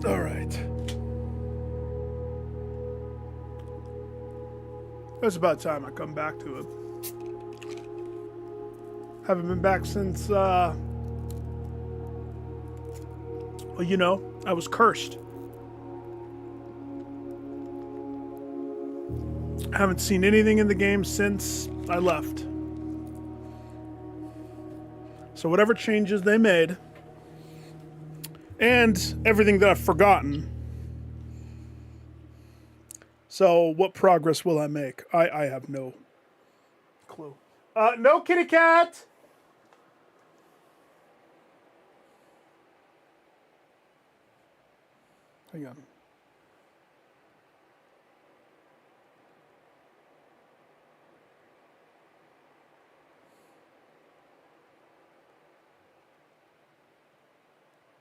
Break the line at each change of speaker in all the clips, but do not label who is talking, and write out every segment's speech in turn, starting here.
All right. It's about time I come back to it. Haven't been back since, well, you know, I was cursed. Haven't seen anything in the game since I left. So whatever changes they made, and everything that I've forgotten. So what progress will I make? I have no clue. No kitty cat! Hang on.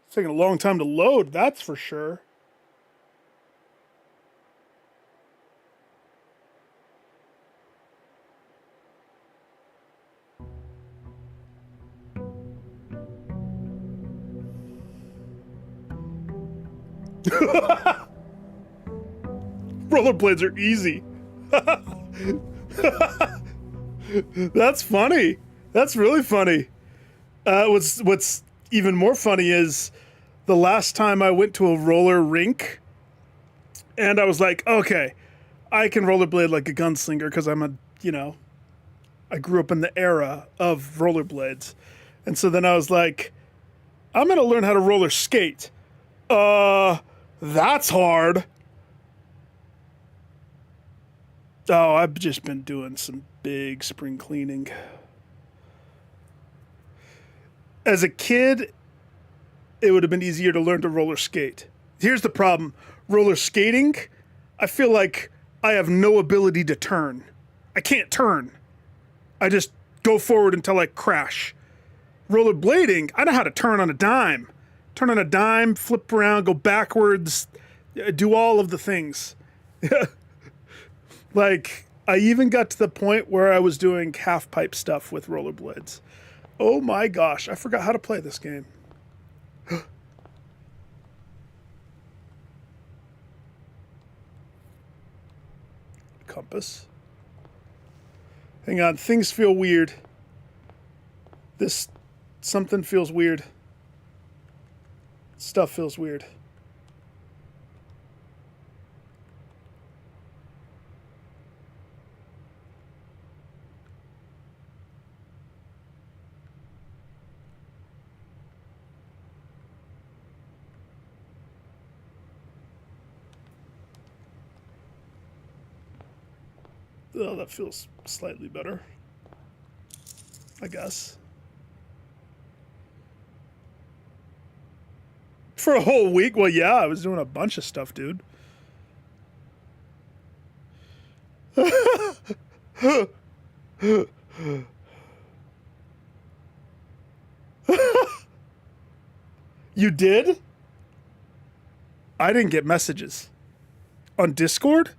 It's taking a long time to load, that's for sure. Rollerblades are easy. That's funny. That's really funny. What's even more funny is the last time I went to a roller rink, and I was like, okay, I can rollerblade like a gunslinger because I grew up in the era of rollerblades. And so then I was like, I'm going to learn how to roller skate. That's hard. Oh, I've just been doing some big spring cleaning. As a kid, it would have been easier to learn to roller skate. Here's the problem. Roller skating, I feel like I have no ability to turn. I can't turn. I just go forward until I crash. Rollerblading, I know how to turn on a dime. Turn on a dime, flip around, go backwards, do all of the things. Like, I even got to the point where I was doing half pipe stuff with rollerblades. Oh my gosh, I forgot how to play this game. Compass. Hang on, things feel weird. Something feels weird. Stuff feels weird. Oh, that feels slightly better, I guess. For a whole week? Well, yeah, I was doing a bunch of stuff, dude. You did? I didn't get messages. On Discord?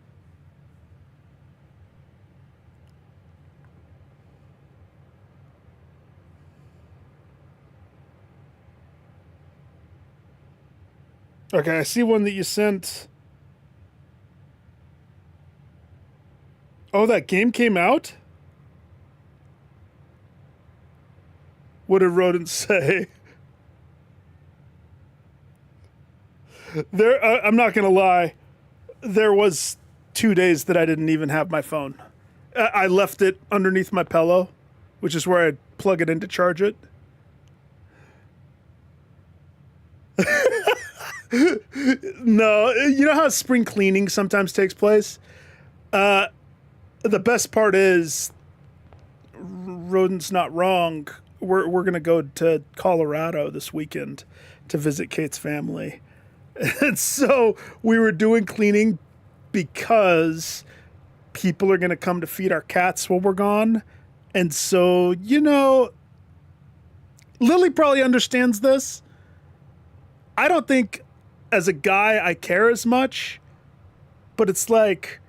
Okay, I see one that you sent. Oh, that game came out? What did Rodent say? I'm not gonna lie. There was 2 days that I didn't even have my phone. I left it underneath my pillow, which is where I plug it in to charge it. No, you know how spring cleaning sometimes takes place? The best part is, Rodent's not wrong. We're gonna go to Colorado this weekend to visit Kate's family. And so we were doing cleaning because people are gonna come to feed our cats while we're gone. And so, Lily probably understands this. I don't think as a guy I care as much, but it's like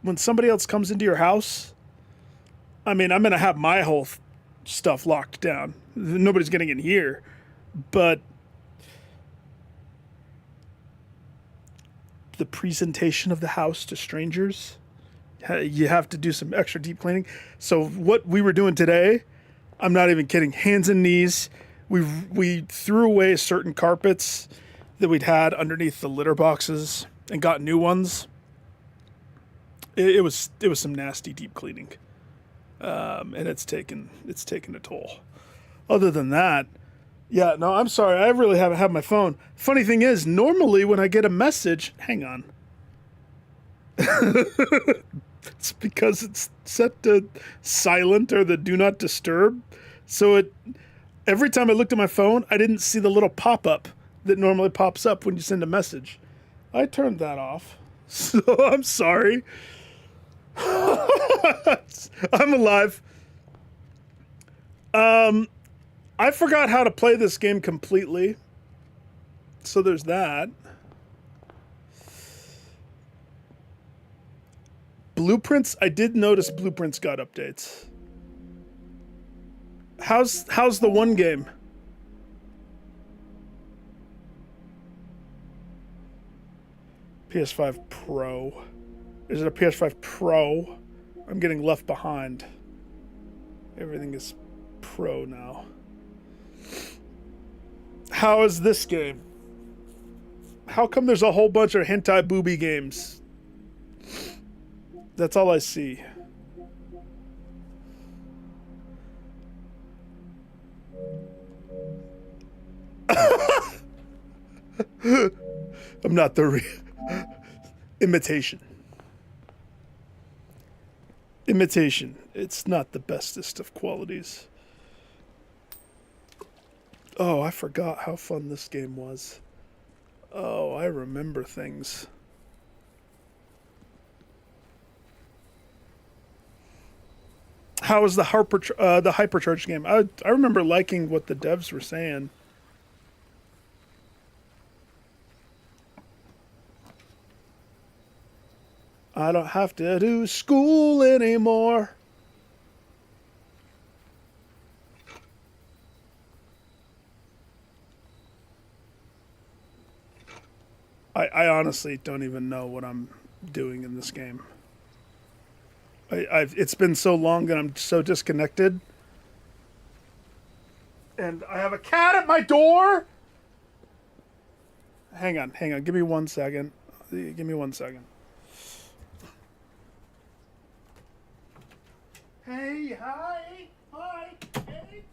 when somebody else comes into your house, I mean, I'm going to have my whole stuff locked down. Nobody's getting in here, but the presentation of the house to strangers, you have to do some extra deep cleaning. So what we were doing today, I'm not even kidding, hands and knees. We threw away certain carpets that we'd had underneath the litter boxes and got new ones. It was some nasty deep cleaning, and it's taken a toll. Other than that, yeah, no, I'm sorry, I really haven't had my phone. Funny thing is, normally when I get a message, hang on, it's because it's set to silent or the do not disturb. So every time I looked at my phone, I didn't see the little pop up that normally pops up when you send a message. I turned that off, so I'm sorry. I'm alive. I forgot how to play this game completely, so there's that. Blueprints, I did notice Blueprints got updates. How's the one game? PS5 Pro. Is it a PS5 Pro? I'm getting left behind. Everything is Pro now. How is this game? How come there's a whole bunch of hentai booby games? That's all I see. I'm not the imitation. Imitation. It's not the bestest of qualities. Oh, I forgot how fun this game was. Oh, I remember things. How was the hypercharge game? I remember liking what the devs were saying. I don't have to do school anymore. I honestly don't even know what I'm doing in this game. It's been so long and I'm so disconnected. And I have a cat at my door. Hang on. Give me 1 second. Give me 1 second. Hey, hi. Hey.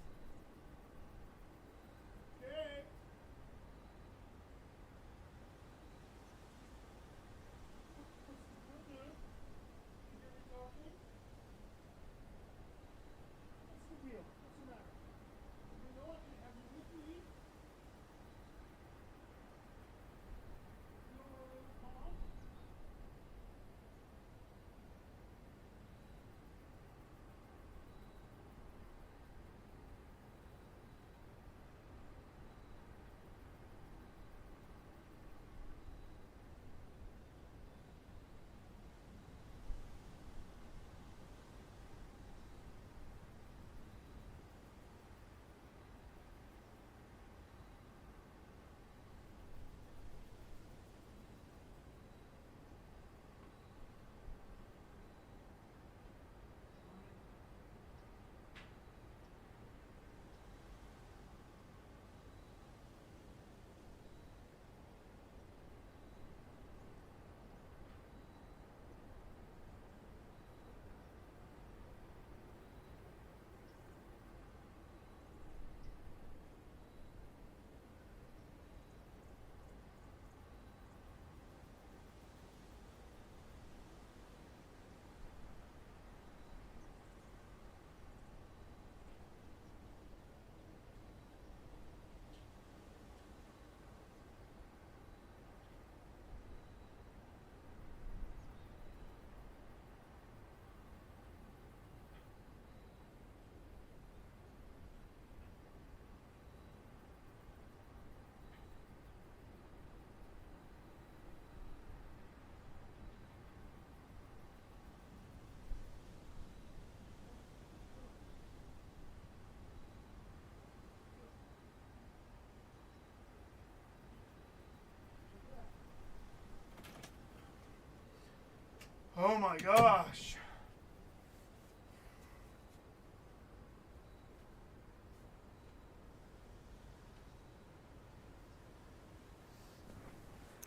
Oh my gosh.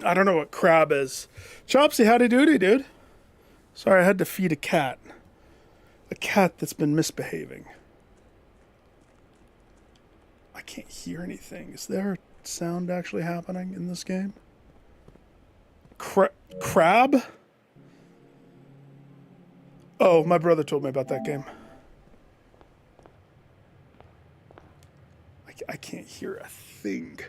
I don't know what crab is. Chopsy, howdy doody, dude. Sorry, I had to feed a cat. A cat that's been misbehaving. I can't hear anything. Is there sound actually happening in this game? Crab? Oh, my brother told me about that game. I can't hear a thing.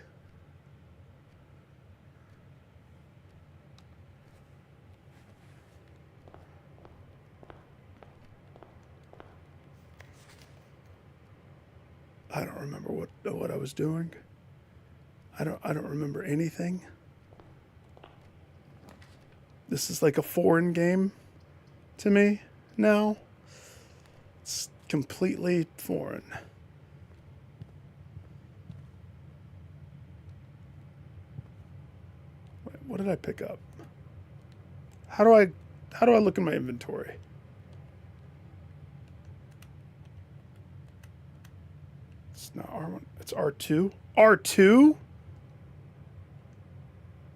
I don't remember what I was doing. I don't remember anything. This is like a foreign game to me now. It's completely foreign. Wait, what did I pick up? How do I look in my inventory? It's not R1. It's R2. R2?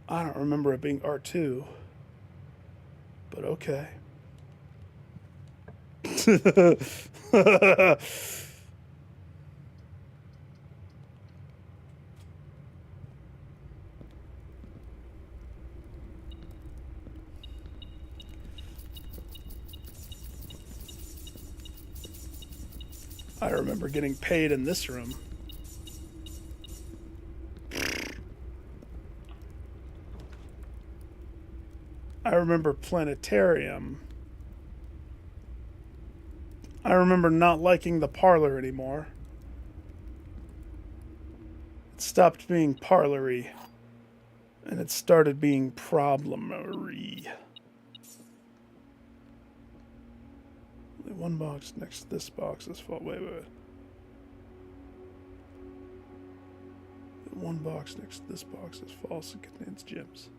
I don't remember it being R2. But okay. I remember getting paid in this room. I remember planetarium. I remember not liking the parlor anymore. It stopped being parlory, and it started being problemery. One box next to this box is false. Wait. One box next to this box is false and contains gems.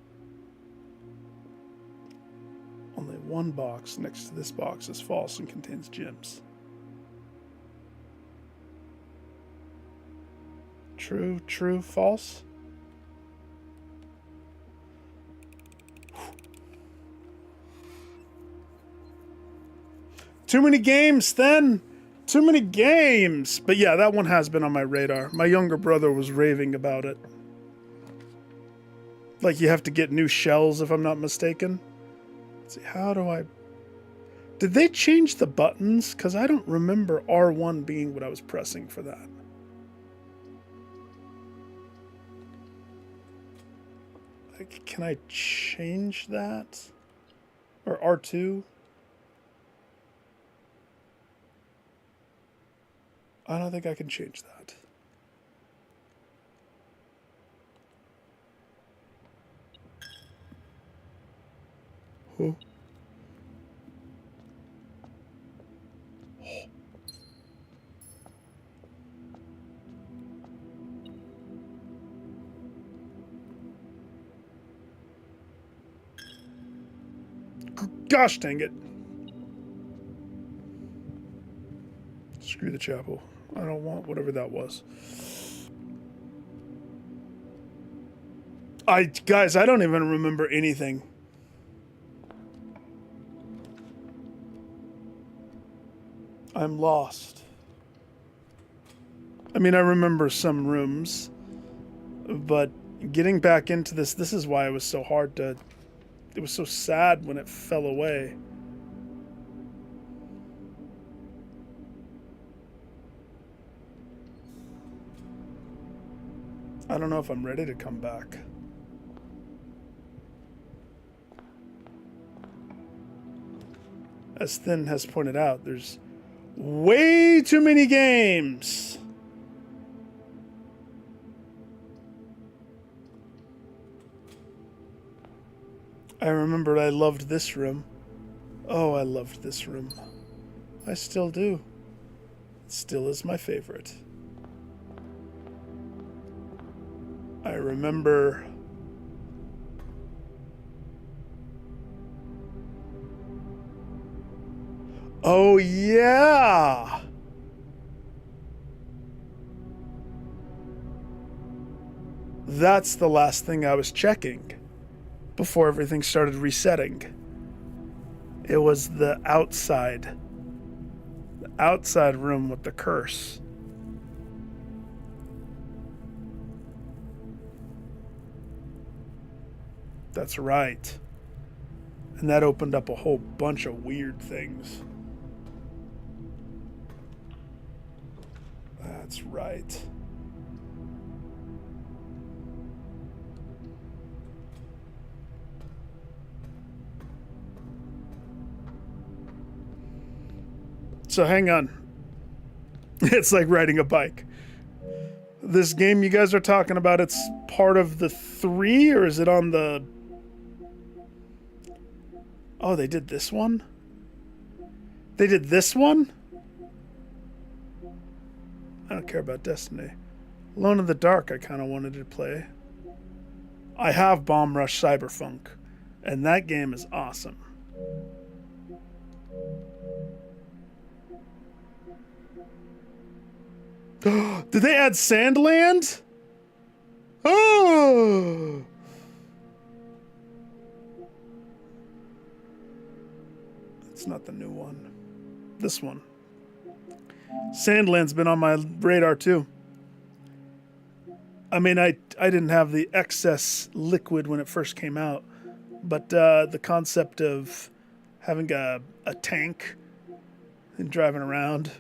Only one box next to this box is false and contains gems. True, false? Too many games, then. Too many games. But yeah, that one has been on my radar. My younger brother was raving about it. Like you have to get new shells, if I'm not mistaken. Let's see, how do I... Did they change the buttons? Because I don't remember R1 being what I was pressing for that. Like, can I change that? Or R2? I don't think I can change that. Huh? Gosh dang it. Screw the chapel. I don't want whatever that was. Guys, I don't even remember anything. I'm lost. I mean, I remember some rooms, but getting back into this is why it was so hard to... It was so sad when it fell away. I don't know if I'm ready to come back. As Thin has pointed out, there's way too many games. I remembered I loved this room. Oh, I loved this room. I still do. It still is my favorite. I remember Oh, yeah. That's the last thing I was checking before everything started resetting. It was the outside room with the curse. That's right. And that opened up a whole bunch of weird things. That's right. So hang on. It's like riding a bike. This game you guys are talking about, it's part of the 3, or is it on the... Oh, they did this one? They did this one? I don't care about Destiny. Alone in the Dark I kind of wanted to play. I have Bomb Rush Cyberpunk, and that game is awesome. Did they add Sandland? Oh! It's not the new one. This one. Sandland's been on my radar too. I mean, I didn't have the excess liquid when it first came out, but the concept of having a tank and driving around,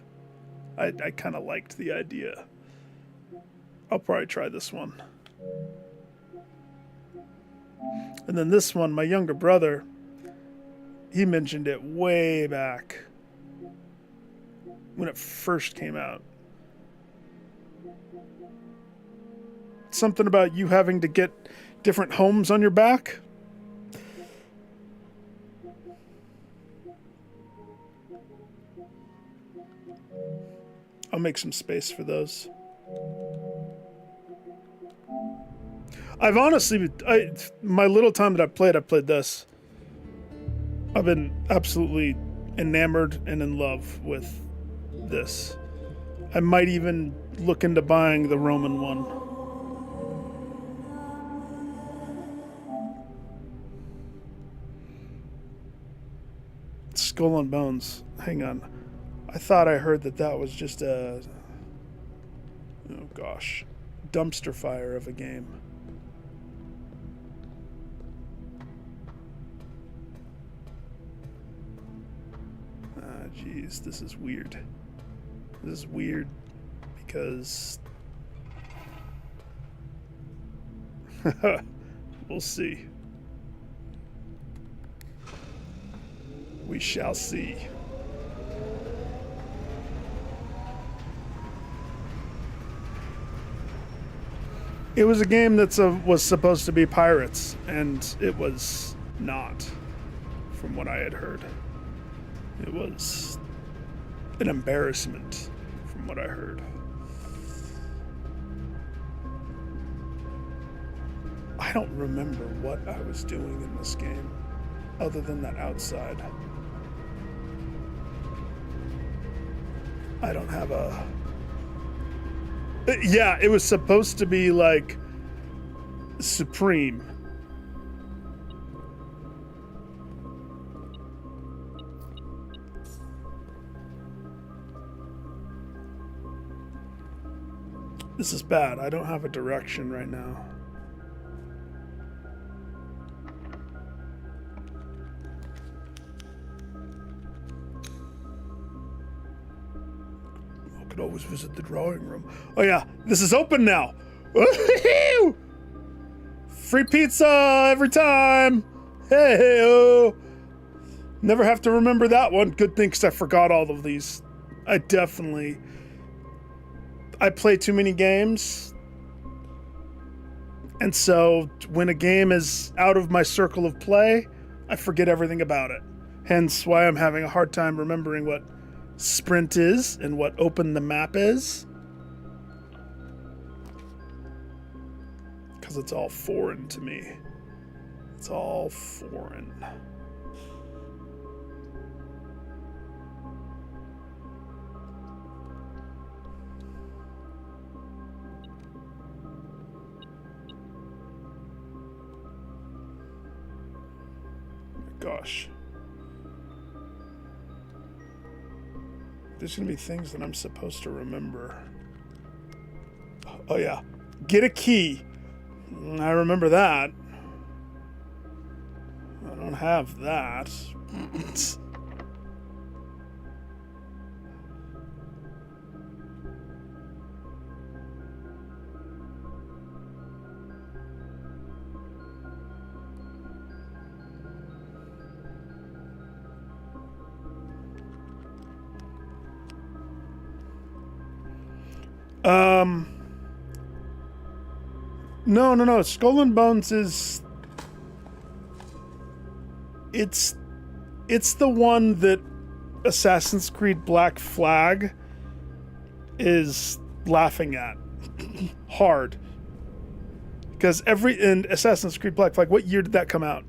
I kind of liked the idea. I'll probably try this one. And then this one, my younger brother, he mentioned it way back when it first came out. Something about you having to get different homes on your back. I'll make some space for those. I've honestly, my little time that I played this. I've been absolutely enamored and in love with this. I might even look into buying the Roman one. Skull and Bones. Hang on. I thought I heard that was just a... Oh gosh. Dumpster fire of a game. Jeez, this is weird. This is weird because... We'll see. We shall see. It was a game that was supposed to be pirates, and it was not, from what I had heard. It was an embarrassment, from what I heard. I don't remember what I was doing in this game, other than that outside. I don't have a... Yeah, it was supposed to be like Supreme. This is bad. I don't have a direction right now. I could always visit the drawing room. Oh yeah, this is open now. Woo-hoo! Free pizza every time. Hey-oh. Never have to remember that one. Good thing, because I forgot all of these. I play too many games, and so when a game is out of my circle of play, I forget everything about it. Hence why I'm having a hard time remembering what sprint is and what open the map is, because it's all foreign to me. It's all foreign. gosh. There's gonna be things that I'm supposed to remember. Oh yeah. Get a key. I remember that. I don't have that. No. Skull and Bones is... It's the one that Assassin's Creed Black Flag is laughing at. Hard. Because in Assassin's Creed Black Flag, what year did that come out?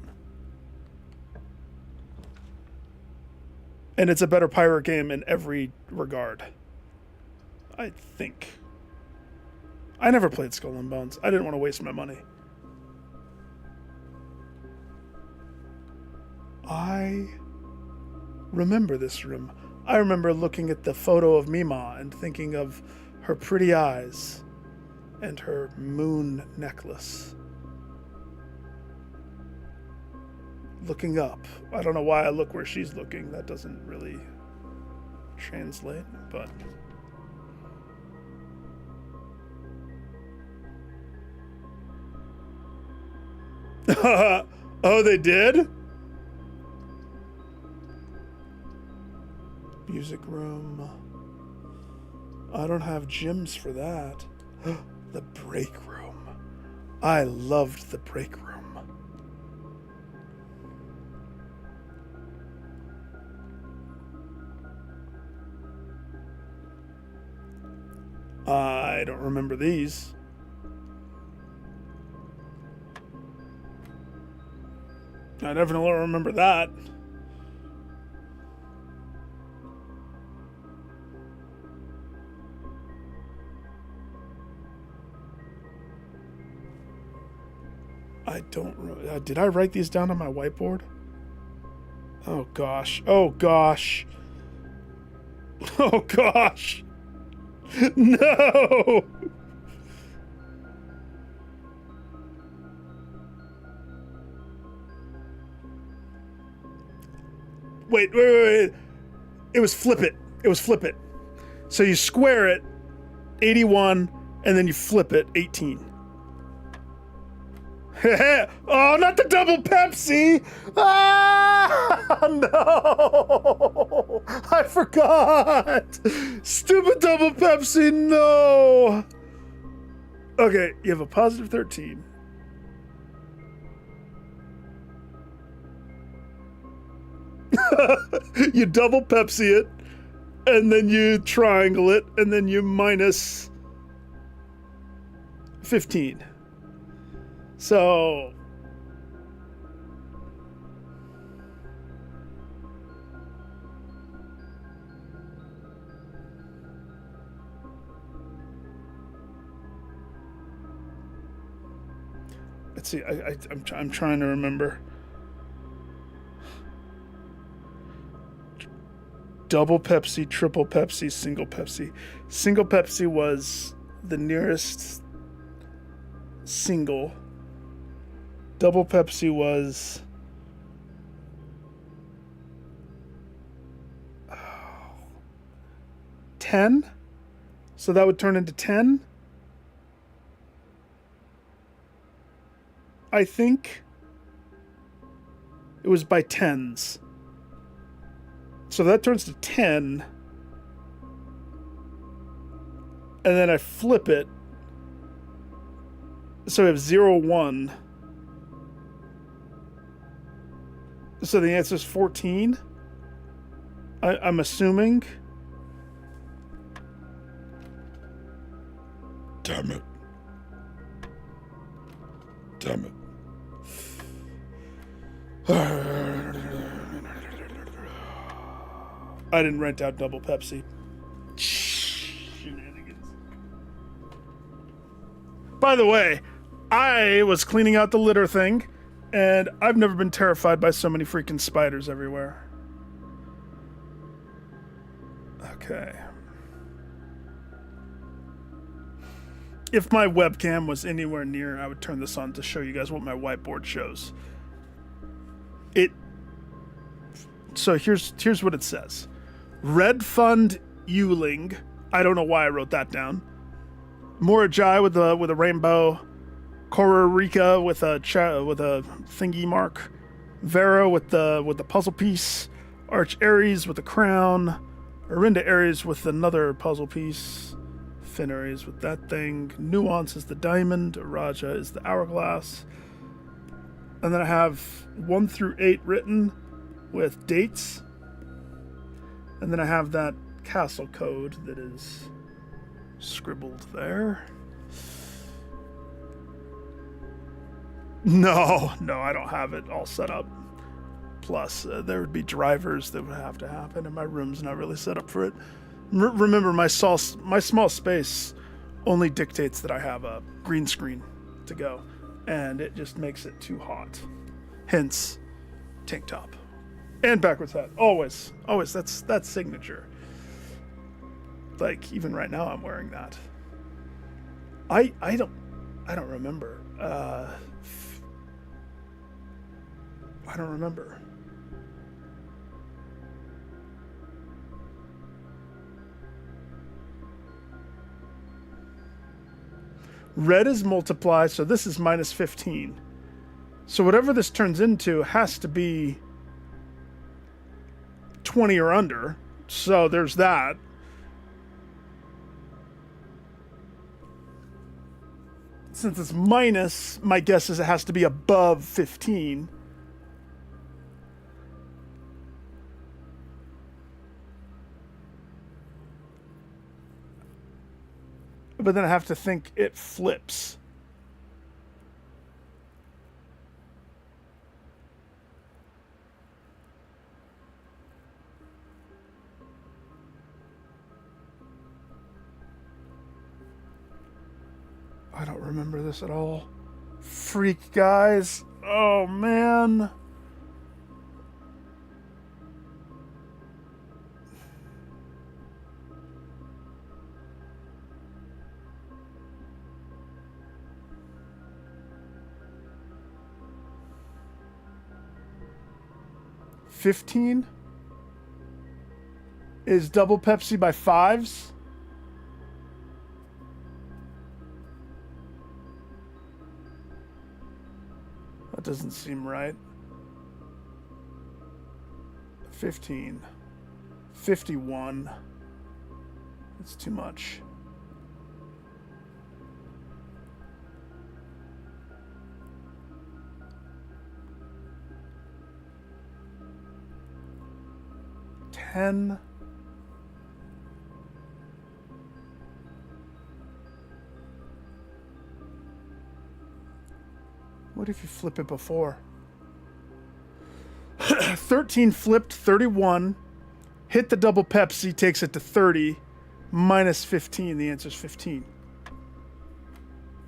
And it's a better pirate game in every regard. I think. I never played Skull and Bones. I didn't want to waste my money. I remember this room. I remember looking at the photo of Mima and thinking of her pretty eyes and her moon necklace. Looking up. I don't know why I look where she's looking. That doesn't really translate, but... Oh, they did? Music room. I don't have gyms for that. The break room. I loved the break room. I don't remember these. I definitely remember that. I don't... did I write these down on my whiteboard? Oh, gosh. Oh, gosh. Oh, gosh. No! Wait. It was flip it. So you square it, 81, and then you flip it, 18. Oh, not the double Pepsi! Ah, no! I forgot! Stupid double Pepsi, no! Okay, you have a positive 13. You double Pepsi it, and then you triangle it, and then you minus 15. So... let's see, I'm trying to remember. Double Pepsi, triple Pepsi, single Pepsi. Single Pepsi was the nearest single. Double Pepsi was... 10? So that would turn into 10? I think it was by tens. So that turns to 10. And then I flip it. So we have 0, 1. So the answer is 14. I'm assuming. Damn it. I didn't rent out double Pepsi. Shenanigans. By the way, I was cleaning out the litter thing, And I've never been terrified by so many freaking spiders everywhere. Okay. If my webcam was anywhere near, I would turn this on to show you guys what my whiteboard shows. So here's what it says. Red Fund Yuling. I don't know why I wrote that down. Morajai with a rainbow. Kororika with a thingy mark. Vera with the puzzle piece. Arch Ares with the crown. Arinda Ares with another puzzle piece. Finn Ares with that thing. Nuance is the diamond. Raja is the hourglass. And then I have 1 through 8 written with dates. And then I have that castle code that is scribbled there. No, I don't have it all set up. Plus, there would be drivers that would have to happen, and my room's not really set up for it. Remember, my small space only dictates that I have a green screen to go, and it just makes it too hot. Hence, tank top. And backwards hat. Always. That's signature. Like, even right now I'm wearing that. I don't remember. I don't remember. Red is multiply, so this is minus 15. So whatever this turns into has to be 20 or under. So there's that. Since it's minus, my guess is it has to be above 15. But then I have to think it flips. I don't remember this at all. Freak, guys. Oh, man. $15 is double Pepsi by 5s. That doesn't seem right. 15. 51. That's too much. $10. What if you flip it before? 13 flipped, 31. Hit the double Pepsi, takes it to 30. Minus 15, the answer's 15.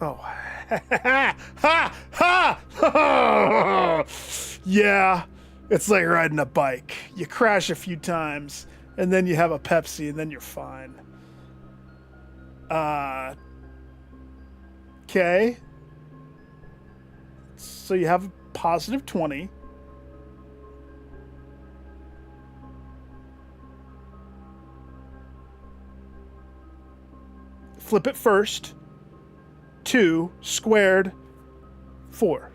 Oh. Ha! Ha! Yeah. It's like riding a bike. You crash a few times, and then you have a Pepsi, and then you're fine. Okay. So you have a positive 20. Flip it first. 2 squared 4.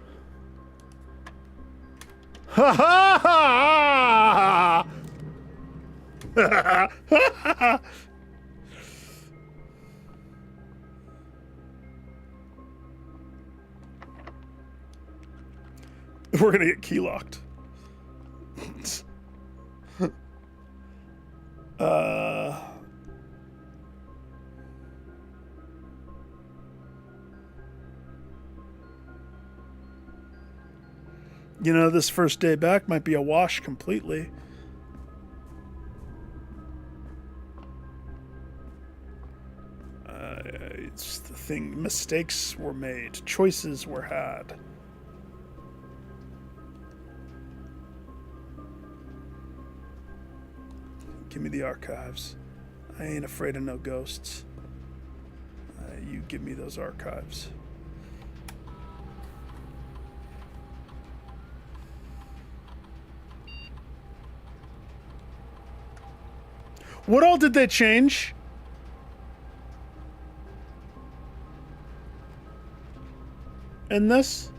Ha ha ha! We're gonna get key locked. You know, this first day back might be a wash completely. It's the thing. Mistakes were made. Choices were had. Give me the archives. I ain't afraid of no ghosts. You give me those archives. What all did they change? In this?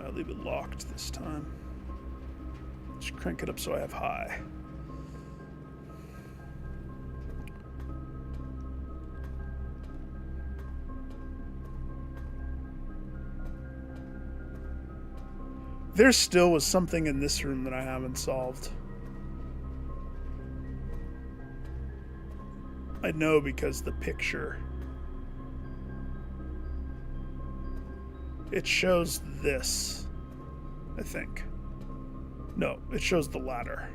I'll leave it locked this time. Just crank it up so I have high. There still was something in this room that I haven't solved. I know because the picture. It shows this, I think. No, it shows the ladder.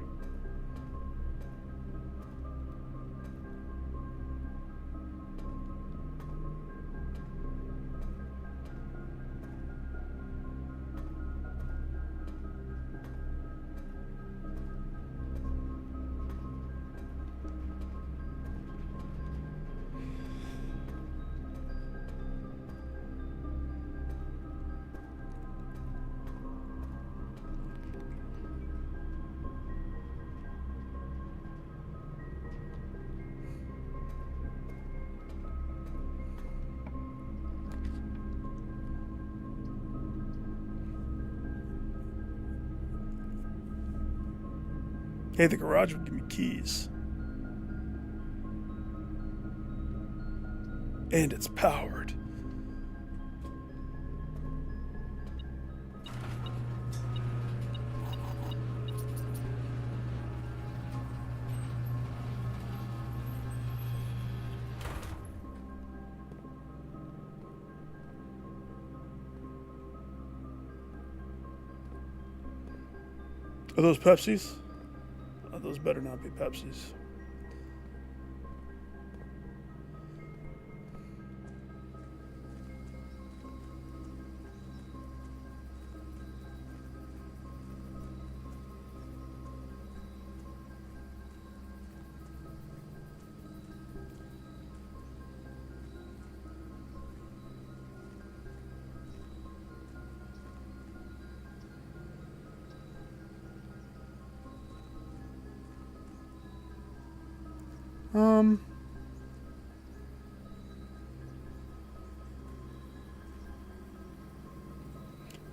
Hey, the garage would give me keys. And it's powered. Are those Pepsis? Those better not be Pepsis.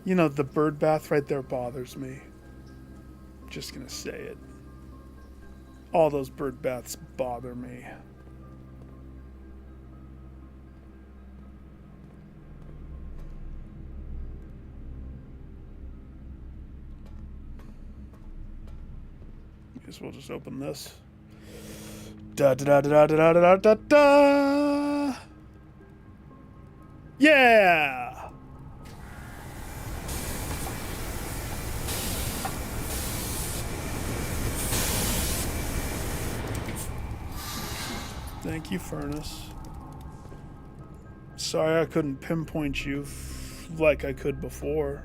You know, the bird bath right there bothers me. I'm just gonna say it. All those bird baths bother me. Guess we'll just open this. Da da da da da da da da da. Yeah. Thank you, Furnace. Sorry I couldn't pinpoint you like I could before.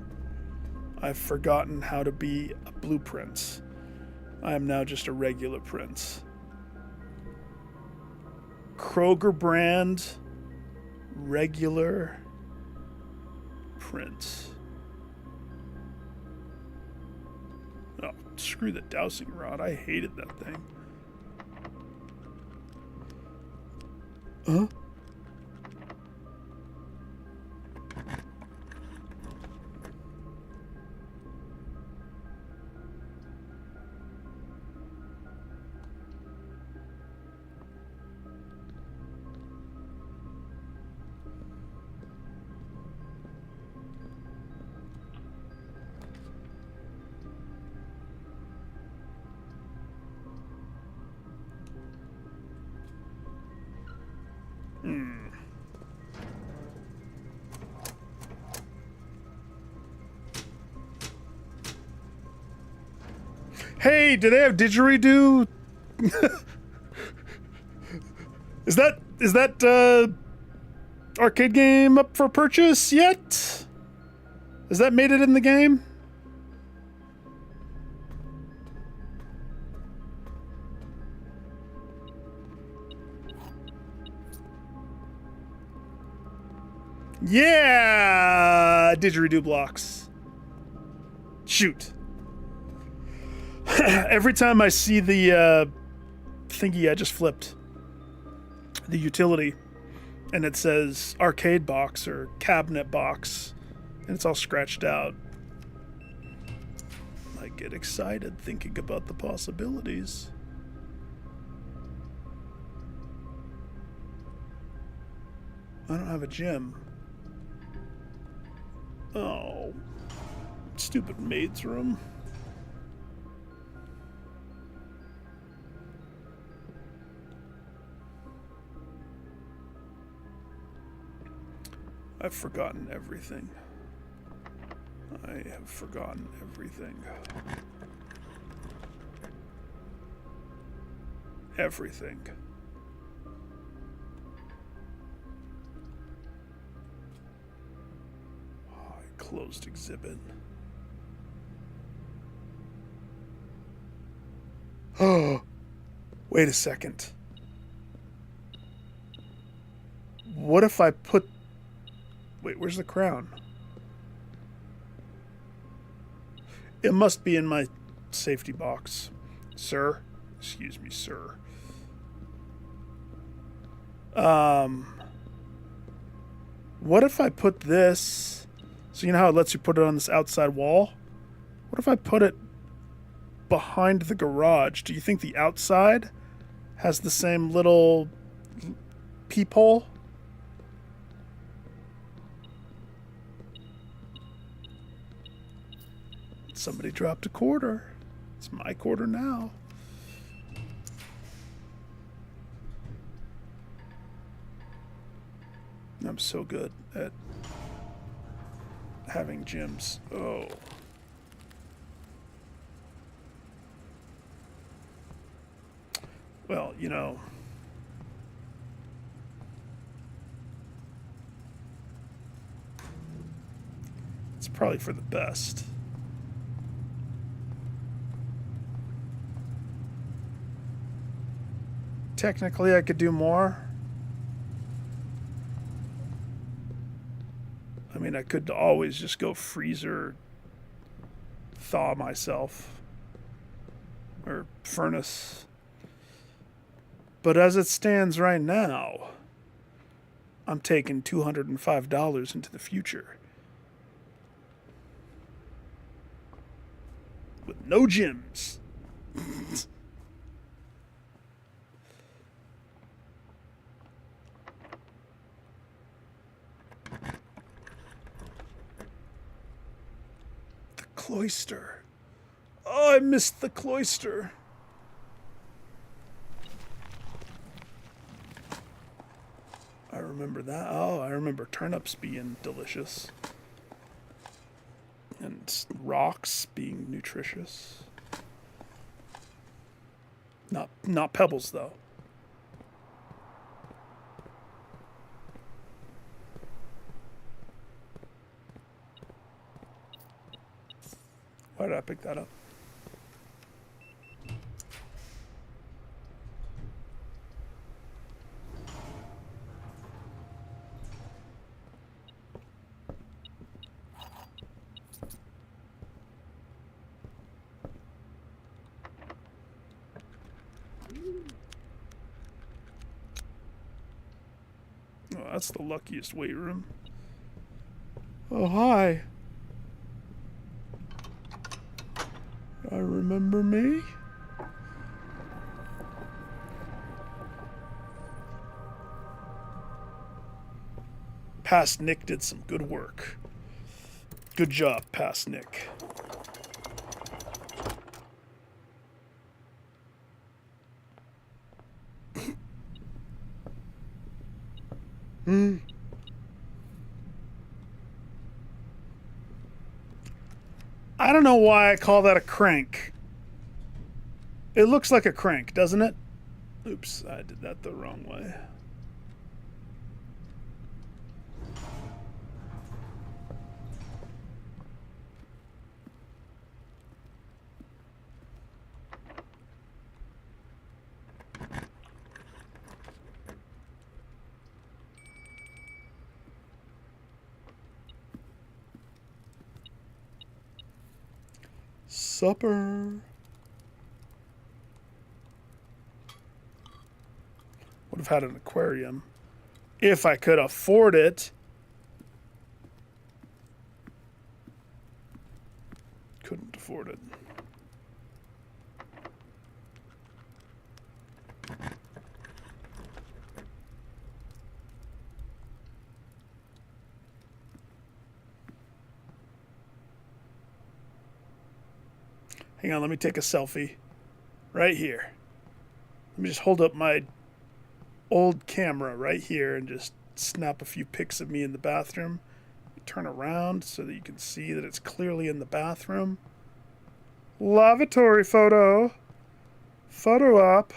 I've forgotten how to be a blueprint. I am now just a regular prince. Kroger brand, regular prince. Oh, screw the dowsing rod. I hated that thing. Huh? Hey, do they have didgeridoo? Is that arcade game up for purchase yet? Has that made it in the game? Yeah! Didgeridoo blocks. Shoot. Every time I see the thingy I just flipped, the utility, and it says arcade box or cabinet box, and it's all scratched out, I get excited thinking about the possibilities. I don't have a gym. Oh, stupid maid's room. I've forgotten everything. I have forgotten everything. Everything. Oh, closed exhibit. Oh, wait a second. What if I put... Wait, where's the crown? It must be in my safety box. Sir? Excuse me, sir. What if I put this... So you know how it lets you put it on this outside wall? What if I put it behind the garage? Do you think the outside has the same little peephole? Somebody dropped a quarter. It's my quarter now. I'm so good at having gyms. Oh. Well, you know. It's probably for the best. Technically, I could do more. I mean, I could always just go freezer, thaw myself, or furnace. But as it stands right now, I'm taking $205 into the future. With no gyms. Cloister. Oh, I missed the cloister. I remember that. Oh, I remember turnips being delicious. And rocks being nutritious. Not pebbles, though. Why did I pick that up? Oh, that's the luckiest weight room. Oh, hi. I remember me? Past Nick did some good work. Good job, Past Nick. I don't know why I call that a crank. It looks like a crank, doesn't it? Oops, I did that the wrong way. supper. Would have had an aquarium if I could afford it. Couldn't afford it. Hang on, let me take a selfie. Right here. Let me just hold up my old camera right here and just snap a few pics of me in the bathroom. Turn around so that you can see that it's clearly in the bathroom. Lavatory photo. Photo op.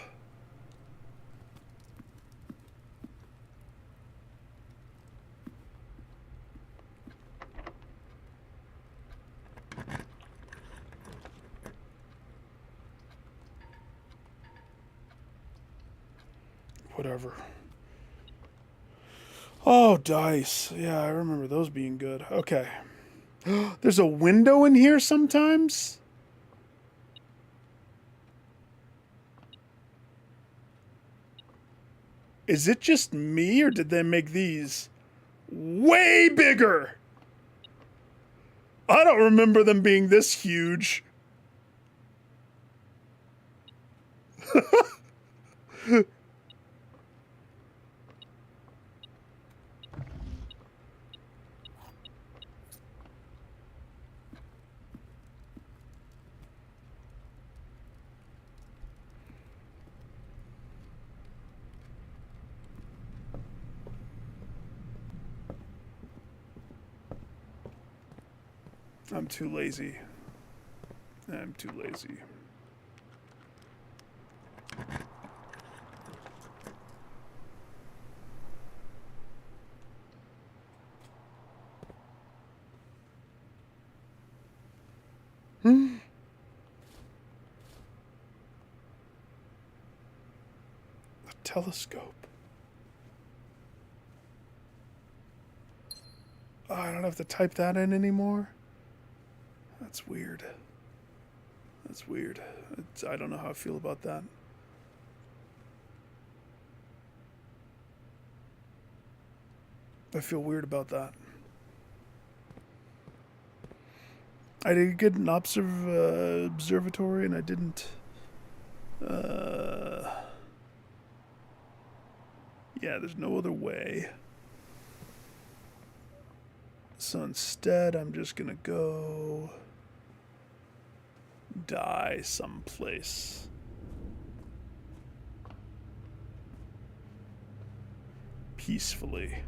Whatever. Oh, dice. Yeah, I remember those being good. Okay. There's a window in here sometimes? Is it just me, or did they make these way bigger? I don't remember them being this huge. I'm too lazy. I'm too lazy. A telescope. Oh, I don't have to type that in anymore. That's weird. That's weird. I don't know how I feel about that. I feel weird about that. I did get an observatory, and I didn't. Yeah, there's no other way. So instead, I'm just gonna go die someplace. Peacefully.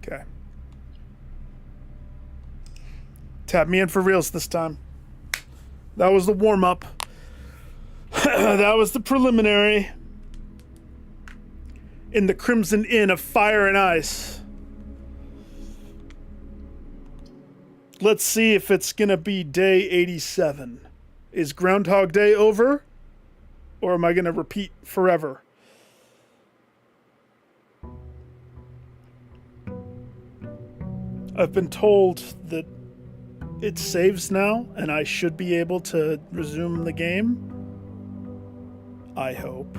Okay. Tap me in for reals this time. That was the warm-up. That was the preliminary. In the Crimson Inn of Fire and Ice. Let's see if it's gonna be day 87. Is Groundhog Day over? Or am I gonna repeat forever? I've been told that it saves now, and I should be able to resume the game. I hope.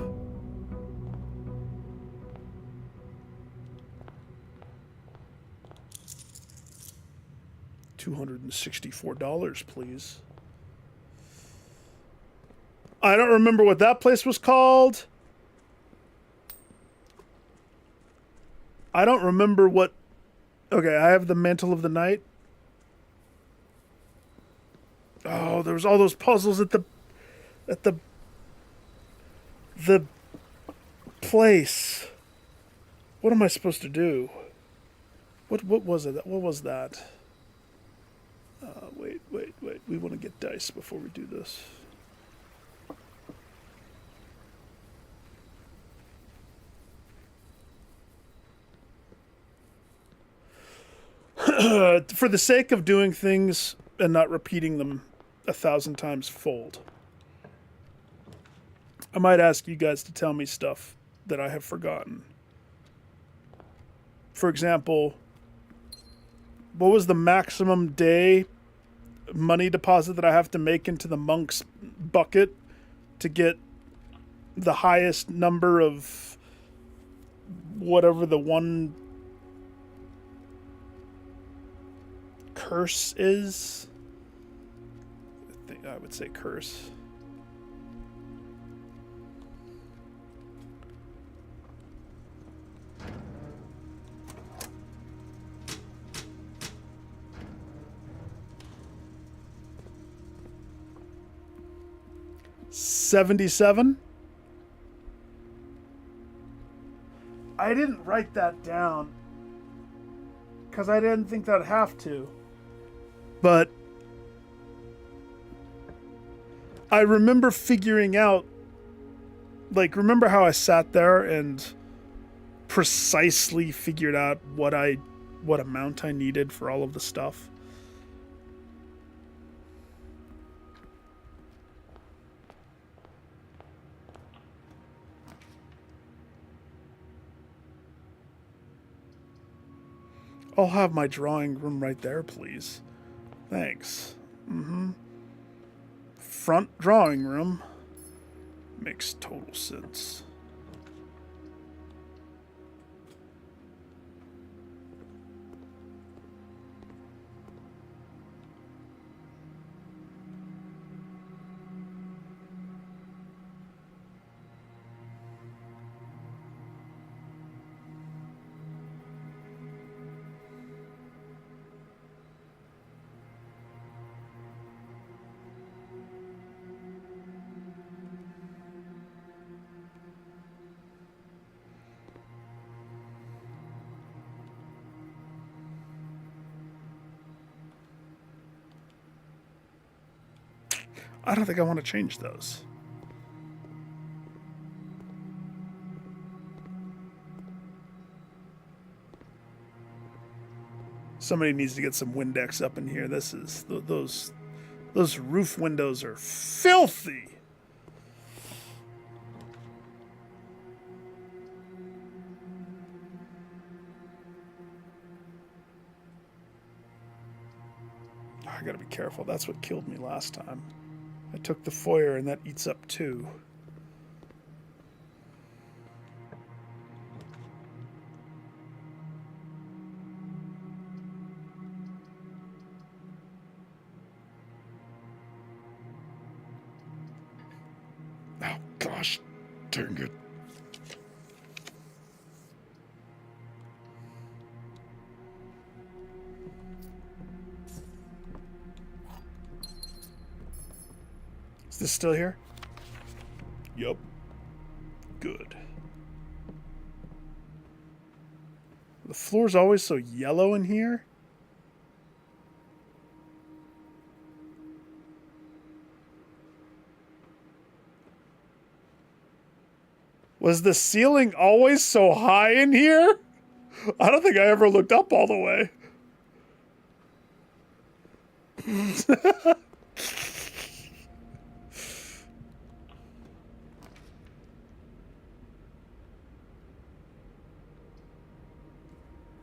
$264, please. I don't remember what that place was called. I don't remember what... Okay, I have the Mantle of the Night. Oh, there was all those puzzles at the place. What am I supposed to do? What was it? What was that? Wait. We want to get dice before we do this. For the sake of doing things and not repeating them 1,000 times fold, I might ask you guys to tell me stuff that I have forgotten. For example, what was the maximum day money deposit that I have to make into the monk's bucket to get the highest number of whatever the one curse is? I think I would say curse. $77. I didn't write that down because I didn't think that I'd have to. But I remember figuring out, like, remember how I sat there and precisely figured out what amount I needed for all of the stuff? I'll have my drawing room right there, please. Thanks. Front drawing room. Makes total sense. I don't think I want to change those. Somebody needs to get some Windex up in here. This is those roof windows are filthy. I gotta be careful. That's what killed me last time. I took the foyer and that eats up 2. Oh gosh, dang it. Is this still here? Yup. Good. The floor's always so yellow in here. Was the ceiling always so high in here? I don't think I ever looked up all the way.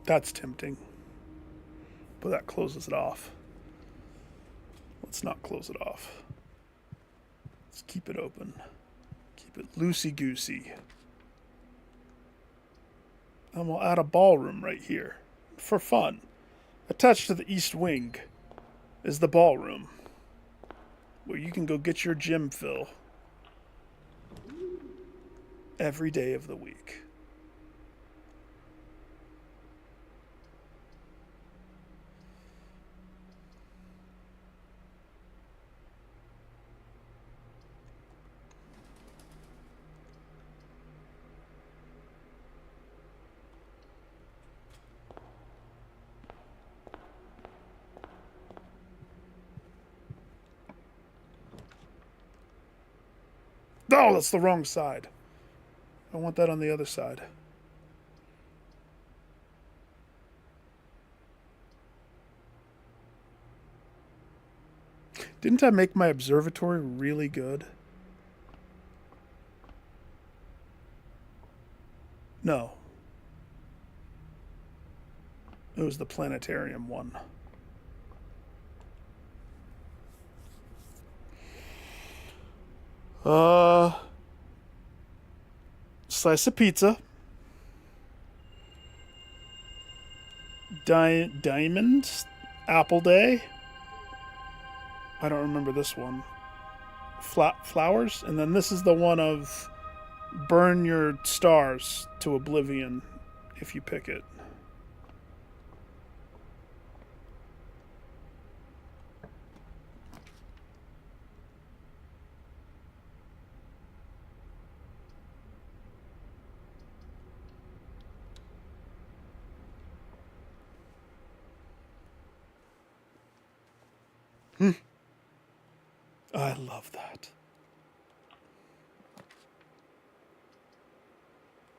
That's tempting. But that closes it off. Let's not close it off. Let's keep it open. Keep it loosey-goosey. And we'll add a ballroom right here. For fun. Attached to the east wing is the ballroom, where you can go get your gym fill every day of the week. Oh, that's the wrong side. I want that on the other side. Didn't I make my observatory really good? No. It was the planetarium one. Slice of pizza. Diamond. Apple Day. I don't remember this one. Flowers. And then this is the one of burn your stars to oblivion if you pick it. I love that.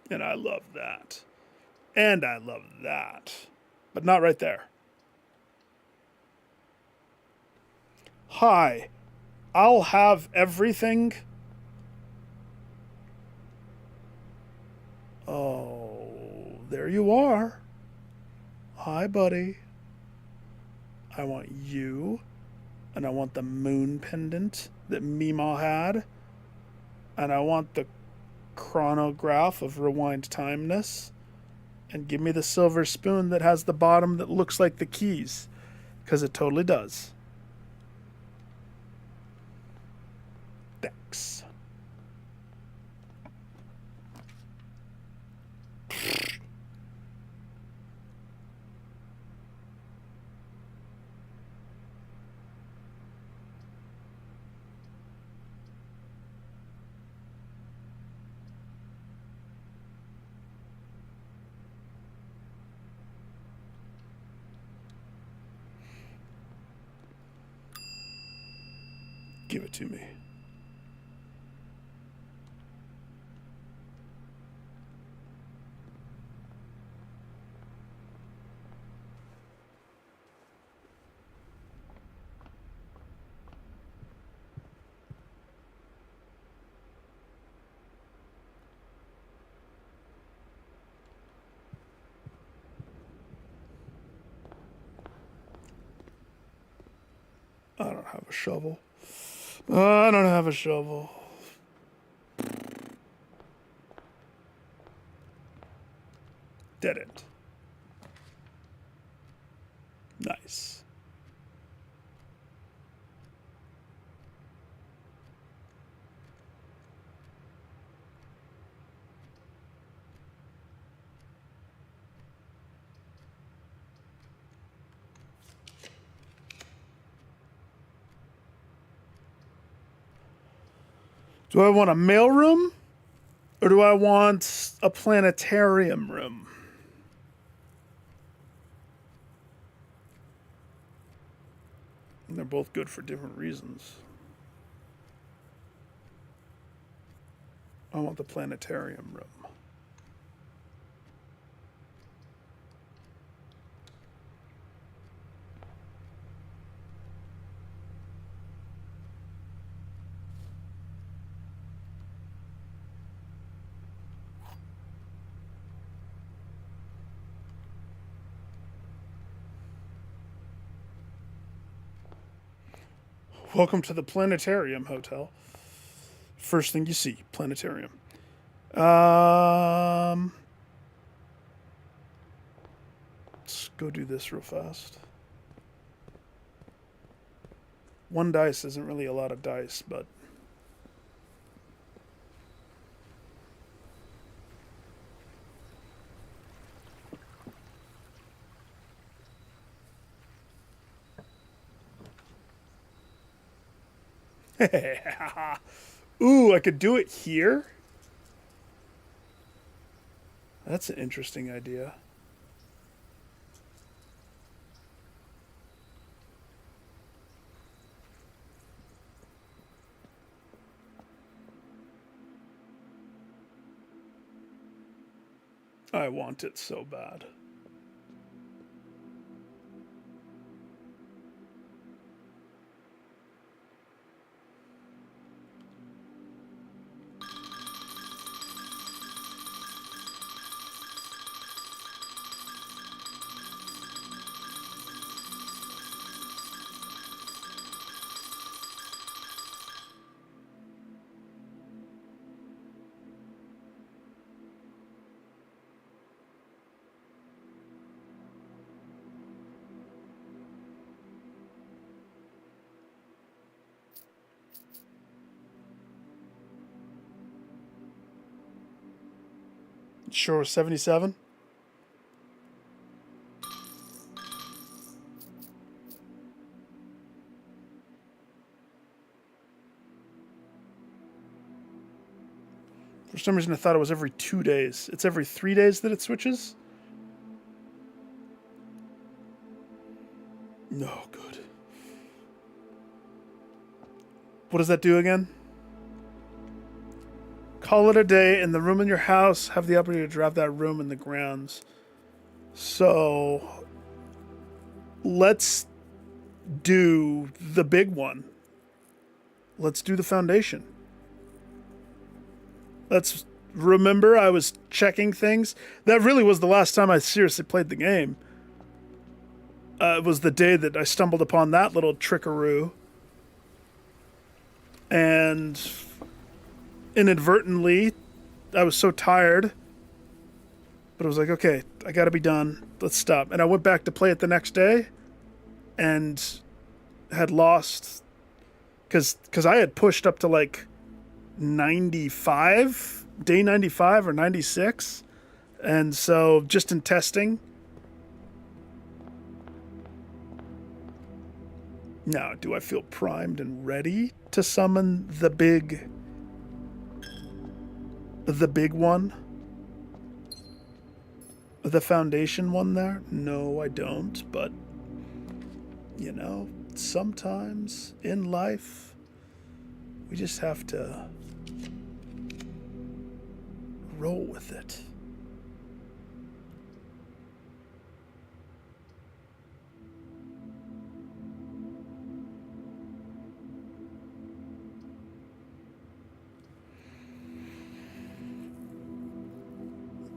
And I love that. And I love that. But not right there. Hi. I'll have everything. Oh, there you are. Hi, buddy. I want you. And I want the moon pendant that Mima had. And I want the chronograph of rewind timeness. And give me the silver spoon that has the bottom that looks like the keys. Because it totally does. Thanks. Give it to me. I don't have a shovel. I don't have a shovel. Dead end. Nice. Do I want a mailroom? Or do I want a planetarium room? And they're both good for different reasons. I want the planetarium room. Welcome to the Planetarium Hotel. First thing you see, planetarium. Let's go do this real fast. One dice isn't really a lot of dice, but ooh, I could do it here? That's an interesting idea. I want it so bad. Sure, 77. For some reason, I thought it was every 2 days. It's every 3 days that it switches? No, good. What does that do again? Call it a day. In the room in your house, have the opportunity to drive that room in the grounds. So, let's do the big one. Let's do the foundation. Let's remember I was checking things. That really was the last time I seriously played the game. It was the day that I stumbled upon that little trickaroo. And inadvertently, I was so tired. But I was like, okay, I gotta be done. Let's stop. And I went back to play it the next day. And had lost. Because I had pushed up to like 95, day 95 or 96. And so just in testing. Now, do I feel primed and ready to summon the big one? The foundation one there? No, I don't, but you know, sometimes in life we just have to roll with it.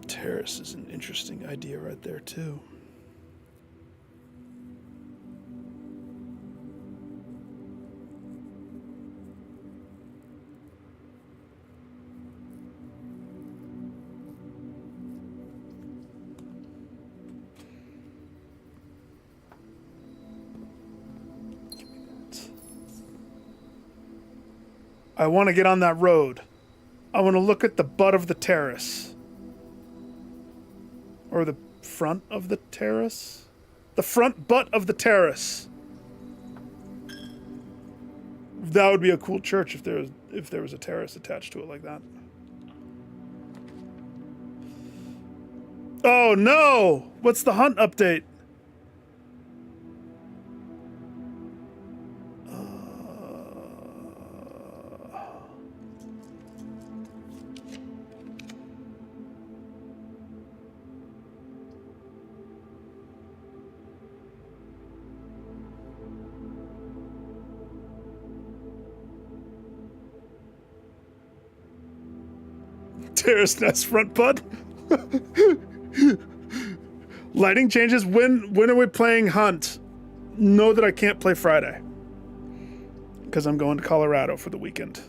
Terrace is an interesting idea right there, too. I want to get on that road. I want to look at the butt of the terrace. Or the front of the terrace? The front butt of the terrace. That would be a cool church if there was a terrace attached to it like that. Oh no! What's the hunt update? Terrace nest front butt. Lighting changes. When are we playing Hunt? Know that I can't play Friday because I'm going to Colorado for the weekend.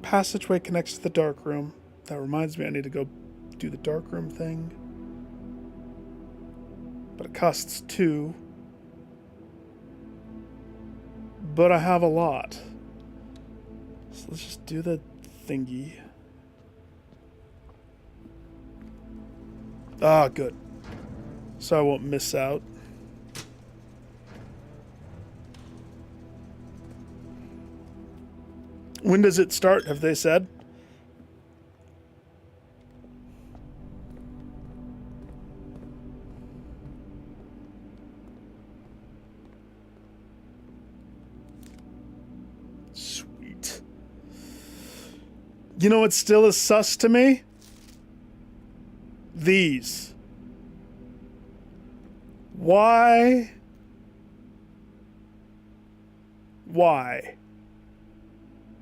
Passageway connects to the dark room. That reminds me I need to go do the dark room thing. But it costs 2. But I have a lot. So let's just do the thingy. Ah, good. So I won't miss out. When does it start, have they said? Sweet. You know what still is sus to me? These. Why? Why?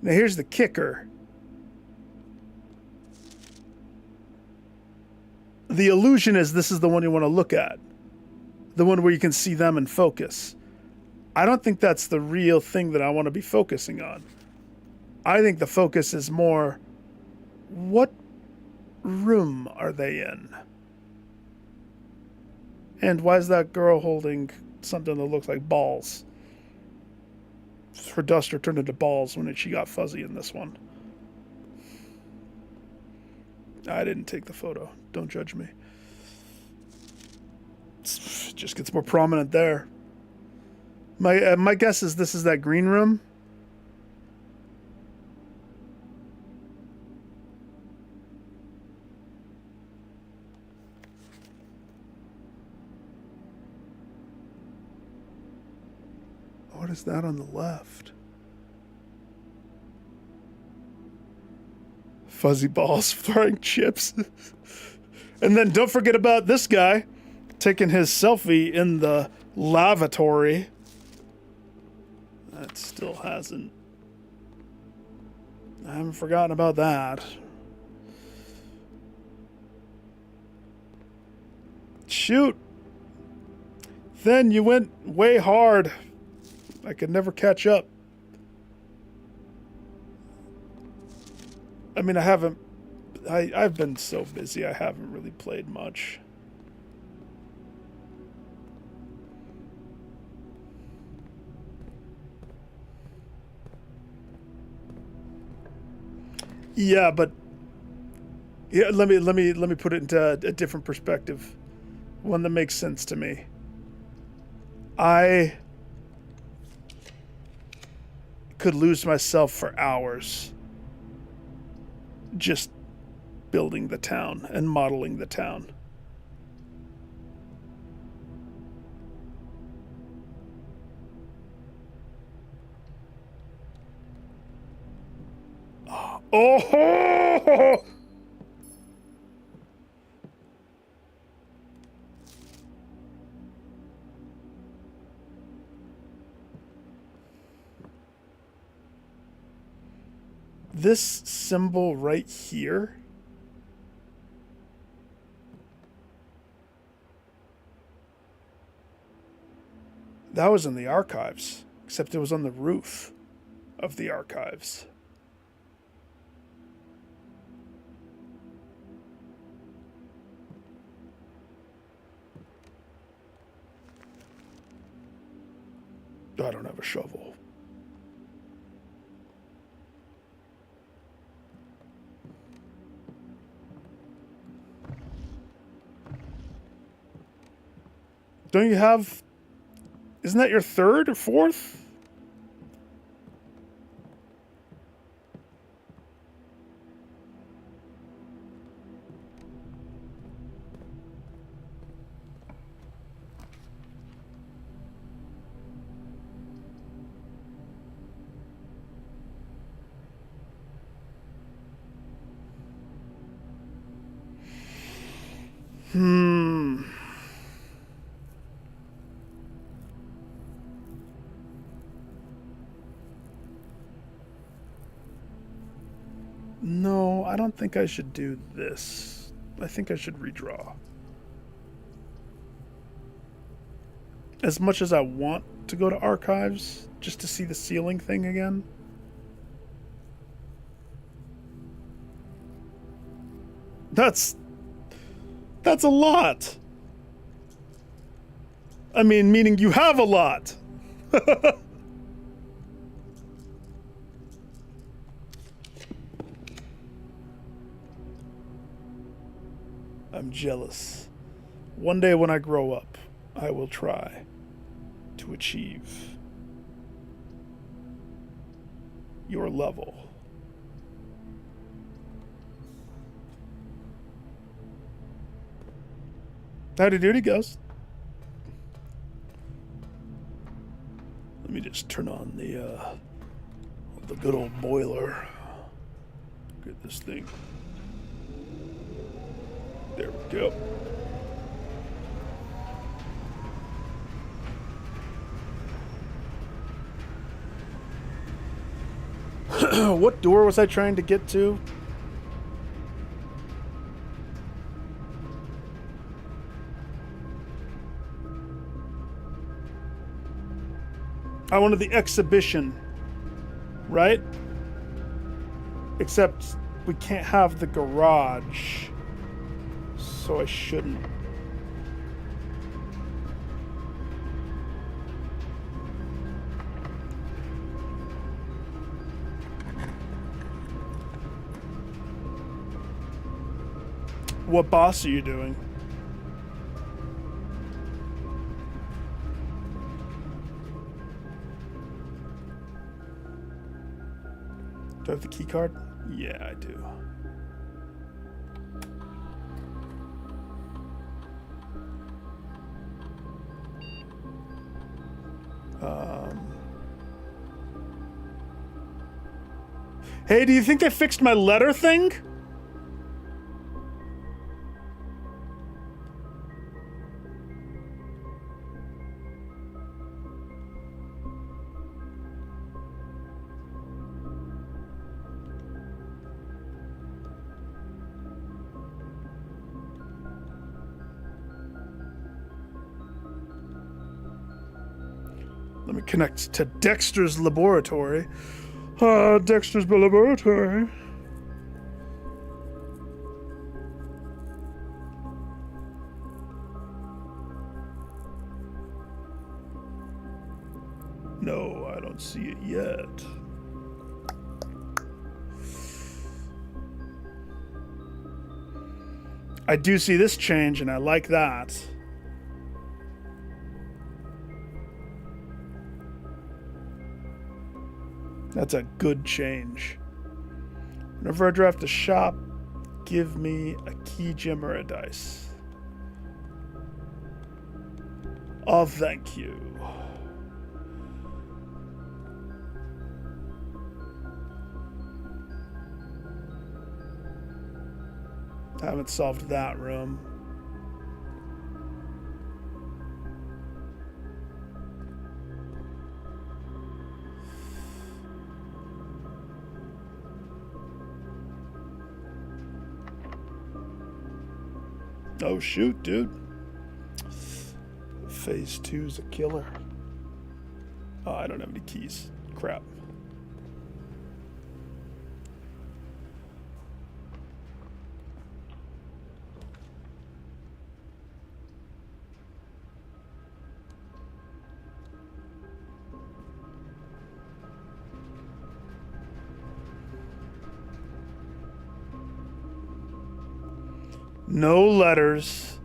Now here's the kicker. The illusion is this is the one you want to look at. The one where you can see them in focus. I don't think that's the real thing that I want to be focusing on. I think the focus is more, what room are they in? And why is that girl holding something that looks like balls? Her duster turned into balls when she got fuzzy in this one. I didn't take the photo. Don't judge me. It just gets more prominent there. My guess is this is that green room. What is that on the left? Fuzzy balls throwing chips. And then don't forget about this guy taking his selfie in the lavatory. That still hasn't... I haven't forgotten about that. Shoot! Then you went way hard. I could never catch up. I mean, I've been so busy, I haven't really played much. Yeah, but yeah, let me put it into a different perspective. One that makes sense to me. I could lose myself for hours just building the town and modeling the town. Oh! This symbol right here. That was in the archives, except it was on the roof of the archives. I don't have a shovel. Don't you have... Isn't that your third or fourth? No, I don't think I should do this. I think I should redraw. As much as I want to go to archives, just to see the ceiling thing again. That's a lot. I mean, meaning you have a lot. I'm jealous. One day when I grow up, I will try to achieve your level. Howdy doody, Ghost. Let me just turn on the good old boiler. Get this thing. There we go. What door was I trying to get to? I wanted the exhibition, right? Except we can't have the garage, so I shouldn't. What boss are you doing? Do I have the key card? Yeah, I do. Hey, do you think they fixed my letter thing? Let me connect to Dexter's laboratory. Dexter's laboratory. No, I don't see it yet. I do see this change, and I like that. That's a good change. Whenever I draft a shop, give me a key gem or a dice. Oh, thank you. I haven't solved that room. Oh, shoot, dude. Phase 2's a killer. Oh, I don't have any keys. Crap. No letters.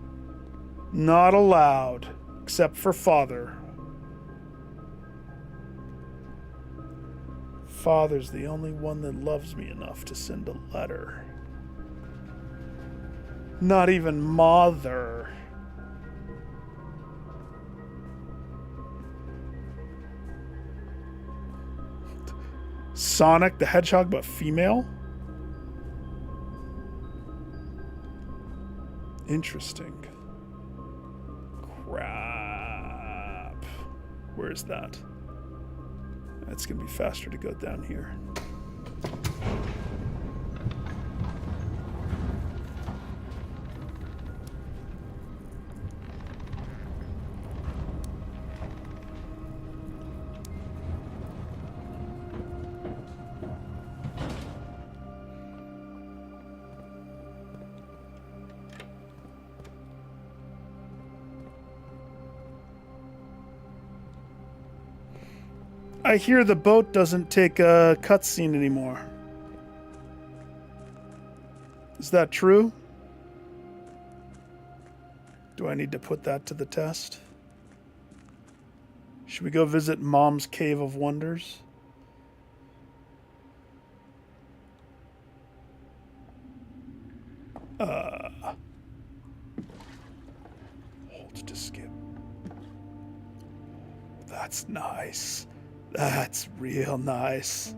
Not allowed. Except for father. Father's the only one that loves me enough to send a letter. Not even mother. Sonic the Hedgehog, but female? Interesting. Crap. Where's that? It's gonna be faster to go down here. I hear the boat doesn't take a cutscene anymore. Is that true? Do I need to put that to the test? Should we go visit Mom's Cave of Wonders? Hold to skip. That's nice. That's real nice.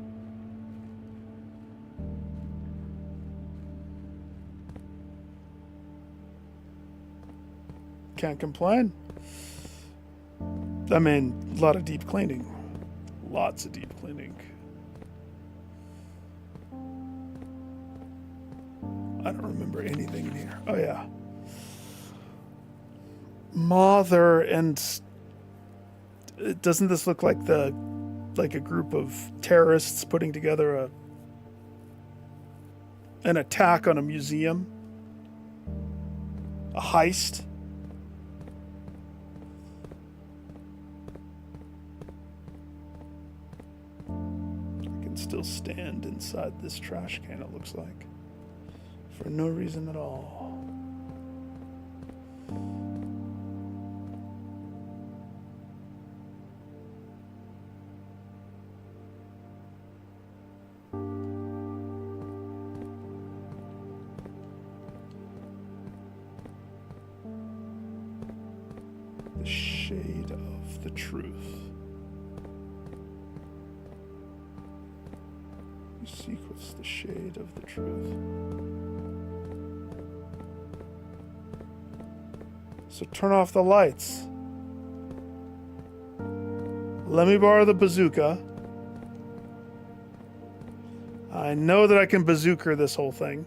Can't complain. I mean, a lot of deep cleaning. Lots of deep cleaning. I don't remember anything in here. Oh, yeah. Mother and... Doesn't this look like a group of terrorists putting together an attack on a museum? A heist? I can still stand inside this trash can, it looks like. For no reason at all. The shade of the truth. You seek what's the shade of the truth. So turn off the lights. Let me borrow the bazooka. I know that I can bazooka this whole thing.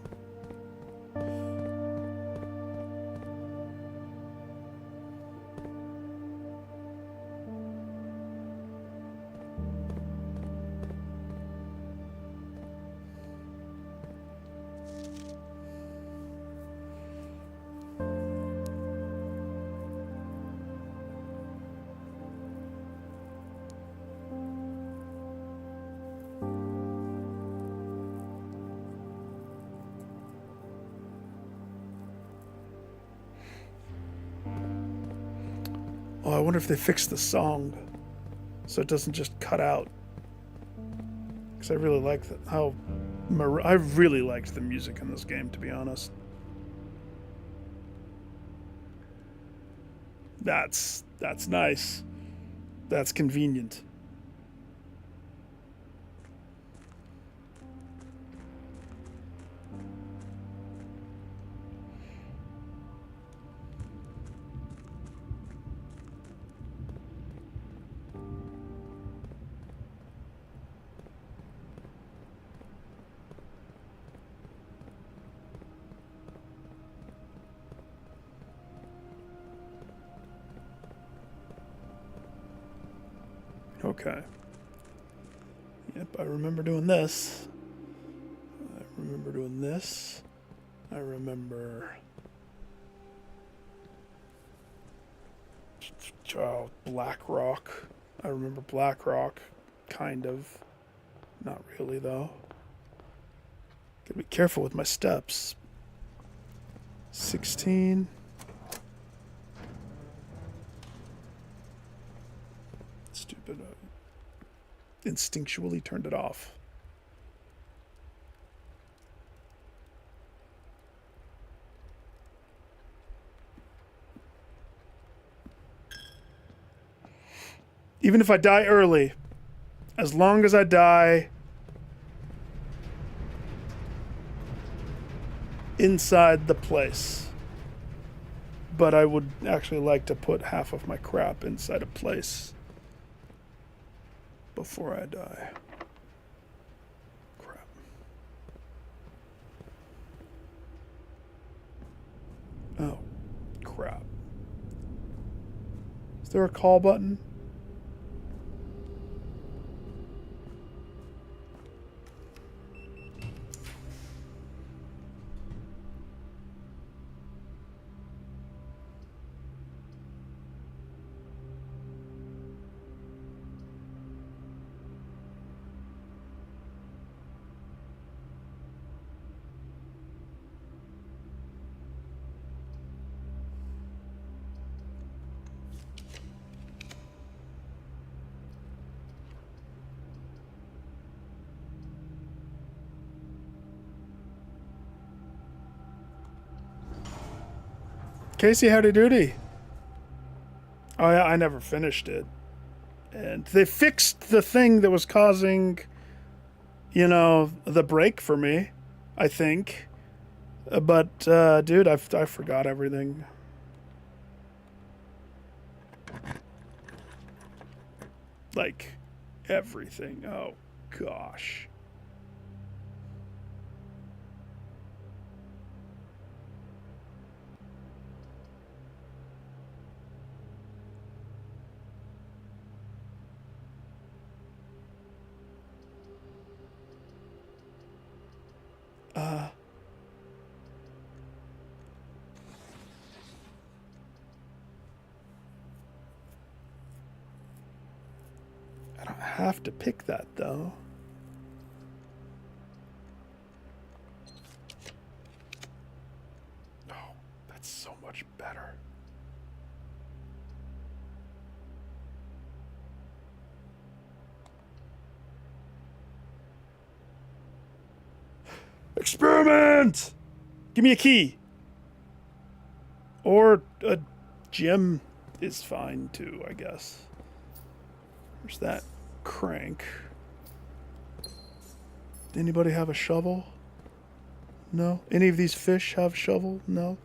Oh, I wonder if they fixed the song so it doesn't just cut out. Because I really like how I really liked the music in this game, to be honest. That's nice. That's convenient. Okay. Yep, I remember doing this. I remember doing this. I remember... Oh, Black Rock. I remember Black Rock. Kind of. Not really, though. Gotta be careful with my steps. 16... Stupid. Instinctually turned it off. Even if I die early, as long as I die inside the place. But I would actually like to put half of my crap inside a place before I die. Crap. Oh, crap. Is there a call button? Casey, howdy doody. Oh yeah, I never finished it. And they fixed the thing that was causing, you know, the break for me, I think. But, dude, I forgot everything. Like, everything. Oh, gosh. I don't have to pick that, though. Oh, that's so much better. Experiment! Give me a key. Or a gem is fine too, I guess. There's that crank. Anybody have a shovel? No? Any of these fish have shovel? No?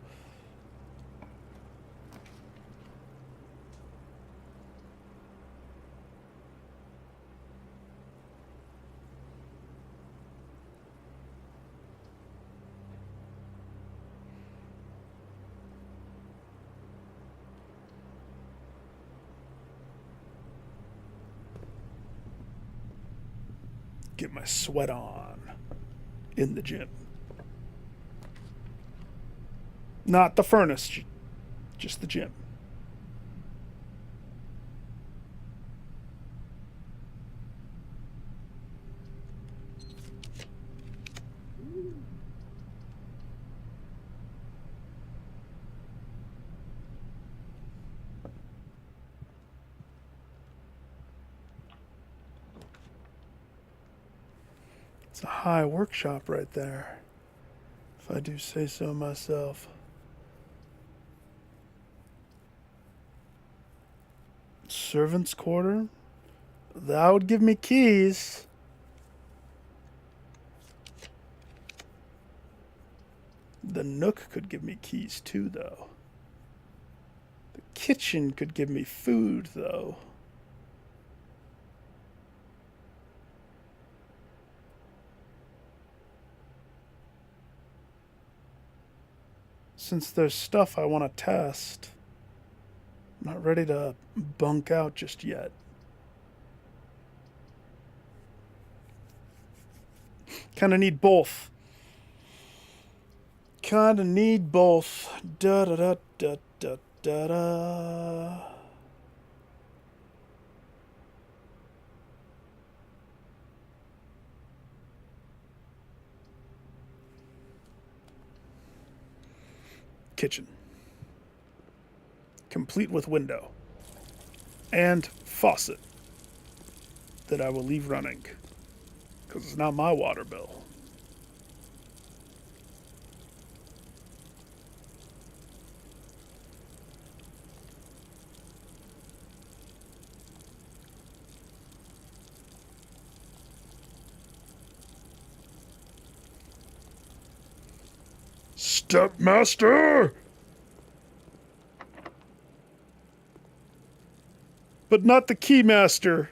Get my sweat on in the gym. Not the furnace, just the gym. It's a high workshop right there, if I do say so myself. Servant's quarter? That would give me keys. The nook could give me keys too, though. The kitchen could give me food, though. Since there's stuff I want to test, I'm not ready to bunk out just yet. Kind of need both. Kind of need both. Da da da da da da da. Kitchen. Complete with window. And faucet. That I will leave running. Because it's not my water bill. Stepmaster! But not the keymaster.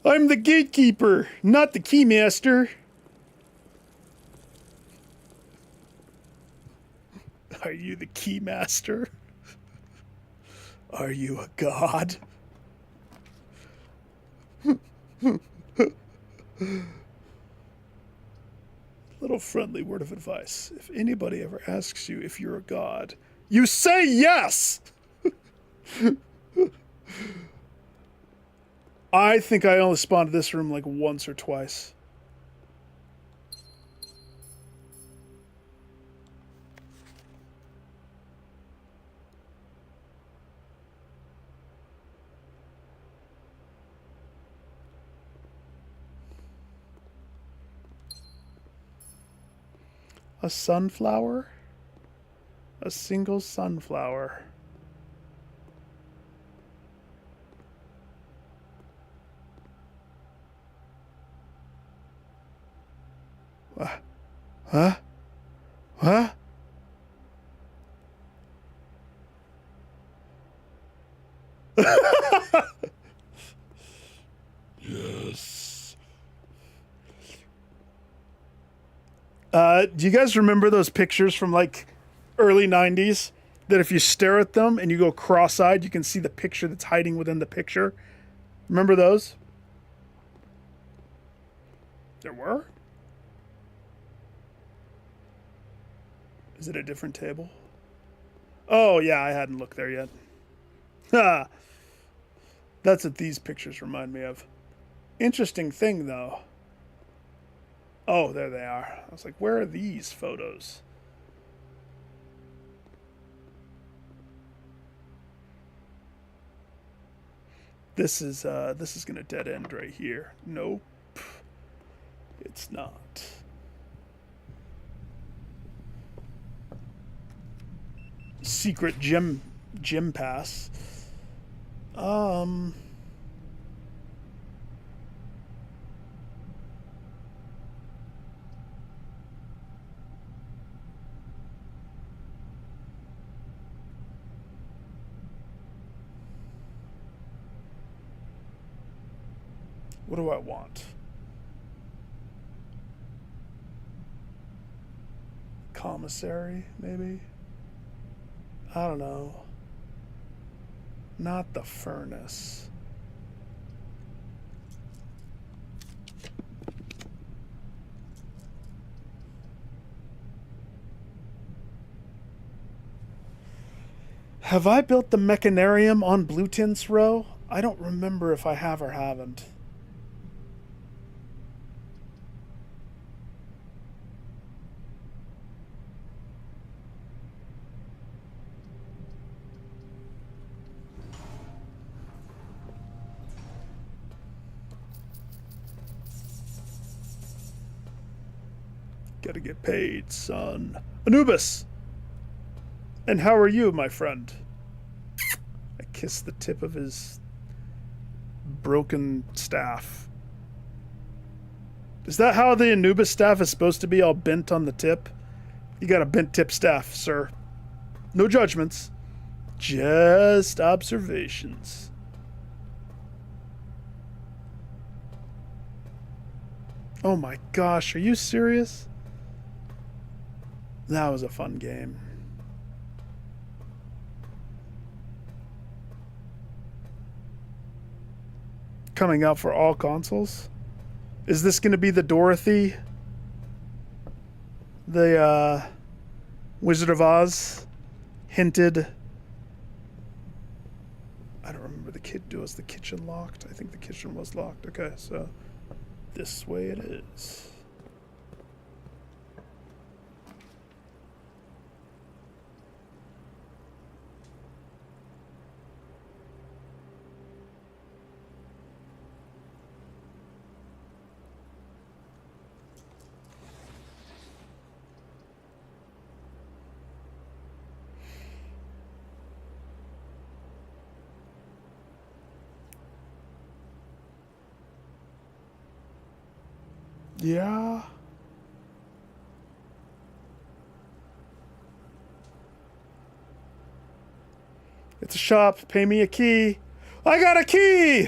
I'm the gatekeeper, not the keymaster. Are you the keymaster? Are you a god? Little friendly word of advice. If anybody ever asks you if you're a god, you say yes! I think I only spawned this room like once or twice. A sunflower? A single sunflower. Huh? Huh? Yes. Do you guys remember those pictures from like early 90s? That if you stare at them and you go cross-eyed, you can see the picture that's hiding within the picture? Remember those? There were? Is it a different table? Oh, yeah, I hadn't looked there yet. Ha! That's what these pictures remind me of. Interesting thing, though. Oh, there they are. I was like, where are these photos? This is gonna dead end right here. Nope. It's not. secret gym pass. What do I want? Commissary, maybe? I don't know. Not the furnace. Have I built the mechanarium on Blue Tints Row? I don't remember if I have or haven't. Gotta get paid, son. Anubis! And how are you, my friend? I kissed the tip of his broken staff. Is that how the Anubis staff is supposed to be, all bent on the tip? You got a bent tip staff, sir. No judgments. Just observations. Oh my gosh, are you serious? That was a fun game. Coming out for all consoles? Is this going to be the Dorothy? The Wizard of Oz hinted. I don't remember the kid. Was the kitchen locked? I think the kitchen was locked. Okay, so this way it is. Yeah. It's a shop. Pay me a key. I got a key!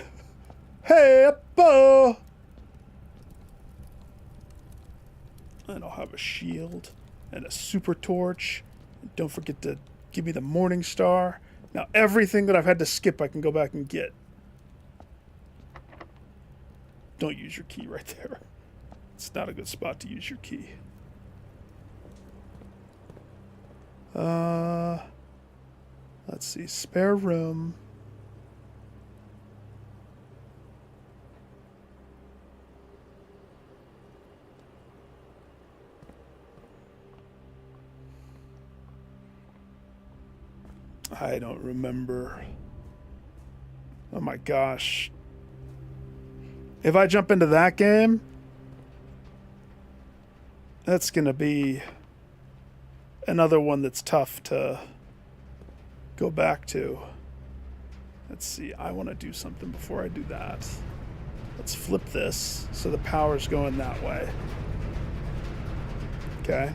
Hey, Bo! And I'll have a shield and a super torch. And don't forget to give me the Morning Star. Now everything that I've had to skip I can go back and get. Don't use your key right there. It's not a good spot to use your key. Let's see. Spare room. I don't remember. Oh my gosh. If I jump into that game, that's going to be another one that's tough to go back to. Let's see. I want to do something before I do that. Let's flip this so the power's going that way. Okay.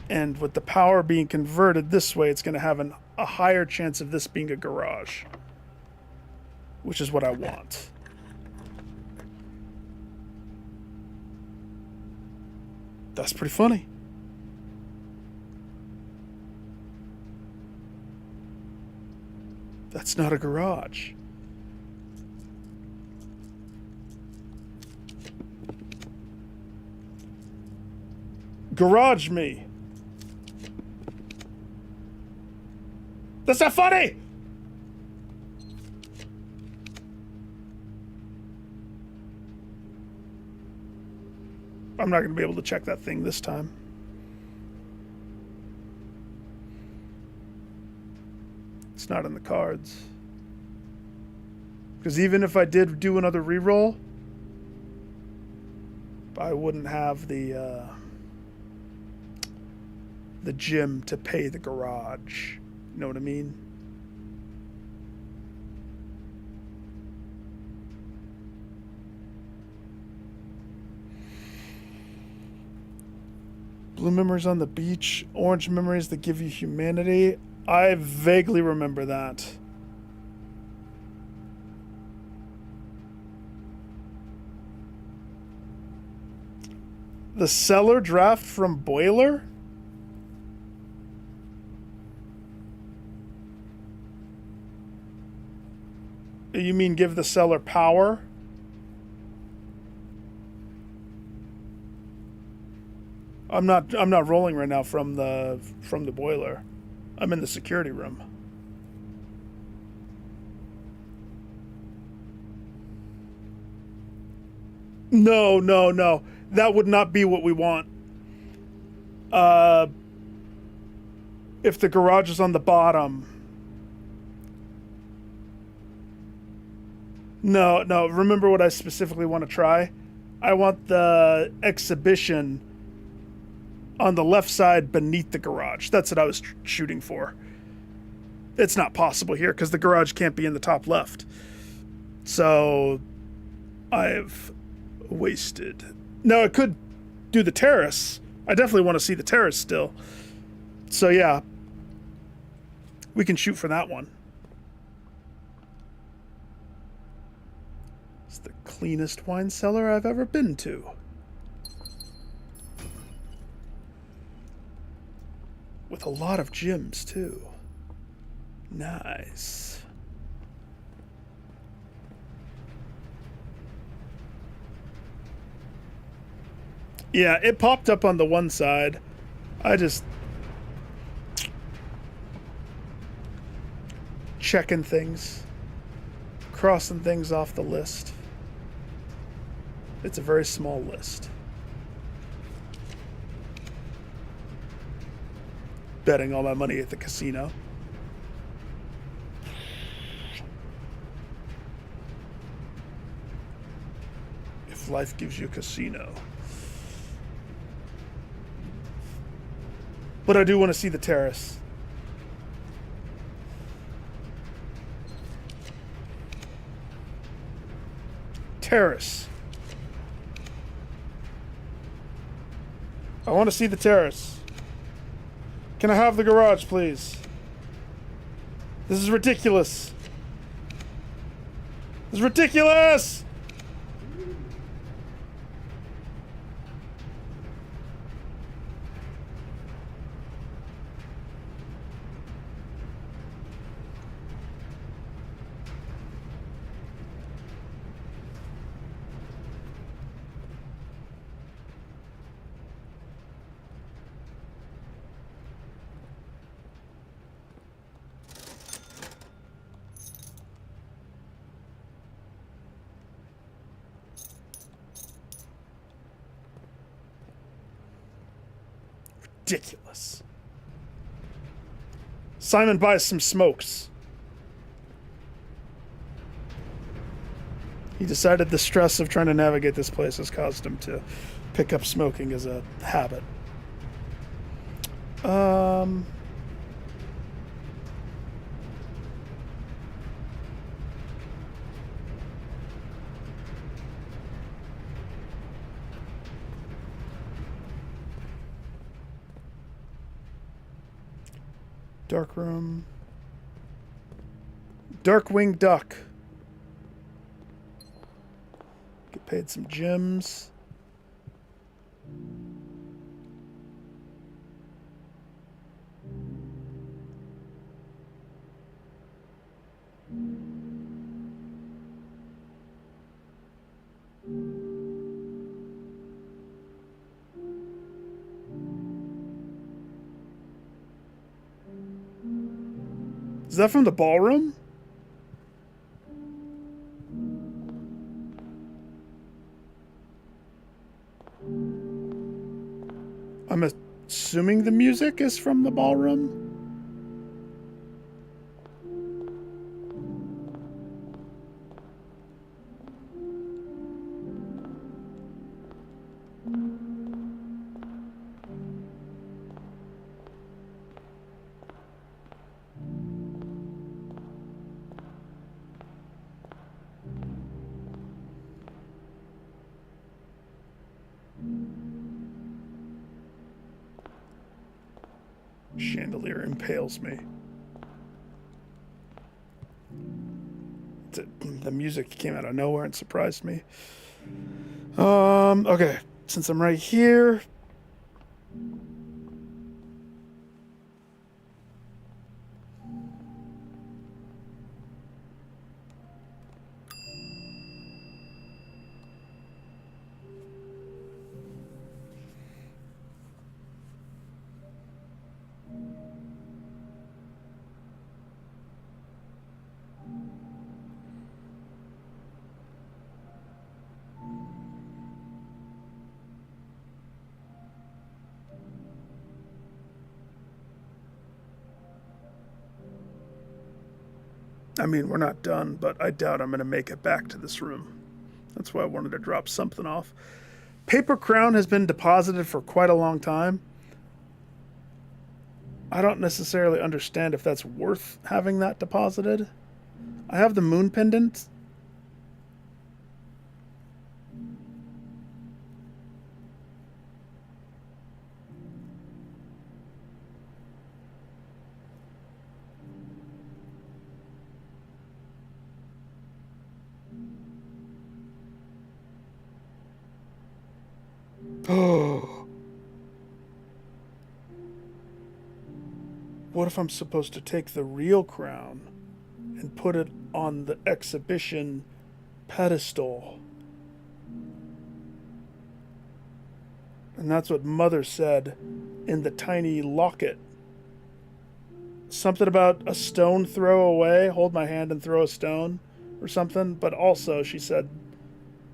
And with the power being converted this way, it's going to have a higher chance of this being a garage, which is what I want. That's pretty funny. That's not a garage. Garage me. That's not funny! I'm not going to be able to check that thing this time. It's not in the cards. Because even if I did do another reroll, I wouldn't have the the gym to pay the garage. You know what I mean? Blue memories on the beach, orange memories that give you humanity. I vaguely remember that. The cellar draft from boiler? You mean give the cellar power? I'm not rolling right now from the boiler. I'm in the security room. No, no, no. That would not be what we want. Uh if the garage is on the bottom. No, no. Remember what I specifically want to try? I want the exhibition on the left side beneath the garage. That's what I was shooting for. It's not possible here because the garage can't be in the top left. So I've wasted. Now I could do the terrace. I definitely want to see the terrace still. So yeah, we can shoot for that one. It's the cleanest wine cellar I've ever been to. With a lot of gyms, too. Nice. Yeah, it popped up on the one side. I just... checking things. Crossing things off the list. It's a very small list. Betting all my money at the casino. If life gives you a casino. But I do want to see the terrace. Terrace. I want to see the terrace. Can I have the garage, please? This is ridiculous. This is ridiculous! Ridiculous. Simon buys some smokes. He decided the stress of trying to navigate this place has caused him to pick up smoking as a habit. Dark room. Darkwing Duck. Get paid some gems. Is that from the ballroom? I'm assuming the music is from the ballroom. Chandelier impales me. The music came out of nowhere and surprised me. Okay. Since I'm right here. I mean, we're not done, but I doubt I'm going to make it back to this room. That's why I wanted to drop something off. Paper crown has been deposited for quite a long time. I don't necessarily understand if that's worth having that deposited. I have the moon pendant. Oh. What if I'm supposed to take the real crown and put it on the exhibition pedestal? And that's what Mother said in the tiny locket. Something about a stone throw away, hold my hand and throw a stone or something. But also, she said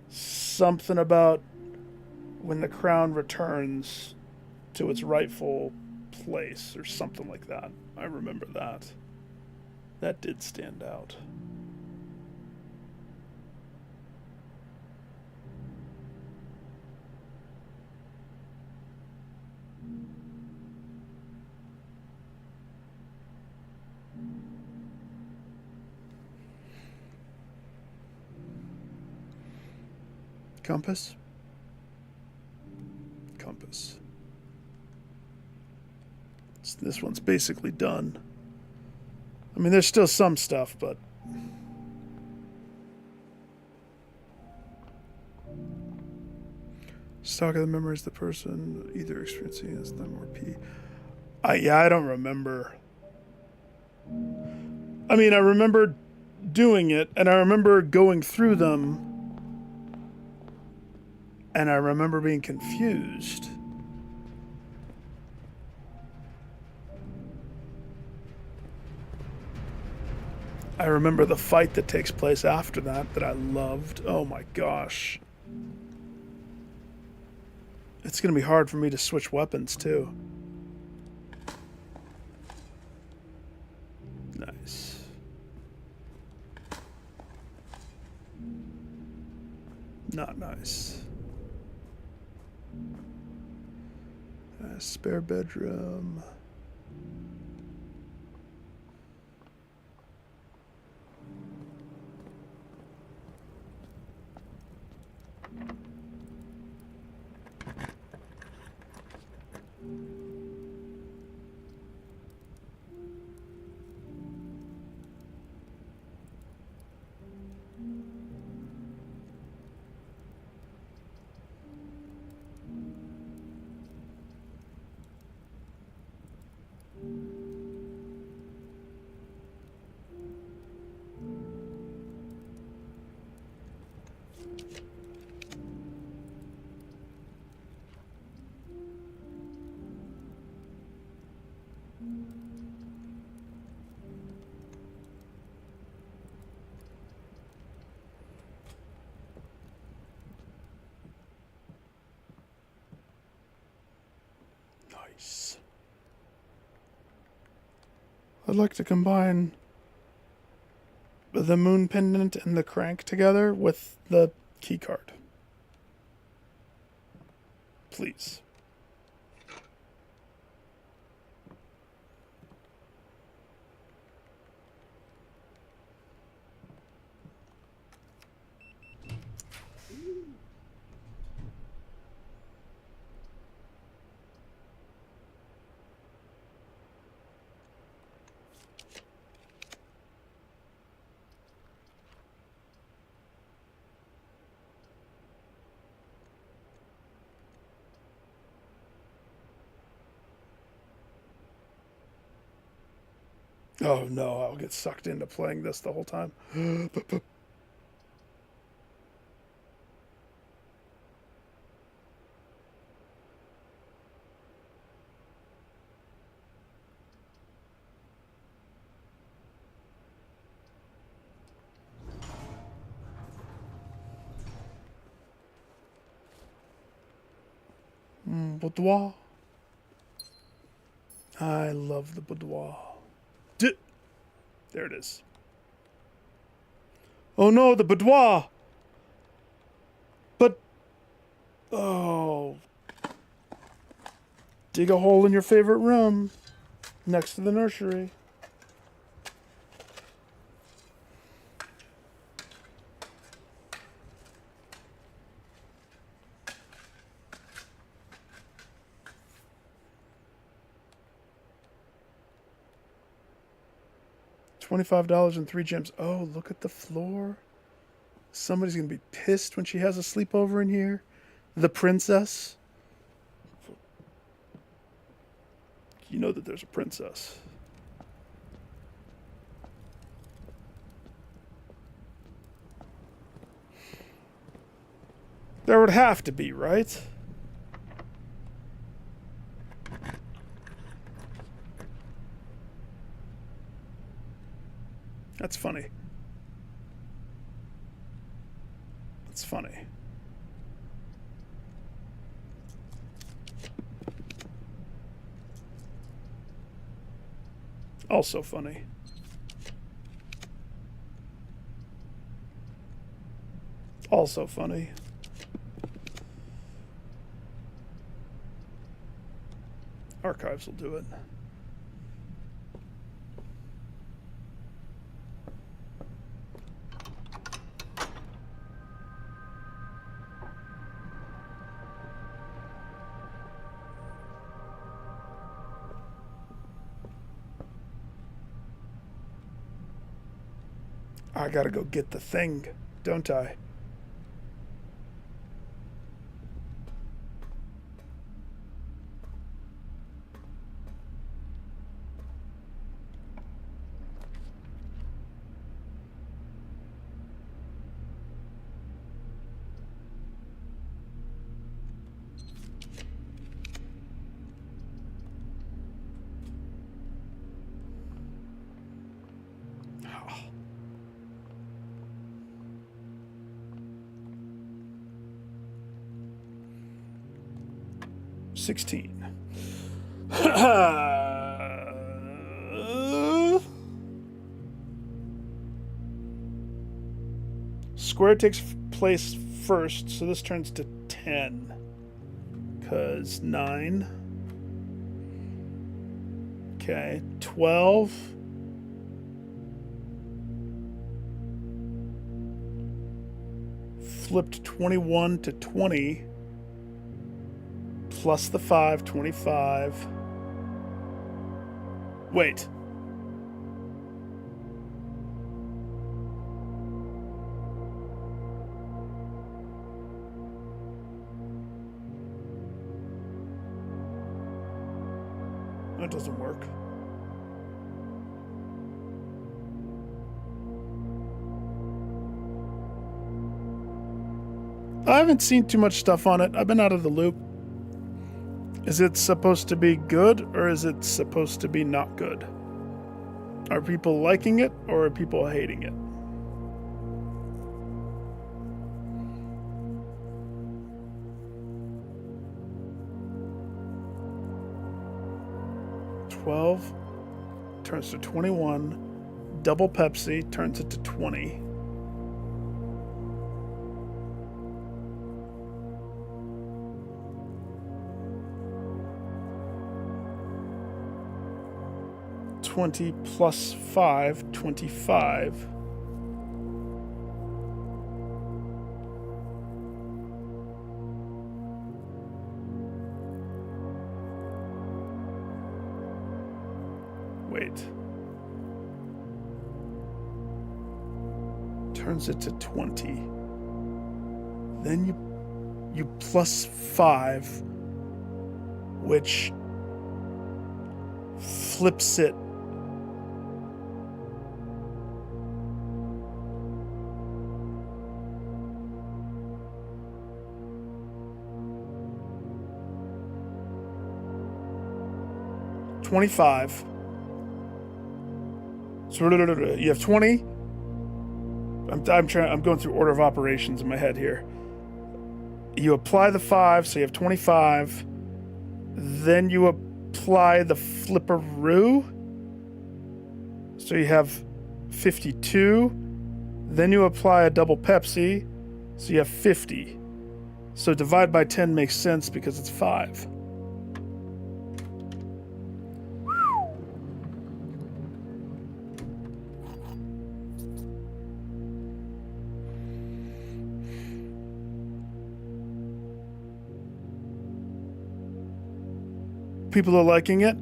something about when the crown returns to its rightful place or something like that. I remember that. That did stand out. Compass? Compass. This one's basically done. I mean, there's still some stuff, but... Stock of the memories of the person either experiencing as them or P. Yeah, I don't remember. I mean, I remember doing it, and I remember going through them, and I remember being confused. I remember the fight that takes place after that I loved. Oh my gosh. It's going to be hard for me to switch weapons, too. Nice. Not nice. Spare bedroom. Nice. I'd like to combine the moon pendant and the crank together with the key card. Please. Oh no, I'll get sucked into playing this the whole time. Boudoir. I love the boudoir. There it is. Oh no, the boudoir! But... Oh... Dig a hole in your favorite room. Next to the nursery. $25 and 3 gems. Oh, look at the floor. Somebody's going to be pissed when she has a sleepover in here. The princess. You know that there's a princess. There would have to be, right? That's funny. That's funny. Also funny. Also funny. Archives will do it. I gotta go get the thing, don't I? $16. Square takes place first, so this turns to 10. Because 9. Okay, 12. Flipped 21 to 20. Plus the 5, 25. Wait. That doesn't work. I haven't seen too much stuff on it. I've been out of the loop. Is it supposed to be good, or is it supposed to be not good? Are people liking it, or are people hating it? $12 turns to 21. Double Pepsi turns it to 20. $20 plus 5, 25. Wait. Turns it to 20. Then you plus 5, which flips it 25. So you have 20. I'm going through order of operations in my head here. You apply the 5, so you have 25. Then you apply the flipperoo. So you have 52. Then you apply a double Pepsi. So you have 50. So divide by 10 makes sense because it's 5. People are liking it.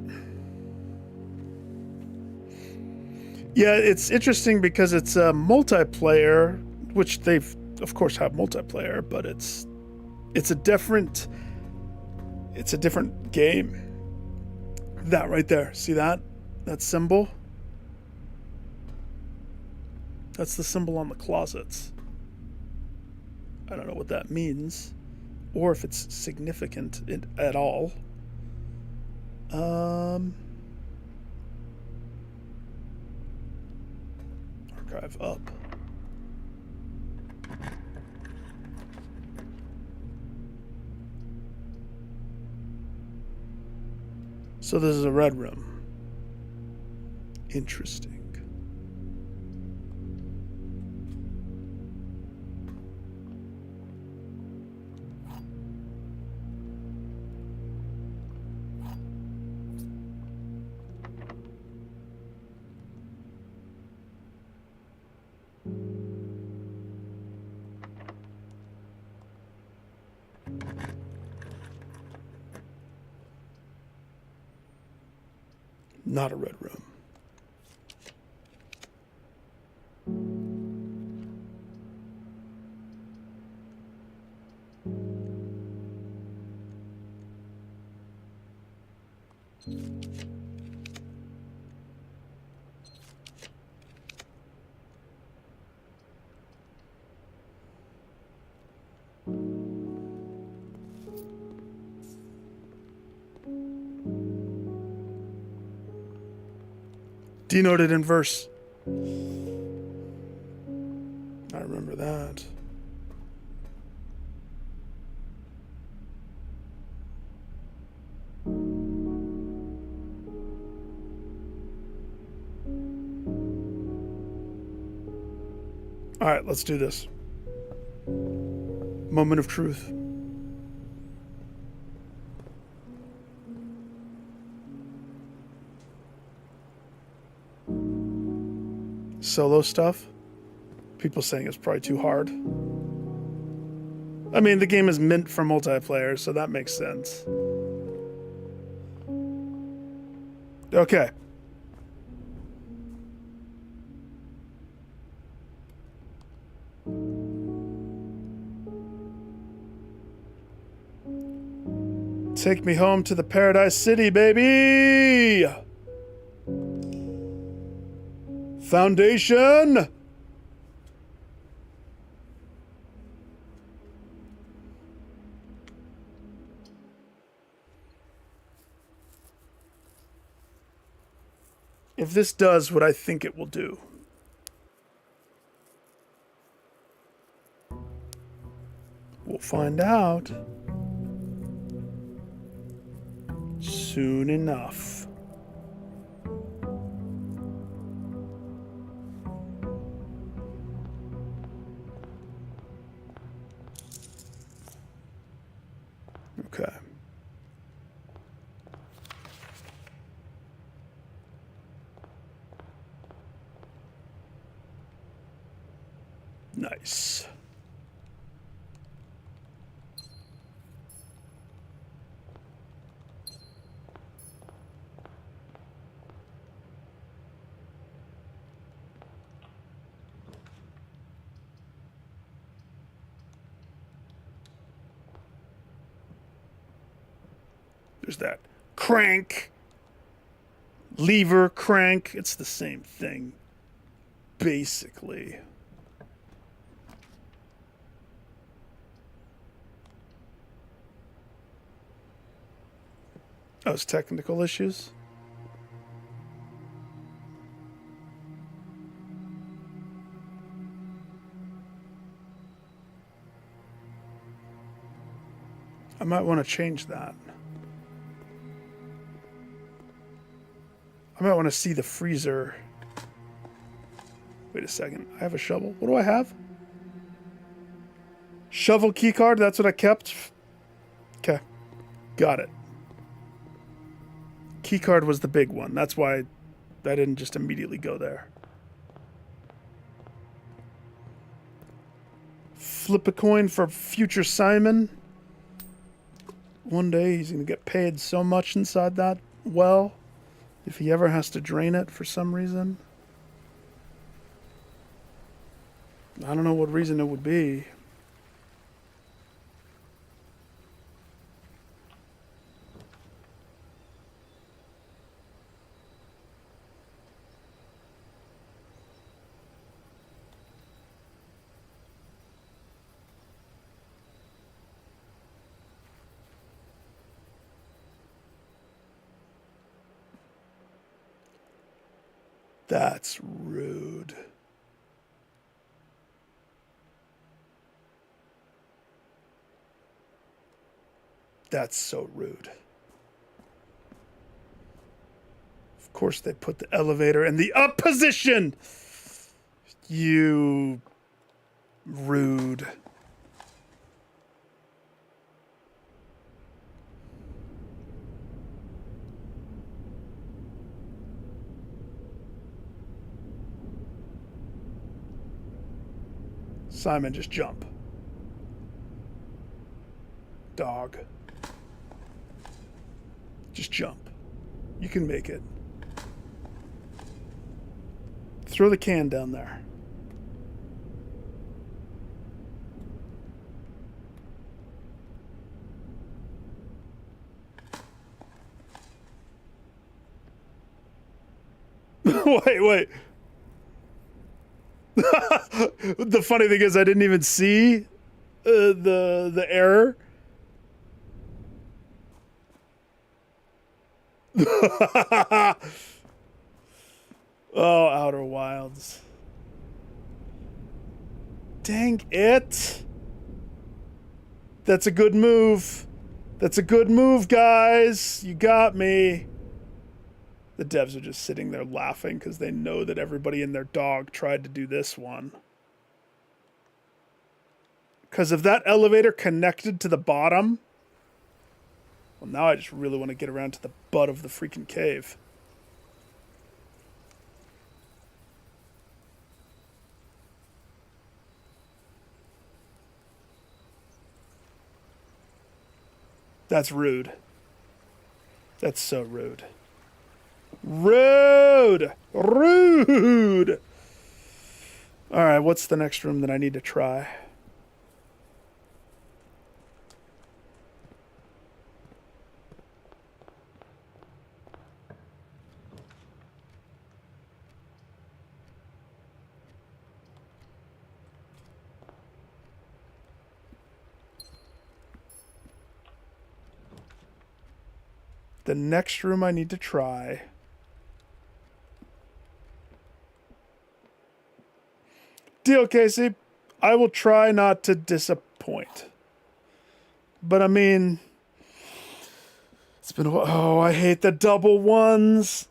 Yeah, it's interesting because it's a multiplayer, which they've of course have multiplayer, but it's a different game. That right there, see that symbol? That's the symbol on the closets. I don't know what that means, or if it's significant at all. Archive up. So this is a red room. Interesting. Not a red room. Denoted in verse. I remember that. All right, let's do this. Moment of truth. Solo stuff. People saying it's probably too hard. I mean, the game is meant for multiplayer, so that makes sense. Okay. Take me home to the Paradise City, baby! Foundation! If this does what I think it will do. We'll find out soon enough. Okay. Nice. There's that crank, lever, crank. It's the same thing, basically. Oh, it's technical issues? I might want to change that. I might want to see the freezer. Wait a second. I have a shovel. What do I have? Shovel keycard. That's what I kept. Okay. Got it. Keycard was the big one. That's why I didn't just immediately go there. Flip a coin for future Simon. One day he's going to get paid so much inside that well if he ever has to drain it for some reason. I don't know what reason it would be. That's rude. That's so rude. Of course they put the elevator in the up position. You rude. Simon, just jump. Dog. Just jump. You can make it. Throw the can down there. Wait. The funny thing is I didn't even see the error. Oh, Outer Wilds. Dang it. That's a good move. That's a good move, guys. You got me. The devs are just sitting there laughing because they know that everybody and their dog tried to do this one. Because if that elevator connected to the bottom, well, now I just really want to get around to the butt of the freaking cave. That's rude. That's so rude. Rude! Rude! Alright, what's the next room that I need to try? The next room I need to try... Deal, Casey. I will try not to disappoint. But I mean, it's been a while. Oh, I hate the double ones.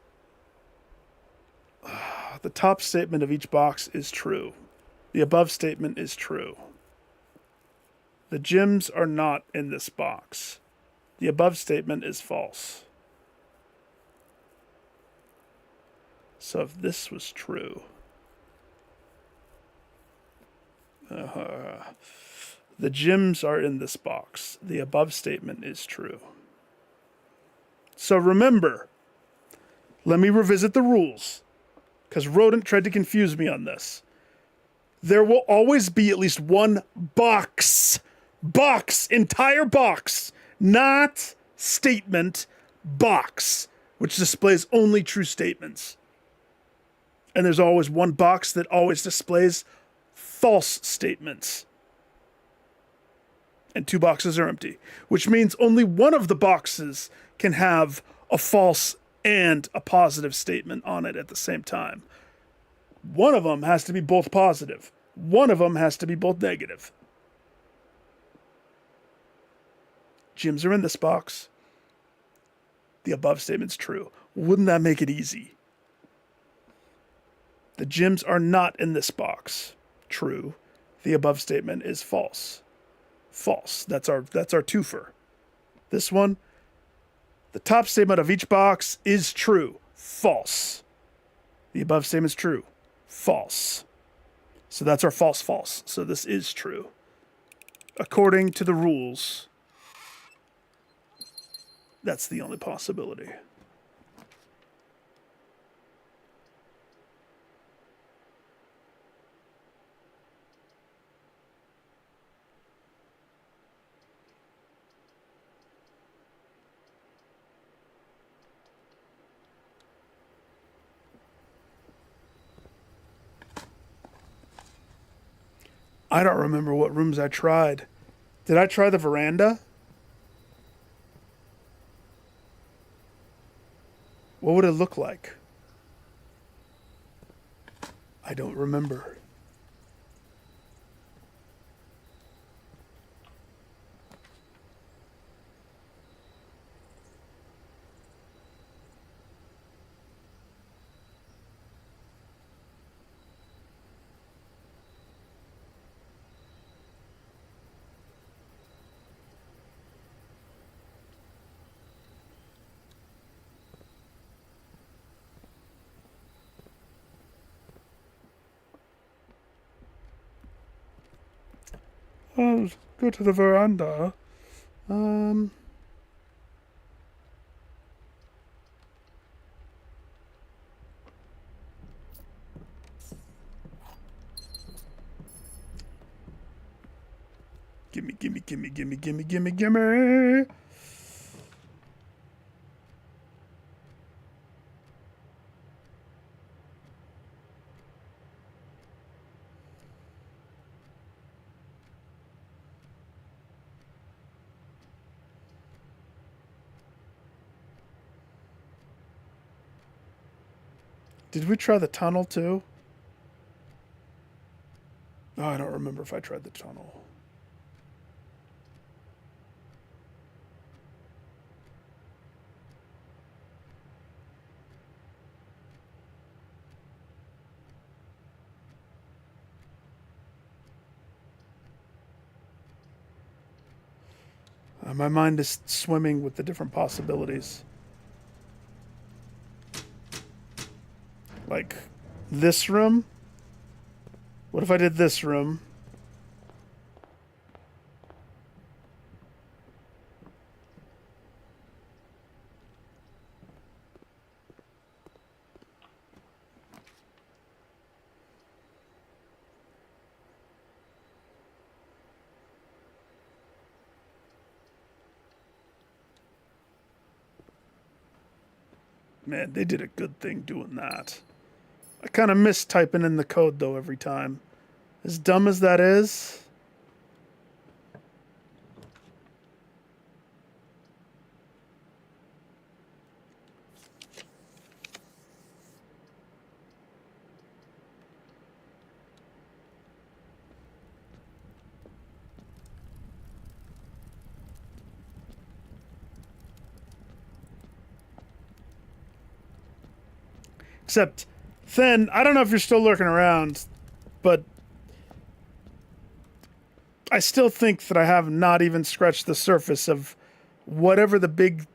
The top statement of each box is true. The above statement is true. The gems are not in this box. The above statement is false. So if this was true... the gems are in this box. The above statement is true. So remember, let me revisit the rules, because Rodent tried to confuse me on this. There will always be at least one box, entire box, not statement, box, which displays only true statements. And there's always one box that always displays false statements. And two boxes are empty, which means only one of the boxes can have a false and a positive statement on it at the same time. One of them has to be both positive. One of them has to be both negative. Gyms are in this box. The above statement's true. Wouldn't that make it easy? The gyms are not in this box. True. The above statement is false. False. That's our twofer. This one, the top statement of each box is true. False. The above statement is true. False. So that's our false false. So this is true. According to the rules, that's the only possibility. I don't remember what rooms I tried. Did I try the veranda? What would it look like? I don't remember. Oh, go to the veranda. Gimme, gimme, gimme, gimme, gimme, gimme, gimme. Did we try the tunnel too? Oh, I don't remember if I tried the tunnel. My mind is swimming with the different possibilities. Like this room? What if I did this room? Man, they did a good thing doing that. I kind of miss typing in the code, though, every time. As dumb as that is. Except, Fen, I don't know if you're still lurking around, but I still think that I have not even scratched the surface of whatever the big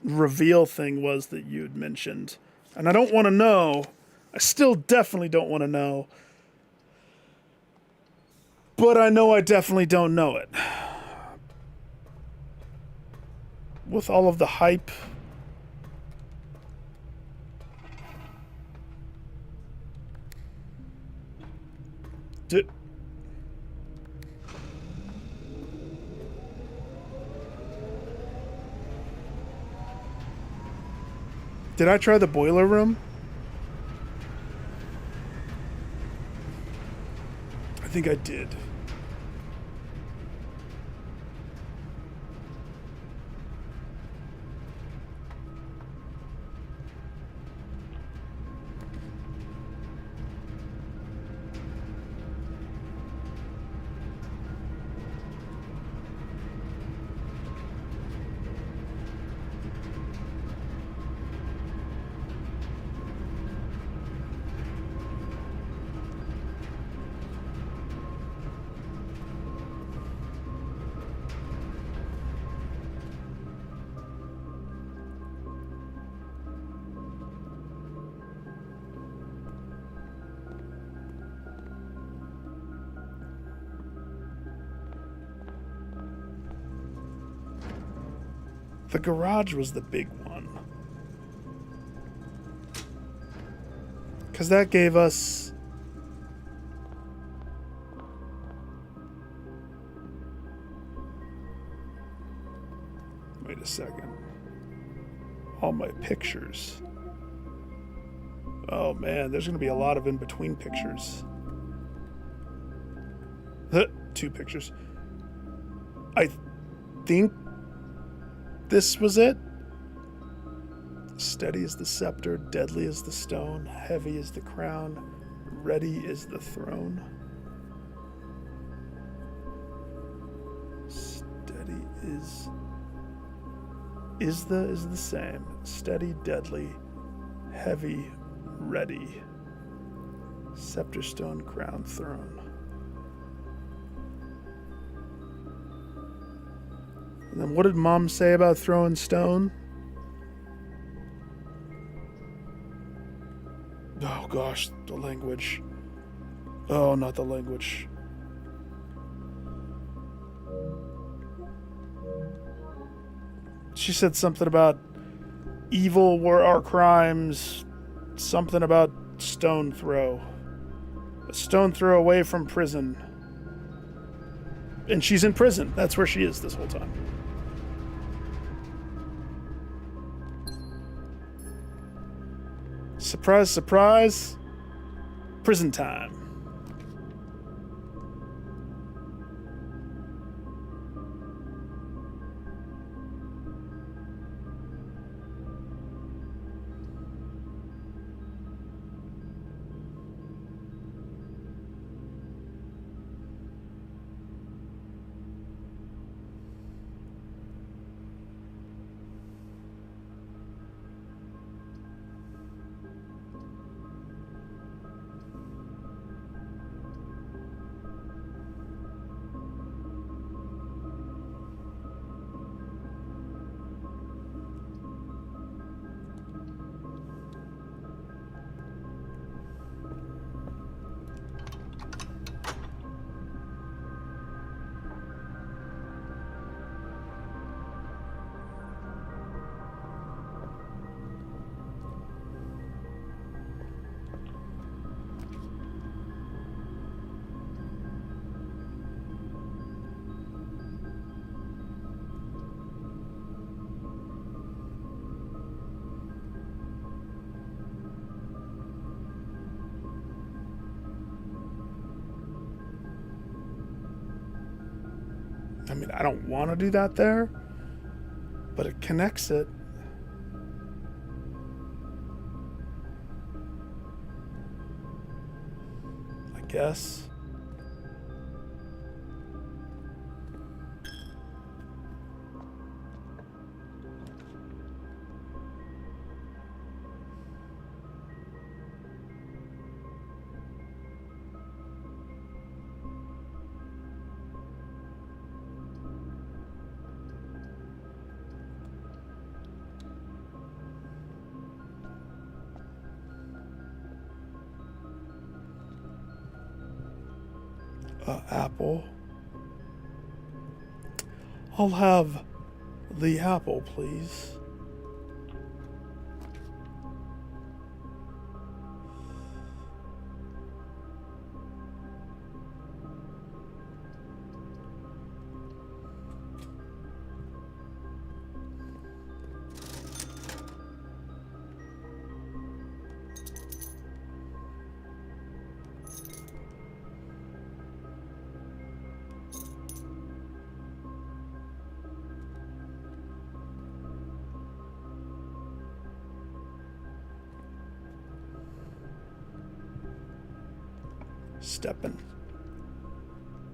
reveal thing was that you'd mentioned. And I don't want to know. I still definitely don't want to know. But I know I definitely don't know it. With all of the hype. Did I try the boiler room? I think I did. The garage was the big one. Because that gave us... Wait a second. All my pictures. Oh man, there's going to be a lot of in-between pictures. 2 pictures. I think this was it. Steady is the scepter, deadly is the stone, heavy is the crown, ready is the throne. Steady is the same. Steady, deadly, heavy, ready. Scepter, stone, crown, throne. And then what did Mom say about throwing stone? Oh gosh, the language. Oh, not the language. She said something about evil were our crimes. Something about stone throw. A stone throw away from prison. And she's in prison. That's where she is this whole time. Surprise, surprise. Prison time. I mean, I don't want to do that there, but it connects it. I guess. Apple. I'll have the apple, please. Stepping.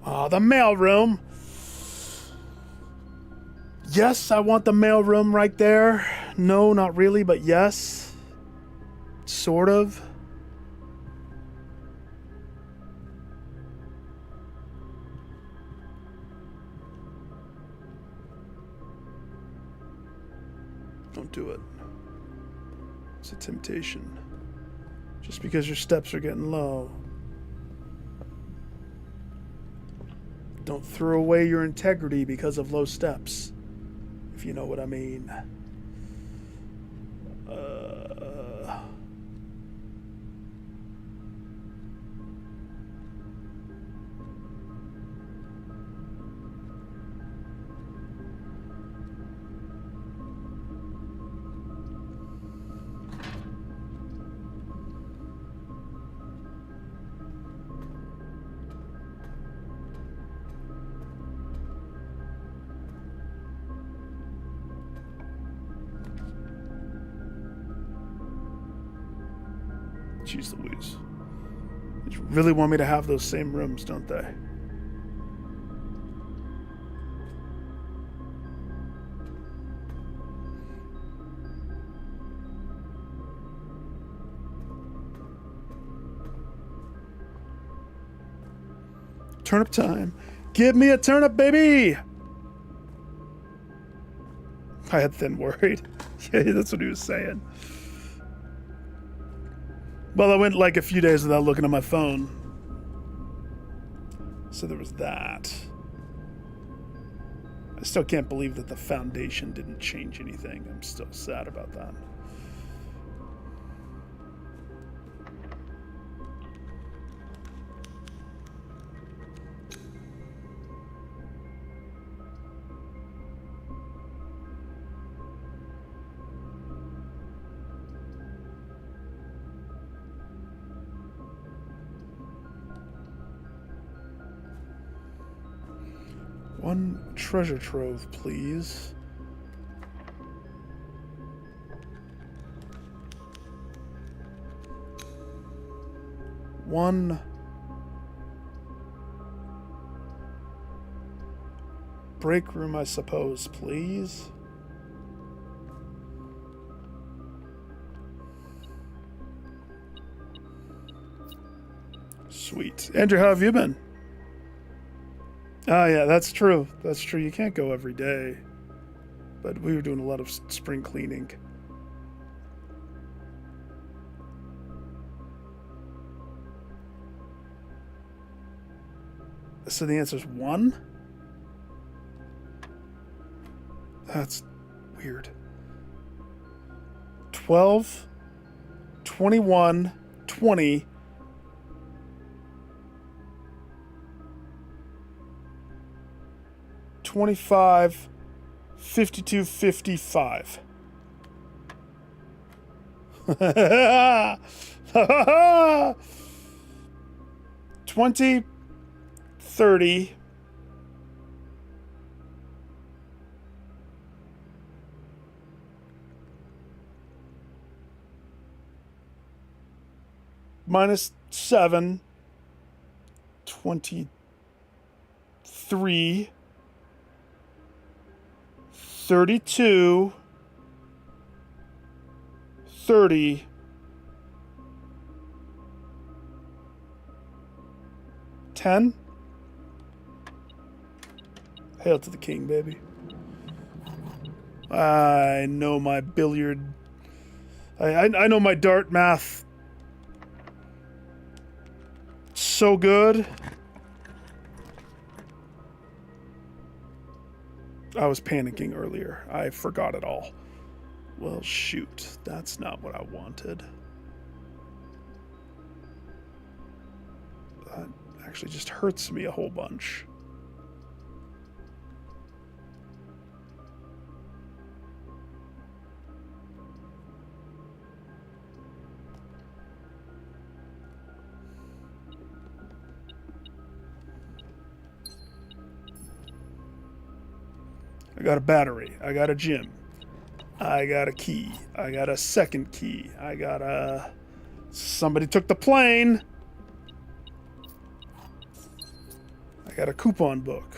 Oh, the mailroom. Yes, I want the mailroom right there. No, not really, but yes. Sort of. Don't do it. It's a temptation. Just because your steps are getting low. Don't throw away your integrity because of low steps. If if you know what I mean. Jeez Louise. They really want me to have those same rooms, don't they? Turnip time. Give me a turnip, baby! I had Thin worried. Yeah, that's what he was saying. Well, I went like a few days without looking at my phone. So there was that. I still can't believe that the foundation didn't change anything. I'm still sad about that. One treasure trove, please. One break room, I suppose, please. Sweet. Andrew, how have you been? Oh, yeah, that's true. That's true. You can't go every day. But we were doing a lot of spring cleaning. So the answer is 1? That's weird. 12, 21, 20... 25, 52, 55. 20, 30. Minus 7. 23. 32, 30, 10. Hail to the king, baby. I know my billiard. I know my dart math so good. I was panicking earlier. I forgot it all. Well, shoot. That's not what I wanted. That actually just hurts me a whole bunch. I got a battery. I got a gym. I got a key. I got a second key. I got a... Somebody took the plane. I got a coupon book.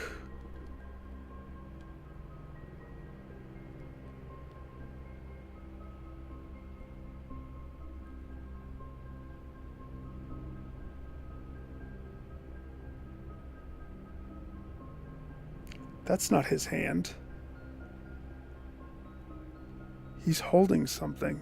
That's not his hand. He's holding something.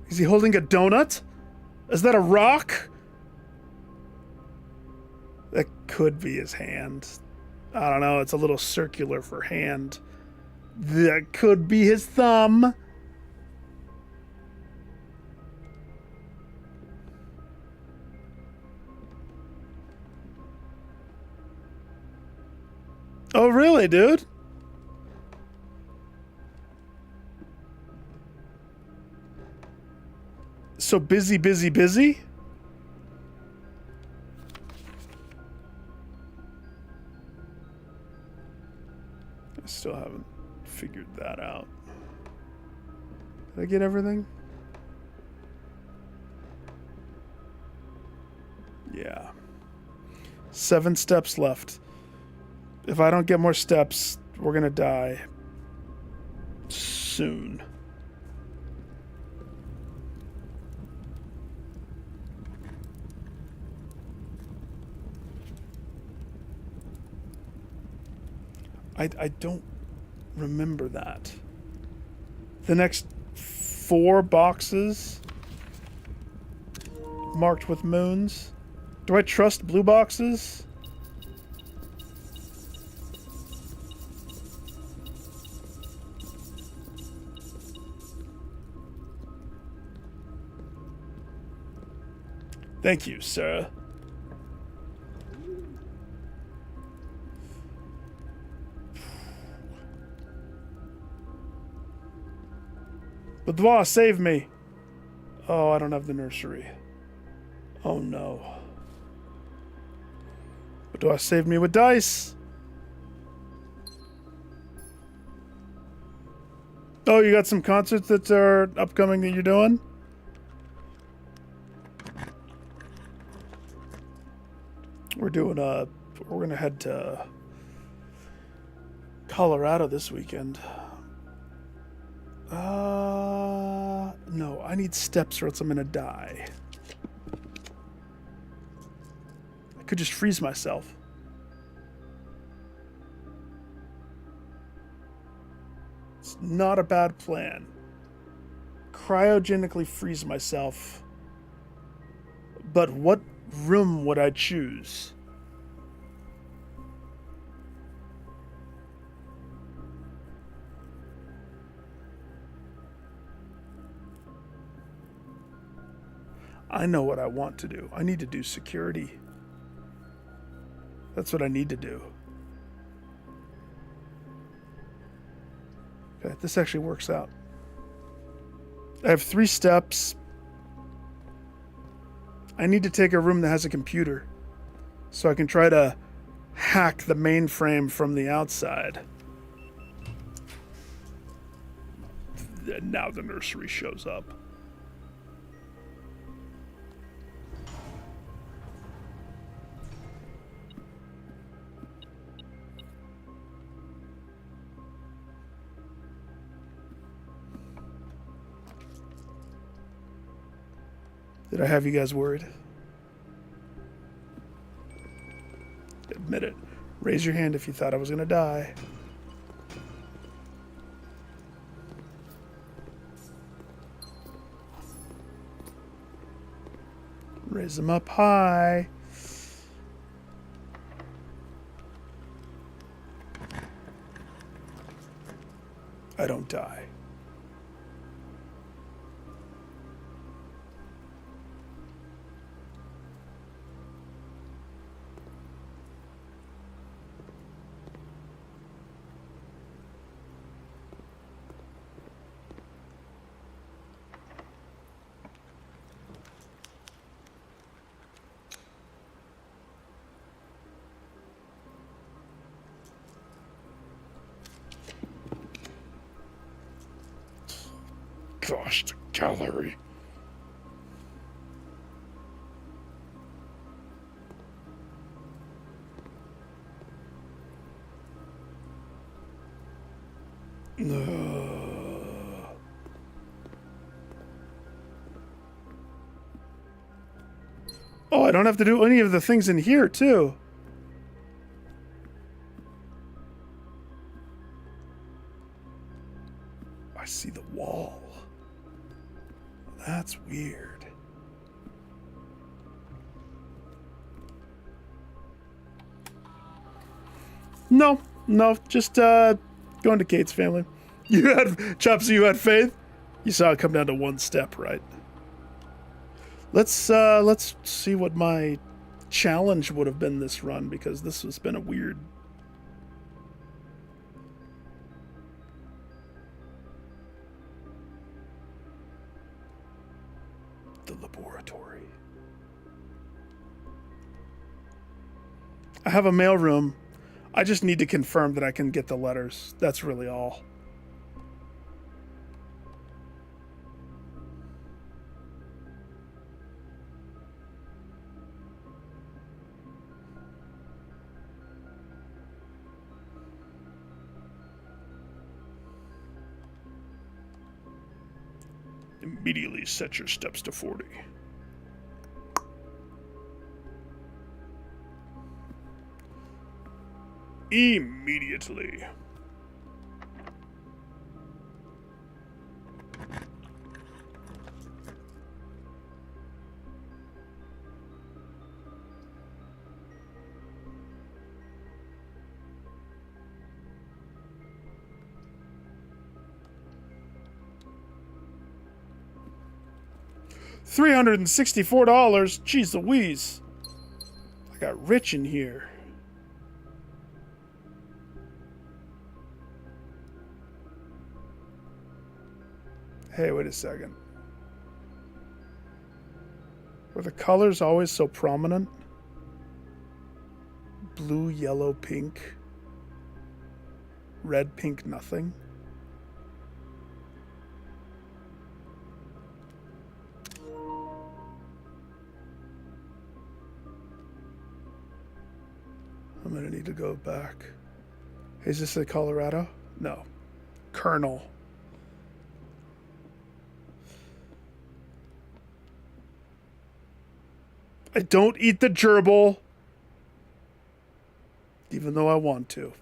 Is he holding a donut? Is that a rock? That could be his hand. I don't know. It's a little circular for hand. That could be his thumb. Oh, really, dude? So busy, busy, busy? I still haven't figured that out. Did I get everything? Yeah. 7 steps left. If I don't get more steps, we're gonna die. Soon. I don't remember that. The next 4 boxes marked with moons. Do I trust blue boxes? Thank you, sir. Boudoir, save me. Oh, I don't have the nursery. Oh no. Boudoir, save me with dice. Oh, you got some concerts that are upcoming that you're doing? We're doing we're gonna head to Colorado this weekend. No, I need steps or else I'm gonna die. I could just freeze myself. It's not a bad plan. Cryogenically freeze myself. But what room would I choose? I know what I want to do. I need to do security. That's what I need to do. Okay, this actually works out. I have 3 steps. I need to take a room that has a computer so I can try to hack the mainframe from the outside. And now the nursery shows up. Did I have you guys worried? Admit it. Raise your hand if you thought I was gonna die. Raise them up high. I don't die. Gosh, the gallery. Oh, I don't have to do any of the things in here, too. I see the wall. That's weird. No, just going to Kate's family. You had Chopsy, you had faith? You saw it come down to one step, right? Let's see what my challenge would have been this run, because this has been a weird. The laboratory. I have a mailroom. I just need to confirm that I can get the letters. That's really all. Immediately set your steps to 40. Immediately. $364. Jeez Louise. I got rich in here. Hey, wait a second. Were the colors always so prominent? Blue, yellow, pink. Red, pink, nothing. I'm gonna need to go back. Is this a Colorado? No. Colonel. I don't eat the gerbil, even though I want to.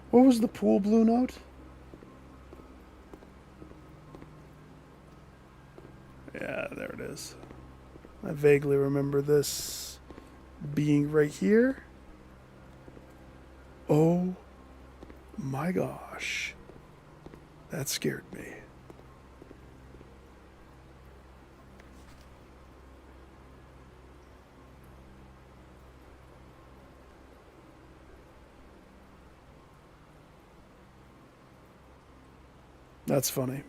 What was the pool blue note? Yeah, there it is. I vaguely remember this being right here. Oh my gosh. That scared me. That's funny.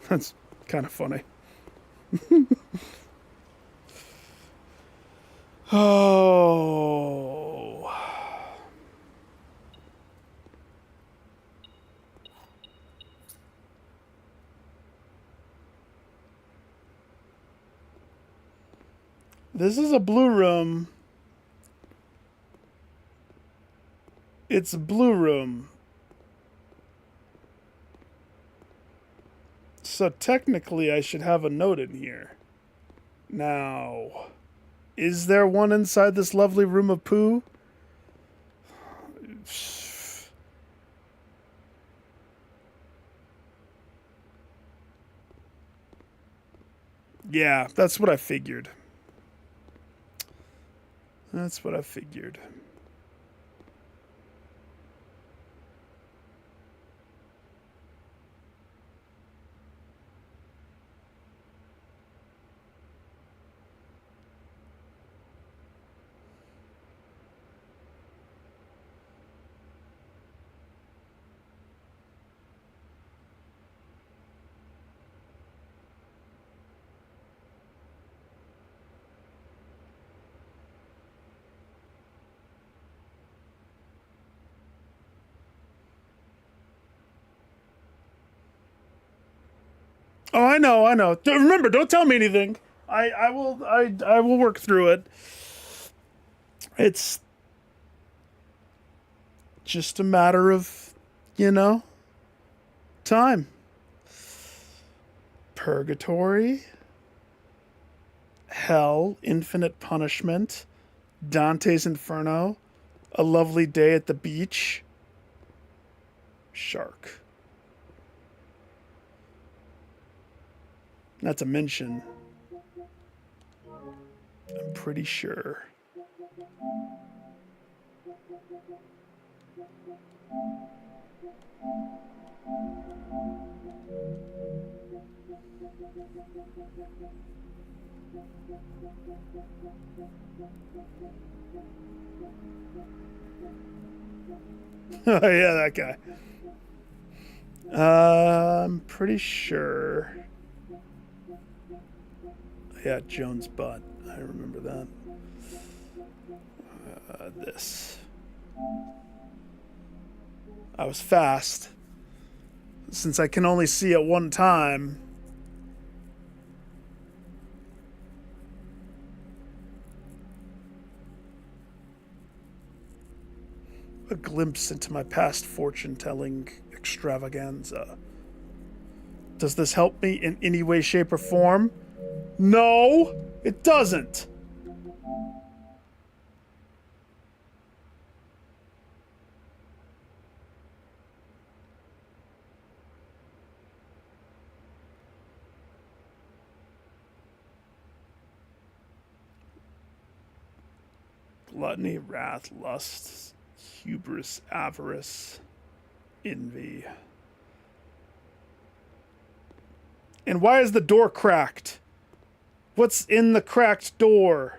That's kind of funny. Oh. This is a blue room. It's a blue room. So technically I should have a note in here. Now, is there one inside this lovely room of poo? Yeah, that's what I figured. That's what I figured. Oh, I know. Remember, don't tell me anything. I will work through it. It's just a matter of, time. Purgatory. Hell, Infinite Punishment, Dante's Inferno, A Lovely Day at the Beach, Shark. Not to mention, I'm pretty sure. Oh, yeah, that guy. I'm pretty sure. Yeah, Jones Butt. I remember that. This. I was fast. Since I can only see at one time. A glimpse into my past fortune-telling extravaganza. Does this help me in any way, shape, or form? No, it doesn't. Gluttony, wrath, lust, hubris, avarice, envy. And why is the door cracked? What's in the cracked door?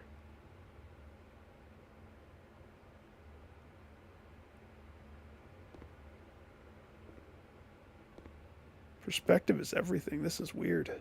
Perspective is everything. This is weird.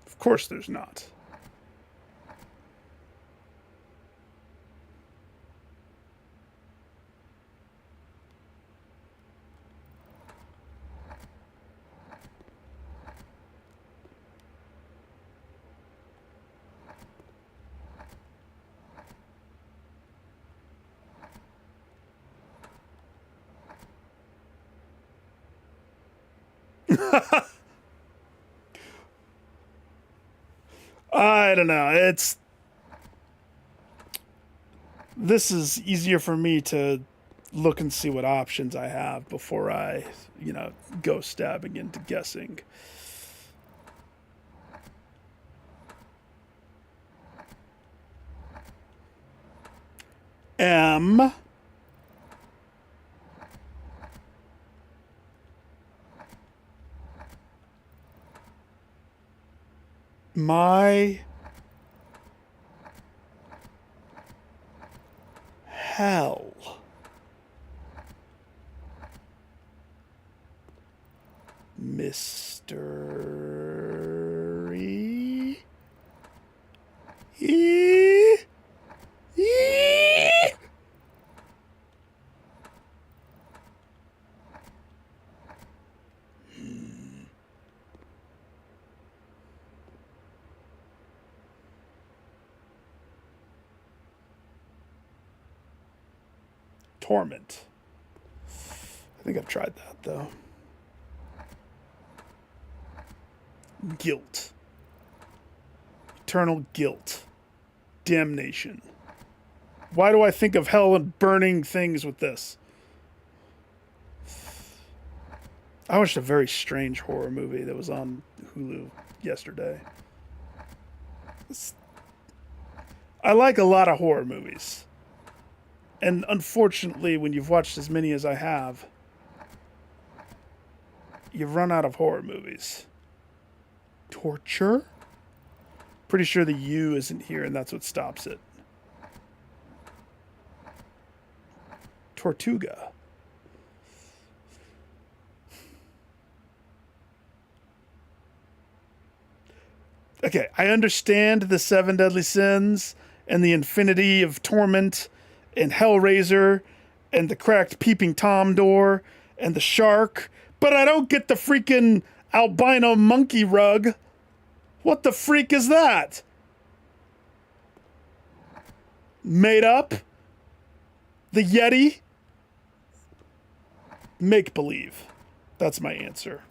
Of course there's not. I don't know. This is easier for me to look and see what options I have before I, go stabbing into guessing. M. My hell. Mystery. Torment. I think I've tried that, though. Guilt. Eternal guilt. Damnation. Why do I think of hell and burning things with this? I watched a very strange horror movie that was on Hulu yesterday. I like a lot of horror movies. And unfortunately, when you've watched as many as I have, you've run out of horror movies. Torture? Pretty sure the U isn't here and that's what stops it. Tortuga. Okay, I understand the 7 deadly sins and the infinity of torment and Hellraiser and the cracked peeping Tom door and the shark, but I don't get the freaking albino monkey rug. What the freak is that? Made up? The Yeti? Make believe. That's my answer.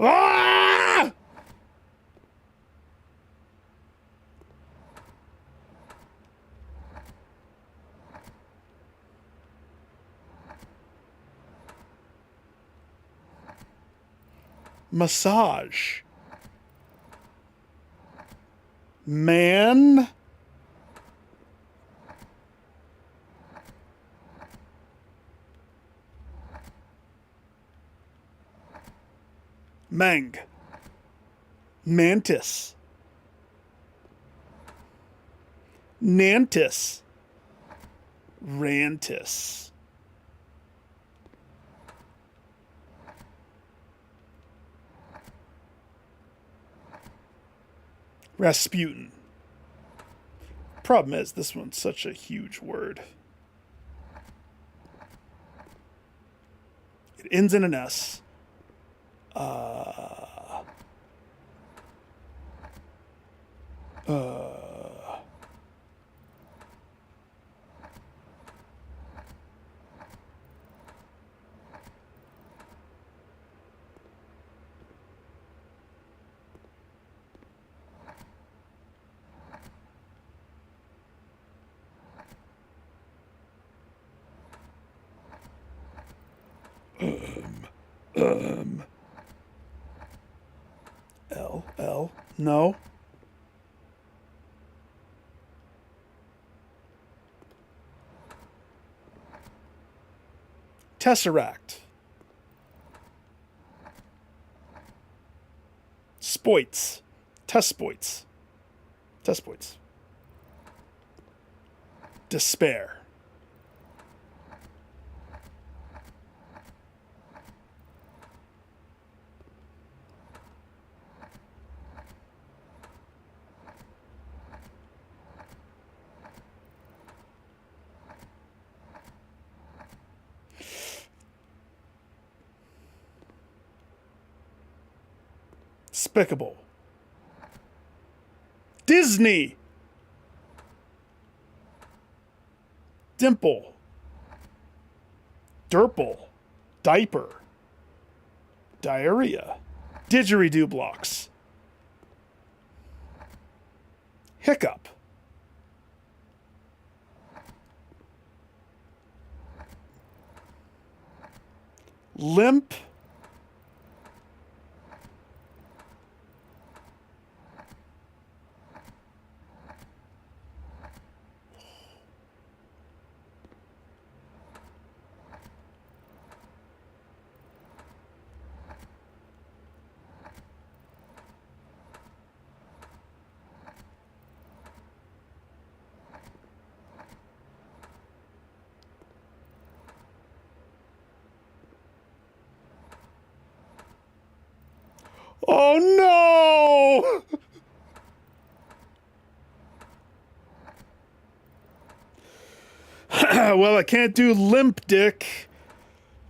Ah! Massage. Man. Mang. Mantis. Nantis. Rantis. Rasputin. Problem is, this one's such a huge word. It ends in an S. L. No. Tesseract. Spoits. Tespoits. Tespoits. Despair. Despicable. Disney. Dimple. Derple. Diaper. Diarrhea. Didgeridoo blocks. Hiccup. Limp. Oh no! Well, I can't do limp dick,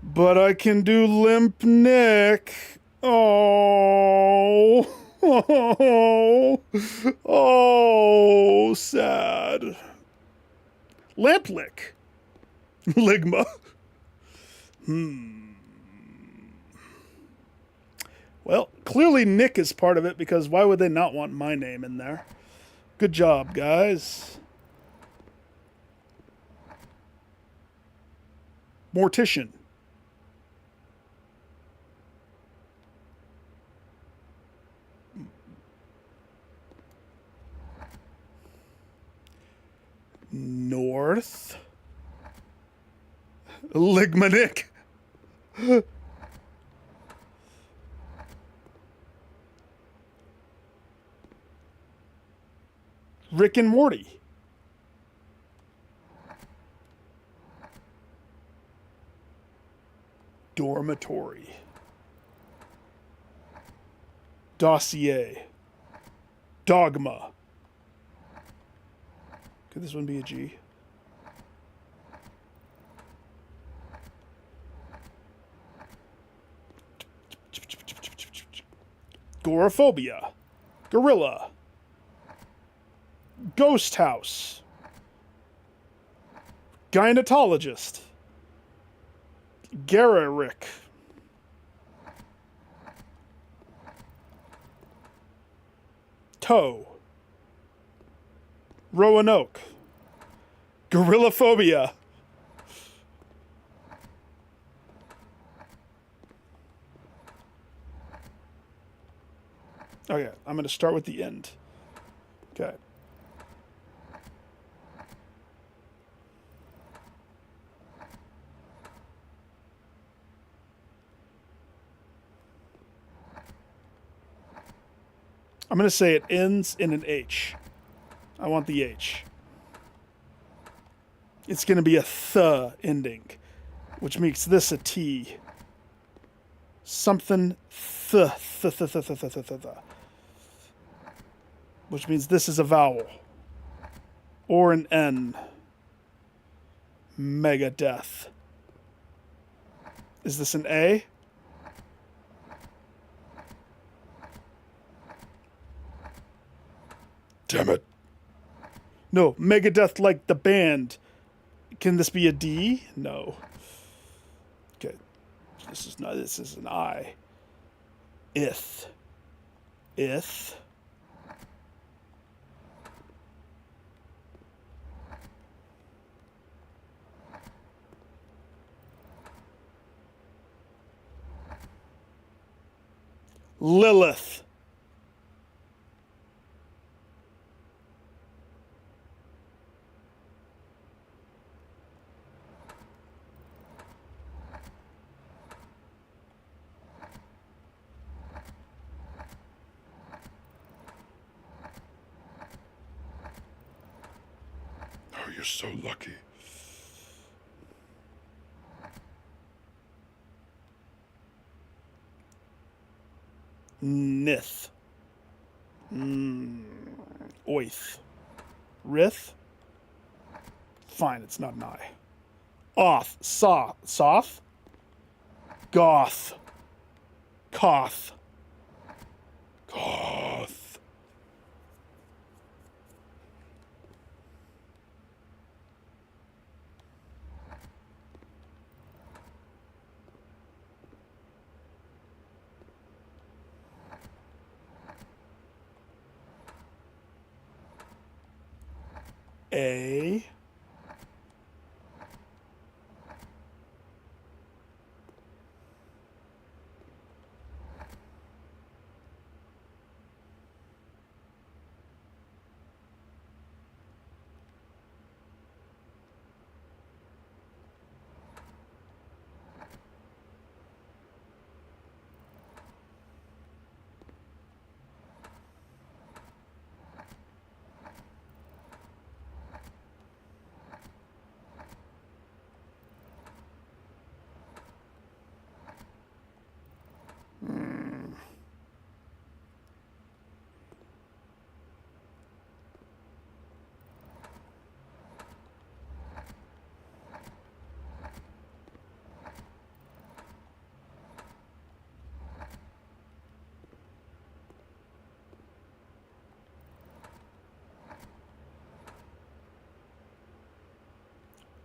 but I can do limp Nick. Oh, oh, oh, sad. Lamp lick. Ligma. Well, clearly Nick is part of it because why would they not want my name in there? Good job, guys. Mortician. North. Ligmanic. Rick and Morty. Dormitory. Dossier. Dogma. Could this one be a G? Goraphobia. Gorilla. Ghost house. Gynecologist. Garrick. Toe. Roanoke. Gorillaphobia. Okay, I'm going to start with the end. Okay. I'm going to say it ends in an H. I want the H. It's going to be a th ending, which makes this a T. Something which means this is a vowel. Or an N. Megadeth. Is this an A? Damn it. No, Megadeth like the band. Can this be a D? No. Okay. This is an I. Ith. Ith. Lilith. Oh, you're so lucky. Nith. Oith. Rith. Fine, it's not an I. Oth. Soth. Goth. Koth. Goth. A.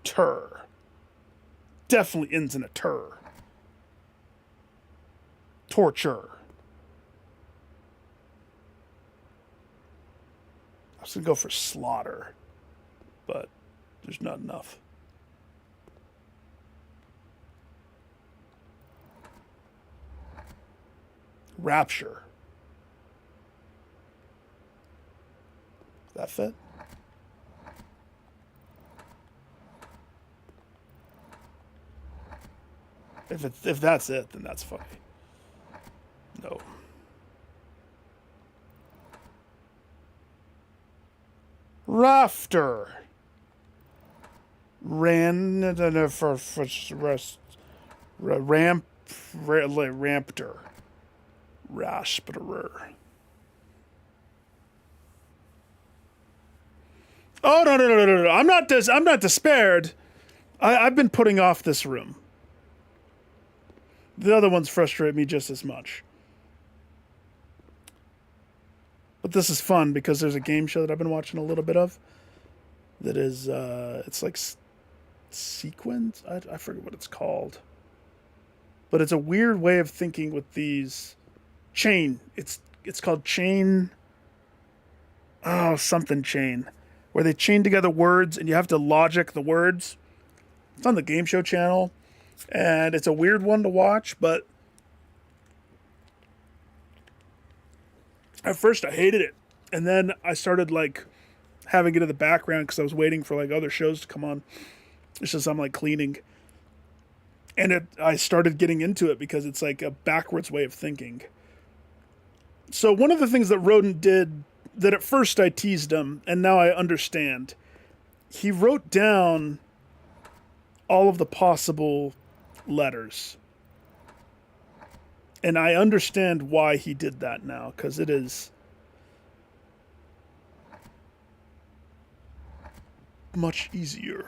Tur. Definitely ends in a tur. Torture. I was going to go for slaughter, but there's not enough. Rapture. Does that fit? If that's it, then that's funny. No. Rafter. Rampter. Rasperer. Oh no! I'm not despaired. I've been putting off this room. The other ones frustrate me just as much. But this is fun because there's a game show that I've been watching a little bit of. That is, it's like sequence. I forget what it's called. But it's a weird way of thinking with these chain. It's called chain. Oh, something chain, where they chain together words and you have to logic the words. It's on the Game Show channel, and it's a weird one to watch. But at first I hated it, and then I started like having it in the background because I was waiting for like other shows to come on. It's just I'm like cleaning. And I started getting into it because it's like a backwards way of thinking. So one of the things that Rodent did that at first I teased him, and now I understand, he wrote down all of the possible letters. And I understand why he did that now, because it is much easier.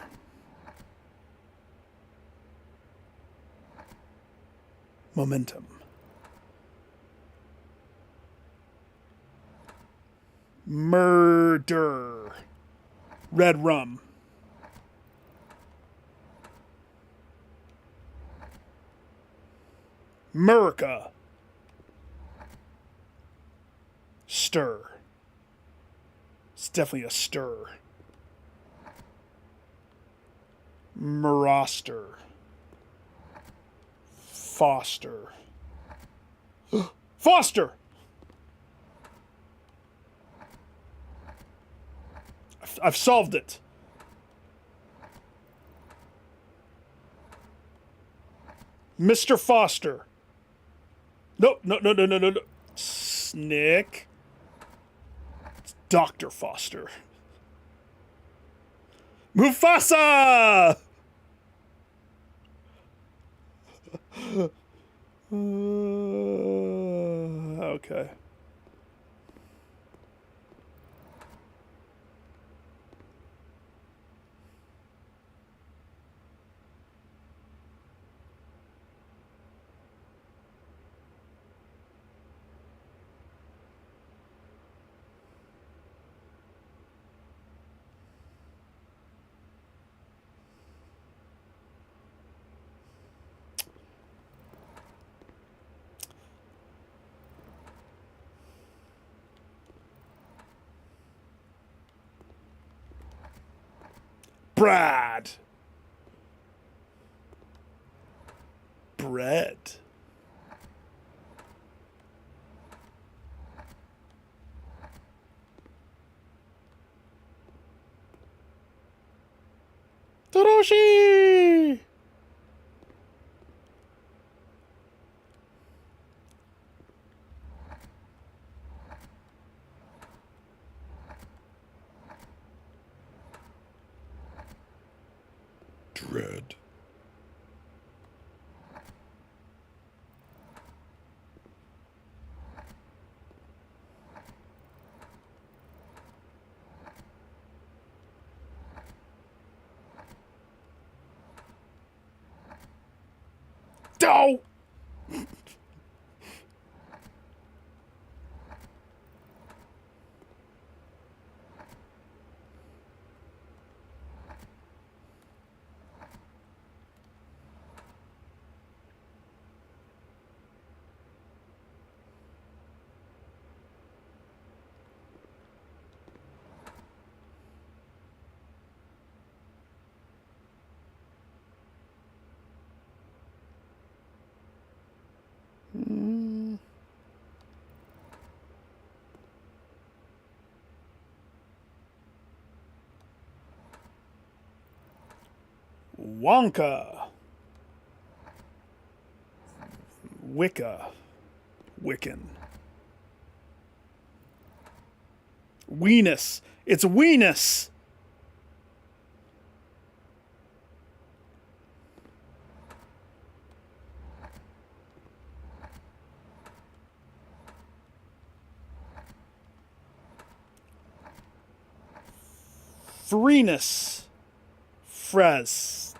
Momentum. Murder. Red rum. Murica. Stir. It's definitely a stir. Moroster. Foster. Foster! I've solved it. Mr. Foster. No. Snick. It's Dr. Foster. Mufasa! Okay. Brad. Bread. Toroshi! Dread. Dow! Wonka. Wicca. Wiccan. Weenus. It's Weenus. Freeness. Frez.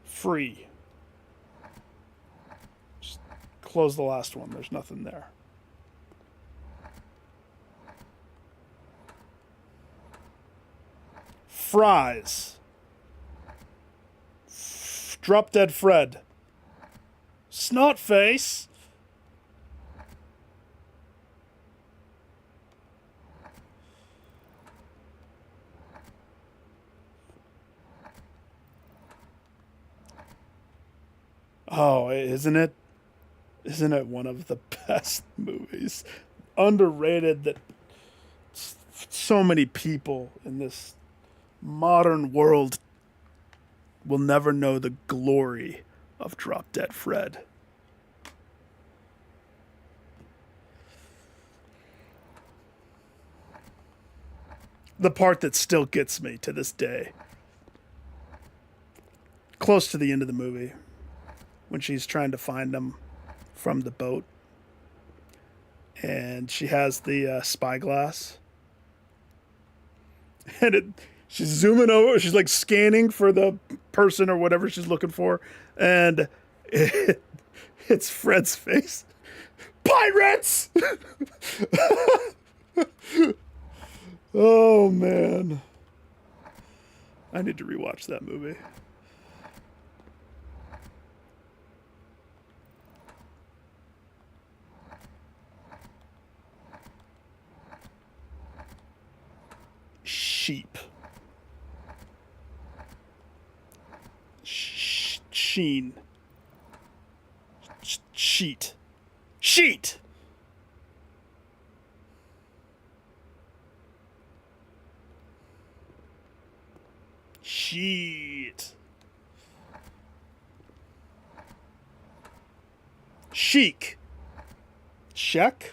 Free. Just close the last one. There's nothing there. Fries. Drop Dead Fred. Snotface. Oh, isn't it? Isn't it one of the best movies? Underrated that so many people in this modern world will never know the glory of Drop Dead Fred. The part that still gets me to this day. Close to the end of the movie, when she's trying to find him from the boat, and she has the spyglass, and she's zooming over. She's like scanning for the person or whatever she's looking for, and it's Fred's face. Pirates! Oh man, I need to rewatch that movie. Sheep. Sheen. Sheet. Sheet! Sheet. Chic. Check.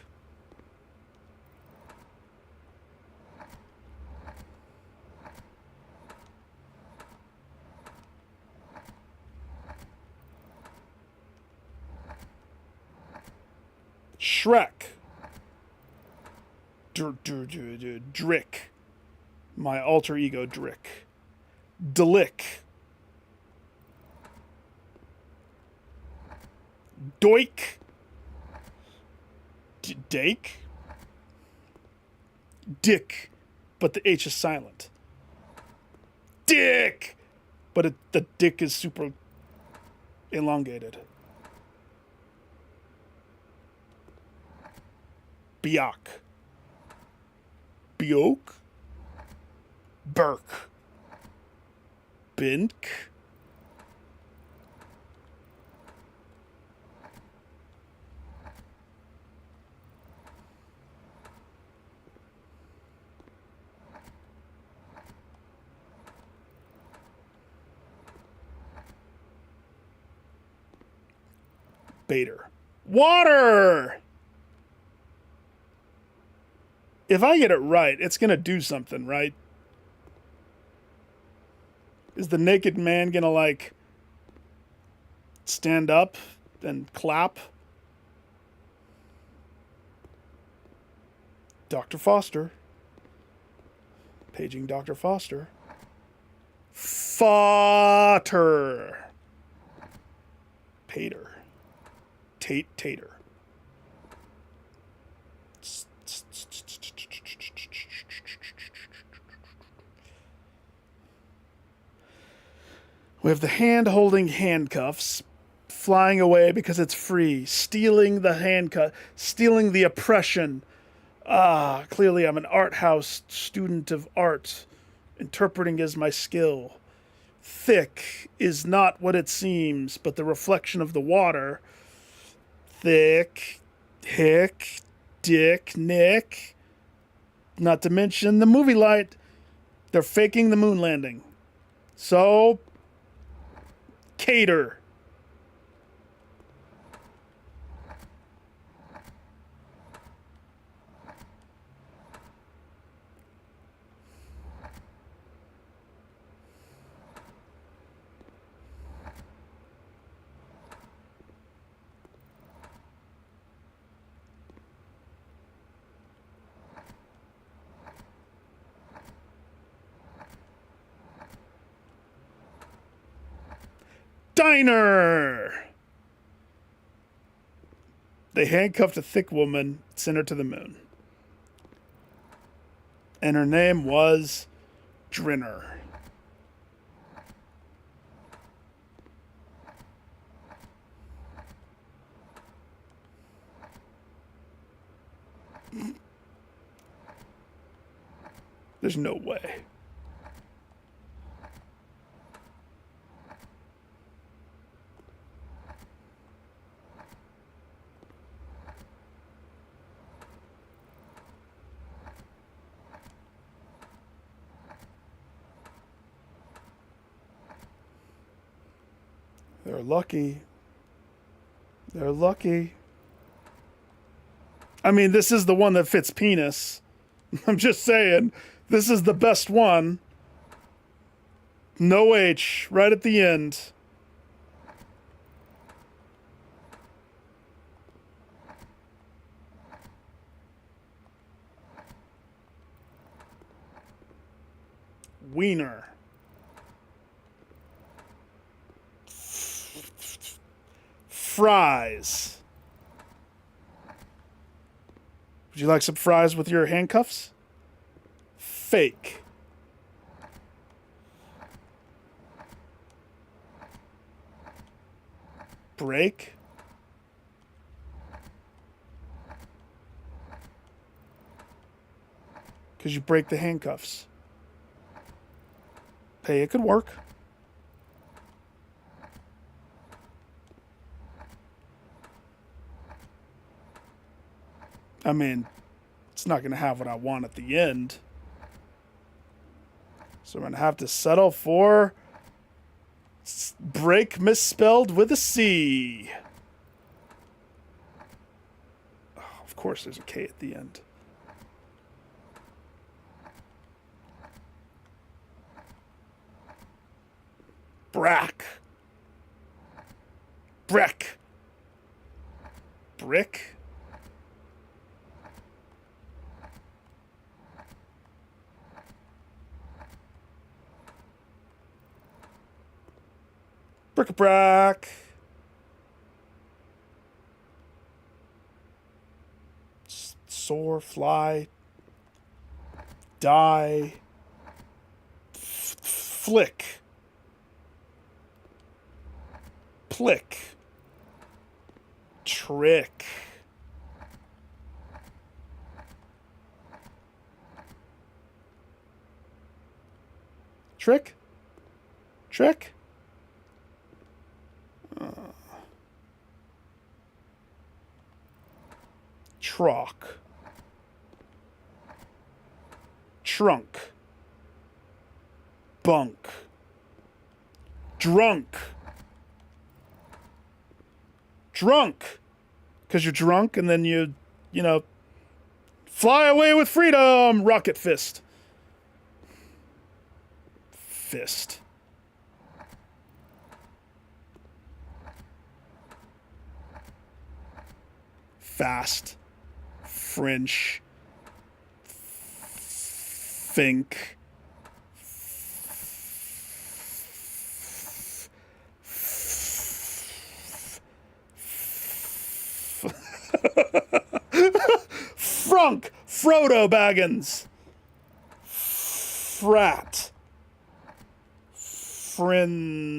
Shrek. Drick. My alter ego Drick. Delick. Doik. Dake. Dick. But the H is silent. Dick! But the dick is super elongated. Biak. Bioke. Burke. Bink. Bader. Water! If I get it right, it's going to do something, right? Is the naked man going to, like, stand up and clap? Dr. Foster. Paging Dr. Foster. Fodder. Pater. Tater. We have the hand holding handcuffs, flying away because it's free, stealing the handcuff, stealing the oppression. Ah, clearly I'm an art house student of art. Interpreting is my skill. Thick is not what it seems, but the reflection of the water. Thick, hick, dick, nick. Not to mention the movie light. They're faking the moon landing. So, Cater. Diner. They handcuffed a thick woman, sent her to the moon. And her name was Drinner. There's no way. They're lucky. They're lucky. I mean, this is the one that fits penis. I'm just saying, this is the best one. No H, right at the end. Wiener. Fries. Would you like some fries with your handcuffs? Fake. Break. Because you break the handcuffs. Hey, it could work. I mean, it's not going to have what I want at the end. So I'm going to have to settle for break misspelled with a C. Oh, of course, there's a K at the end. Brack. Breck. Brick. Bric-a-brac. Soar, fly, die, flick, plick, trick, trick, trick. Trock. Trunk. Bunk. Drunk. Drunk. Because you're drunk and then you know, fly away with freedom. Rocket fist. Fist. Fast. French. Think. Frunk. Frodo Baggins. Frat. Frinter.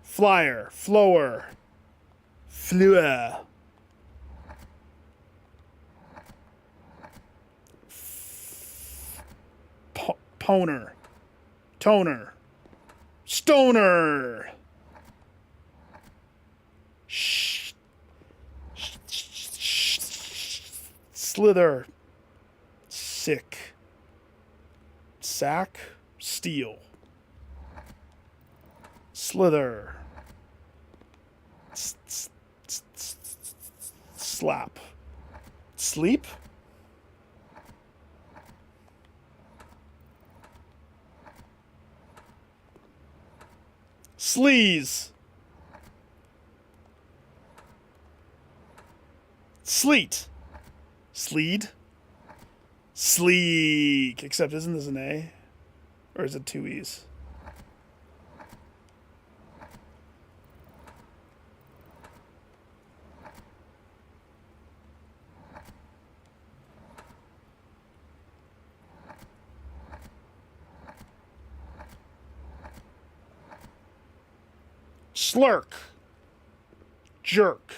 Flyer. Flower. Fleur. Poner. Toner. Stoner. Slither. Sick. Sack. Steal. Slither. Slap. Sleep. Sleaze. Sleet. Sleed. Sleek. Except isn't this an A? Or is it two E's? Slurk. Jerk.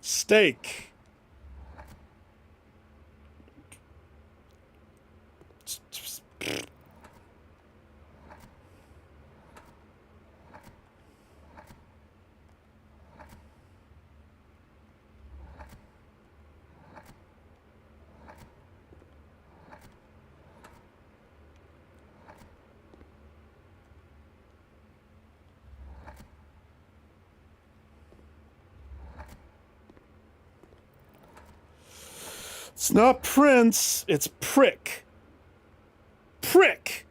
Steak. It's not Prince, it's Prick. Prick!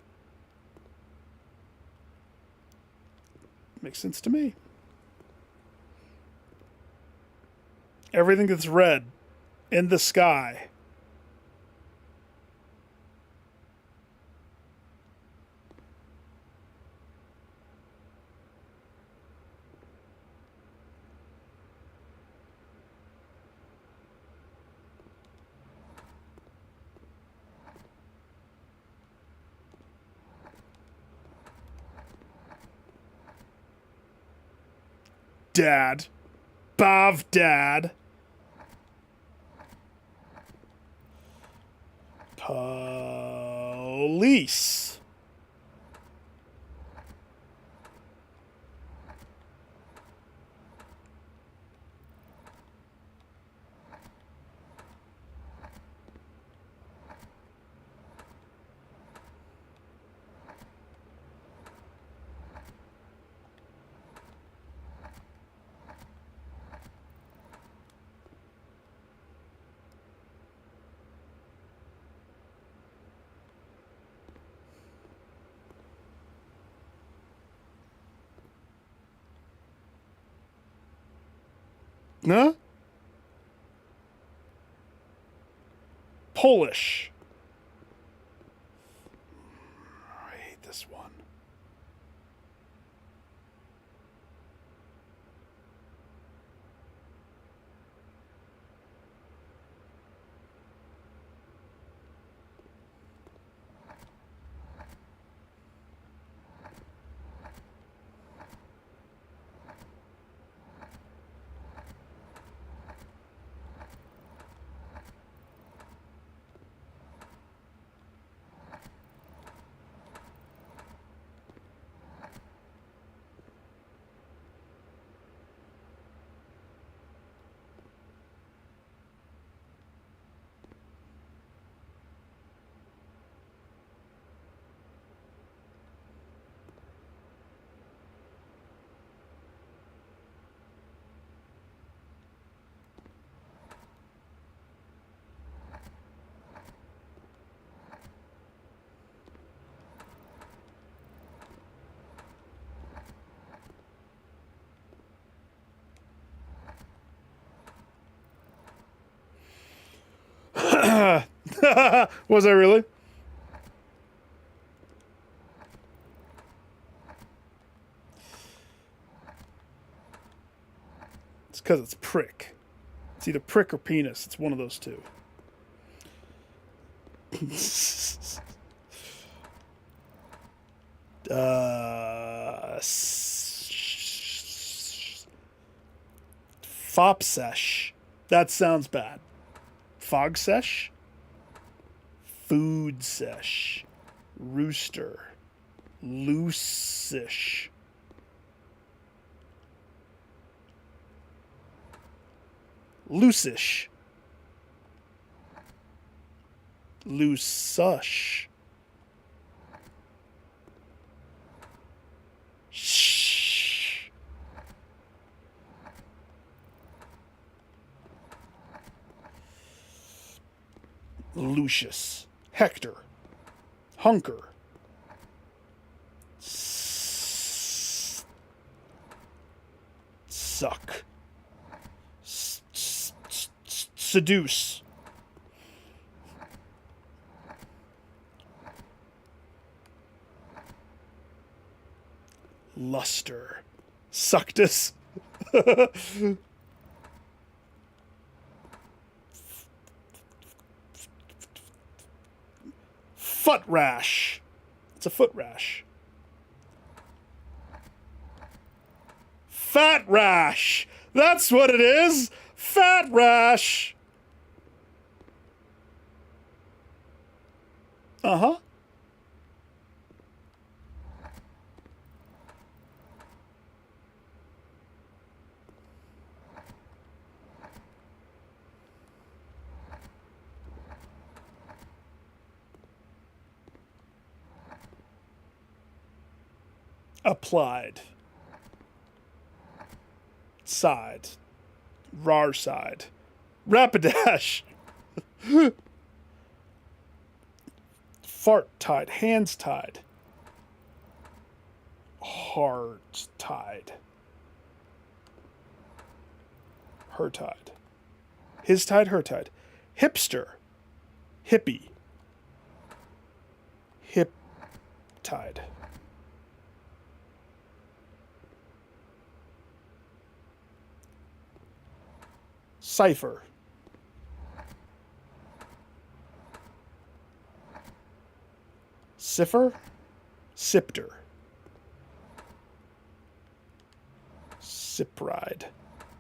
Makes sense to me. Everything that's red in the sky. Dad. Bav Dad. Police. Huh? Polish. I hate this one. Was I really? It's because it's prick. It's either prick or penis. It's one of those two. Fop sesh. That sounds bad. Fog sesh? Food sesh. Rooster. Loosish. Loosish. Loosush. Shh. Lucius. Hector. Hunker. Suck. Seduce. Luster. Suctus. Foot rash. It's a foot rash. Fat rash. That's what it is. Fat rash. Uh-huh. Applied. Side. Rar side. Rapidash. Fart tied. Hands tied. Heart tied. Her tied. His tied, her tied. Hipster. Hippie. Hip tied. Cipher. Cipher. Sipter. Sipride.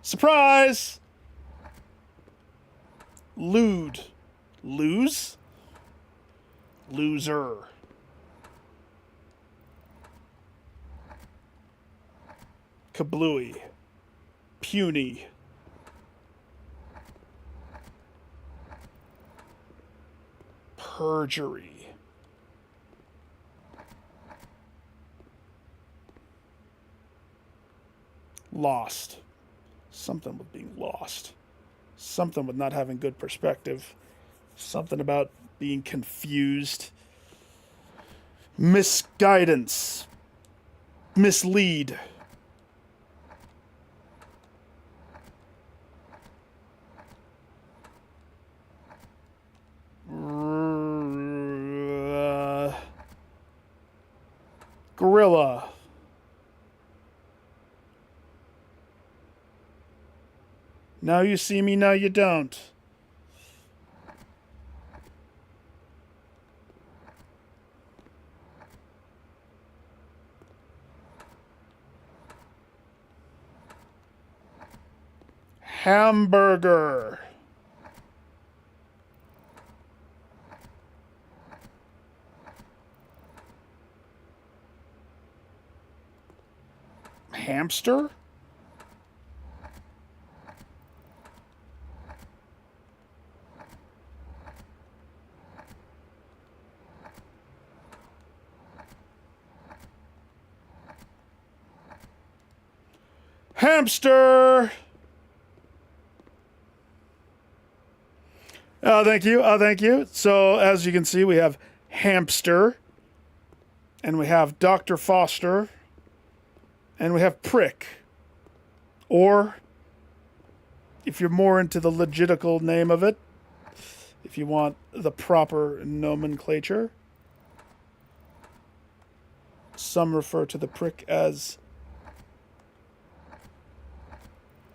Surprise! Lewd. Lose? Loser. Kablooey. Puny. Perjury. Lost. Something with being lost. Something with not having good perspective. Something about being confused. Misguidance. Mislead. Gorilla. Now you see me, now you don't. Hamburger. Hamster? Hamster! Oh, thank you. Oh, thank you. So, as you can see, we have hamster, and we have Dr. Foster, and we have prick. Or, if you're more into the legitical name of it, if you want the proper nomenclature, some refer to the prick as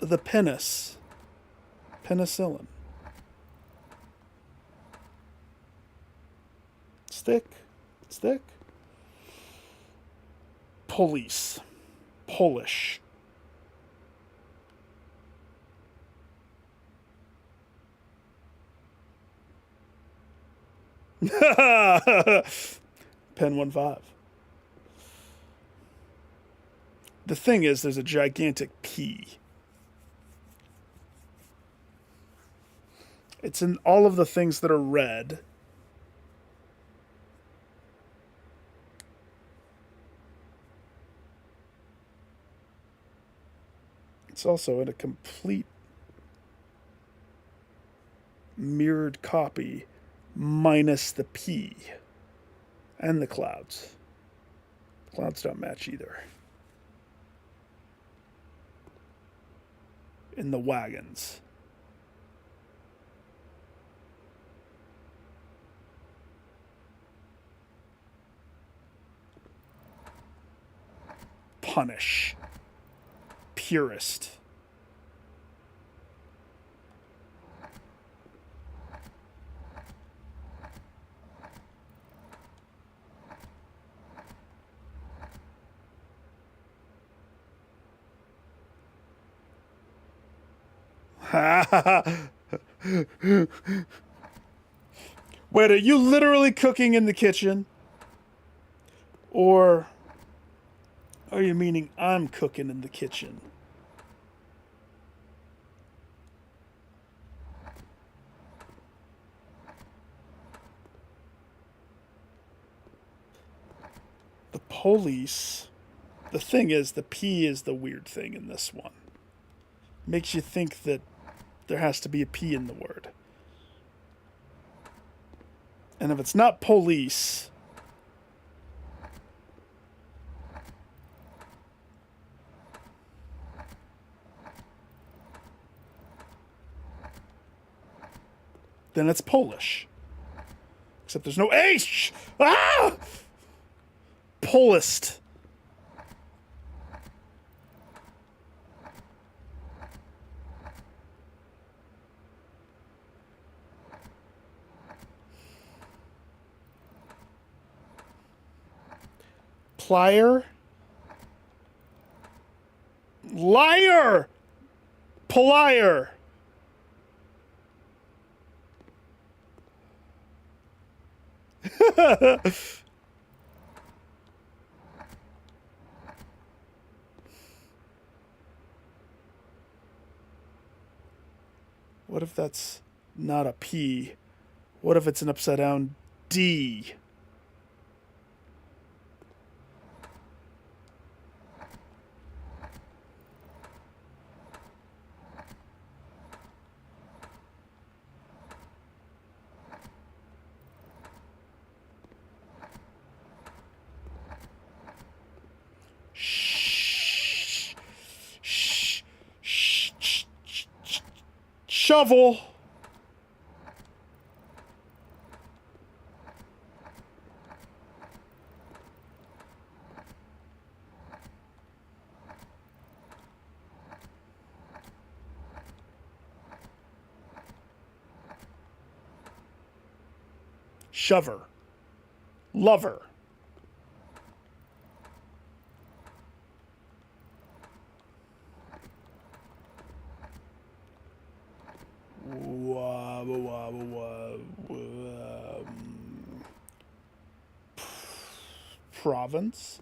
the penis. Penicillin. Stick. Stick. Police. Polish. Pen 1-5. The thing is, there's a gigantic P. It's in all of the things that are red. It's also in a complete mirrored copy minus the P and the clouds. The clouds don't match either. In the wagons. Punish. Purist. Wait, are you literally cooking in the kitchen? Or are you meaning I'm cooking in the kitchen? The police. The thing is, the P is the weird thing in this one. Makes you think that there has to be a P in the word. And if it's not police, then it's Polish. Except there's no H! Ah! Polist. Plier. Liar! Plier. What if that's not a P? What if it's an upside down D? Shovel. Shover. Lover. Province.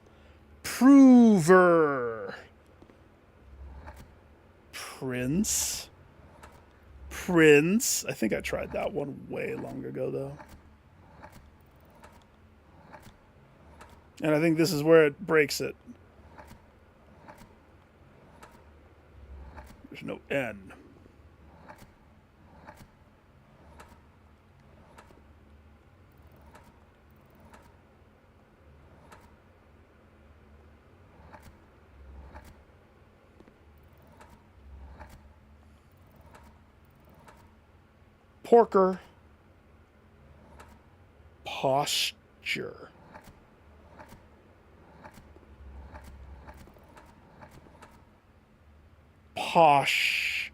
Prover. Prince. Prince. I think I tried that one way long ago, though. And I think this is where it breaks it. There's no N. Porker. Posture. Posh.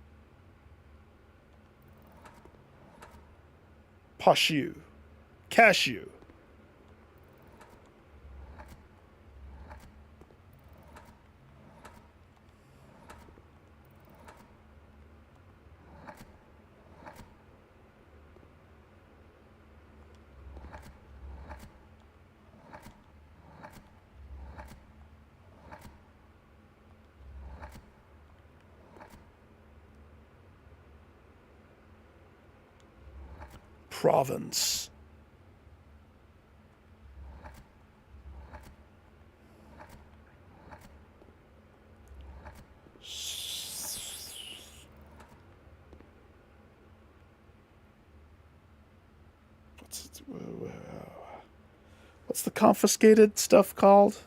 Poshu. Cashew. Province. What's the confiscated stuff called?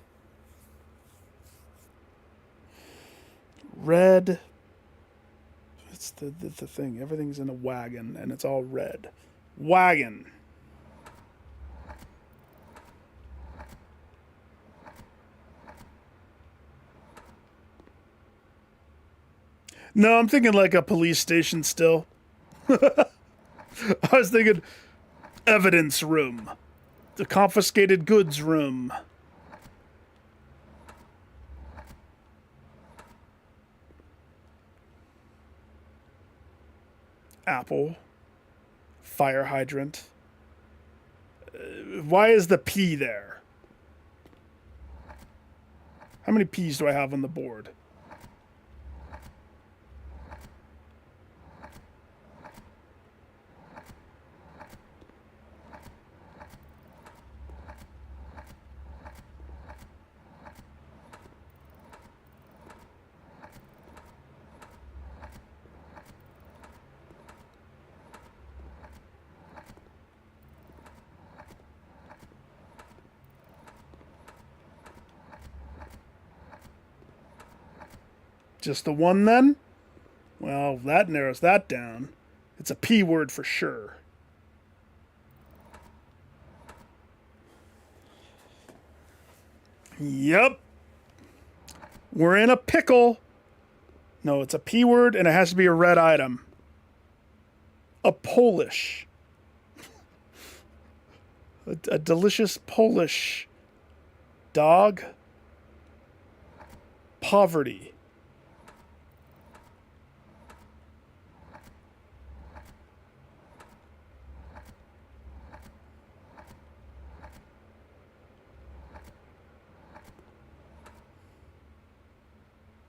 Red. It's the thing. Everything's in a wagon, and it's all red. Wagon. No, I'm thinking like a police station still. I was thinking evidence room. The confiscated goods room. Apple. Fire hydrant. Why is the P there? How many P's do I have on the board? Just the one then? Well, that narrows that down. It's a P word for sure. Yep. We're in a pickle. No, it's a P word and it has to be a red item. A Polish. A delicious Polish dog. Poverty.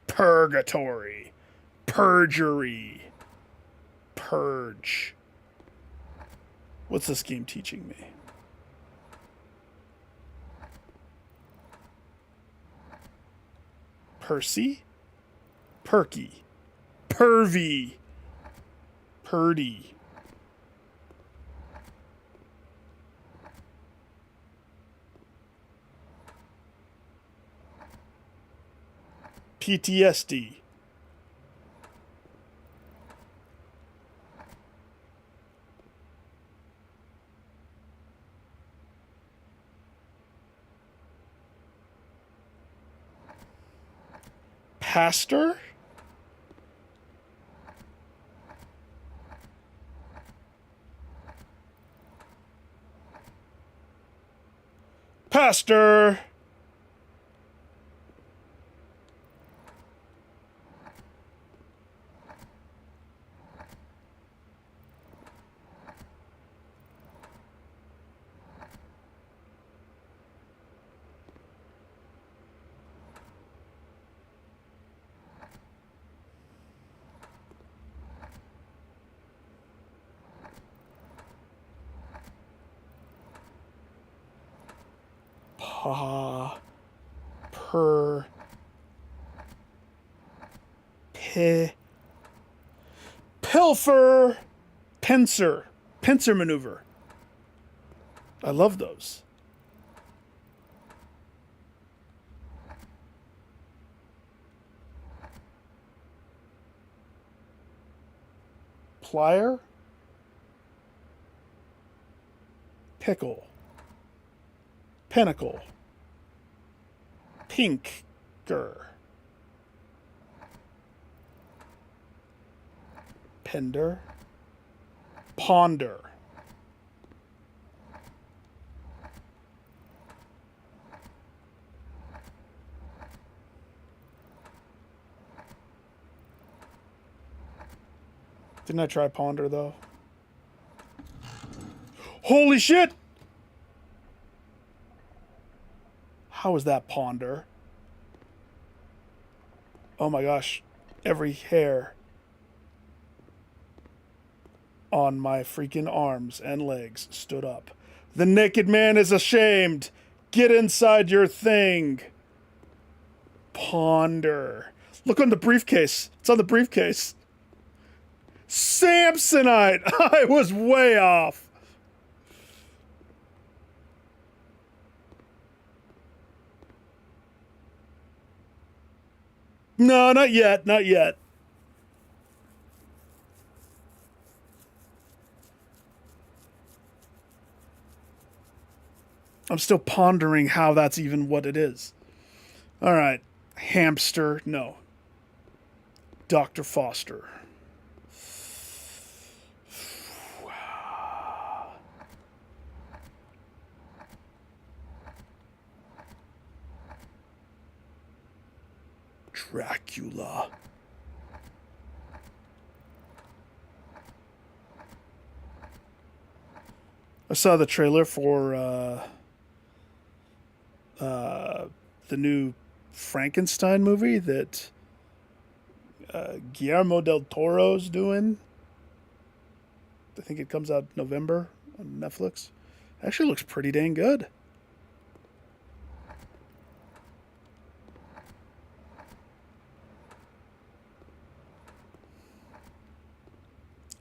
Purgatory. Perjury. Purge. What's this game teaching me? Percy? Perky. Pervy. Purdy. PTSD. Pastor? Pastor! Pa, per, pi, pilfer, pincer maneuver. I love those. Plier, pickle, pinnacle, pinker, pender, ponder, didn't I try ponder though? Holy shit! How is that ponder? Oh my gosh. Every hair. on my freaking arms and legs, stood up. The naked man is ashamed. Get inside your thing. Ponder. Look on the briefcase. It's on the briefcase. Samsonite! I was way off. No, not yet. Not yet. I'm still pondering how that's even what it is. All right. Hamster. No. Dr. Foster. Dracula. I saw the trailer for the new Frankenstein movie that Guillermo del Toro's doing. I think it comes out November on Netflix. Actually looks pretty dang good.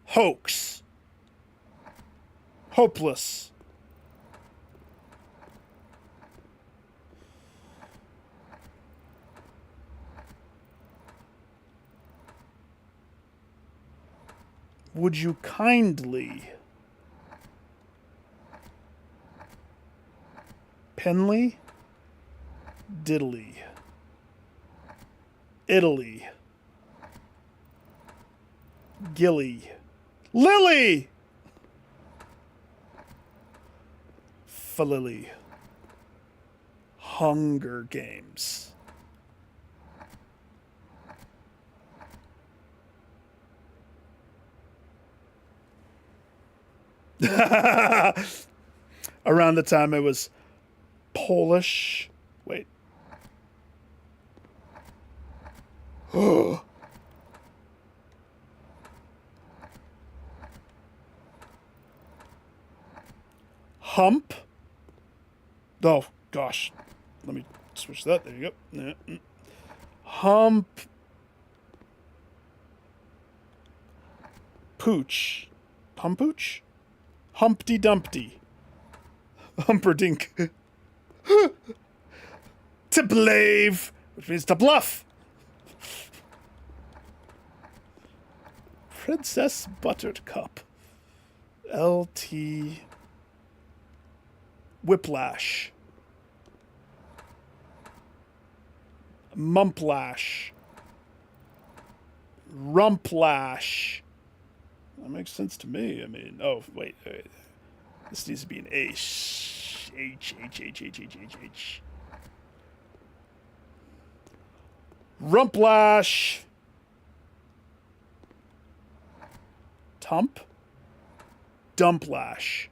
Hoax. Hopeless. Would you kindly? Penley? Diddley. Italy. Gilly. Lily! Falili. Hunger Games. Around the time it was Polish. Wait. Hump. Oh, gosh. Let me switch that. There you go. Hump. Pooch. Humpooch? Humpty Dumpty. Humperdink. To blave, which means to bluff. Princess Buttercup. LT. Whiplash. Mumplash. Rumplash. That makes sense to me. I mean, oh, wait. This needs to be an H. H. Rumplash. Tump. Dumplash.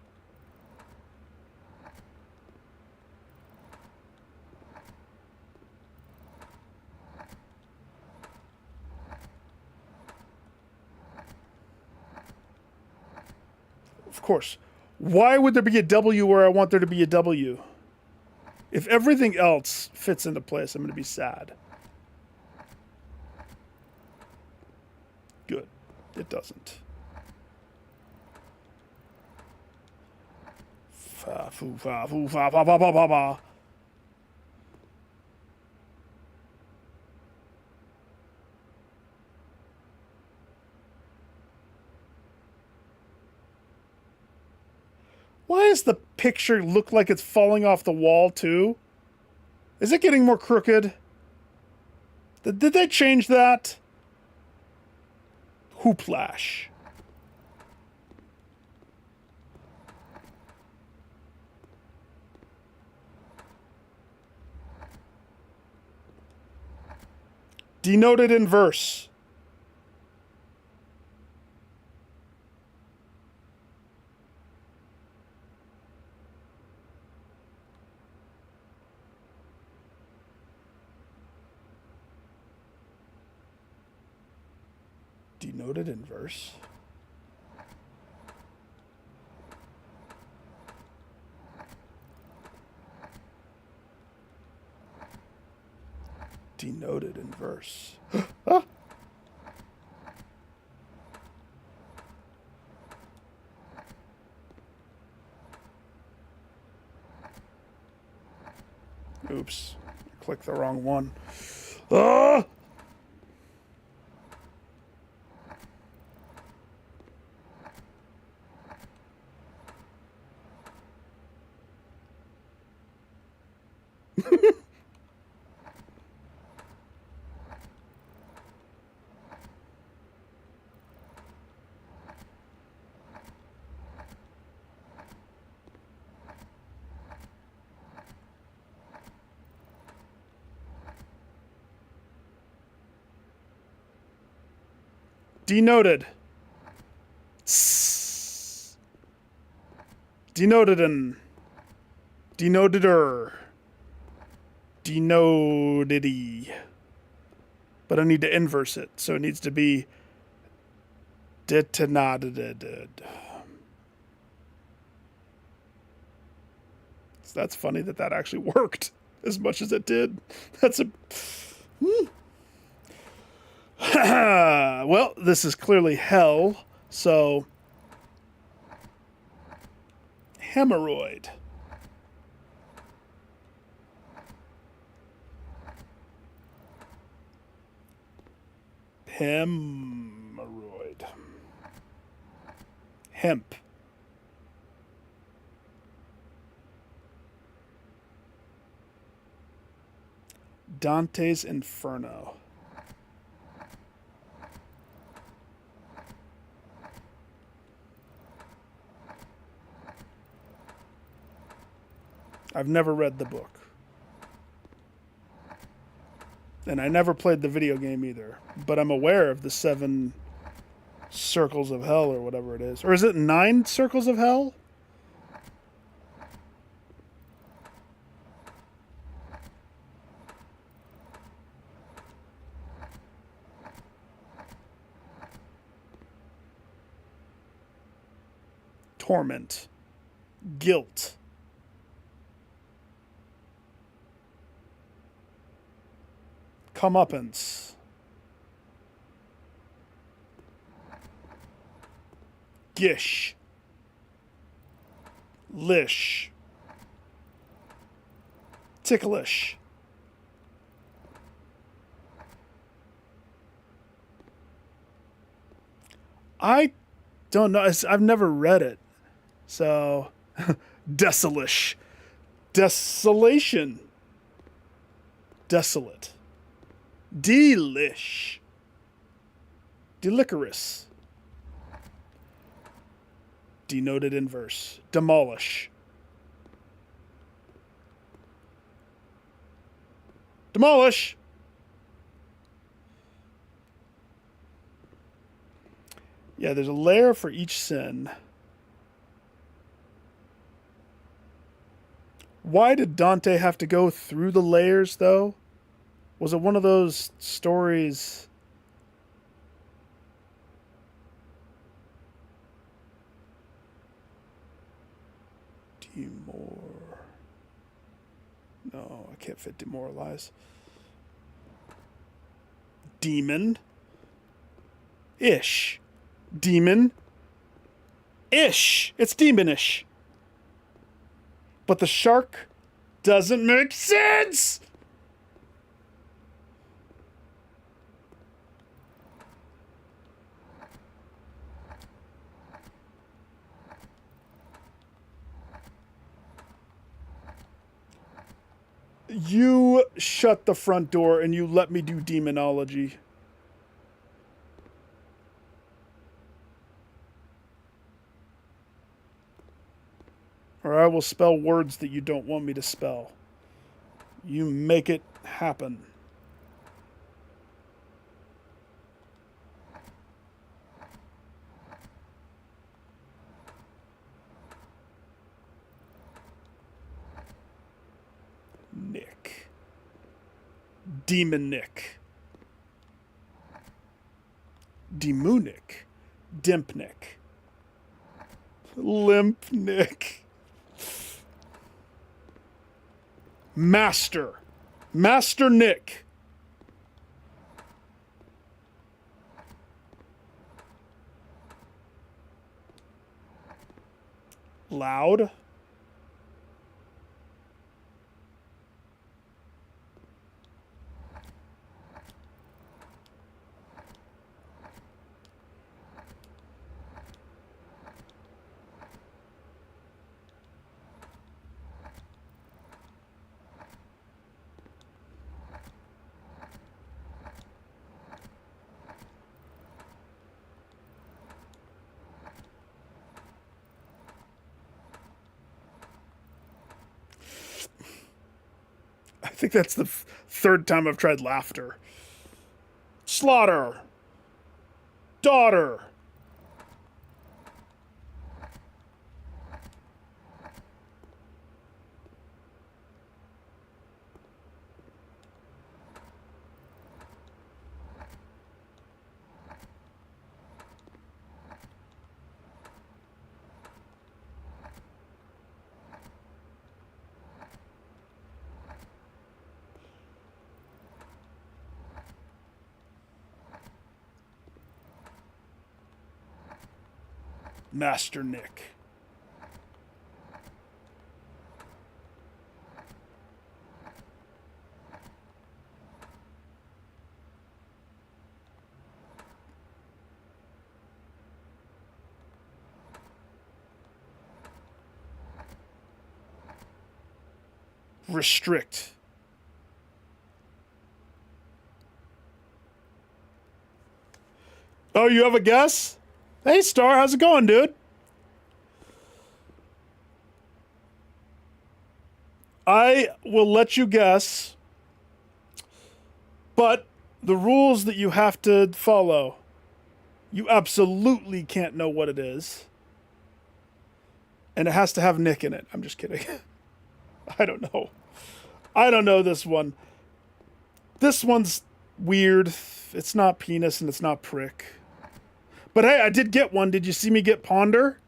Of course. Why would there be a W where I want there to be a W? If everything else fits into place, I'm going to be sad. Good. It doesn't. Fa, foo, fa, foo, fa, ba, ba, ba, ba, ba. Why does the picture look like it's falling off the wall, too? Is it getting more crooked? Did they change that? Hooplash. Denoted in verse. Denoted in verse. Denoted in verse. Ah. Oops. I clicked the wrong one. Ah! Denoted. Denoted in. Denoteder. Denotedy. But I need to inverse it, so it needs to be detonaded. So that's funny that actually worked as much as it did. That's a... Well, this is clearly hell, so... Hemorrhoid. Hemorrhoid. Hemp. Dante's Inferno. I've never read the book. And I never played the video game either. But I'm aware of the 7 circles of hell or whatever it is. Or is it 9 circles of hell? Torment. Guilt. Comeuppance. Gish. Lish. Ticklish. I don't know. I've never read it. So, desolish. Desolation. Desolate. Delish. Delicorous. Denoted inverse. Demolish. Demolish. Yeah, there's a layer for each sin. Why did Dante have to go through the layers, though? Was it one of those stories? No, I can't fit demoralize. Demon. Ish. Demon. Ish. It's demonish. But the shark doesn't make sense! You shut the front door and you let me do demonology. Or I will spell words that you don't want me to spell. You make it happen. Nick. Demonic. Demonic. Dimpnick. Limpnick. Master. Master Nick. Loud. I think that's the third time I've tried laughter. Slaughter. Daughter. Master Nick. Restrict. Oh, you have a guess? Hey, Star, how's it going, dude? I will let you guess, but the rules that you have to follow, you absolutely can't know what it is. And it has to have Nick in it. I'm just kidding. I don't know. I don't know this one. This one's weird. It's not penis and it's not prick. But hey, I did get one. Did you see me get ponder?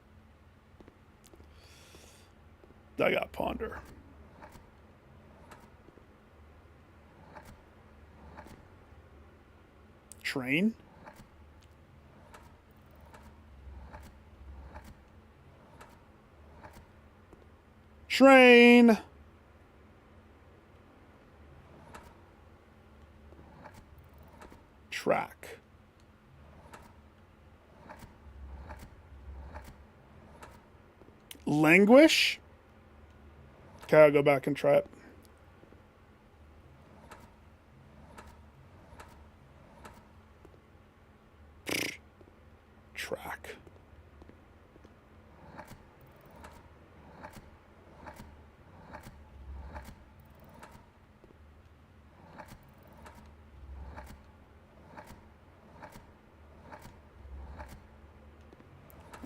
I got ponder. Train. Train. Track. Languish. Okay, I'll go back and try it. Track.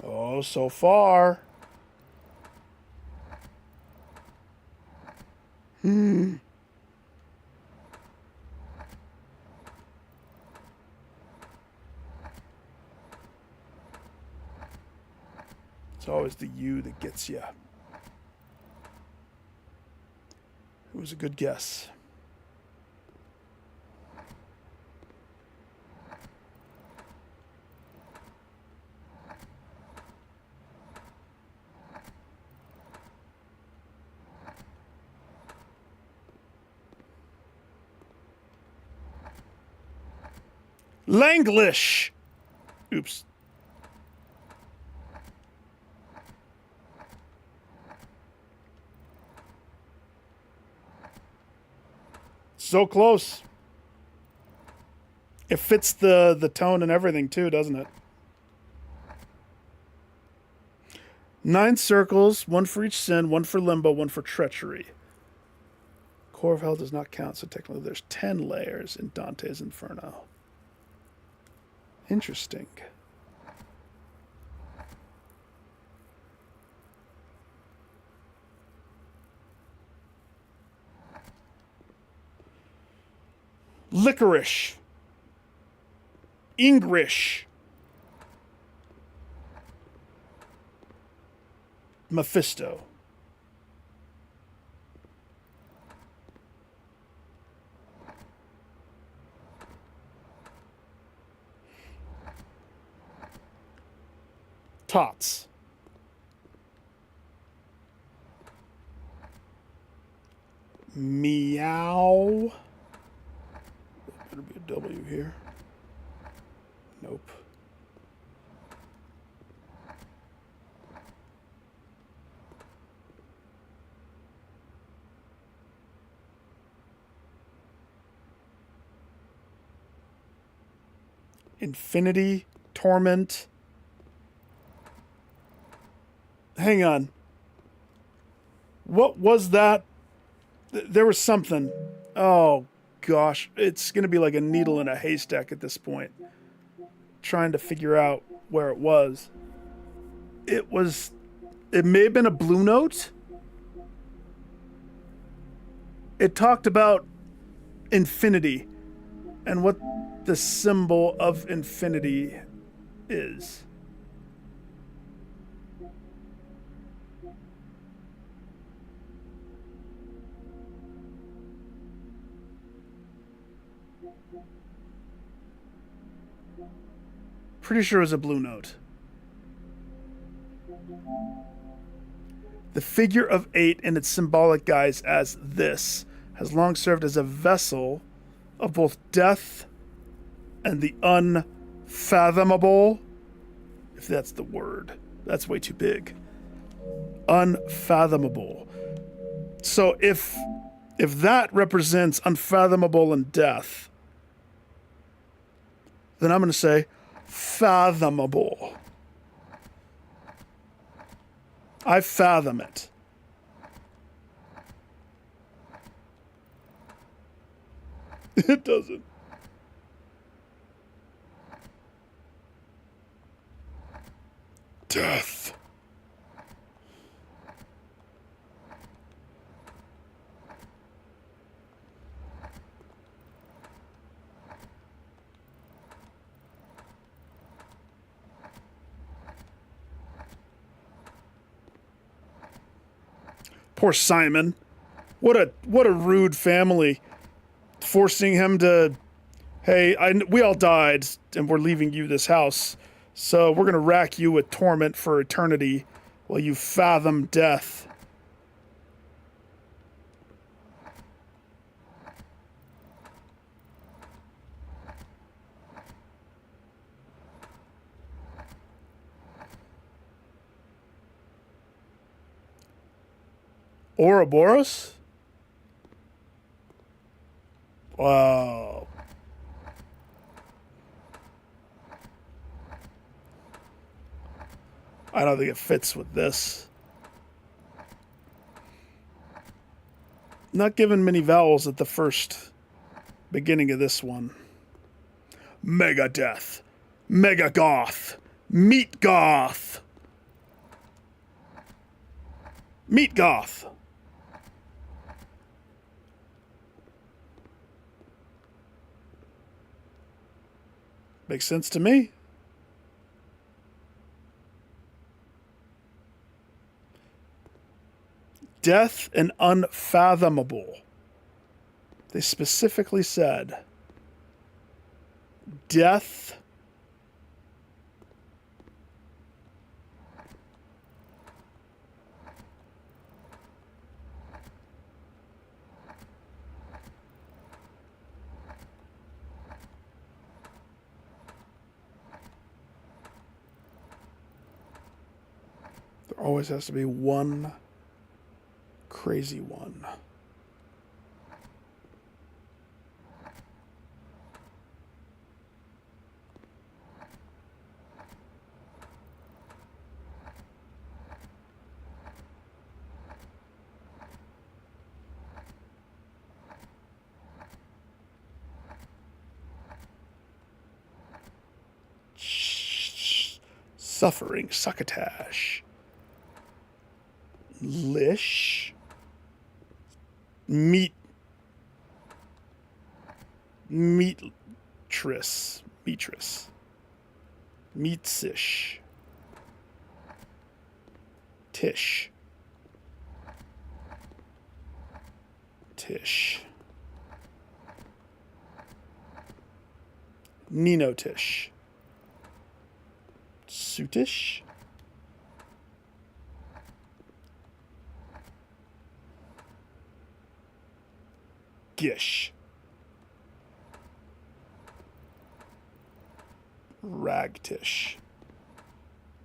Oh, so far. It's always the U that gets you. It was a good guess. Langlish. Oops. So close. It fits the tone and everything too, doesn't it? 9 circles, 1 for each sin, 1 for limbo, 1 for treachery. Core of Hell does not count, so technically there's 10 layers in Dante's Inferno. Interesting. Licorice. English. Mephisto. Tots. Meow. Better be a W here. Nope. Infinity, Torment. Hang on. What was that? There was something. Oh, gosh. It's going to be like a needle in a haystack at this point. Trying to figure out where it was. It may have been a Blue Note. It talked about infinity and what the symbol of infinity is. Pretty sure it was a Blue Note. The figure of 8 in its symbolic guise as this has long served as a vessel of both death and the unfathomable, if that's the word. That's way too big. Unfathomable. So if that represents unfathomable and death, then I'm going to say fathomable. I fathom it. It doesn't. Death. Poor Simon. What a rude family. Forcing him to, hey, we all died and we're leaving you this house. So we're going to rack you with torment for eternity while you fathom death. Ouroboros? Wow. I don't think it fits with this. Not given many vowels at the first beginning of this one. Megadeth. Megagoth. Meat Goth. Meat Goth. Makes sense to me. Death and unfathomable. They specifically said death there always has to be one crazy one. Suffering succotash. Lish. Meatrice. Meatsish. Tish. Ninotish. Suitish. Gish. Ragtish.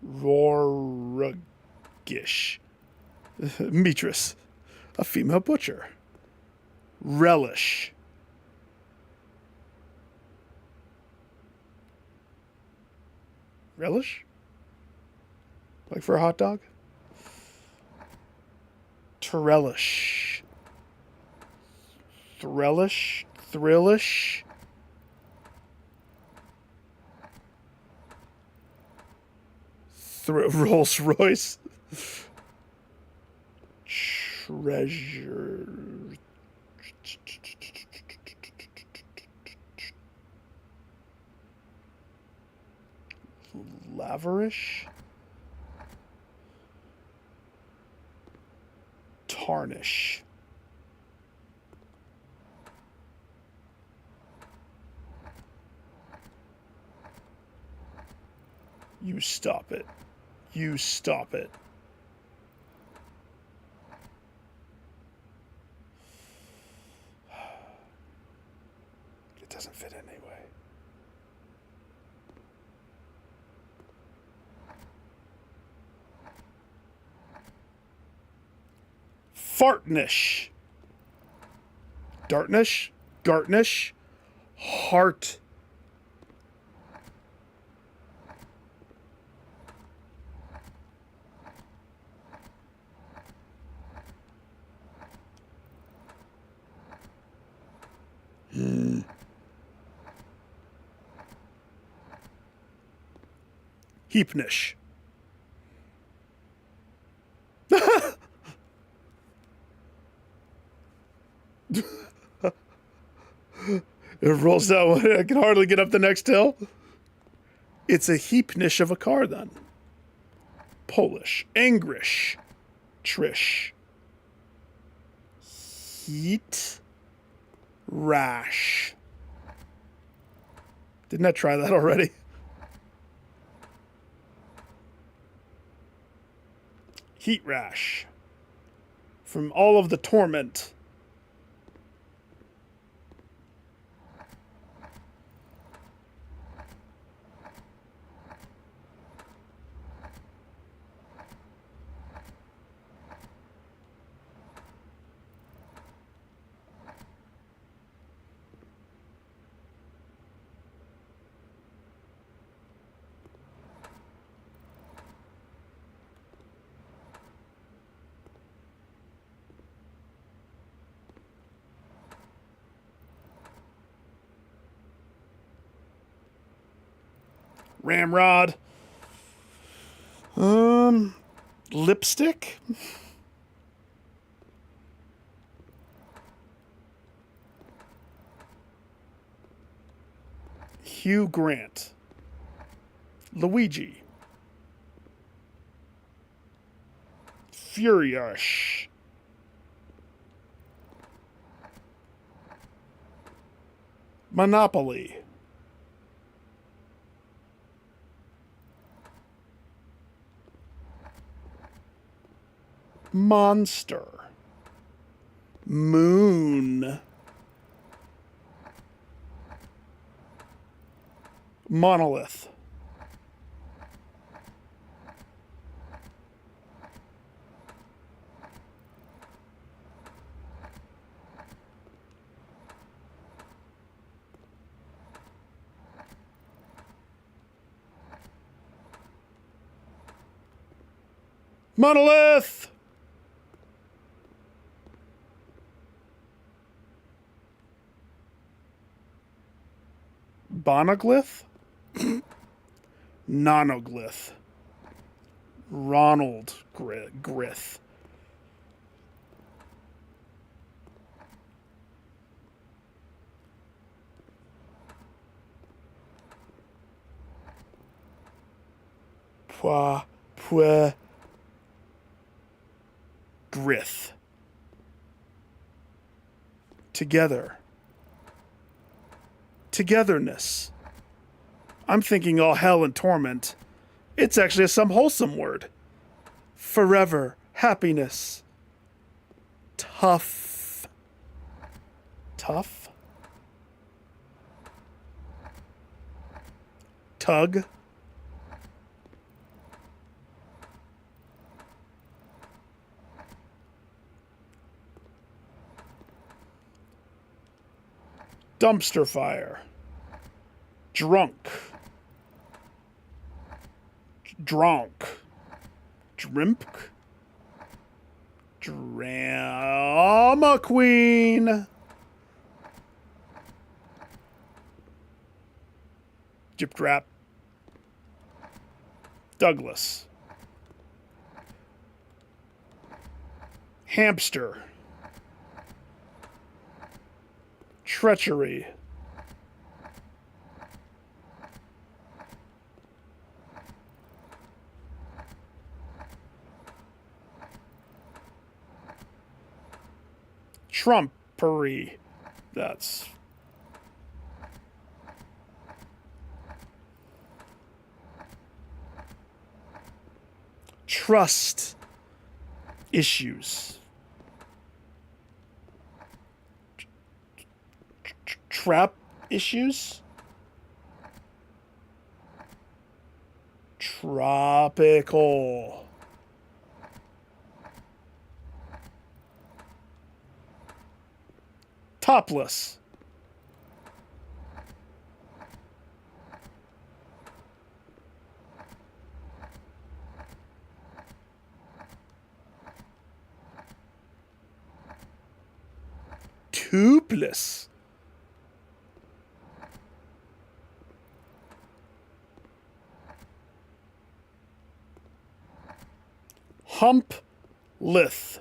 Rorigish. Mitris. A female butcher. Relish. Relish? Like for a hot dog? Trellish. Threllish. Thrillish. Rolls Royce. Treasure. Laverish. Tarnish. You stop it. You stop it. It doesn't fit anyway. Fartnish. Dartnish. Gartnish. Heart. Heapnish. It rolls down one. I can hardly get up the next hill. It's a heapnish of a car, then. Polish. Angrish. Trish. Heat. Rash. Didn't I try that already? Heat rash. From all of the torment. Ramrod. Lipstick? Hugh Grant. Luigi. Furious. Monopoly. Monster. Moon. Monolith. Monolith! Bonoglyph? Nonoglyph. Ronald Grith. Grith. Together. Togetherness. I'm thinking all hell and torment. It's actually some wholesome word. Forever. Happiness. Tough. Tough. Tug. Dumpster fire. Drunk. Drunk. Drimp. Drama queen. Gyp Drap. Douglas. Hamster. Treachery. Trumpery. That's... Trust issues. Trap issues. Tropical. Topless. Toothless. Hump-lith.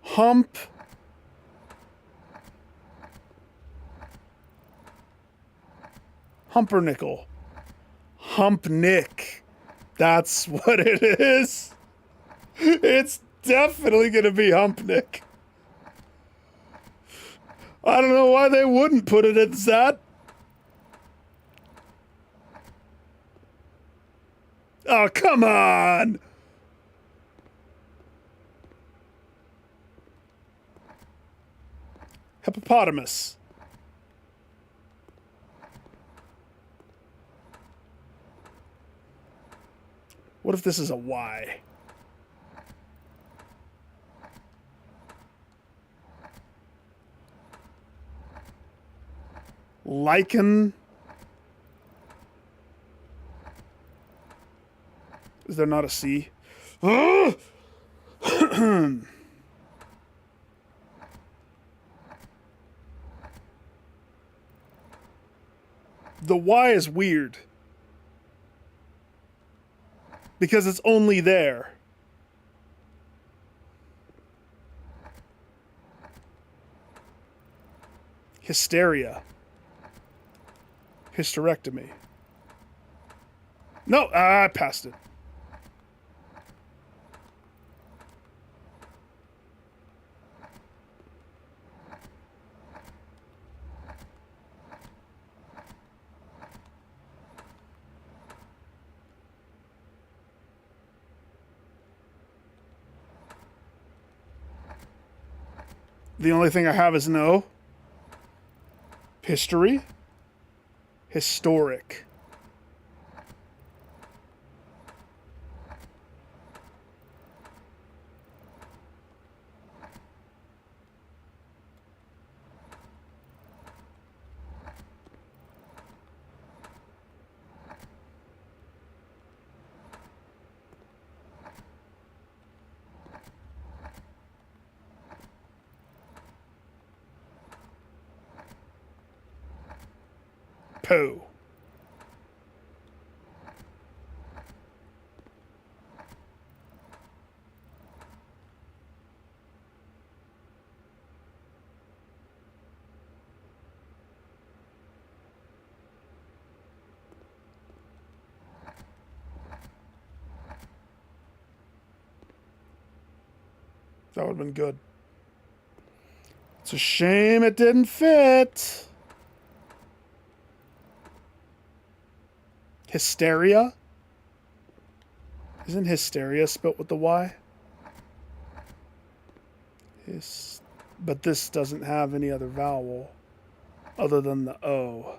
Hump. Humpernickel. Humpnick. That's what it is. It's definitely going to be Humpnick. I don't know why they wouldn't put it as that. Oh, come on. Hippopotamus. What if this is a Y? Lichen. Is there not a C? The Y is weird. Because it's only there. Hysteria. Hysterectomy. No, I passed it. The only thing I have is no. History. Historic. Pooh. That would have been good. It's a shame it didn't fit. Hysteria? Isn't hysteria spelt with the Y? His, but this doesn't have any other vowel other than the O.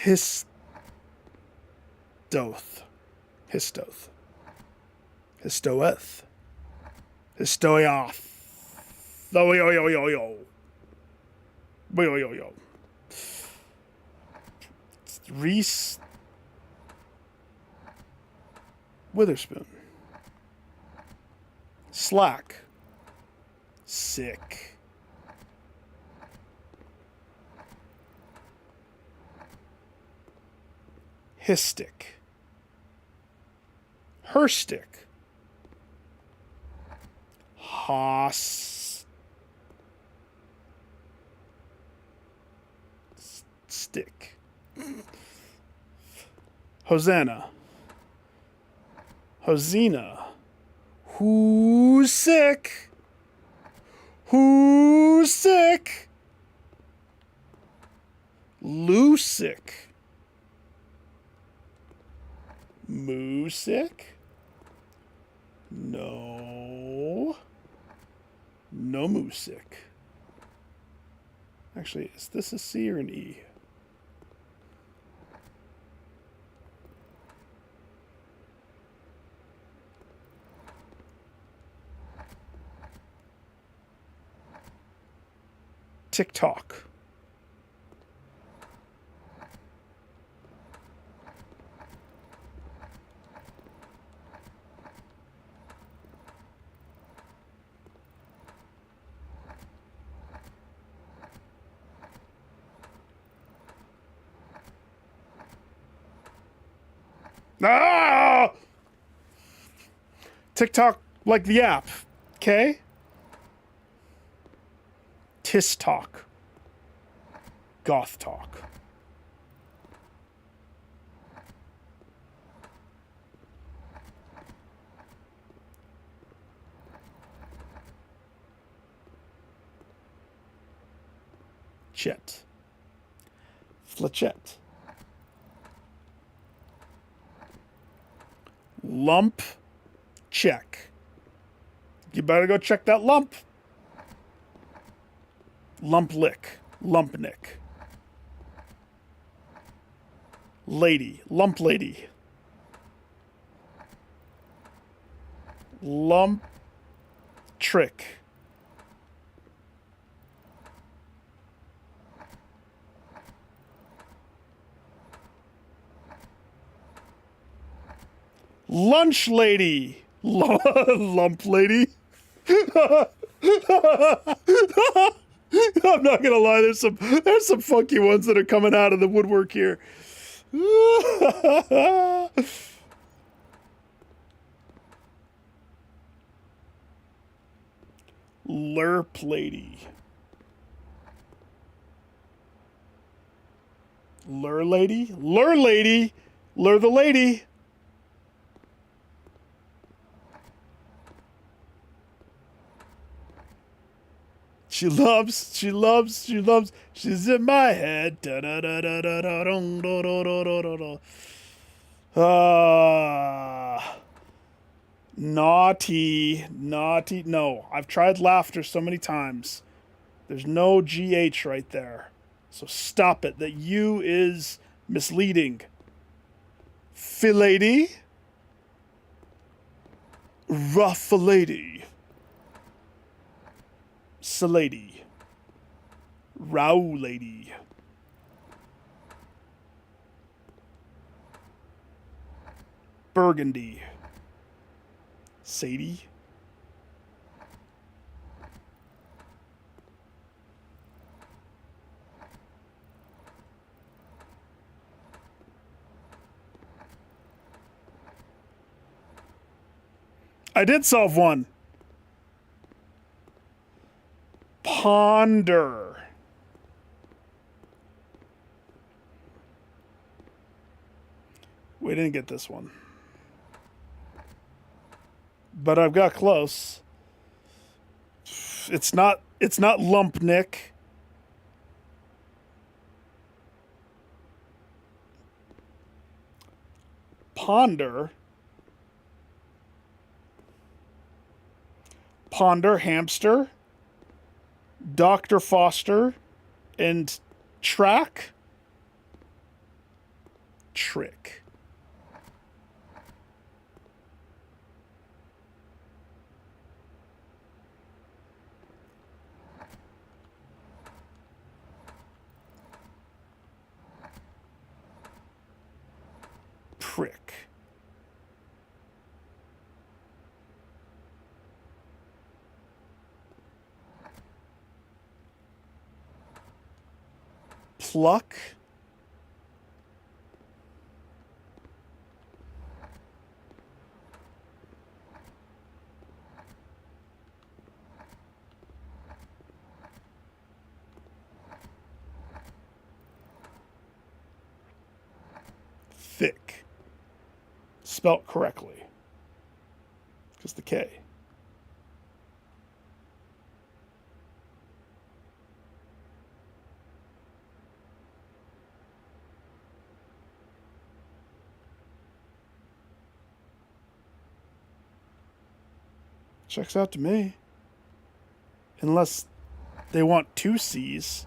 Histoth. Histoth. Histoeth. Histoioth. Yo yo yo yo yo. Yo yo yo. Reese Witherspoon. Slack. Sick. Histic. Herstick. Hoss. Stick. Hosanna. Hosina. Who's sick? Who's sick? Lusick. Moosick? No. No moosick. Actually, is this a C or an E? TikTok. Ah! TikTok, like the app. Okay? Tis talk. Goth talk. Chet. Flechette. Lump. Check. You better go check that lump. Lump lick. Lumpnick. Lady. Lump lady. Lump trick. Lunch lady. Lump lady. I'm not gonna lie, there's some funky ones that are coming out of the woodwork here. Lurp lady. Lure lady? Lure lady! Lure the lady! She's in my head. Naughty. No, I've tried laughter so many times. There's no GH right there. So stop it. That U is misleading. Filady. Rough lady. Salady. Row lady. Burgundy. Sadie. I did solve one. Ponder. We didn't get this one. But I've got close. It's not Lumpnick. Ponder. Ponder, hamster, Dr. Foster, and track. Trick. Prick. Pluck. Thick. Spelt correctly. Because the K. Checks out to me. Unless they want two C's.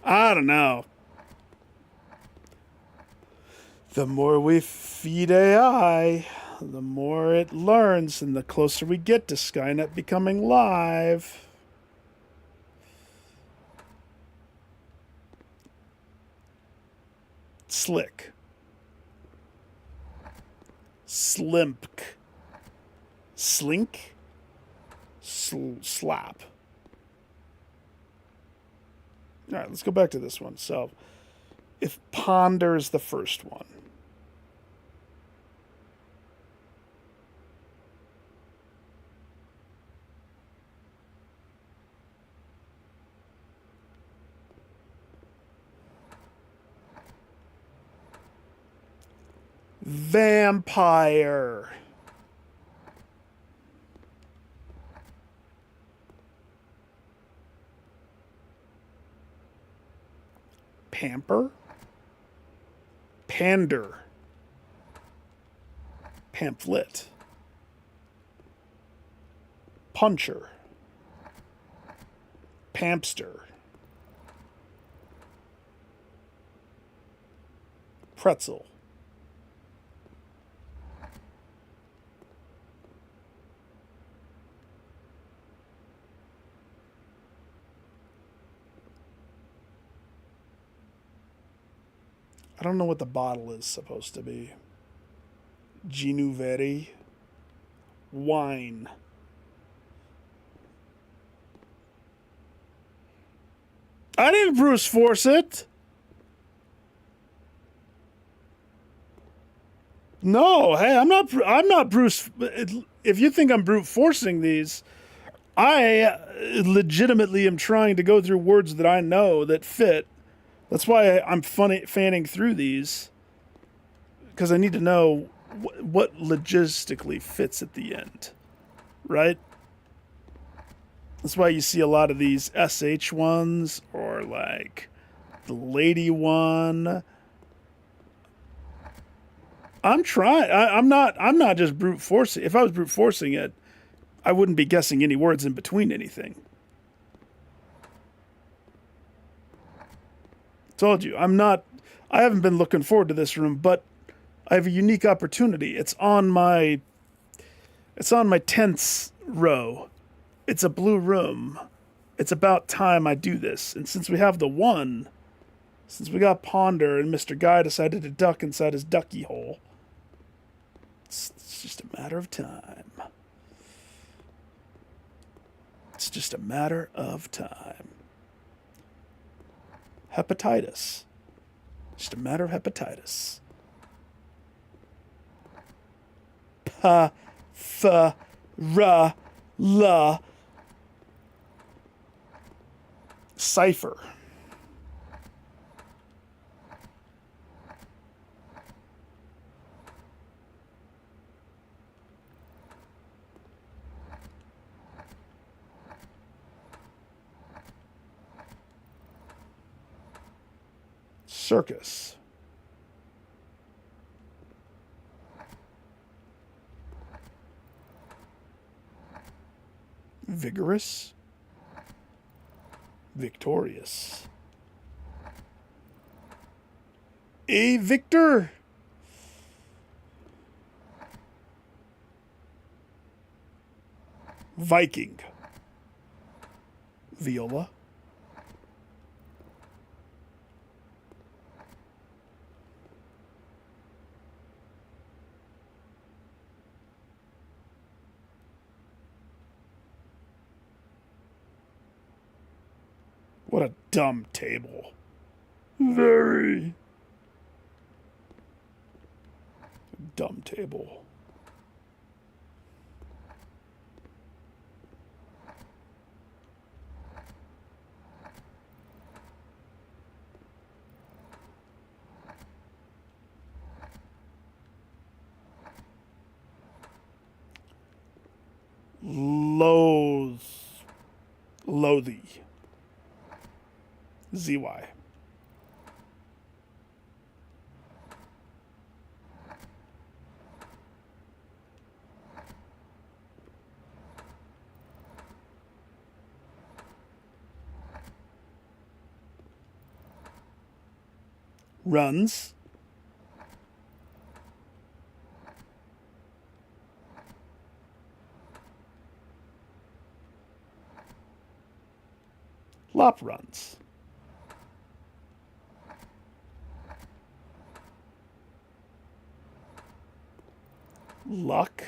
I don't know. The more we feed AI, the more it learns, and the closer we get to Skynet becoming live. Slick. Slimp. Slink. Slap. All right, let's go back to this one. So, if ponder is the first one, vampire. Pamper. Pander. Pamphlet. Puncher. Pampster. Pretzel. I don't know what the bottle is supposed to be. Ginuveri. Wine. I didn't Bruce Force it. No, hey, I'm not Bruce. If you think I'm brute forcing these, I legitimately am trying to go through words that I know that fit. That's why I'm fanning through these, because I need to know what logistically fits at the end, right? That's why you see a lot of these SH ones, or like the lady one. I'm trying. I'm not just brute forcing. If I was brute forcing it, I wouldn't be guessing any words in between anything. Told you, I'm not. I haven't been looking forward to this room, but I have a unique opportunity. It's on my 10th row. It's a blue room. It's about time I do this. And since we have the one, since we got Ponder and Mr. Guy decided to duck inside his ducky hole, it's just a matter of time. It's just a matter of time. Hepatitis. Just a matter of hepatitis. Pa, fa, ra, la. Cipher. Circus. Vigorous. Victorious. A victor. Viking. Viola. What a dumb table. Very dumb table. Loathy. ZY. Runs. Lop runs. Luck.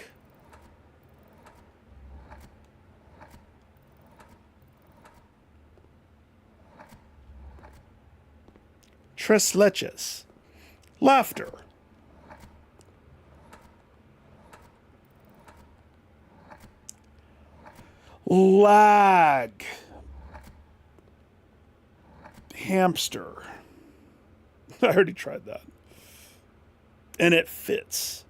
Tres leches. Laughter. Lag. Hamster. I already tried that. And it fits.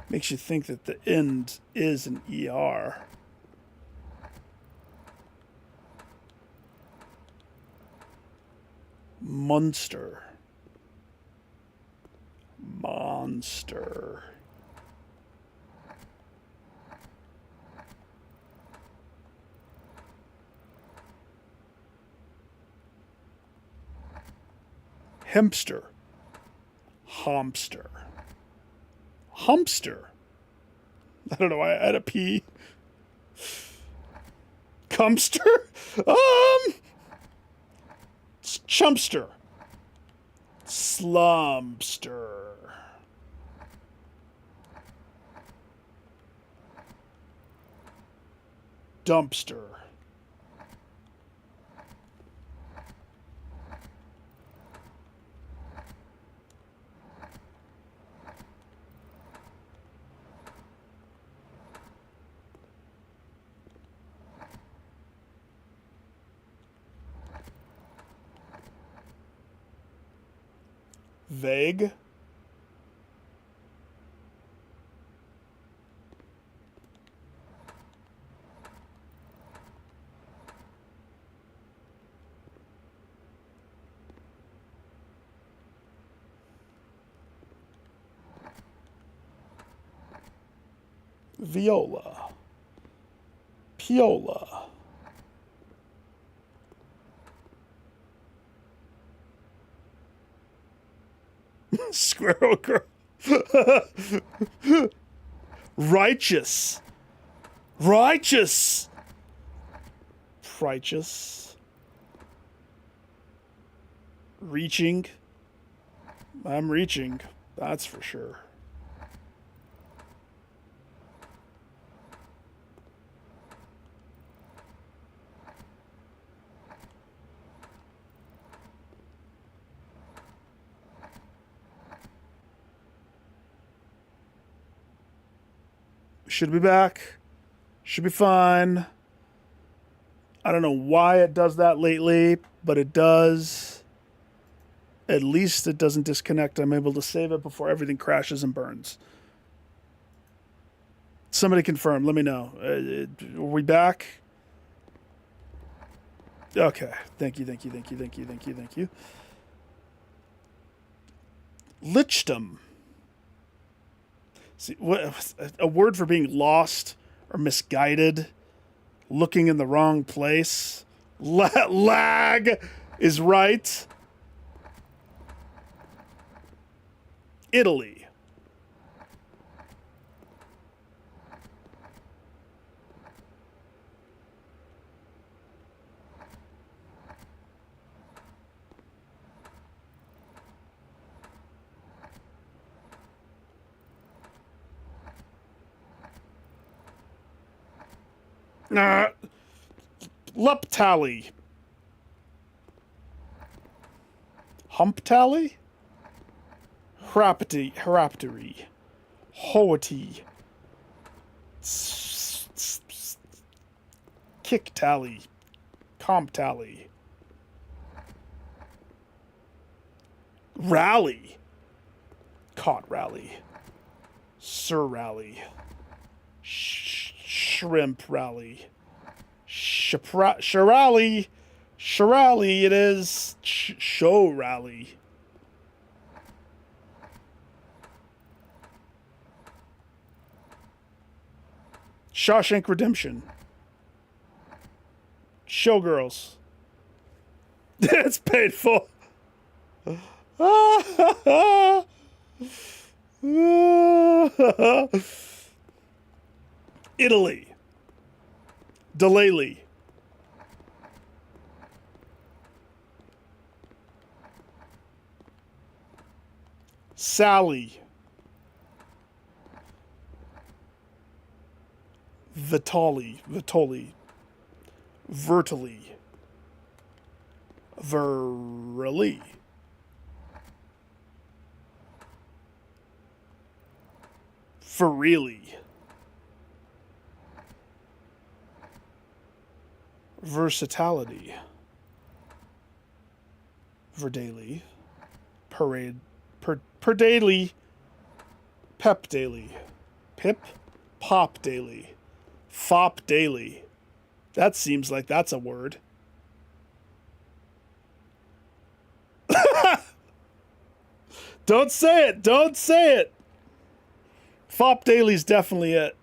Makes you think that the end is an ER. Monster. Monster. Hempster. Homster. Humpster. I don't know why I had a P. Cumster? Chumpster. Slumpster. Dumpster. Vague. Viola. Piola. Squirrel girl. Righteous. Righteous. Righteous. Reaching. I'm reaching. That's for sure. Should be back. Should be fine. I don't know why it does that lately, but it does. At least it doesn't disconnect. I'm able to save it before everything crashes and burns. Somebody confirm. Let me know. Are we back? Okay. Thank you, thank you, thank you, thank you, thank you, thank you. Lichdom. See, what, a word for being lost or misguided, looking in the wrong place. Lag is right. Italy. Leptally. Humptally? Hraptery. Hoety. Kick tally. Comp tally. Rally. Caught rally. Sir rally. Shrimp rally. Shirali. Shirali, it is. Show rally. Shawshank Redemption. Showgirls. It's painful. Italy. Delaley. Sally. Vitali. Vertily. Verily. For really. Versatility. Verdaily. Parade. Per daily. Pep daily. Pip? Pop daily. Fop daily. That seems like that's a word. Don't say it. Don't say it. Fop daily's definitely it.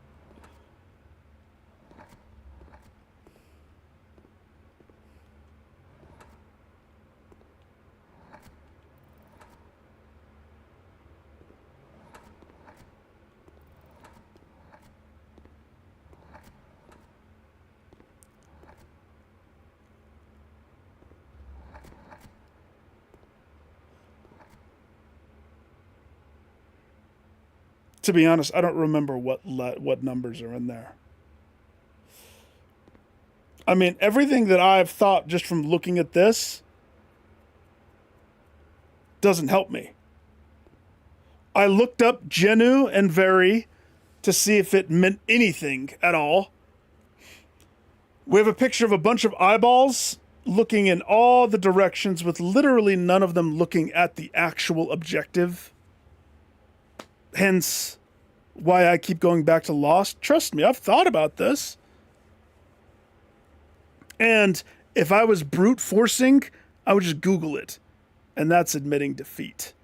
To be honest, I don't remember what numbers are in there. I mean, everything that I've thought just from looking at this doesn't help me. I looked up genu and very to see if it meant anything at all. We have a picture of a bunch of eyeballs looking in all the directions with literally none of them looking at the actual objective. Hence, why I keep going back to Lost. Trust me, I've thought about this. And if I was brute forcing, I would just Google it. And that's admitting defeat.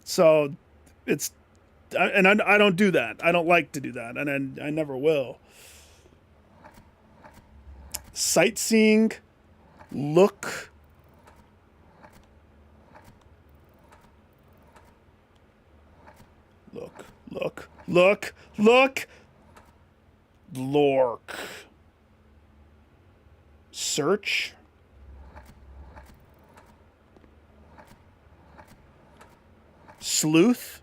So, it's... And I don't do that. I don't like to do that. And I never will. Sightseeing. Look... Look. Lork. Search. Sleuth.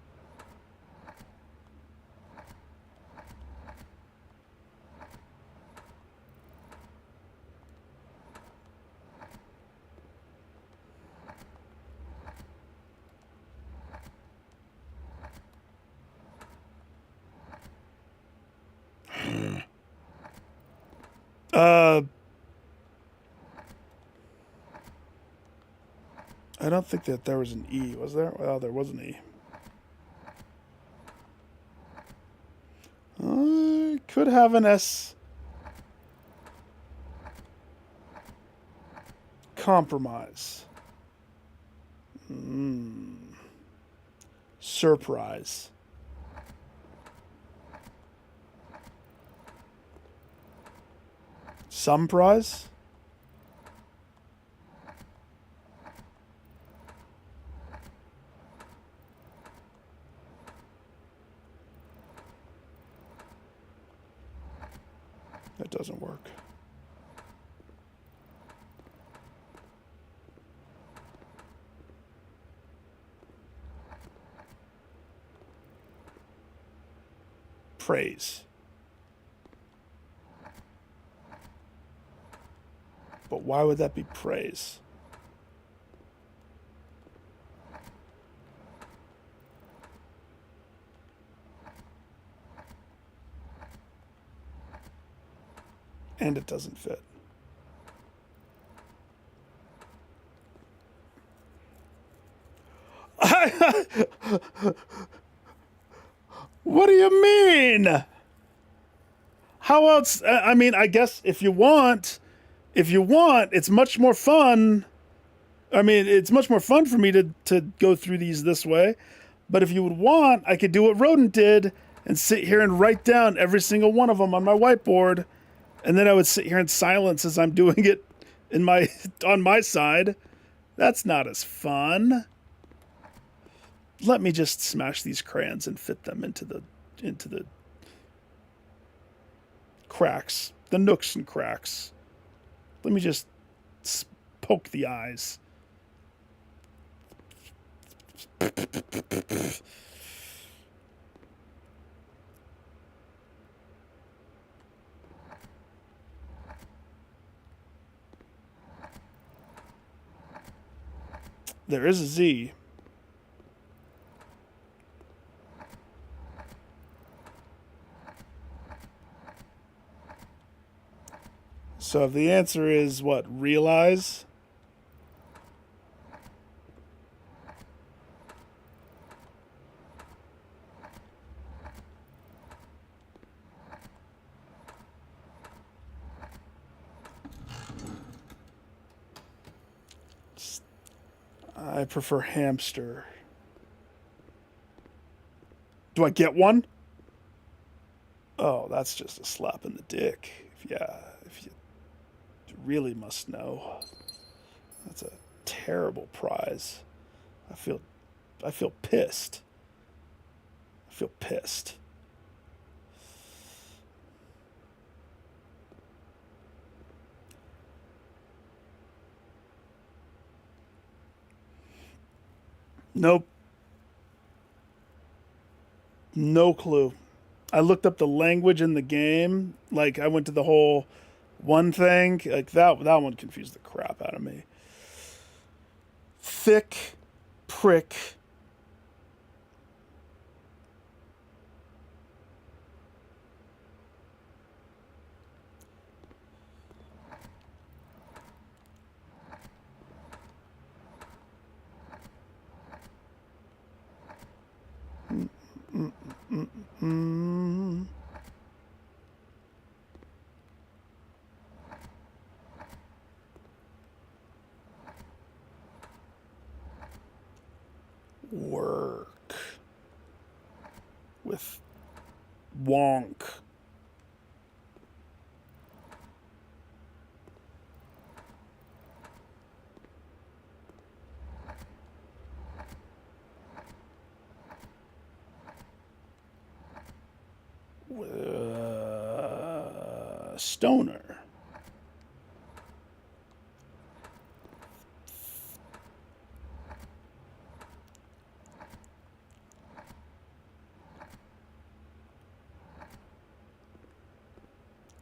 Uh, I don't think that there was an E, was there? Well, there was an E. Could have an S. Compromise. Surprise. Some prize? That doesn't work. Praise. But why would that be praise? And it doesn't fit. What do you mean? How else? I mean, I guess if you want, it's much more fun. I mean, it's much more fun for me to go through these this way. But if you would want, I could do what Rodent did and sit here and write down every single one of them on my whiteboard, and then I would sit here in silence as I'm doing it in my on my side. That's not as fun. Let me just smash these crayons and fit them into the cracks, the nooks and cracks. Let me just poke the eyes. There is a Z. So if the answer is what? Realize? I prefer hamster. Do I get one? Oh, that's just a slap in the dick. If you really must know. That's a terrible prize. I feel pissed. I feel pissed. Nope. No clue. I looked up the language in the game. Like I went to the whole one thing. Like that one confused the crap out of me. Thick prick. Work with wonk. Stoner.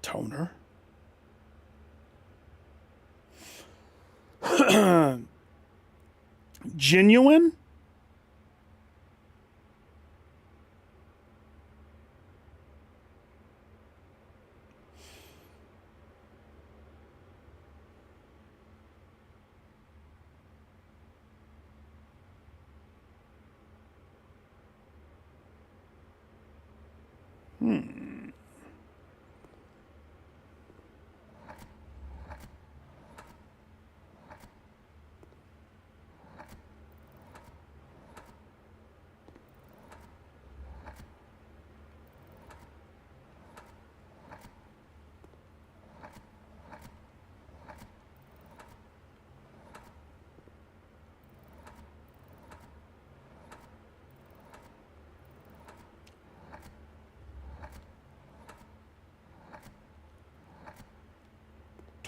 Toner. Genuine.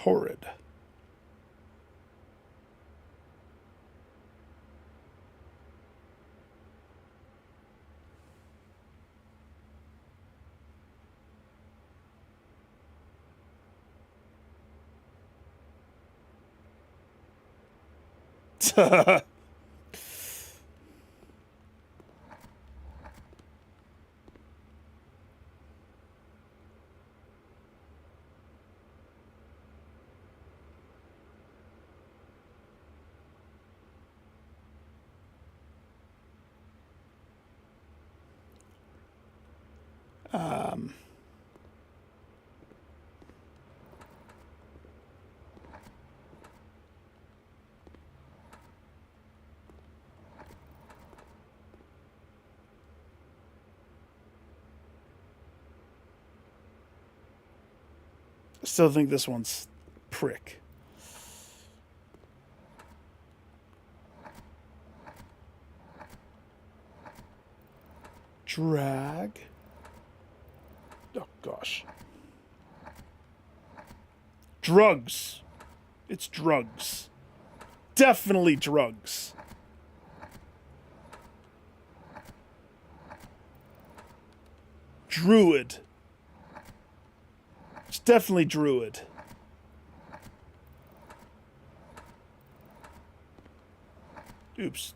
Torrid. Still think this one's prick. Drag. Oh, gosh. Drugs. It's drugs. Definitely drugs. Druid. It's definitely druid. Oops.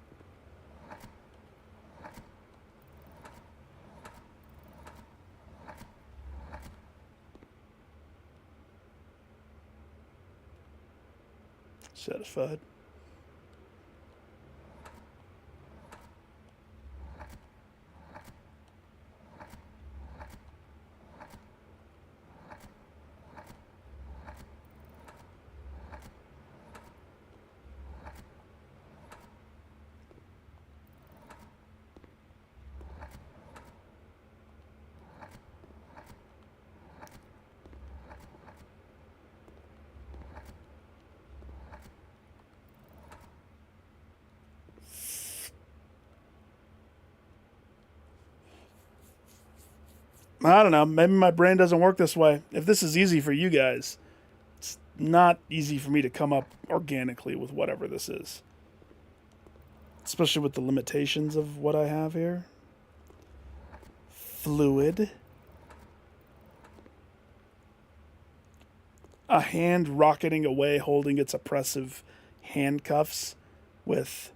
Satisfied. I don't know. Maybe my brain doesn't work this way. If this is easy for you guys, it's not easy for me to come up organically with whatever this is. Especially with the limitations of what I have here. Fluid. A hand rocketing away holding its oppressive handcuffs with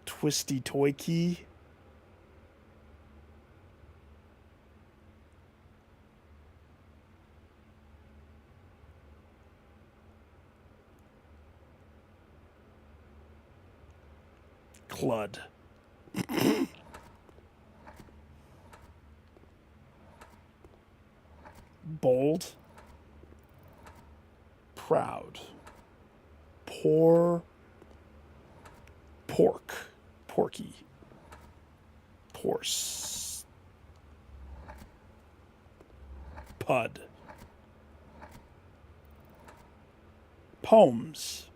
twisty toy key. Clud. Bold. Proud. Poor. Pork. Porky. Porse. Pud. Poems.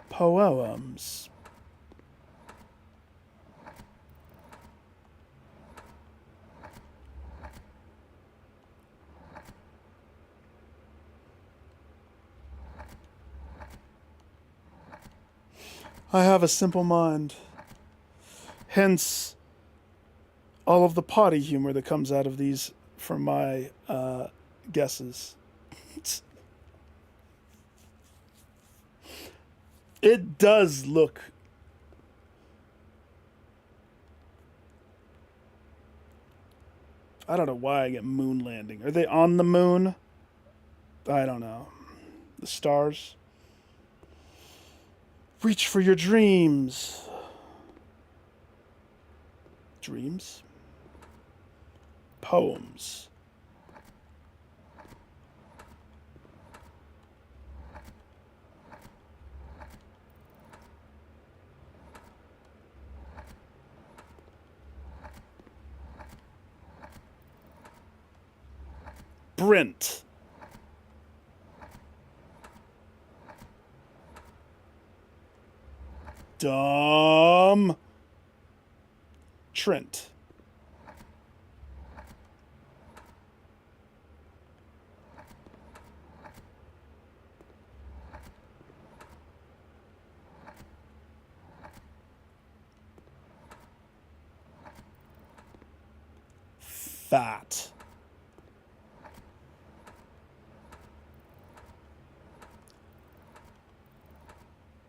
Poems. I have a simple mind. Hence, all of the potty humor that comes out of these from my guesses. It does look... I don't know why I get moon landing. Are they on the moon? I don't know. The stars? Reach for your dreams. Dreams? Poems. Brent. Dumb. Trent. Fat.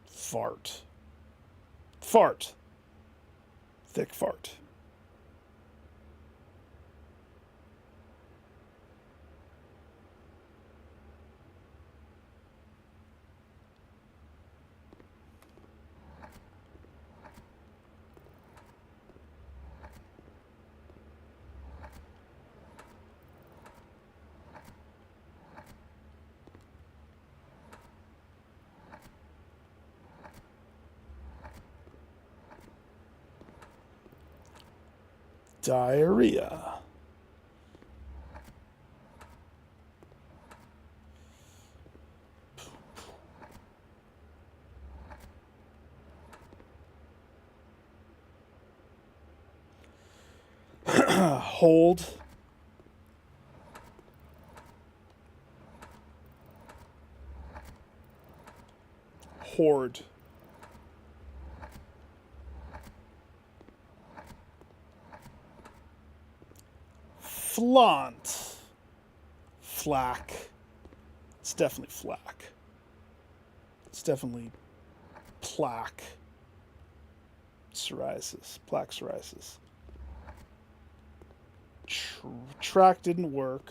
Fart. Fart. Thick fart. Diarrhea. Hold. Hoard. Flaunt. Flack. It's definitely flack. It's definitely plaque. Psoriasis. Plaque psoriasis. Track didn't work.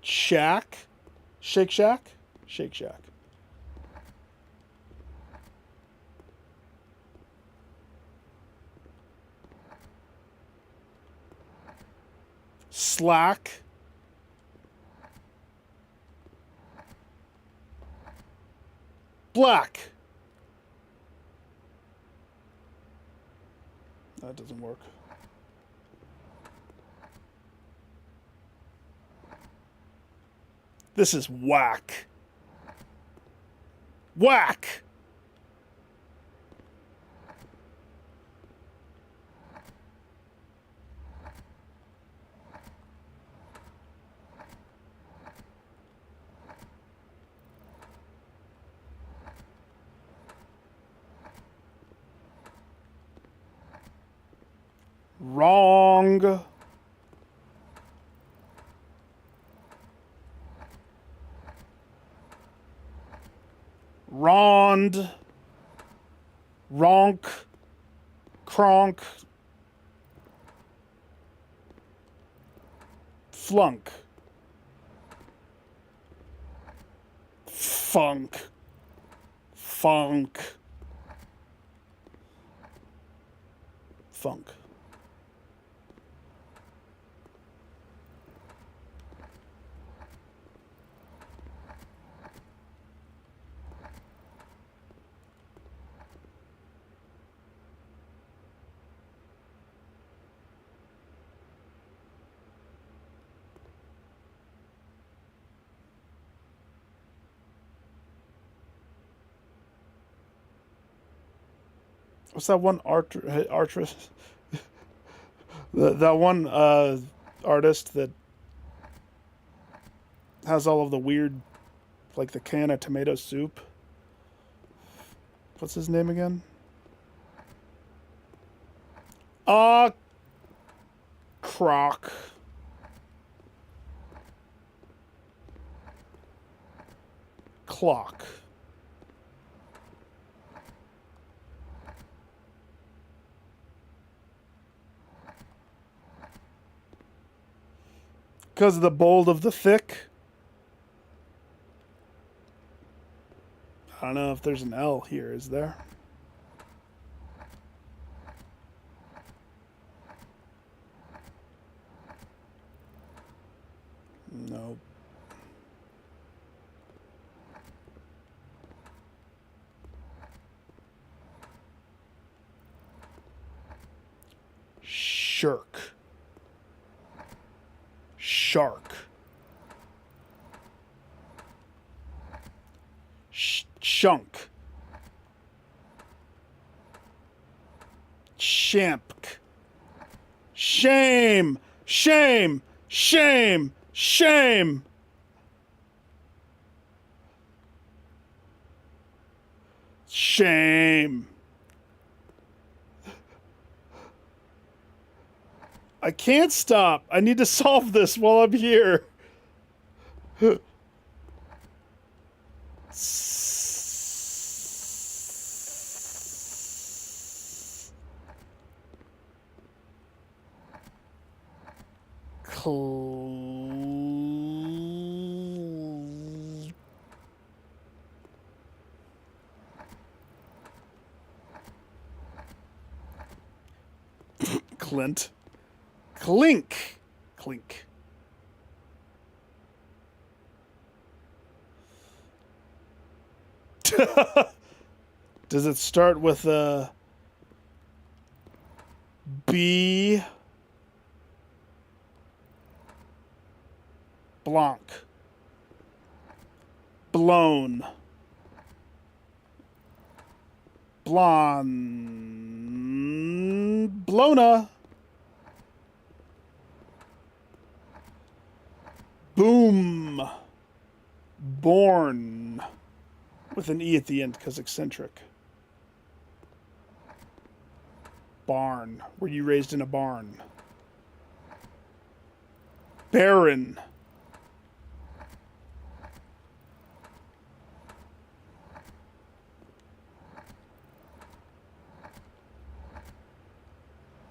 Shack? Shake Shack? Shake Shack. Slack. Black. That doesn't work. This is whack. Whack. Wrong. Rond. Ronk. Kronk. Flunk. Funk. Funk. Funk. What's that one artist? That one artist that has all of the weird, like the can of tomato soup. What's his name again? Croc. Clock. Because of the bold of the thick. I don't know if there's an L here, is there? No. Shirk. Shark. Shunk. Champ. Shame. Shame. Shame. Shame. Shame. I can't stop. I need to solve this while I'm here. Clint. Clink. Clink. Does it start with a B? Blanc. Blown. Blonde. Blona. Boom. Born. With an E at the end because eccentric. Barn. Were you raised in a barn? Baron.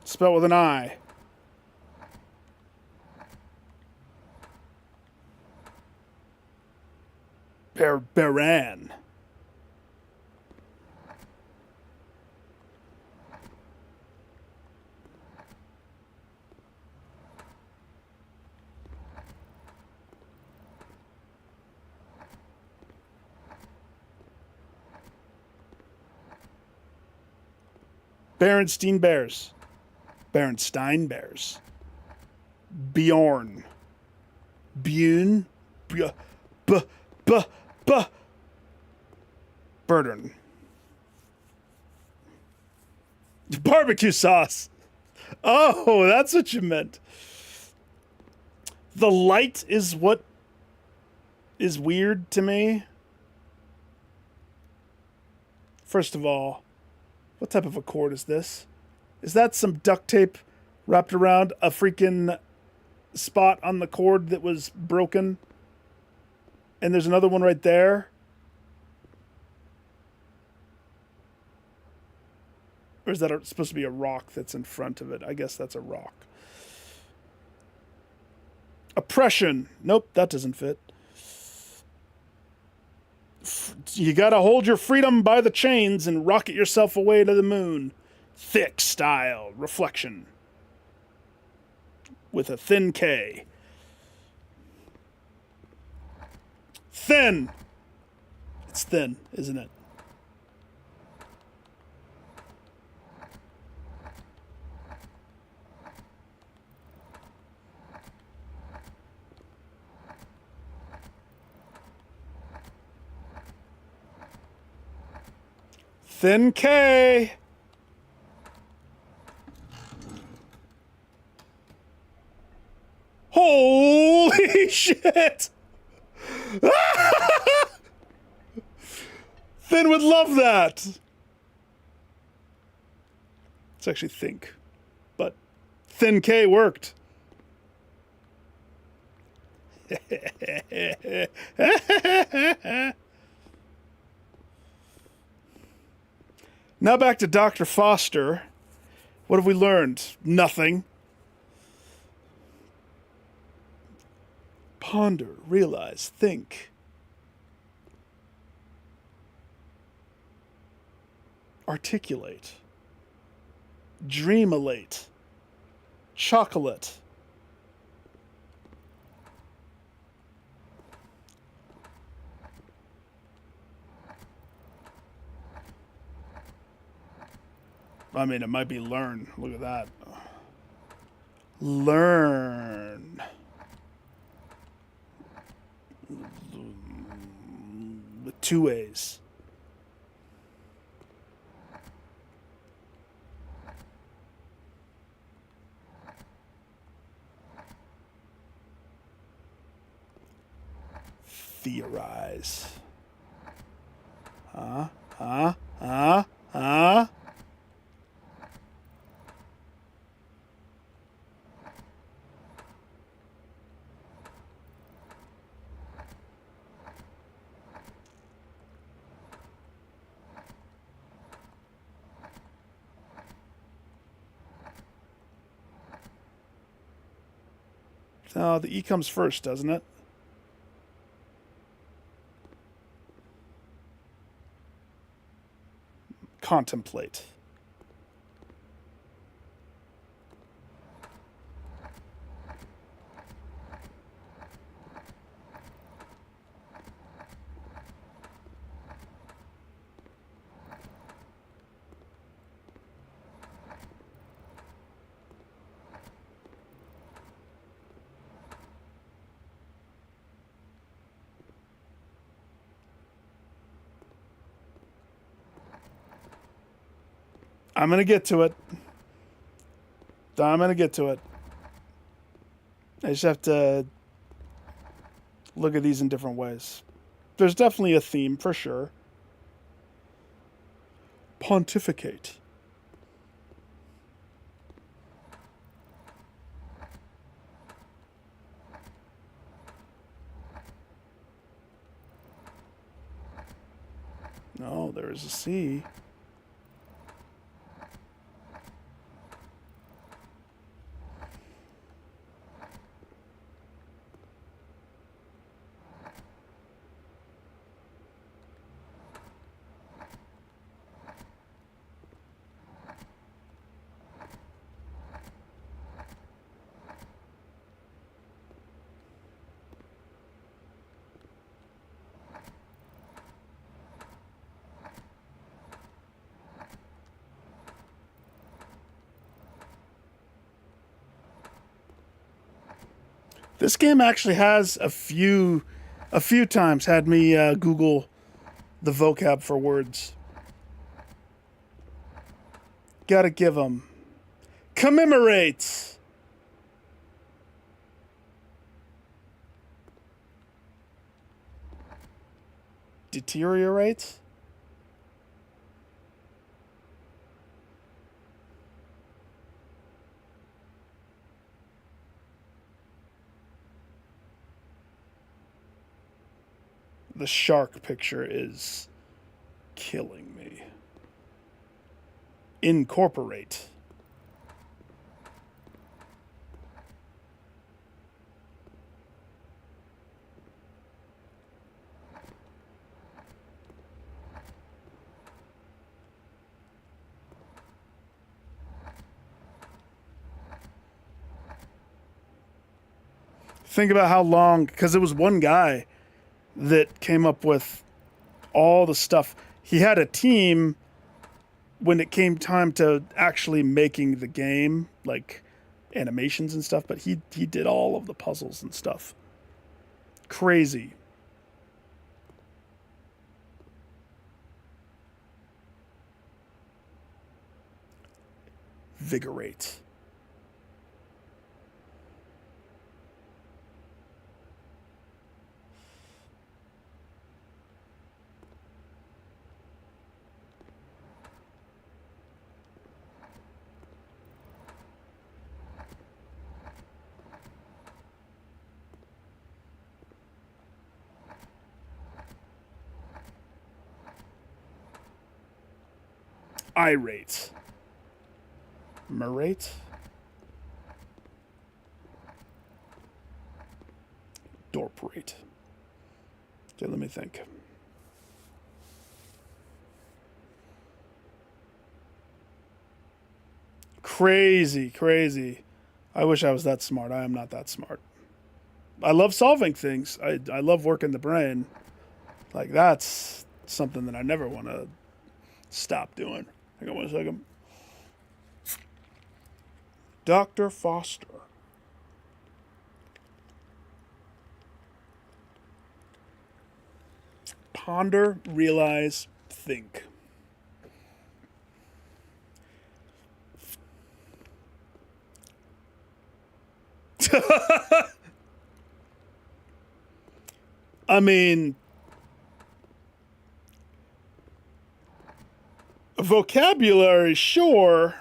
Spelled with an I. Baran. Berenstein Bears. Berenstein Bears. Bjorn. Bjorn. Burden. Barbecue sauce. Oh, that's what you meant. The light is what is weird to me. First of all, what type of a cord is this? Is that some duct tape wrapped around a freaking spot on the cord that was broken? And there's another one right there. Or is that supposed to be a rock that's in front of it? I guess that's a rock. Oppression. Nope, that doesn't fit. You gotta hold your freedom by the chains and rocket yourself away to the moon. Thick style. Reflection. With a thin K. Thin. It's thin, isn't it? Thin K. Holy shit! Finn would love that. It's actually think, but Thin K worked. Now back to Dr. Foster. What have we learned? Nothing. Ponder, realize, think. Articulate. Dreamulate. Chocolate. I mean, it might be learn. Look at that. Learn. With two A's. Theorize. Huh? Huh? Huh? Huh? No, the E comes first, doesn't it? Contemplate. I'm going to get to it. I'm going to get to it. I just have to look at these in different ways. There's definitely a theme, for sure. Pontificate. No, there is a C. This game actually has a few times had me Google the vocab for words. Gotta give them. Commemorates. Deteriorates. The shark picture is killing me. Incorporate. Think about how long, because it was one guy that came up with all the stuff. He had a team when it came time to actually making the game, like animations and stuff, but he did all of the puzzles and stuff. Crazy. Vigorate. Irate. Merate. Dorprate. Okay, let me think. Crazy, crazy. I wish I was that smart. I am not that smart. I love solving things. I love working the brain. Like, that's something that I never want to stop doing. Hang on one second. Dr. Foster. Ponder, realize, think. I mean, vocabulary, sure.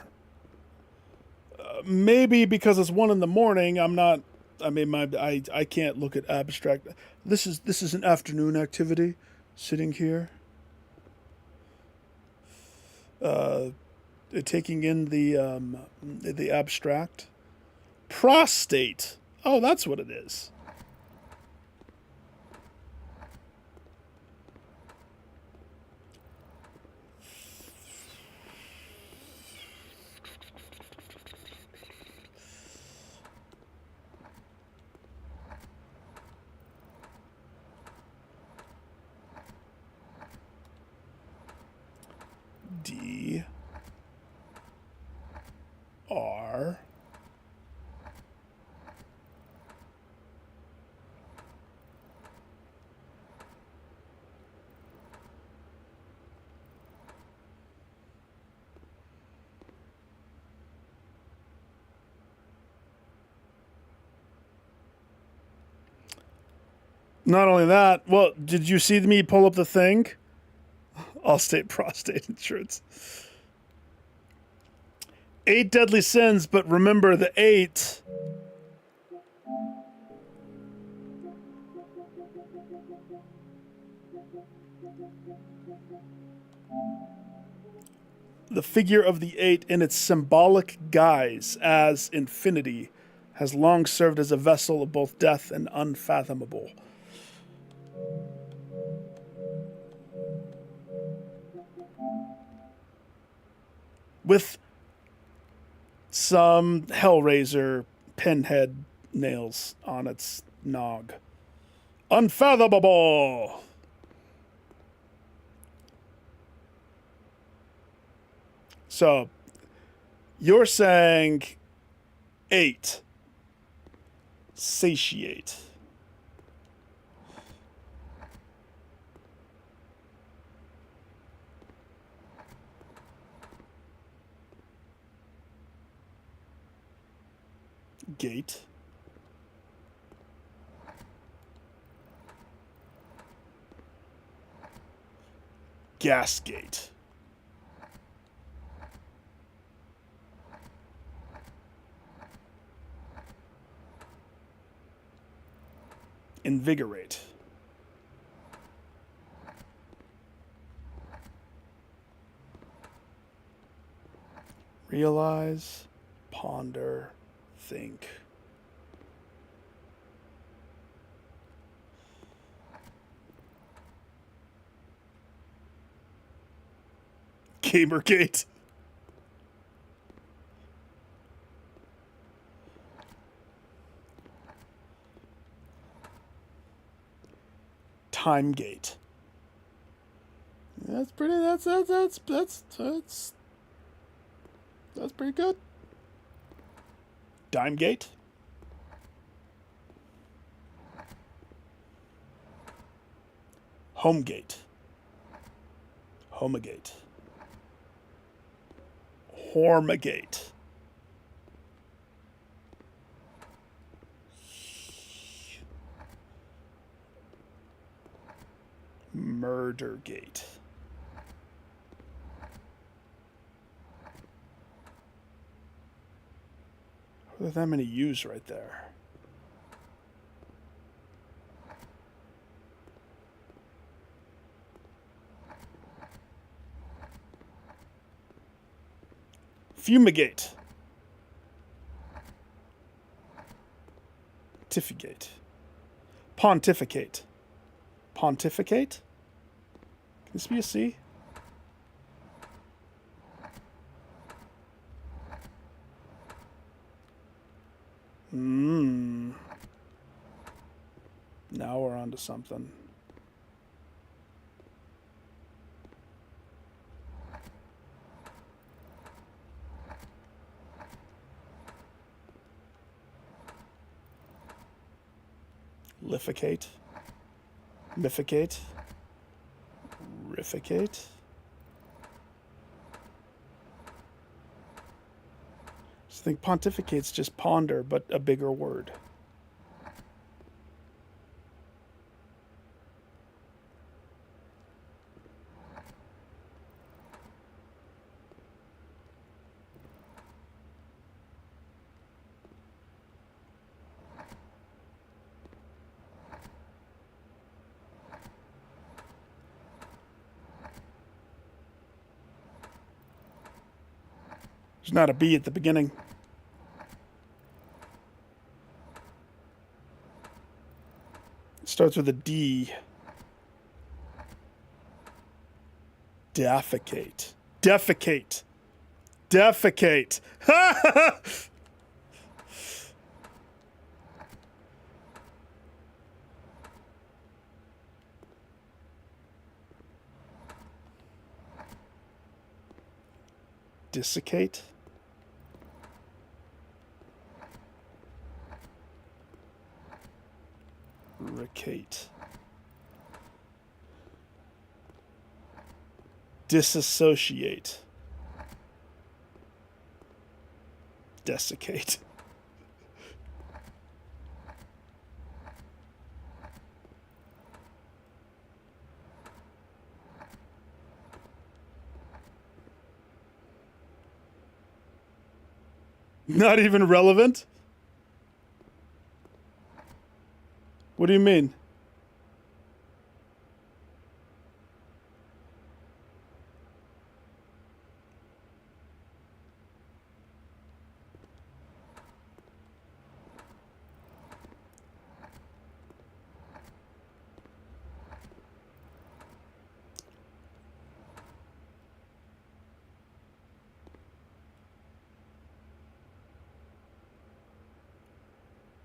Maybe because it's 1 a.m. I'm not. I mean, I can't look at abstract. This is an afternoon activity. Sitting here, uh, taking in the abstract. Prostate. Oh, that's what it is. D R Not only that, well, did you see me pull up the thing? Allstate prostate insurance. 8 deadly sins, but remember the 8. The figure of the 8 in its symbolic guise as infinity has long served as a vessel of both death and unfathomable. With some Hellraiser pinhead nails on its nog. Unfathomable! So, you're saying 8. Satiate. Gate. Gasgate. Invigorate. Realize, ponder, think. Gamergate. Timegate. That's pretty. That's pretty good. Dimegate. Homegate. Homegate. Hormigate. Murdergate. There's that many U's right there. Fumigate. Tiffigate. Pontificate. Pontificate? Can this be a C? Now we're on to something. Defecate. Miffecate. Riffecate. I think pontificate's just ponder, but a bigger word. There's not a B at the beginning. It starts with a D. Defecate. Defecate. Defecate. Dissecate. Ricate. Disassociate. Desiccate. Not even relevant? What do you mean?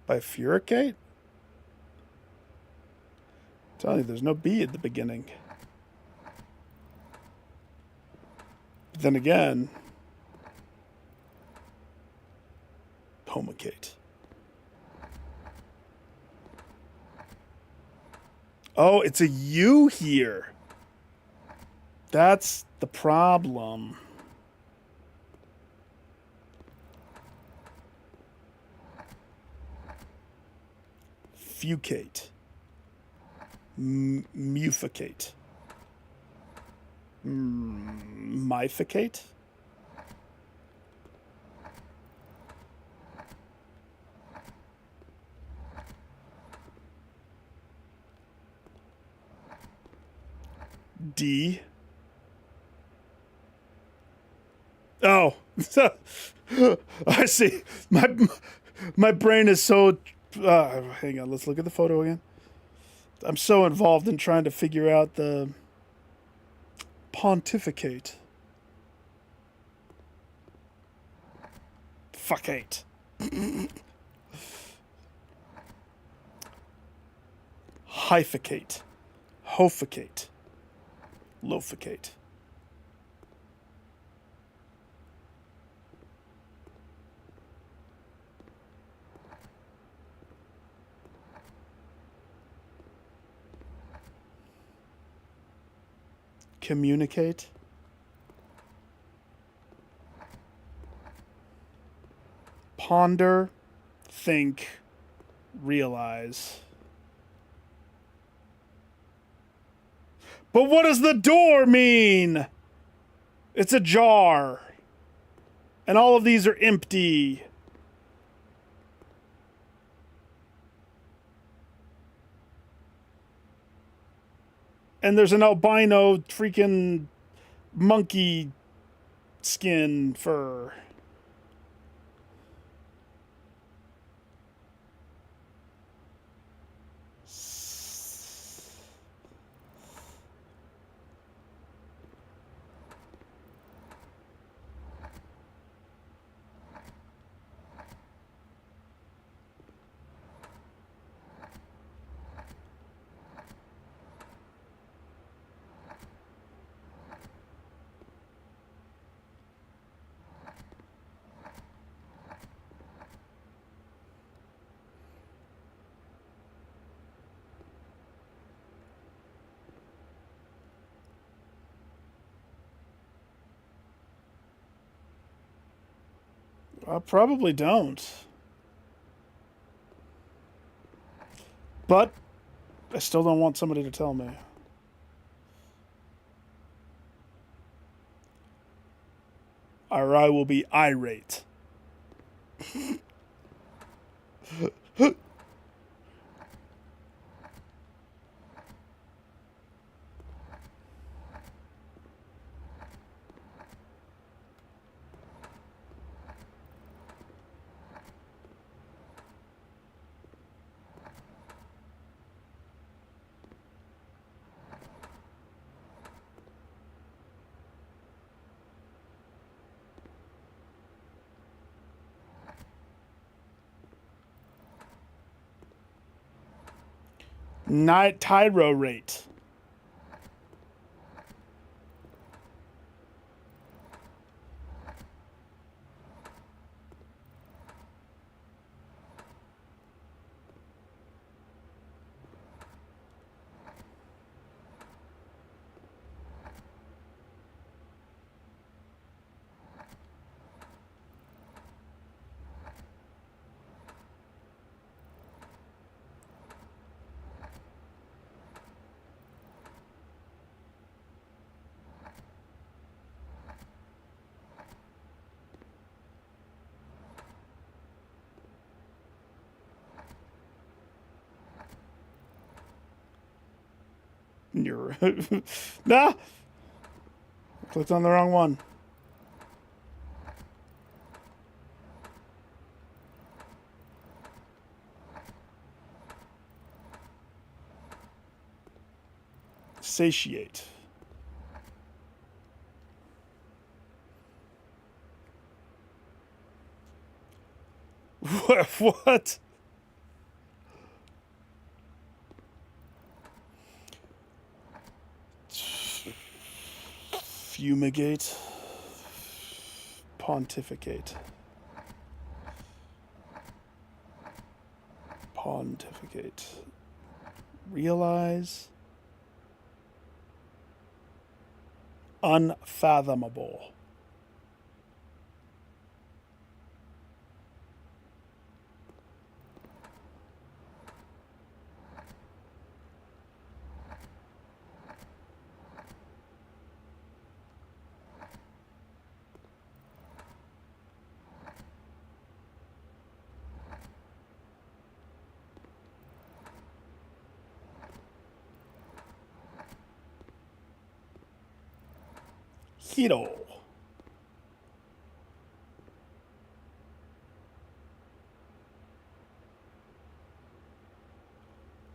Bifurcate? I'm telling you, there's no B at the beginning. But then again, homicate. Oh, it's a U here. That's the problem. Fucate. Muficate. Myficate. D. Oh, I see. My brain is so. Hang on, let's look at the photo again. I'm so involved in trying to figure out the pontificate. Fuckate. Hyficate. Hoficate. Loficate. Communicate. Ponder. Think. Realize. But what does the door mean? It's a jar. And all of these are empty. And there's an albino freaking monkey skin fur. I probably don't. But I still don't want somebody to tell me. Or I will be irate. Night Tyro rate. You're nah. Clicked on the wrong one. Satiate. What? Fumigate. Pontificate. Pontificate. Realize. Unfathomable. Hito.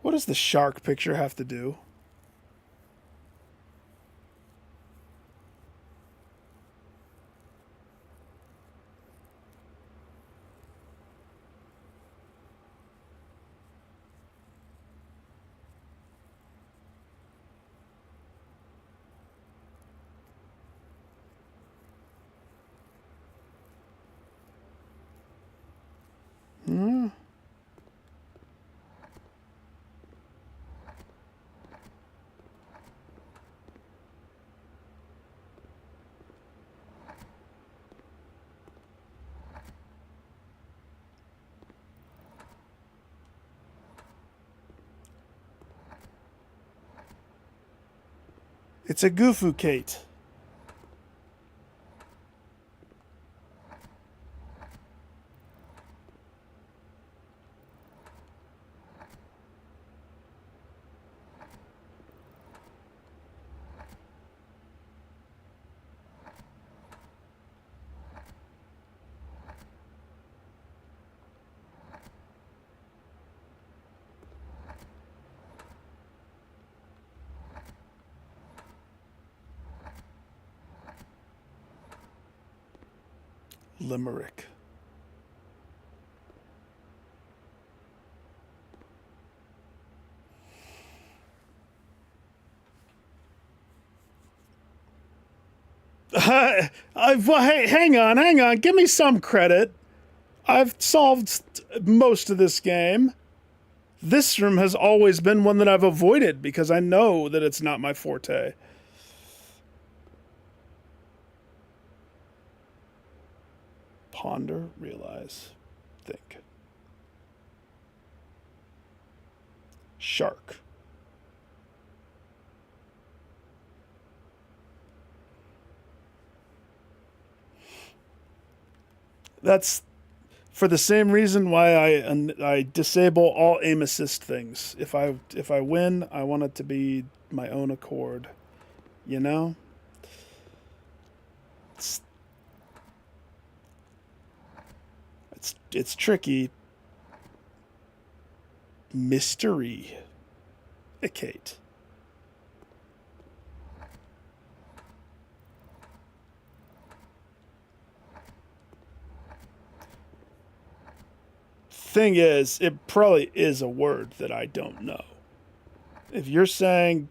What does the shark picture have to do? Hmm? It's a Goofukate. Limerick. Well, hey, hang on. Give me some credit. I've solved most of this game. This room has always been one that I've avoided because I know that it's not my forte. Ponder, realize, think. Shark. That's for the same reason why I disable all aim assist things. If I win, I want it to be my own accord. You know, it's it's tricky. Mystery, Kate. Thing is, it probably is a word that I don't know. If you're saying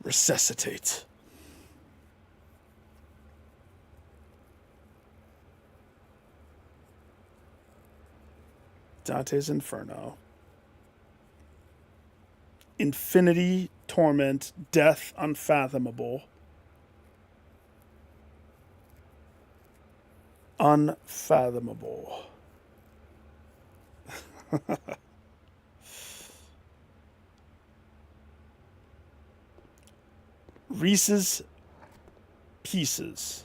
resuscitate, Dante's Inferno, infinity, torment, death unfathomable, unfathomable. Reese's Pieces.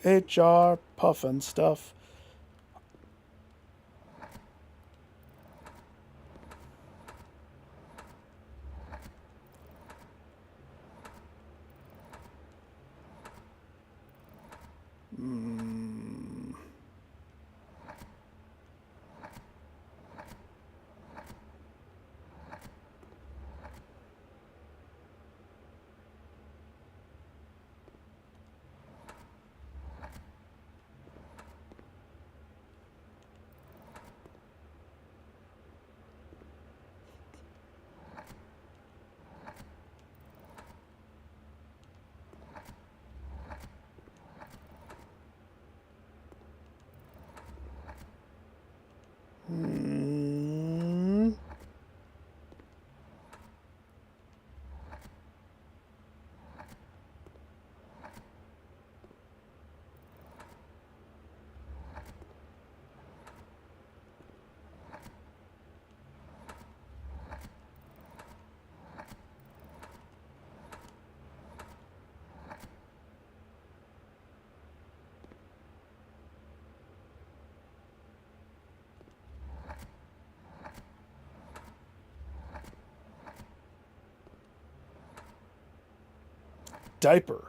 HR puffin stuff. Diaper.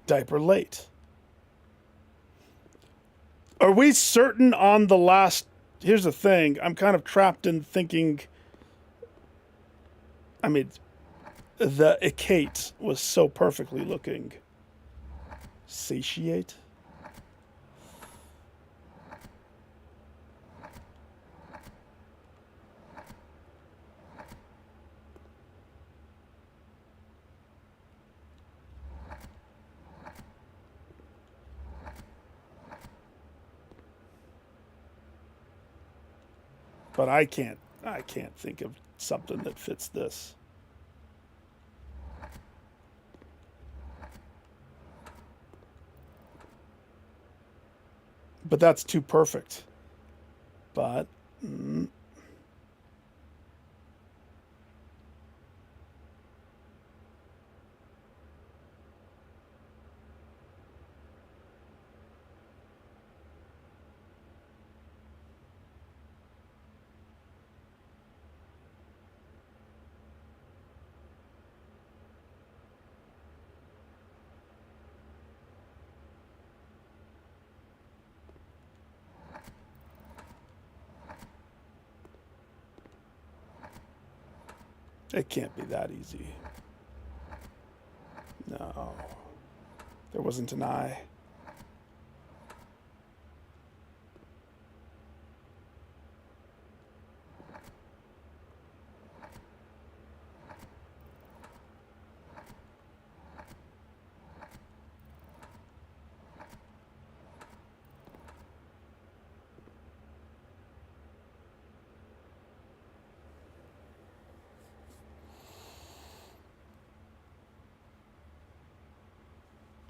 Diaper late. Are we certain on the last? Here's the thing. I'm kind of trapped in thinking. I mean, the Kate was so perfectly looking. Satiate? But I can't think of something that fits this. But that's too perfect. But It can't be that easy. No. There wasn't an eye.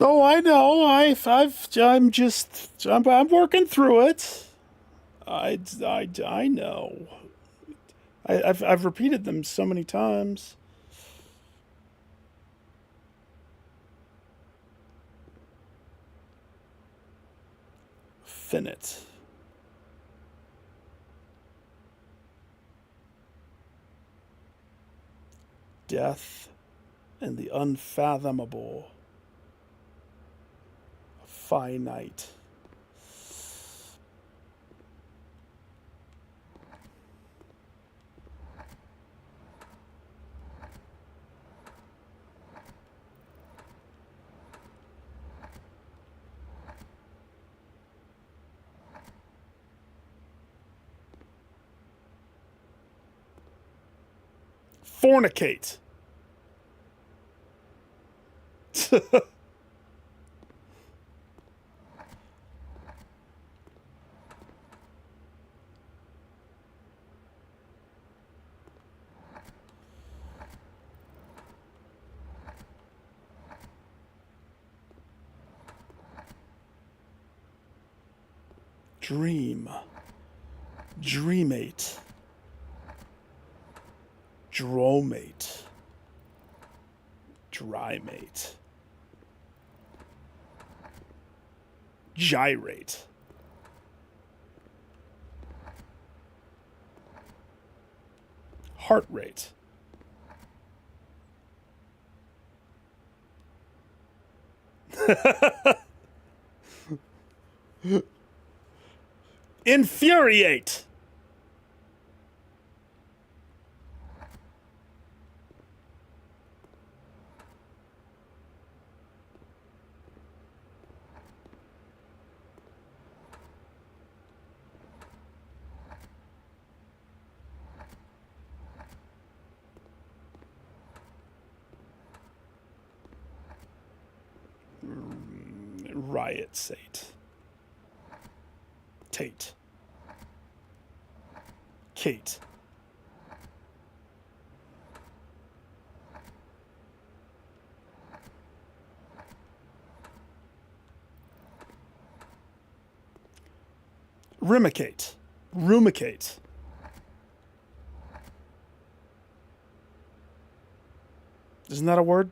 Oh, I know. I'm working through it. I know. I've repeated them so many times. Finite. Death and the unfathomable. Finite. Fornicate. Dream. Dreamate. Dromate. Drymate. Gyrate. Heart rate. Infuriate. Riot sate. Tate. Kate. Rimicate. Rumicate. Isn't that a word?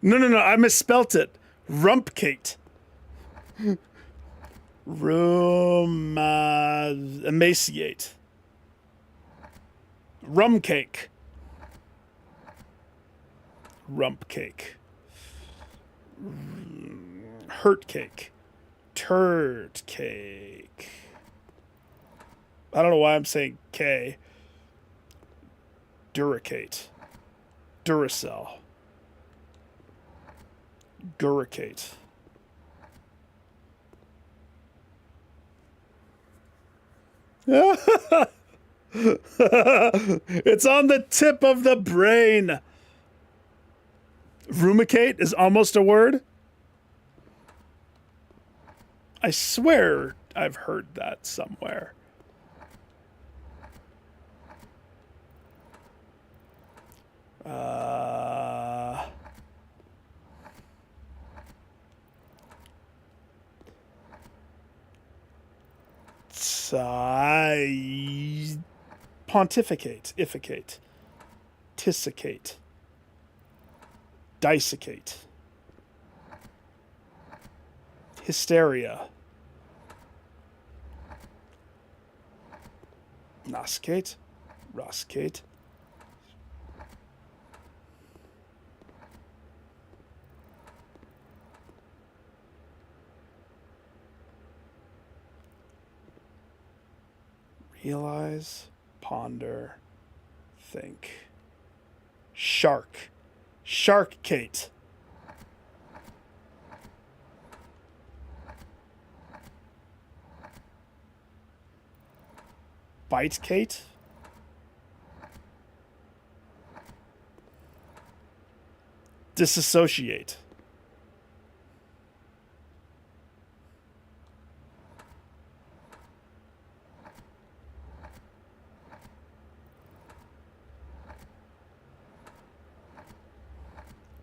No. I misspelt it. Rumpcate. Emaciate. Rum cake. Rump cake. Hurt cake. Turd cake. I don't know why I'm saying K. Duracate. Duracell. Guricate. It's on the tip of the brain. Rumicate is almost a word. I swear I've heard that somewhere. Size. Pontificate, ificate, tissicate, dissicate, hysteria, noscate, roscate, realize, ponder, think. Shark. Sharkcate. Bitekate. Disassociate.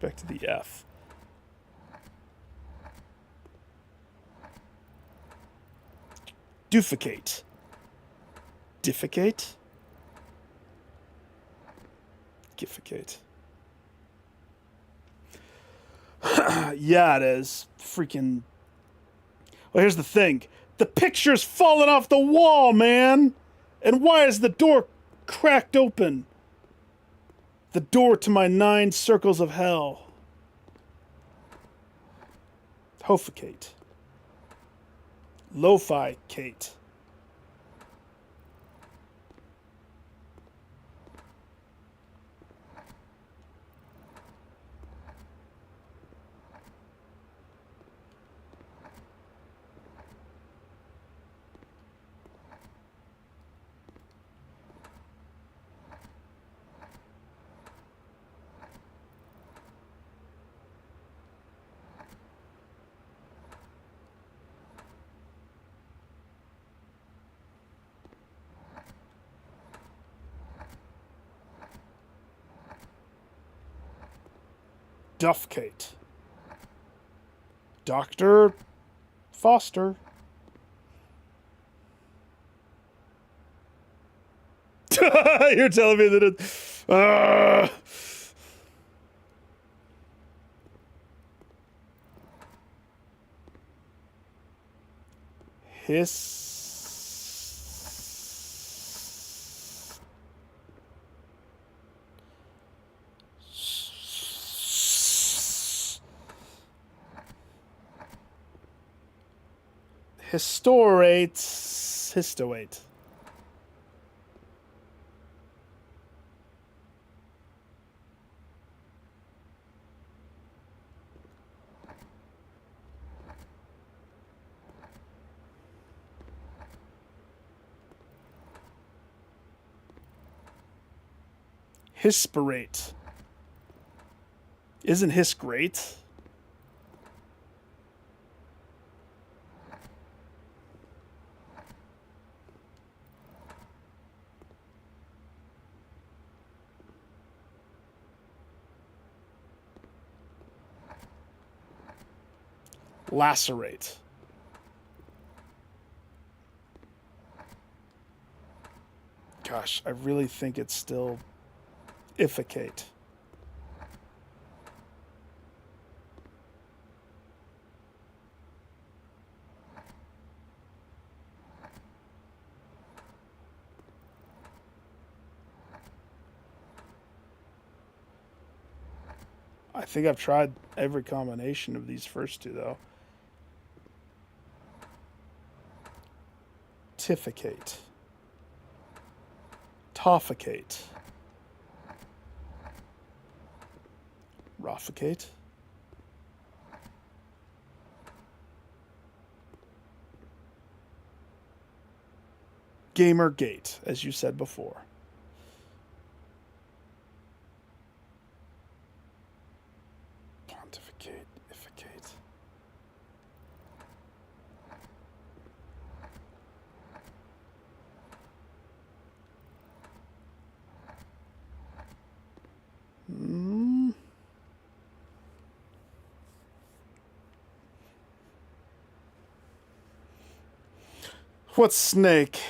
Back to the F. Dufficate. Difficate. Gifficate. Yeah, it is. Freaking. Well, here's the thing. The picture's falling off the wall, man! And why is the door cracked open? The door to my 9 circles of hell. Hoficate. Lo-fi Kate. Duffcate. Dr. Foster. You're telling me that it... His... Historates. Histoate. Hispirate. Isn't his great? Lacerate. Gosh, I really think it's still ificate. I think I've tried every combination of these first two, though. Tificate. Toffocate. Rofficate. Gamergate, as you said before. Pontificate, ificate. What's snake?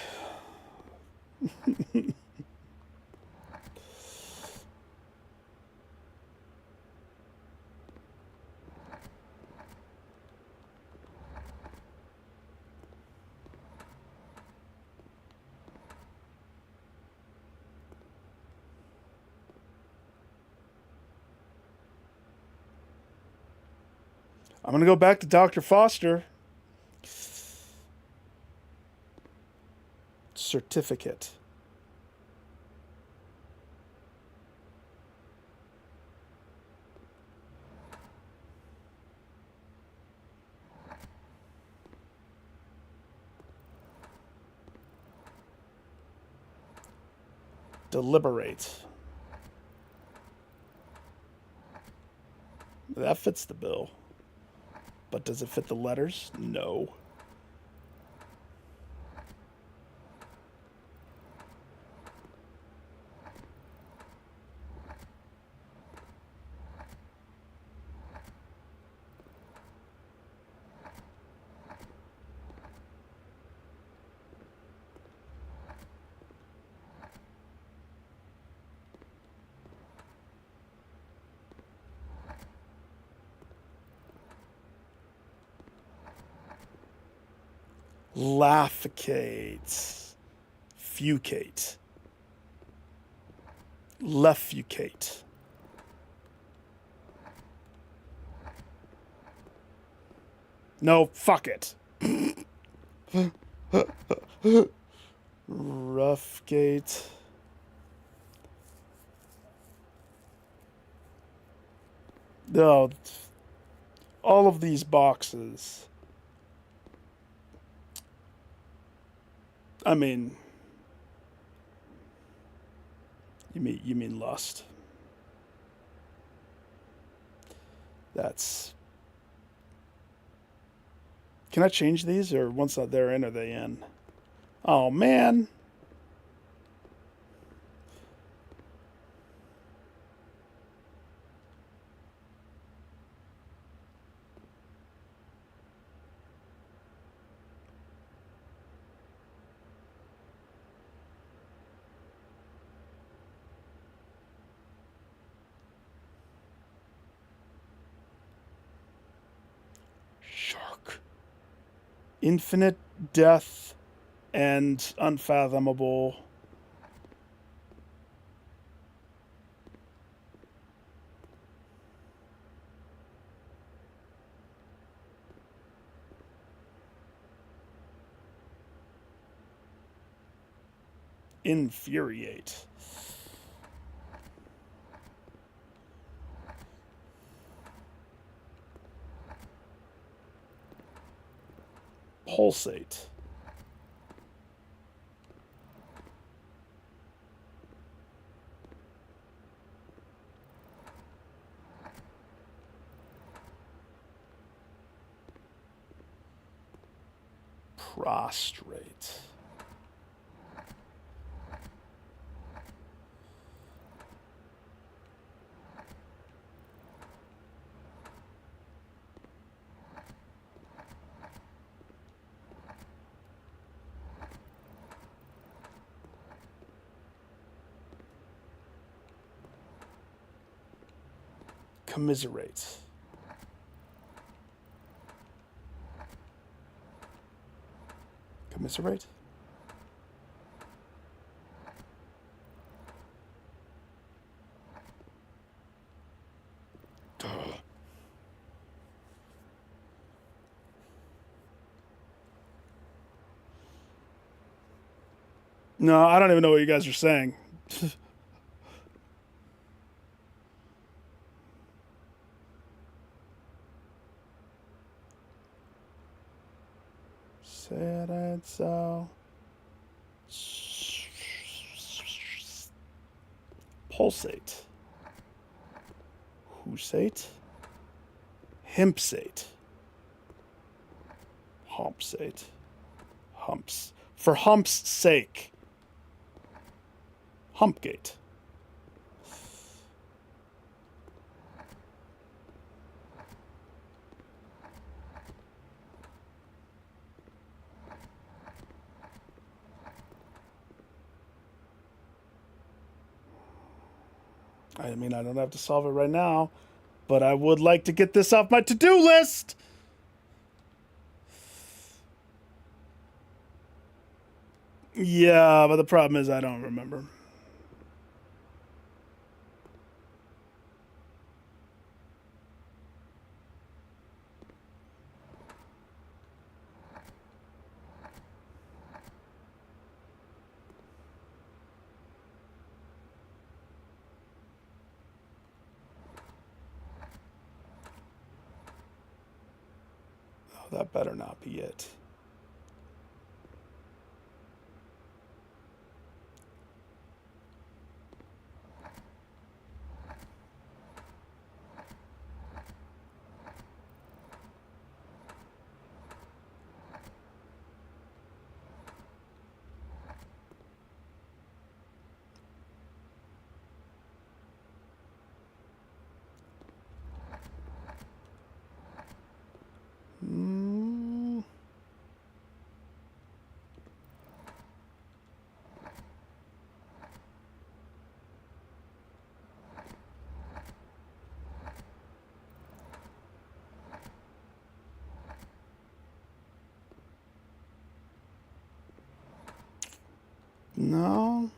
I'm gonna go back to Dr. Foster. Certificate. Deliberate. That fits the bill. But does it fit the letters? No. Laffecate. Fucate. Leffucate. No, fuck it. Roughgate. No, all of these boxes. I mean, you mean lust. That's. Can I change these, or once they're in, are they in? Oh man. Shark. Infinite death and unfathomable. Infuriate. Pulsate. Prostrate. Commiserate. Commiserate? Duh. No, I don't even know what you guys are saying. Said it so. Pulsate. Husate. Himpsate. Humpsate. Humps. For hump's sake. Humpgate. I mean, I don't have to solve it right now, but I would like to get this off my to-do list. Yeah, but the problem is I don't remember. That better not be it. No.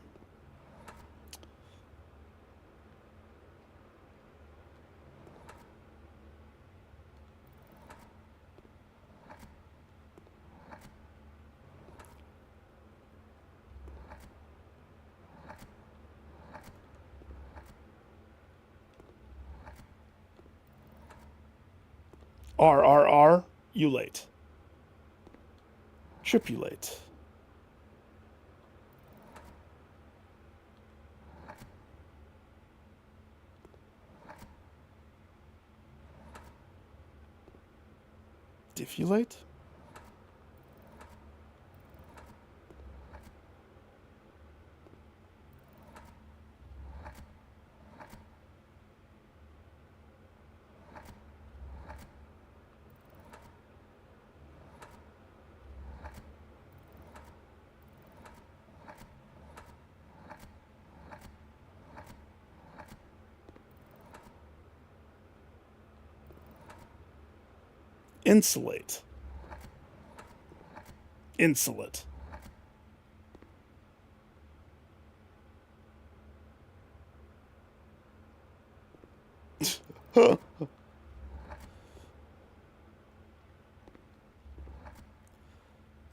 R. Ulate. Tripulate. Diffulate? Insulate. Insulate.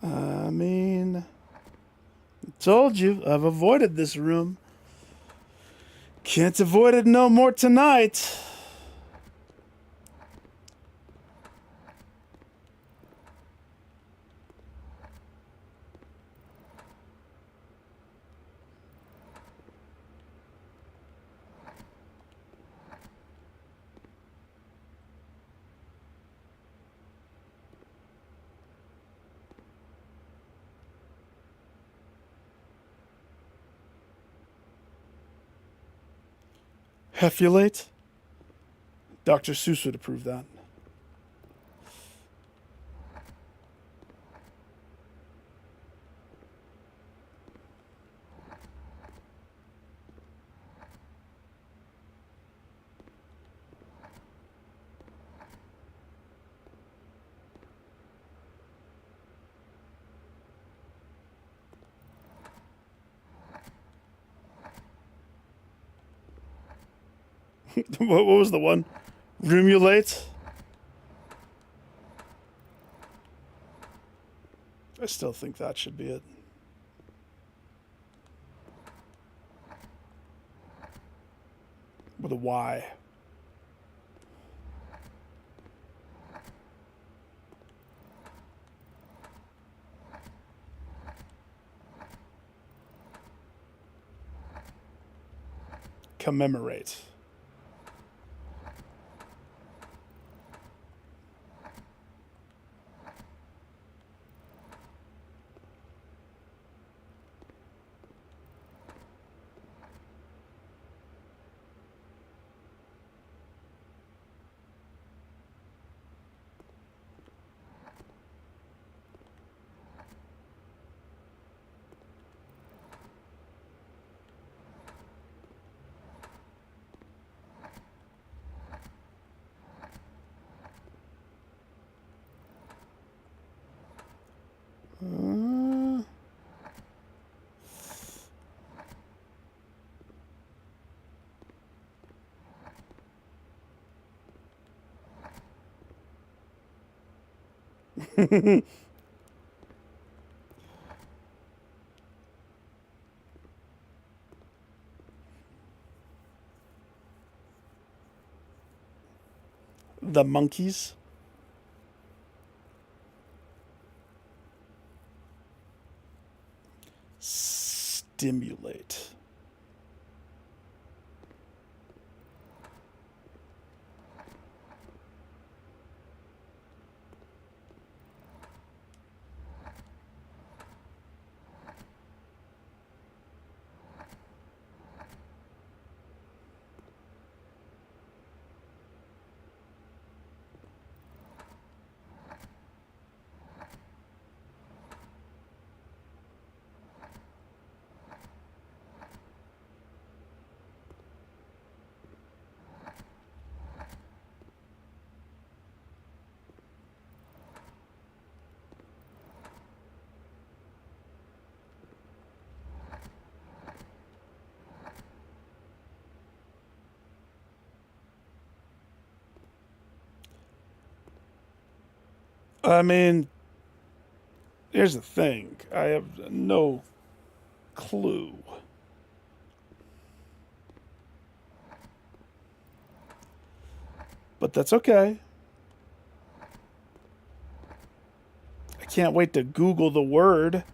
I mean, told you, I've avoided this room. Can't avoid it no more tonight. Heffulate? Dr. Seuss would approve that. What was the one? Rumulate? I still think that should be it. With a Y. Commemorate. The monkeys. Stimulate. I mean, here's the thing. I have no clue. But that's okay. I can't wait to Google the word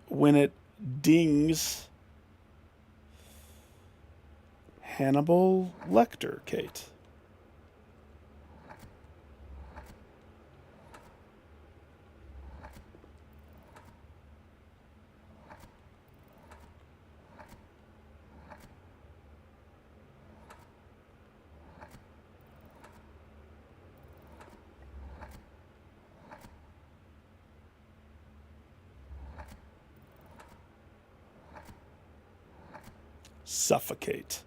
when it dings. Hannibal Lecter, Kate. Suffocate.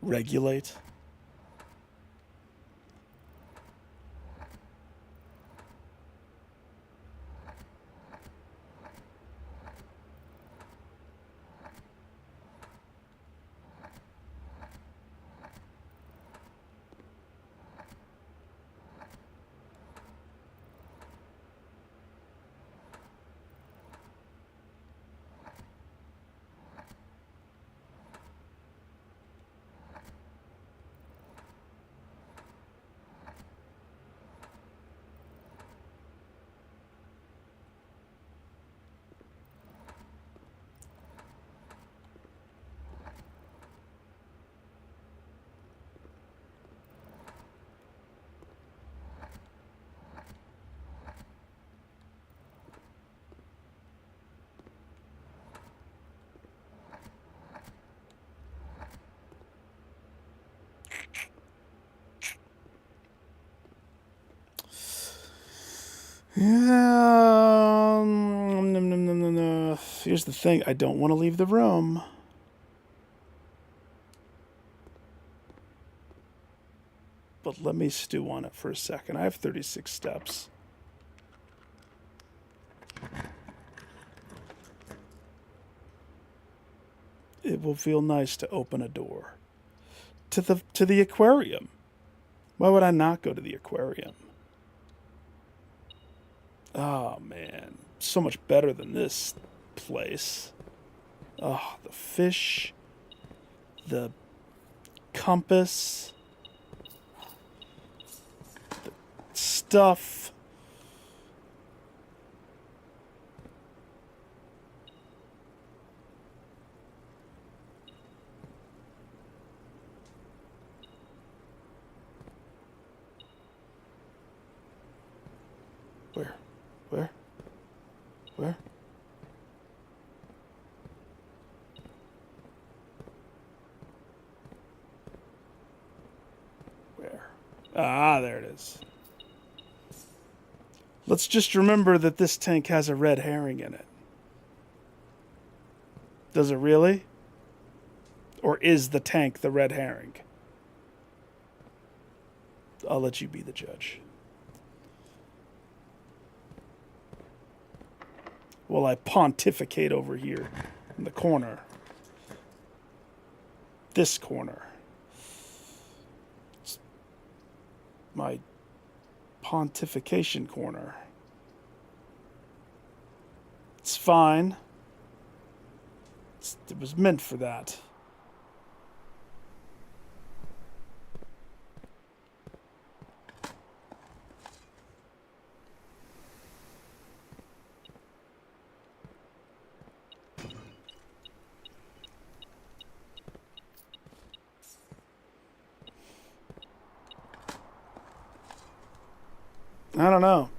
Regulate. Here's the thing. I don't want to leave the room. But let me stew on it for a second. I have 36 steps. It will feel nice to open a door to the aquarium. Why would I not go to the aquarium? Oh man, so much better than this place. Oh, the fish, the compass, stuff. Where? Where? Where? Where? Ah, there it is. Let's just remember that this tank has a red herring in it. Does it really? Or is the tank the red herring? I'll let you be the judge. While I pontificate over here in the corner. This corner. It's my pontification corner. It's fine. It was meant for that. I don't know.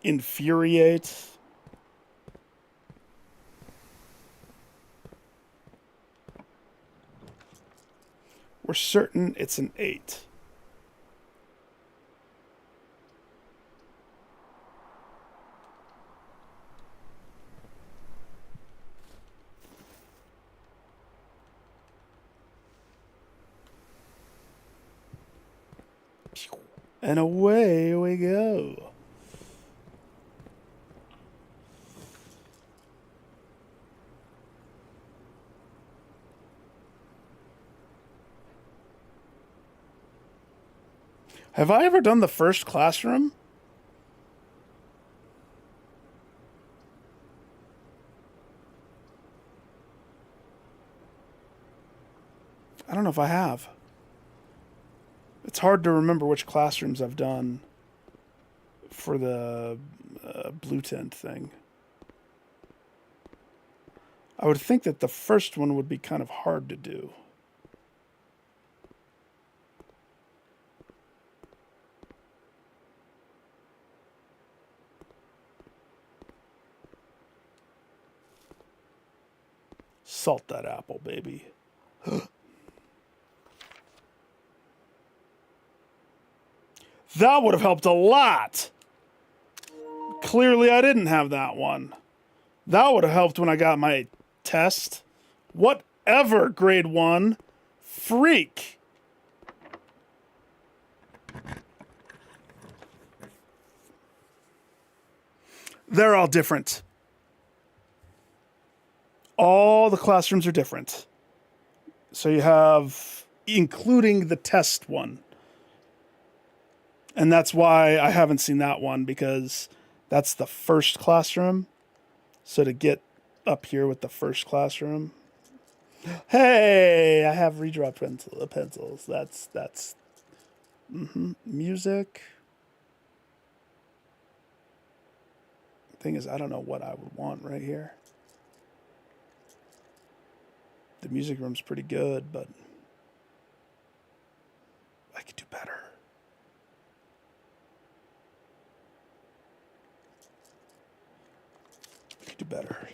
Infuriate. We're certain it's an 8. And away we go. Have I ever done the first classroom? I don't know if I have. It's hard to remember which classrooms I've done for the blue tent thing. I would think that the first one would be kind of hard to do. Salt that apple, baby. That would have helped a lot. Clearly, I didn't have that one. That would have helped when I got my test. Whatever, grade 1. Freak. They're all different. All the classrooms are different. So you have, including the test one. And that's why I haven't seen that one, because that's the first classroom. So to get up here with the first classroom. Hey, I have redraw pencils. That's music. Thing is, I don't know what I would want right here. The music room's pretty good, but I could do better. Do better.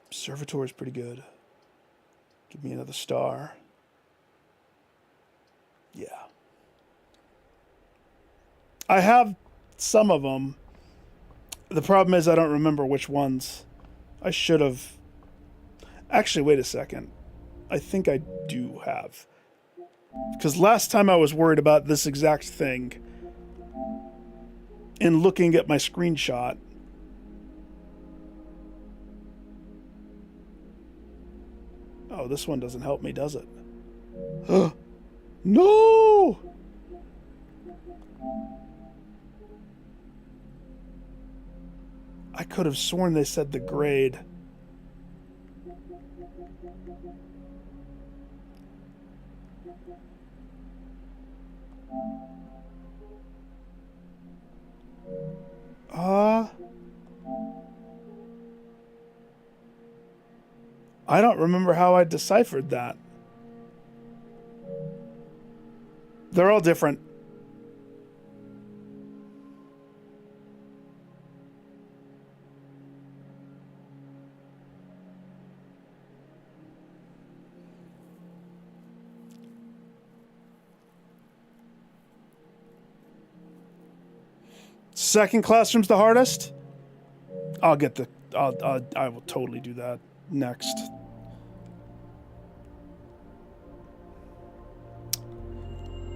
Observatory's pretty good. Give me another star. Yeah. I have some of them. The problem is I don't remember which ones. I should have. Actually, wait a second. I think I do have. Because last time I was worried about this exact thing. In looking at my screenshot. Oh, this one doesn't help me, does it? No! I could have sworn they said the grade. I don't remember how I deciphered that. They're all different. Second classroom's the hardest? I'll get the... I will totally do that next.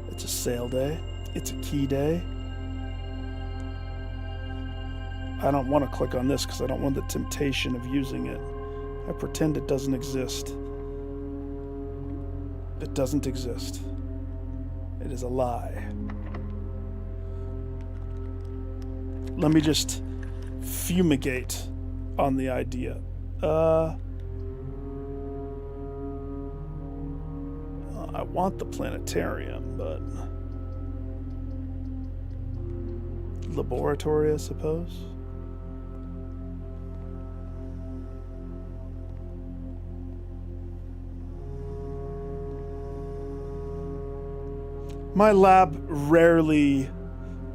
It's a sale day. It's a key day. I don't want to click on this because I don't want the temptation of using it. I pretend it doesn't exist. It doesn't exist. It is a lie. Let me just fumigate on the idea. I want the planetarium, but... laboratory, I suppose? My lab rarely...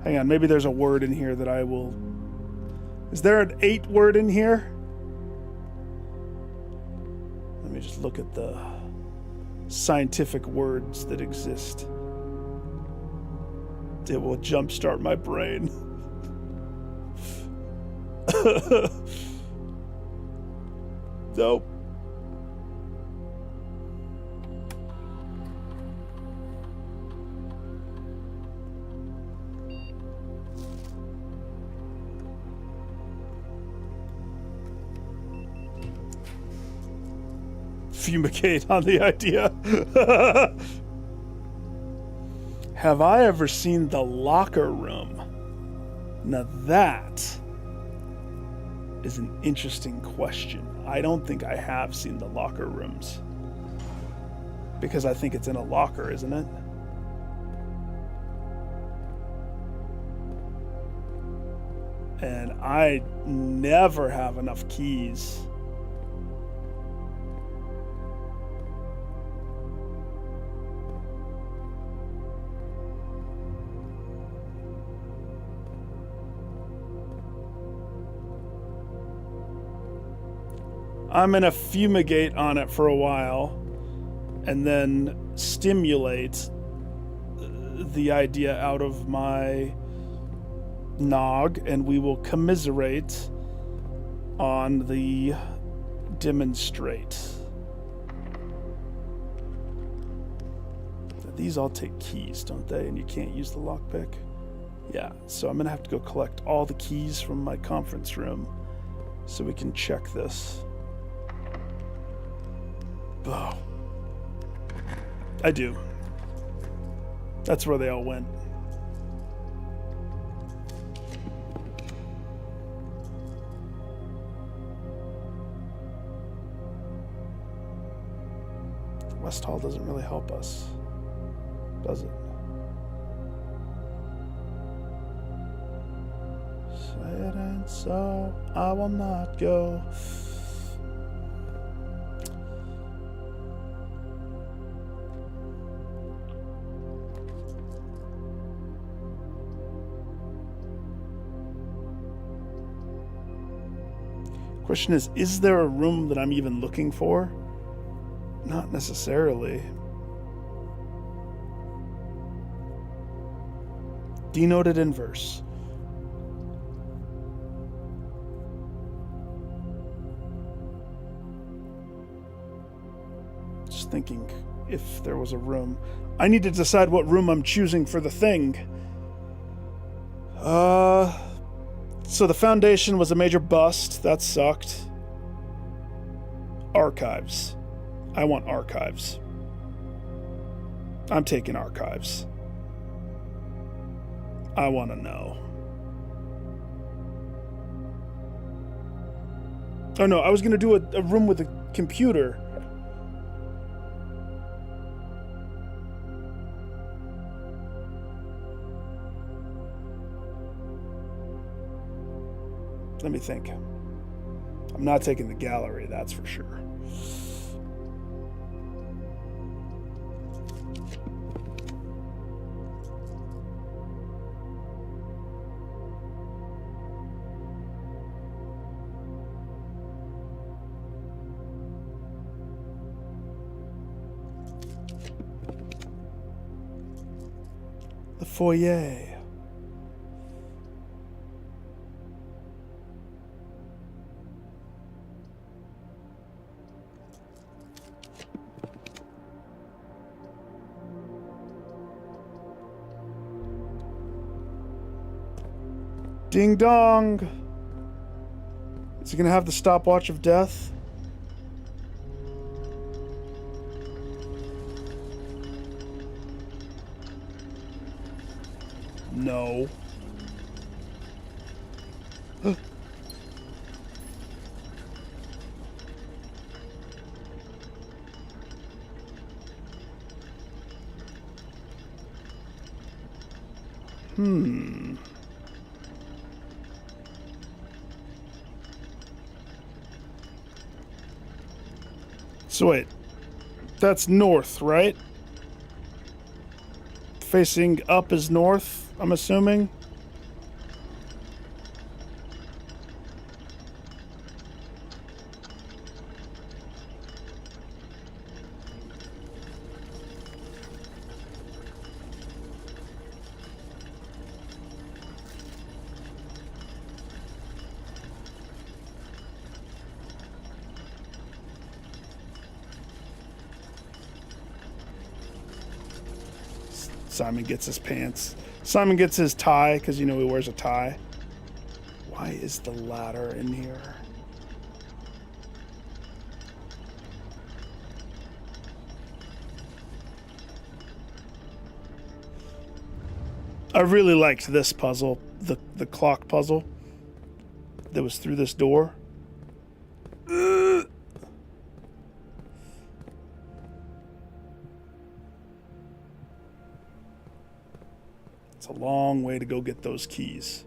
Hang on, maybe there's a word in here that I will... Is there an 8 word in here? Let me just look at the scientific words that exist. It will jumpstart my brain. Nope. Fumigate on the idea. Have I ever seen the locker room? Now that is an interesting question. I don't think I have seen the locker rooms. Because I think it's in a locker, isn't it? And I never have enough keys. I'm gonna fumigate on it for a while and then stimulate the idea out of my nog, and we will commiserate on the demonstrate. These all take keys, don't they? And you can't use the lockpick? Yeah, so I'm gonna have to go collect all the keys from my conference room so we can check this. Oh. I do. That's where they all went. West Hall doesn't really help us, does it? Say it ain't so, I will not go. Question is there a room that I'm even looking for? Not necessarily. Denoted inverse. Just thinking if there was a room. I need to decide what room I'm choosing for the thing. So the foundation was a major bust. That sucked. Archives. I want archives. I'm taking archives. I want to know. Oh no, I was going to do a room with a computer. Let me think. I'm not taking the gallery, that's for sure. The foyer. Ding dong. Is he gonna have the stopwatch of death? No. So wait, that's north, right? Facing up is north, I'm assuming? Simon gets his pants. Simon gets his tie, because you know he wears a tie. Why is the ladder in here? I really liked this puzzle, the clock puzzle that was through this door. It's a long way to go get those keys.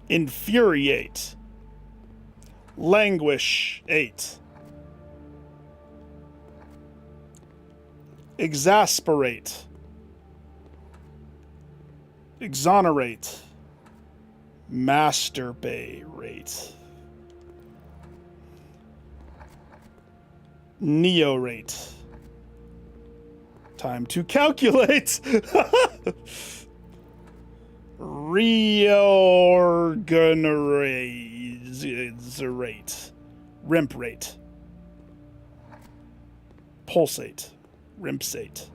Infuriate. Languish. 8. Exasperate. Exonerate. Masturbate. Neorate. Time to calculate. Reorganizate. Rimp rate. Pulsate. Rimpsate.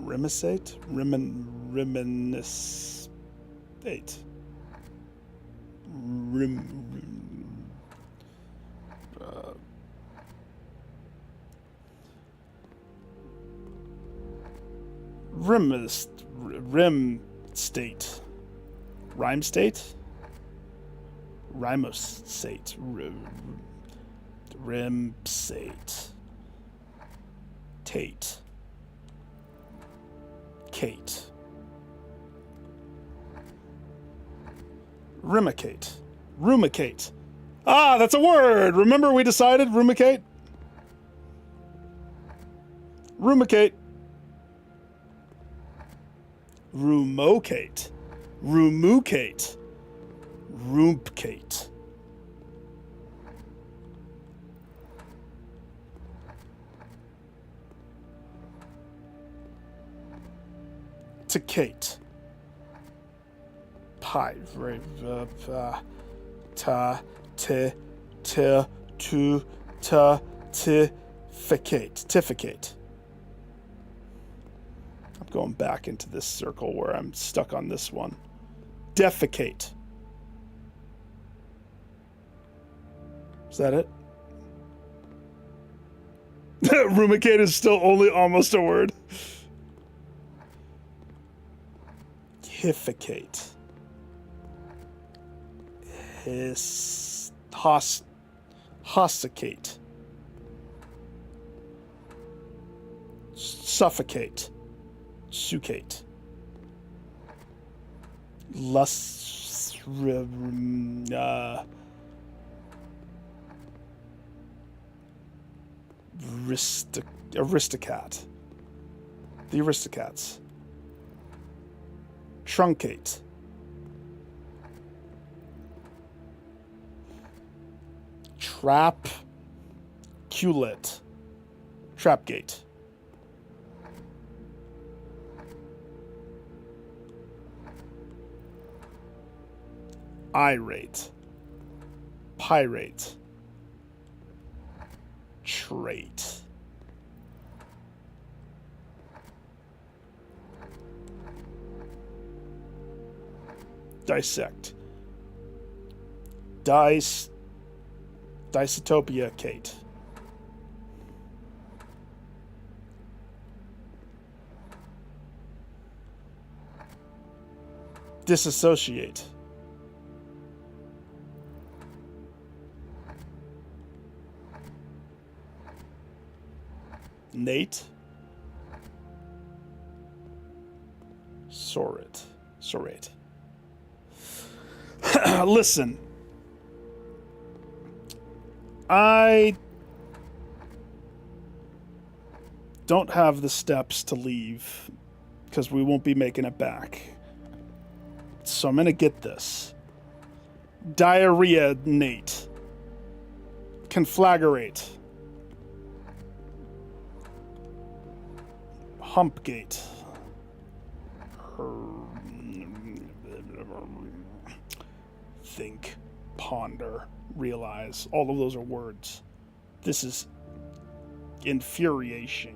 Remisate? Reminiscate. Rim state. Rhyme state? Rhymostate. Rim state. Tate. Kate. Rumicate. Rumicate. Ah, that's a word! Remember we decided? Rumicate? Rumicate. Rumocate. Rumucate. Rumpcate. Ticate. Pie. Ta. T. T. Tu. Ta. Tificate. Tificate. I'm going back into this circle where I'm stuck on this one. Defecate. Is that it? Rumicate is still only almost a word. Hificate. Hossicate. Suffocate. Sucate. Aristocat. The Aristocats. Truncate. Trapculate. Trapgate. Irate. Pirate. Trait. Dissect. Dysotopia Kate. Disassociate. Nate. Sorate. Listen. I don't have the steps to leave because we won't be making it back. So I'm going to get this. Diarrhea Nate. Conflagrate. Humpgate. Think, ponder, realize. All of those are words. This is infuriation.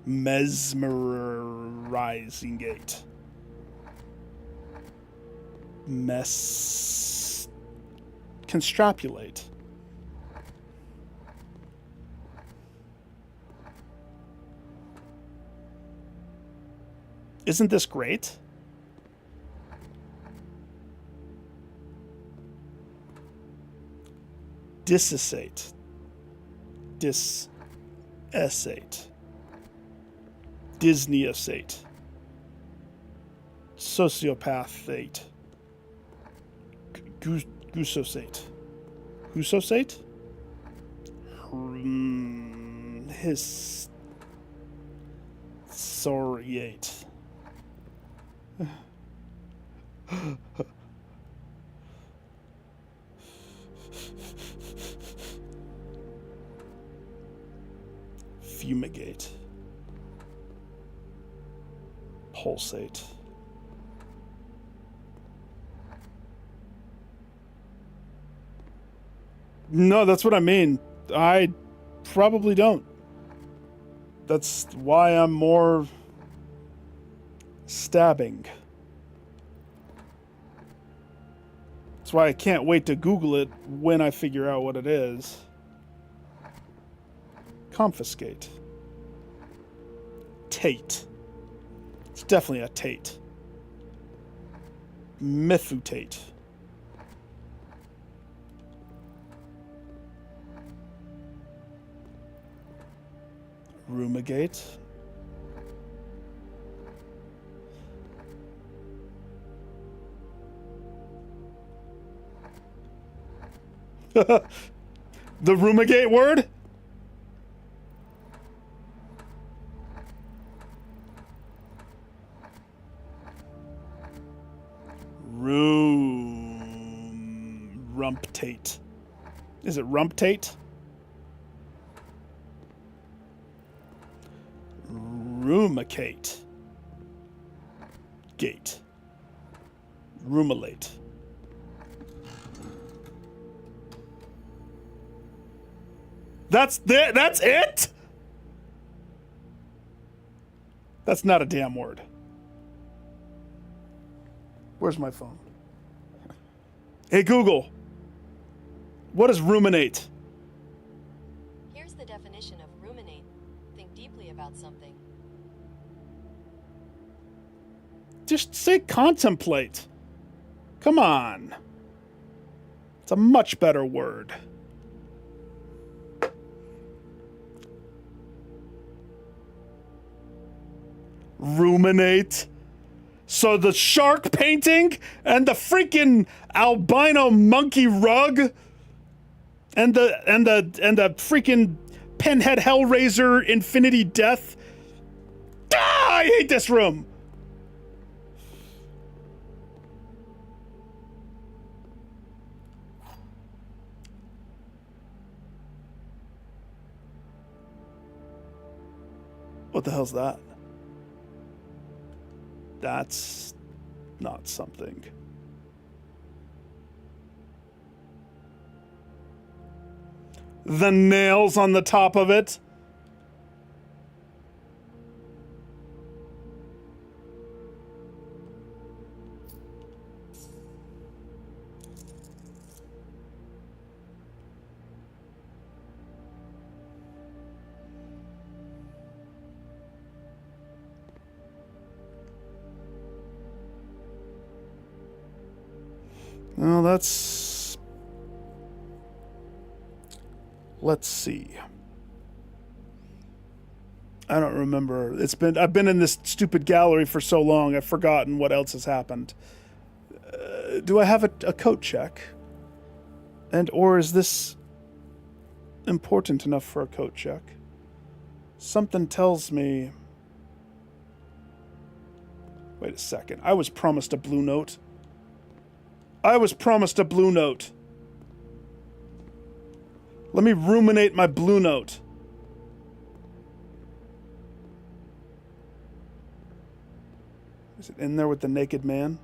Mesmerizing gate. Constrapulate. Isn't this great? Dissociate. Disessate. Disneyosate. Sociopathate. Gusosate. Husosate? Hissoriate. Fumigate. Pulsate. No, that's what I mean. I probably don't. That's why I'm more stabbing. That's why I can't wait to Google it when I figure out what it is. Confiscate. Tate. It's definitely a Tate. Mithutate. Rumigate. The Rumigate word? Rumptate. Is it Rumptate? Rumicate. Gate. Rumelate. That's it? That's not a damn word. Where's my phone? Hey Google. What is ruminate?
Here's the definition of ruminate. Think deeply about something.
Just say contemplate. Come on. It's a much better word. Ruminate. So the shark painting and the freaking albino monkey rug and the freaking Pinhead Hellraiser Infinity Death. Ah, I hate this room. What the hell's that? That's not something. The nails on the top of it. Well, that's... Let's see. I don't remember. I've been in this stupid gallery for so long, I've forgotten what else has happened. Do I have a coat check? Or is this important enough for a coat check? Something tells me... Wait a second. I was promised a blue note. I was promised a blue note. Let me ruminate my blue note. Is it in there with the naked man?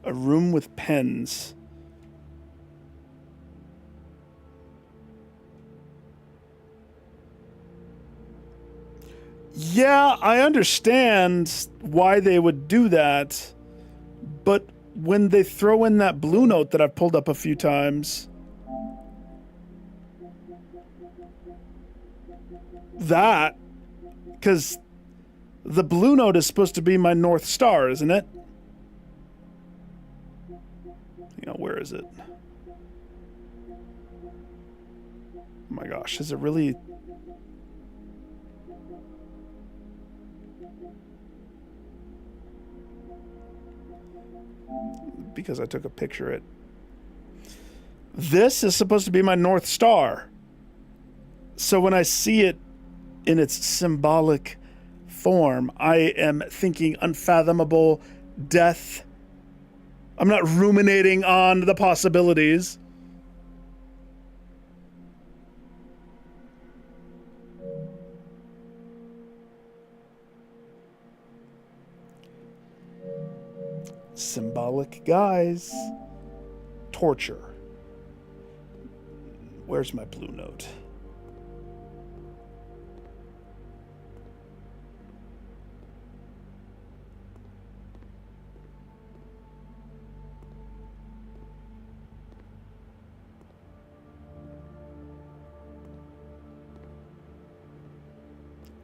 A room with pens. Yeah, I understand why they would do that, but when they throw in that blue note that I've pulled up a few times, because the blue note is supposed to be my North Star, isn't it? Where is it? Oh my gosh, is it really... Because I took a picture of it. This is supposed to be my North Star. So when I see it in its symbolic form, I am thinking unfathomable death. I'm not ruminating on the possibilities. Symbolic guys. Torture. Where's my blue note?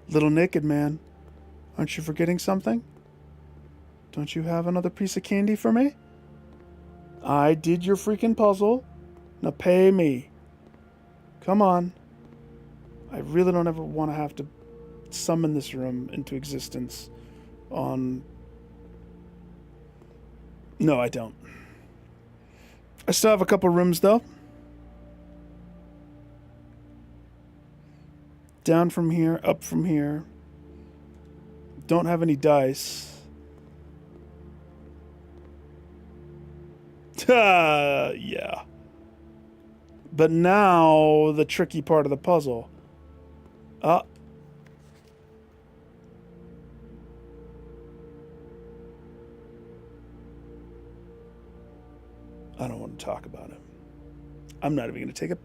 Little naked man, aren't you forgetting something? Don't you have another piece of candy for me? I did your freaking puzzle. Now pay me. Come on. I really don't ever want to have to summon this room into existence on... No, I don't. I still have a couple rooms, though. Down from here, up from here. Don't have any dice. Yeah. But now, the tricky part of the puzzle. I don't want to talk about it. I'm not even going to take a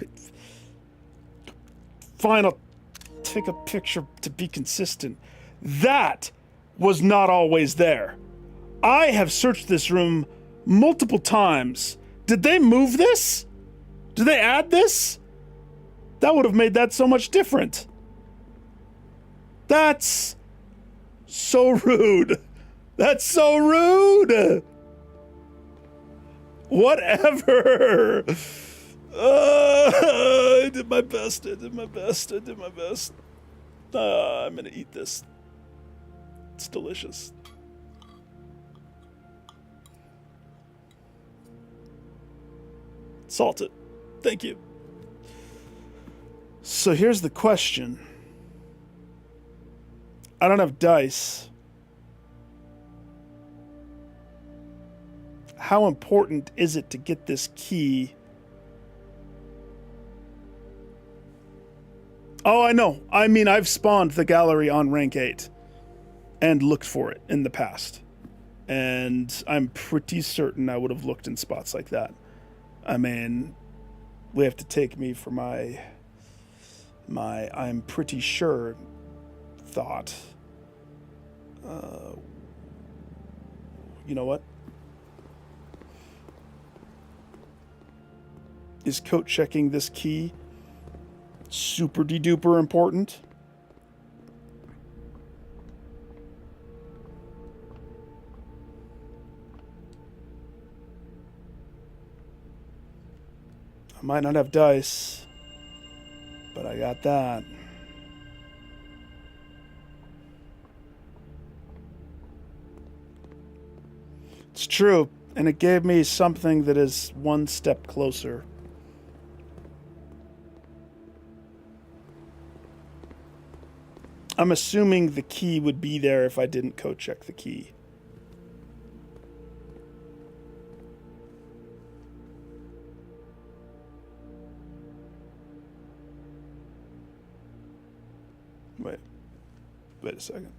take a picture to be consistent. That was not always there. I have searched this room multiple times. Did they move this? Did they add this? That would have made that so much different. That's so rude. That's so rude. Whatever. I did my best. I did my best. I did my best. I'm gonna eat this. It's delicious. Salt it. Thank you. So here's the question. I don't have dice. How important is it to get this key? Oh, I know. I mean, I've spawned the gallery on rank 8 and looked for it in the past. And I'm pretty certain I would have looked in spots like that. I mean, we have to take me for my I'm pretty sure thought. You know what? Is coat checking this key super de-duper important? I might not have dice, but I got that. It's true, and it gave me something that is one step closer. I'm assuming the key would be there if I didn't code check the key. Wait a second.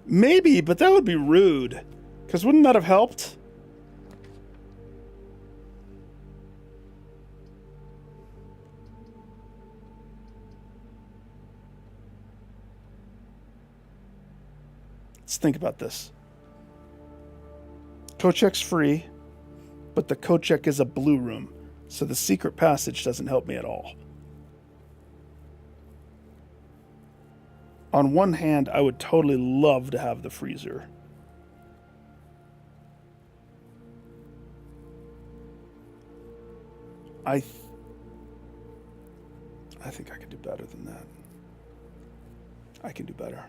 Maybe, but that would be rude. Because wouldn't that have helped? Let's think about this. Code check's free, but the code check is a blue room, so the secret passage doesn't help me at all. On one hand, I would totally love to have the freezer. I think I could do better than that. I can do better.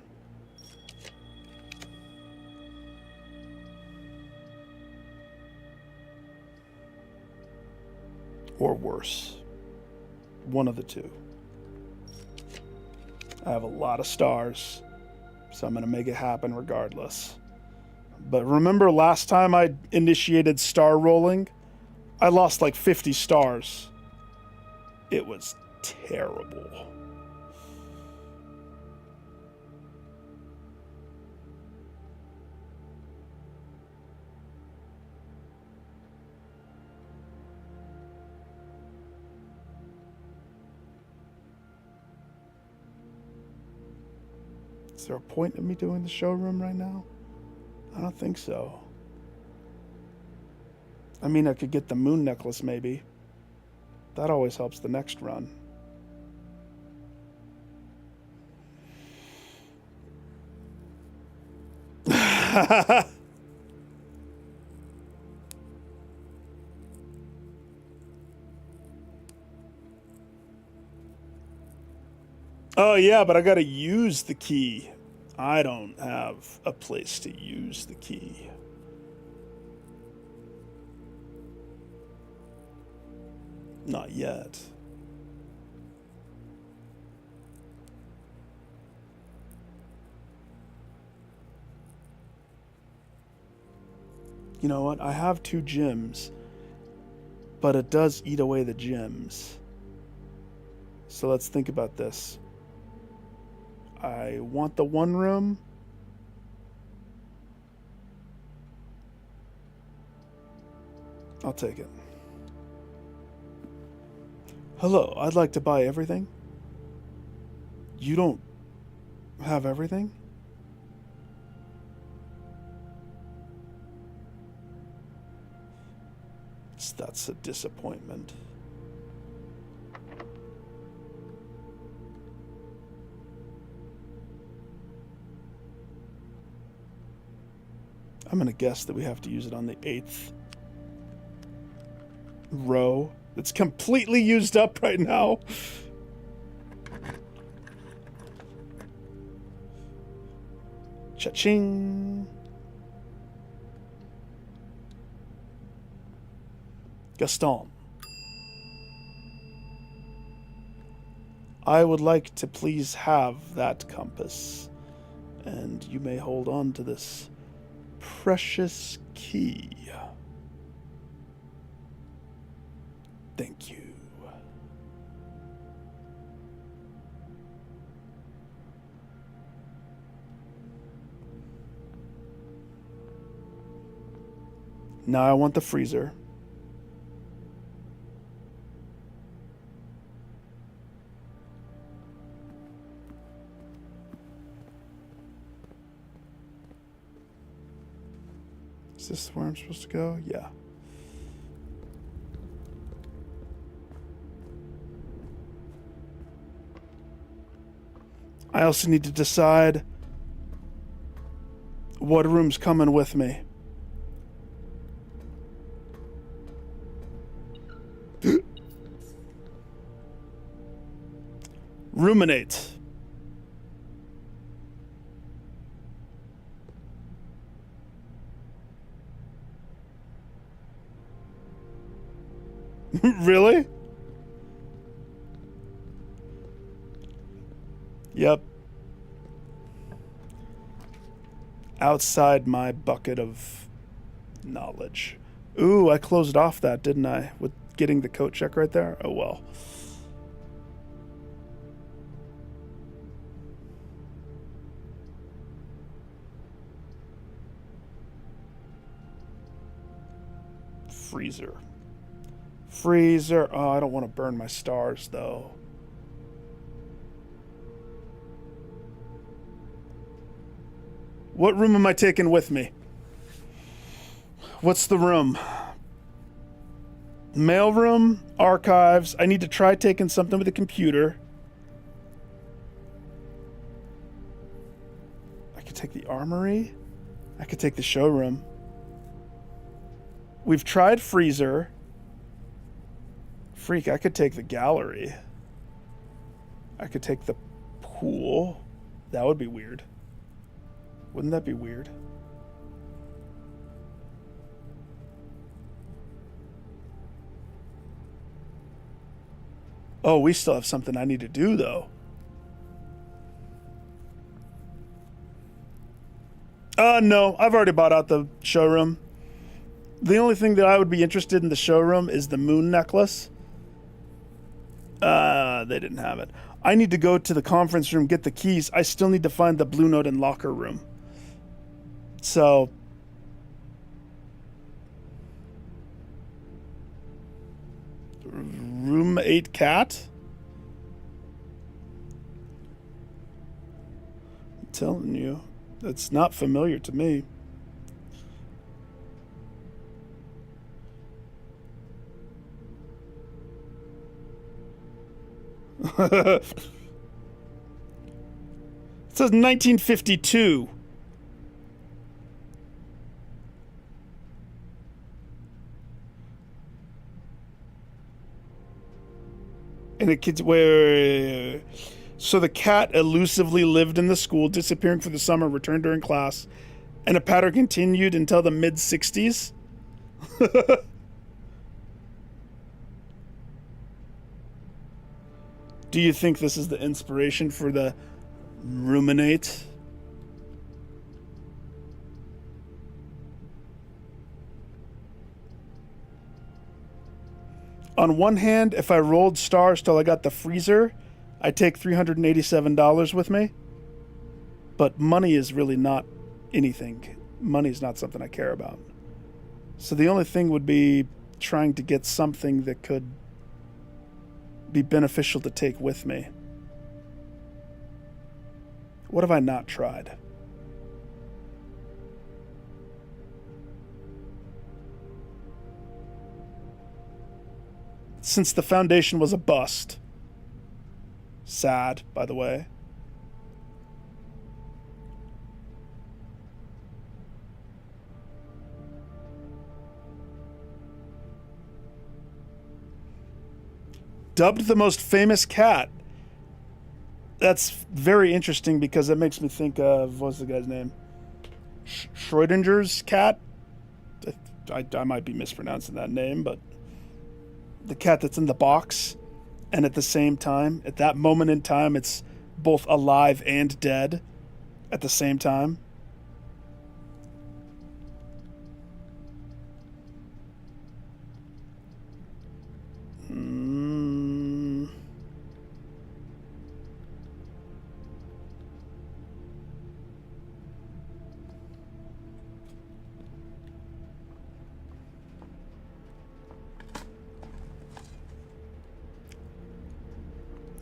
Or worse. One of the two. I have a lot of stars, so I'm going to make it happen regardless. But remember last time I initiated star rolling? I lost like 50 stars. It was terrible. Is there a point in me doing the showroom right now? I don't think so. I mean, I could get the moon necklace maybe. That always helps the next run. Oh, yeah, but I gotta use the key. I don't have a place to use the key. Not yet. You know what? I have 2 gems, but it does eat away the gems. So let's think about this. I want the 1 room. I'll take it. Hello, I'd like to buy everything. You don't have everything? That's a disappointment. I'm gonna guess that we have to use it on the 8th row. It's completely used up right now. Cha-ching. Gaston. I would like to please have that compass, and you may hold on to this precious key. Thank you. Now I want the freezer. Is this where I'm supposed to go? Yeah. I also need to decide what room's coming with me. Ruminate. Really? Yep. Outside my bucket of knowledge. Ooh, I closed off that, didn't I? With getting the coat check right there? Oh well. Freezer. Freezer. Oh, I don't want to burn my stars, though. What room am I taking with me? What's the room? Mailroom, archives. I need to try taking something with a computer. I could take the armory. I could take the showroom. We've tried freezer. Freak, I could take the gallery. I could take the pool. That would be weird. Wouldn't that be weird? Oh, we still have something I need to do, though. No. I've already bought out the showroom. The only thing that I would be interested in the showroom is the moon necklace. They didn't have it. I need to go to the conference room, get the keys. I still need to find the Blue Note and locker room. So... Room 8 cat? telling you, it's not familiar to me. It says 1952. And the kids where so the cat elusively lived in the school, disappearing for the summer, returned during class, and the pattern continued until the mid 60s. Do you think this is the inspiration for the ruminate? On one hand, if I rolled stars till I got the freezer, I'd take $387 with me. But money is really not anything. Money is not something I care about. So the only thing would be trying to get something that could be beneficial to take with me. What have I not tried? Since the foundation was a bust. Sad, by the way. Dubbed the most famous cat. That's very interesting because it makes me think of, what's the guy's name? Schrodinger's cat? I might be mispronouncing that name, but the cat that's in the box, and at the same time, at that moment in time, it's both alive and dead at the same time.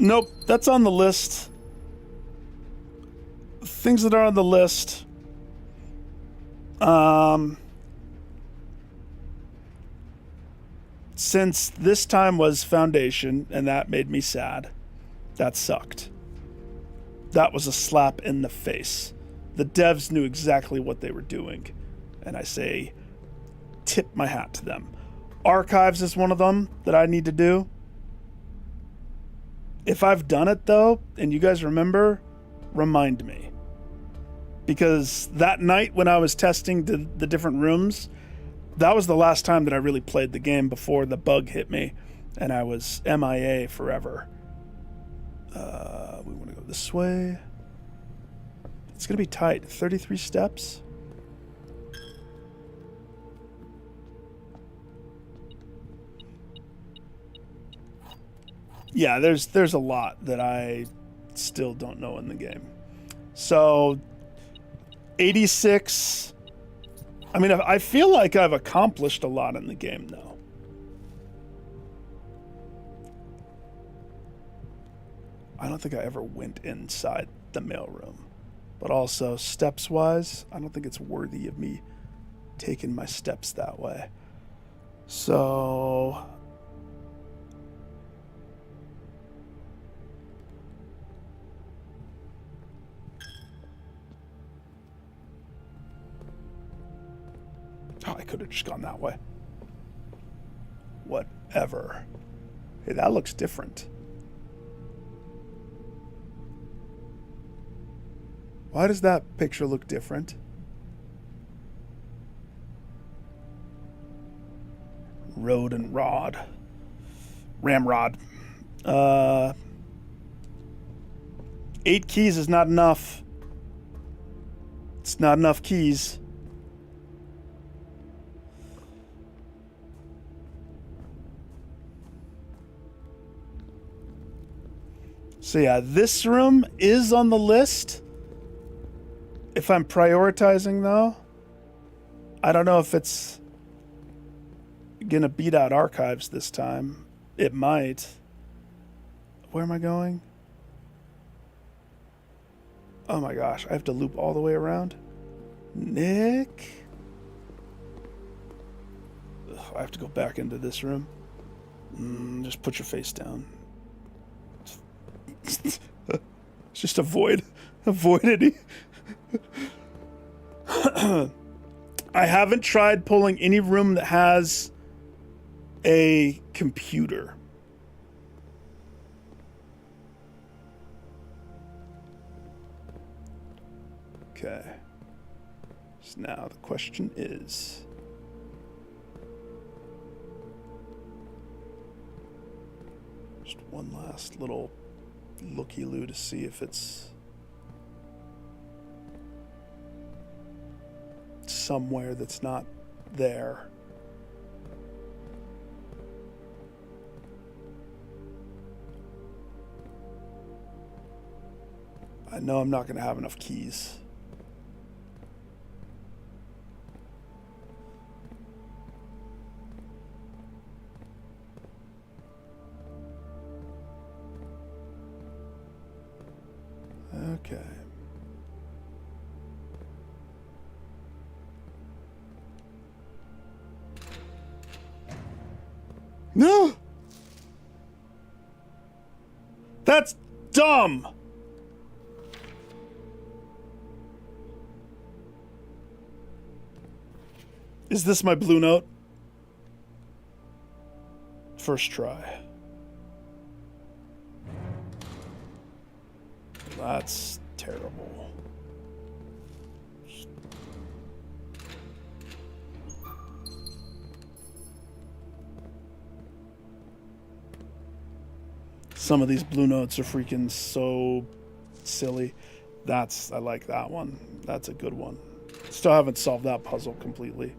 Nope, that's on the list. Things that are on the list. Since this time was Foundation, and that made me sad. That sucked. That was a slap in the face. The devs knew exactly what they were doing. And I say, tip my hat to them. Archives is one of them that I need to do. If I've done it, though, and you guys remember, remind me. Because that night when I was testing the different rooms, that was the last time that I really played the game before the bug hit me, and I was MIA forever. We want to go this way. It's going to be tight. 33 steps. Yeah, there's a lot that I still don't know in the game. So, 86. I mean, I feel like I've accomplished a lot in the game, though. I don't think I ever went inside the mailroom. But also, steps-wise, I don't think it's worthy of me taking my steps that way. So... Oh, I could have just gone that way. Whatever. Hey, that looks different. Why does that picture look different? Road and rod. Ramrod. 8 keys is not enough. It's not enough keys. So yeah, this room is on the list. If I'm prioritizing, though, I don't know if it's gonna beat out archives this time. It might. Where am I going? Oh my gosh, I have to loop all the way around? Nick? Ugh, I have to go back into this room. Just put your face down. Just avoid it. I haven't tried pulling any room that has a computer. Okay. So now the question is... just one last little looky-loo to see if it's somewhere that's not there. I know I'm not going to have enough keys. Okay. No! That's dumb! Is this my blue note? First try. That's terrible. Some of these blue notes are freaking so silly. I like that one. That's a good one. Still haven't solved that puzzle completely.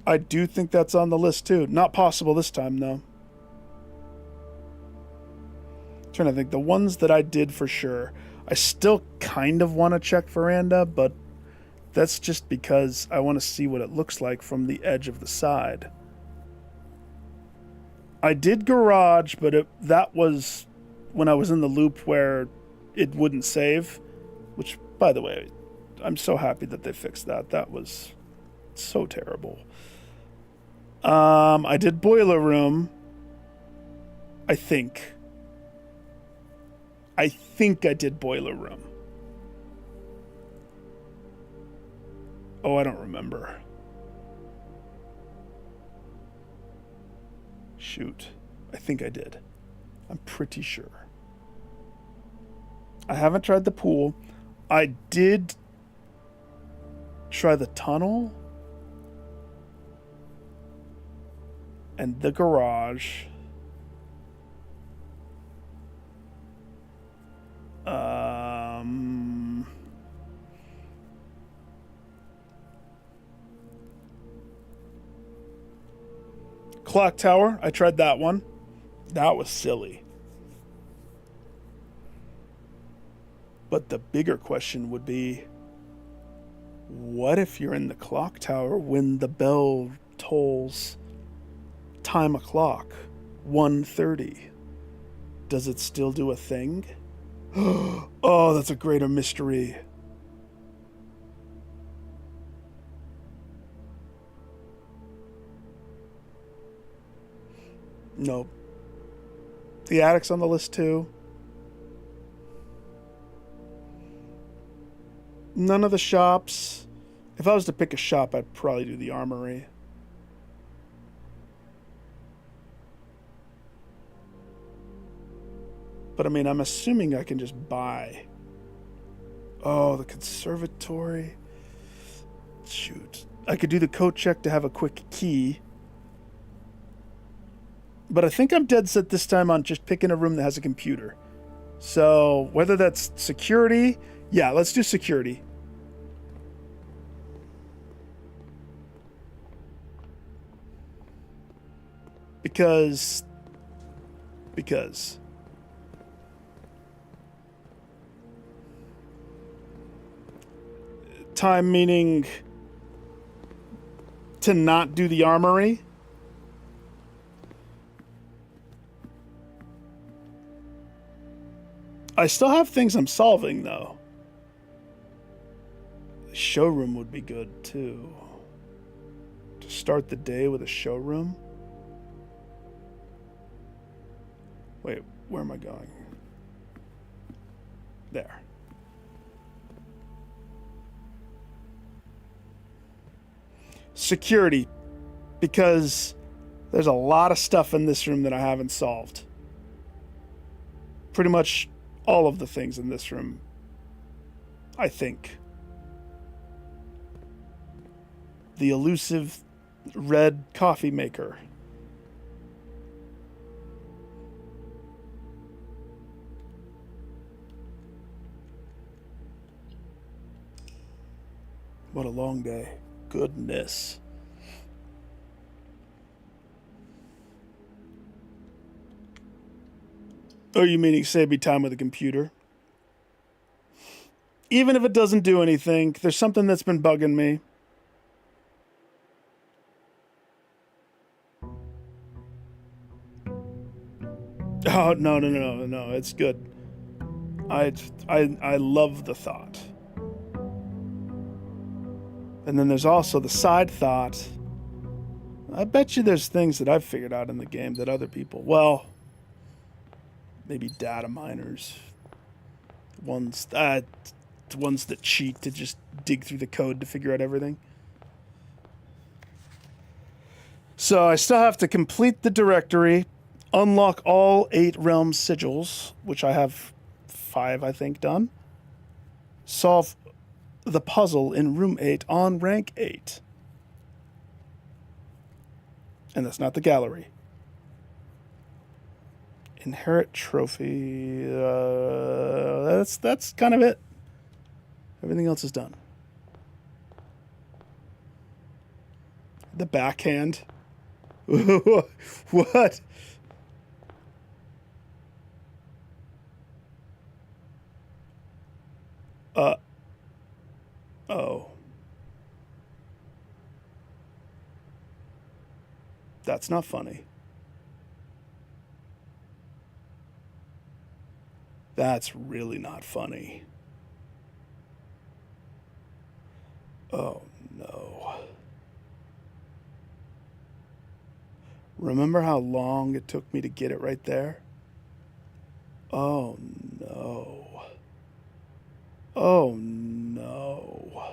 I do think that's on the list too. Not possible this time, though. Trying to think. The ones that I did for sure. I still kind of want to check veranda, but that's just because I want to see what it looks like from the edge of the side. I did garage, but that was when I was in the loop where it wouldn't save. Which, by the way, I'm so happy that they fixed that. That was so terrible. I did boiler room. I think I did boiler room. Oh, I don't remember. Shoot. I think I did. I'm pretty sure. I haven't tried the pool. I did try the tunnel and the garage. Clock tower, I tried that one. That was silly. But the bigger question would be, what if you're in the clock tower when the bell tolls time o'clock, 1:30? Does it still do a thing? Oh, that's a greater mystery. Nope. The attic's on the list too. None of the shops. If I was to pick a shop, I'd probably do the armory. But I mean, I'm assuming I can just buy. Oh, the conservatory. Shoot. I could do the code check to have a quick key. But I think I'm dead set this time on just picking a room that has a computer. So whether that's security, yeah, let's do security. because time meaning to not do the armory. I still have things I'm solving, though. The showroom would be good, too. To start the day with a showroom? Wait, where am I going? There. Security, because there's a lot of stuff in this room that I haven't solved. Pretty much all of the things in this room, I think. The elusive red coffee maker. What a long day. Goodness. Oh, you meaning save me time with a computer? Even if it doesn't do anything, there's something that's been bugging me. Oh, no, it's good. I love the thought. And then there's also the side thought. I bet you there's things that I've figured out in the game that other people, well, maybe data miners, ones that cheat to just dig through the code to figure out everything. So I still have to complete the directory, unlock all 8 realm sigils, which I have 5, I think, done. Solve the puzzle in room 8 on rank 8. And that's not the gallery. Inherit trophy. That's kind of it. Everything else is done. The backhand. What? Oh. That's not funny. That's really not funny. Oh, no. Remember how long it took me to get it right there? Oh, no. Oh, no.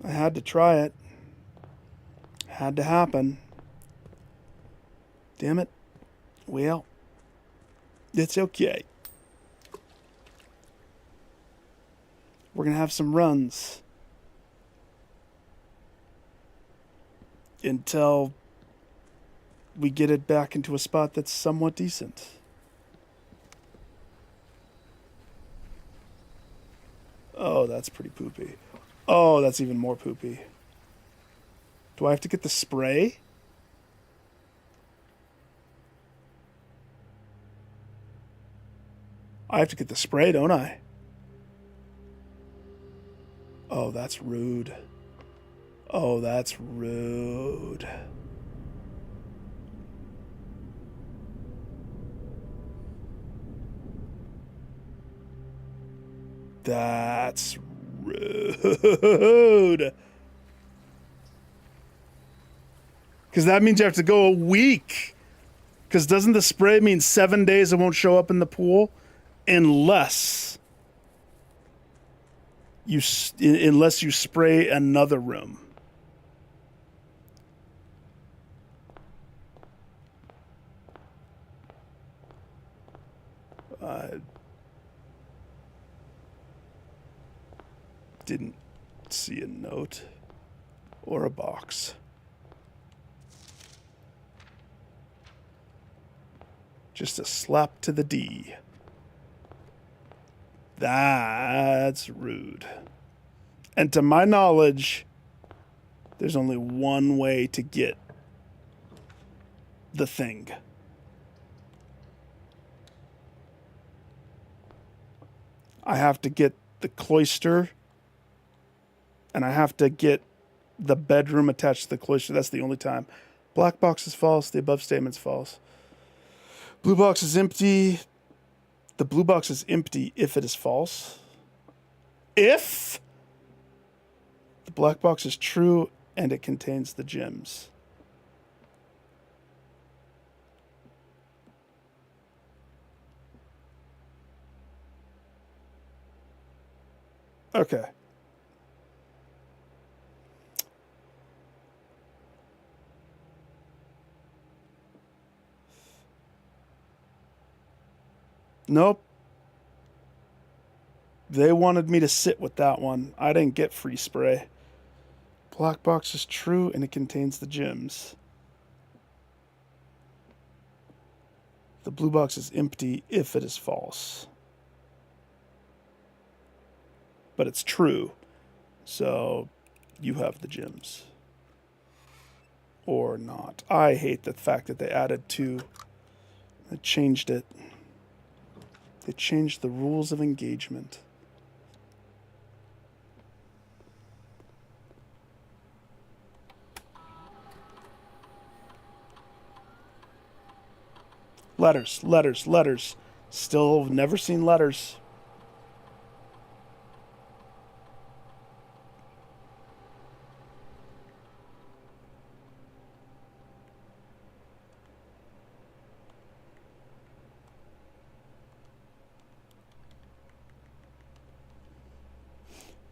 I had to try it. Had to happen. Damn it. Well, it's okay. We're going to have some runs until we get it back into a spot that's somewhat decent. Oh, that's pretty poopy. Oh, that's even more poopy. Do I have to get the spray? I have to get the spray, don't I? Oh, that's rude. Oh, that's rude. That's rude. Because that means you have to go a week. Because doesn't the spray mean 7 days it won't show up in the pool? Unless you spray another room. Didn't see a note or a box. Just a slap to the D. That's rude. And to my knowledge, There's only one way to get the thing. I have to get the cloister, and I have to get the bedroom attached to the cloister. That's the only time. Black box is false. The above statement's false. Blue box is empty. The blue box is empty if it is false. If the black box is true and it contains the gems. Okay. Nope. They wanted me to sit with that one. I didn't get free spray. Black box is true and it contains the gems. The blue box is empty if it is false. But it's true. So you have the gems. Or not. I hate the fact that they added two. They changed it. They changed the rules of engagement. Letters, letters, letters. Still never seen letters.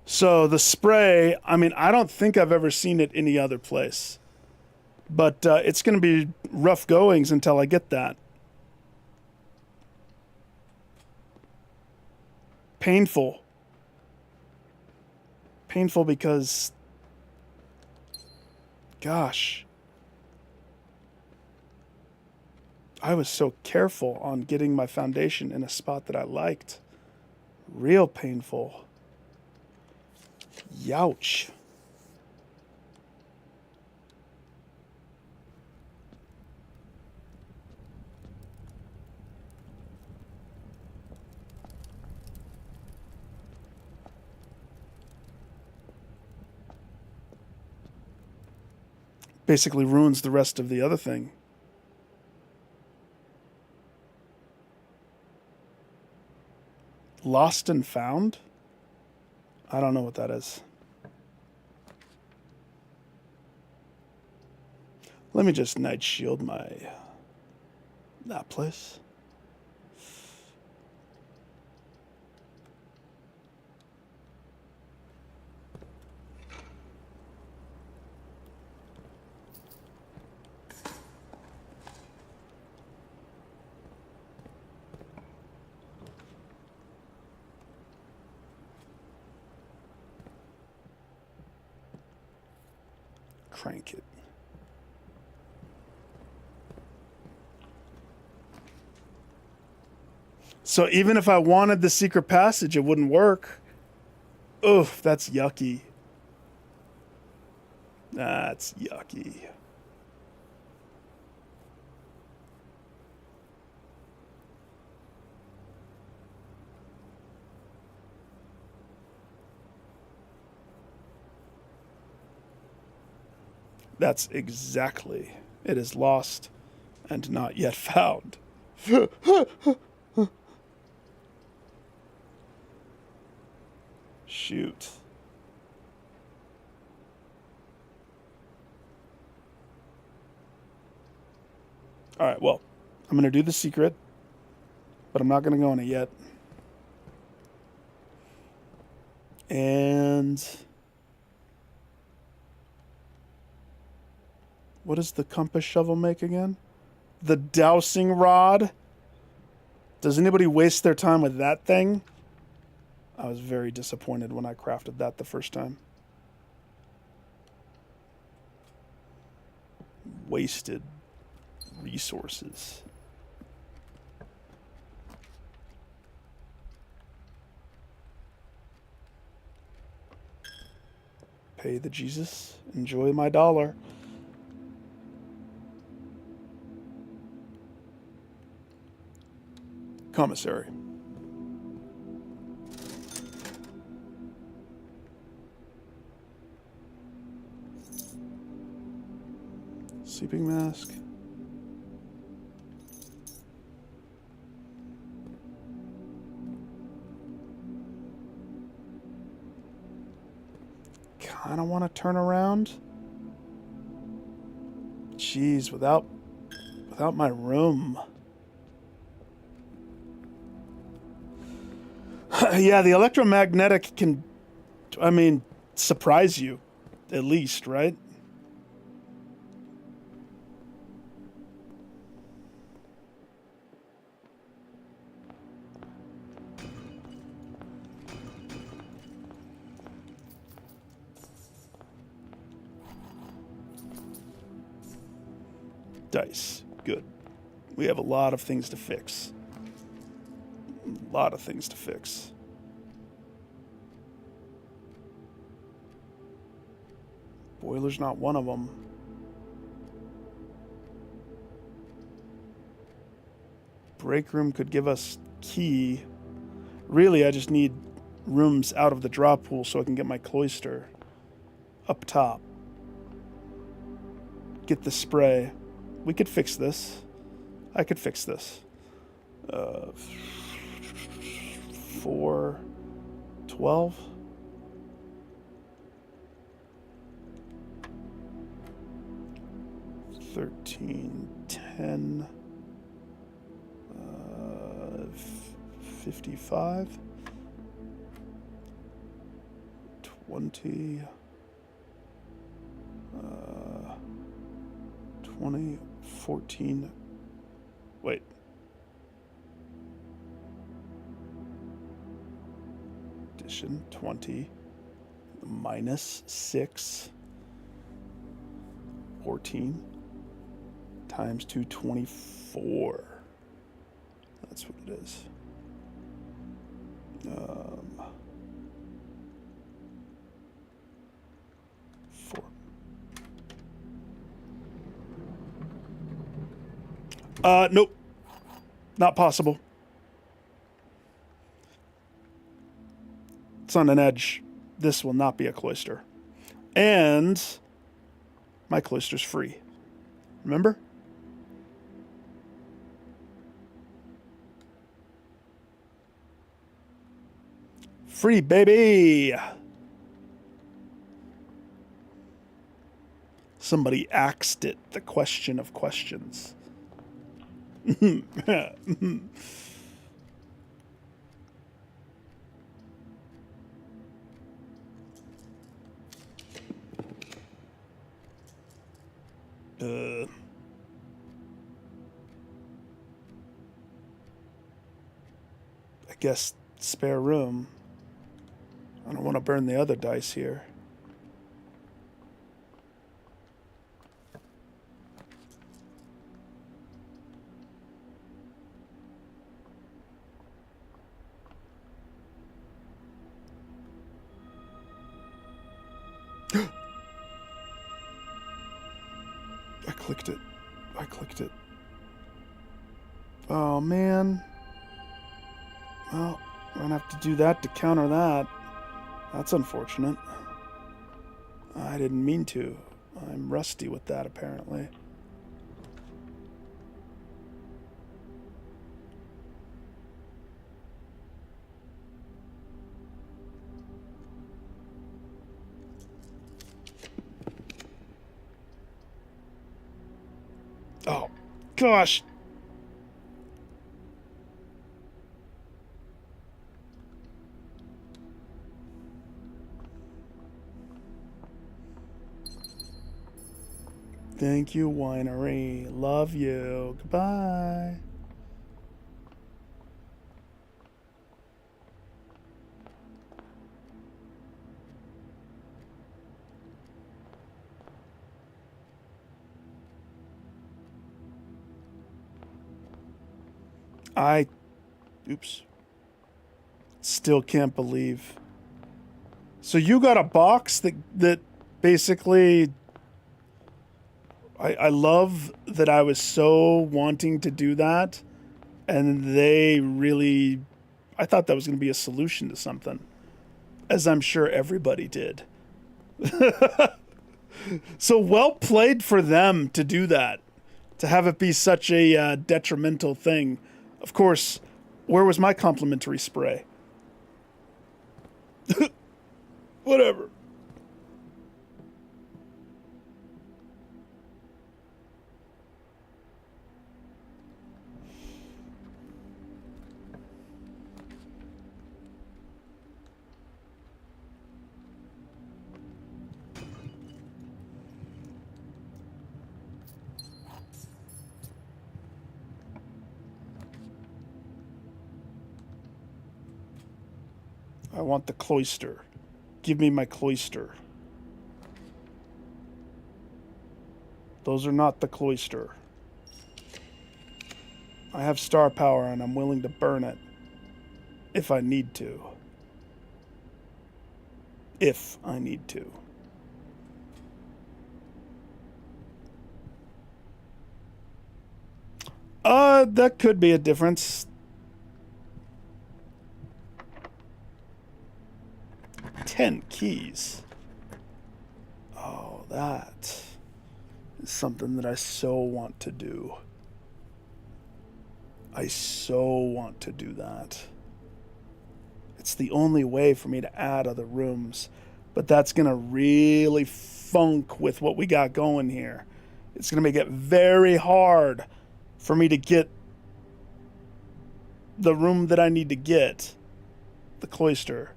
So the spray, I mean, I don't think I've ever seen it any other place. But it's going to be rough goings until I get that. Painful. Painful because, gosh, I was so careful on getting my foundation in a spot that I liked. Real painful. Youch. Basically ruins the rest of the other thing. Lost and found? I don't know what that is. Let me just night shield that place. Crank it. So even if I wanted the secret passage, it wouldn't work. Oof, that's yucky. That's yucky. That's exactly. It is lost and not yet found. Shoot. All right, well, I'm going to do the secret, but I'm not going to go in it yet. And what does the compass shovel make again? The dowsing rod? Does anybody waste their time with that thing? I was very disappointed when I crafted that the first time. Wasted resources. Pay the Jesus. Enjoy my dollar. Commissary. Sleeping mask. Kind of want to turn around. Jeez, without my room. Yeah, the electromagnetic can, I mean, surprise you, at least, right? Dice. Good. We have a lot of things to fix. A lot of things to fix. Boiler's not one of them. Break room could give us key. Really, I just need rooms out of the draw pool so I can get my cloister up top. Get the spray. We could fix this. I could fix this. 4, 12. $13.10. 55. 20. 20. 14. Wait. Addition 20 minus 6. 14 times 224. That's what it is. 4. Nope. Not possible. It's on an edge. This will not be a cloister. And my cloister's free. Remember? Free, baby! Somebody axed it, the question of questions. I guess spare room. I don't want to burn the other dice here. I clicked it. I clicked it. Oh, man. Well, I'm going to have to do that to counter that. That's unfortunate. I didn't mean to. I'm rusty with that, apparently. Oh, gosh. Thank you, winery. Love you. Goodbye. Oops. Still can't believe. So you got a box that basically, I love that I was so wanting to do that, and they really, I thought that was going to be a solution to something, as I'm sure everybody did. So well played for them to do that, to have it be such a detrimental thing. Of course, where was my complimentary spray? Whatever. I want the cloister. Give me my cloister. Those are not the cloister. I have star power and I'm willing to burn it. If I need to. If I need to. That could be a difference. 10 keys. Oh, that is something that I so want to do. I so want to do that. It's the only way for me to add other rooms, but that's going to really funk with what we got going here. It's going to make it very hard for me to get the room that I need to get, the cloister.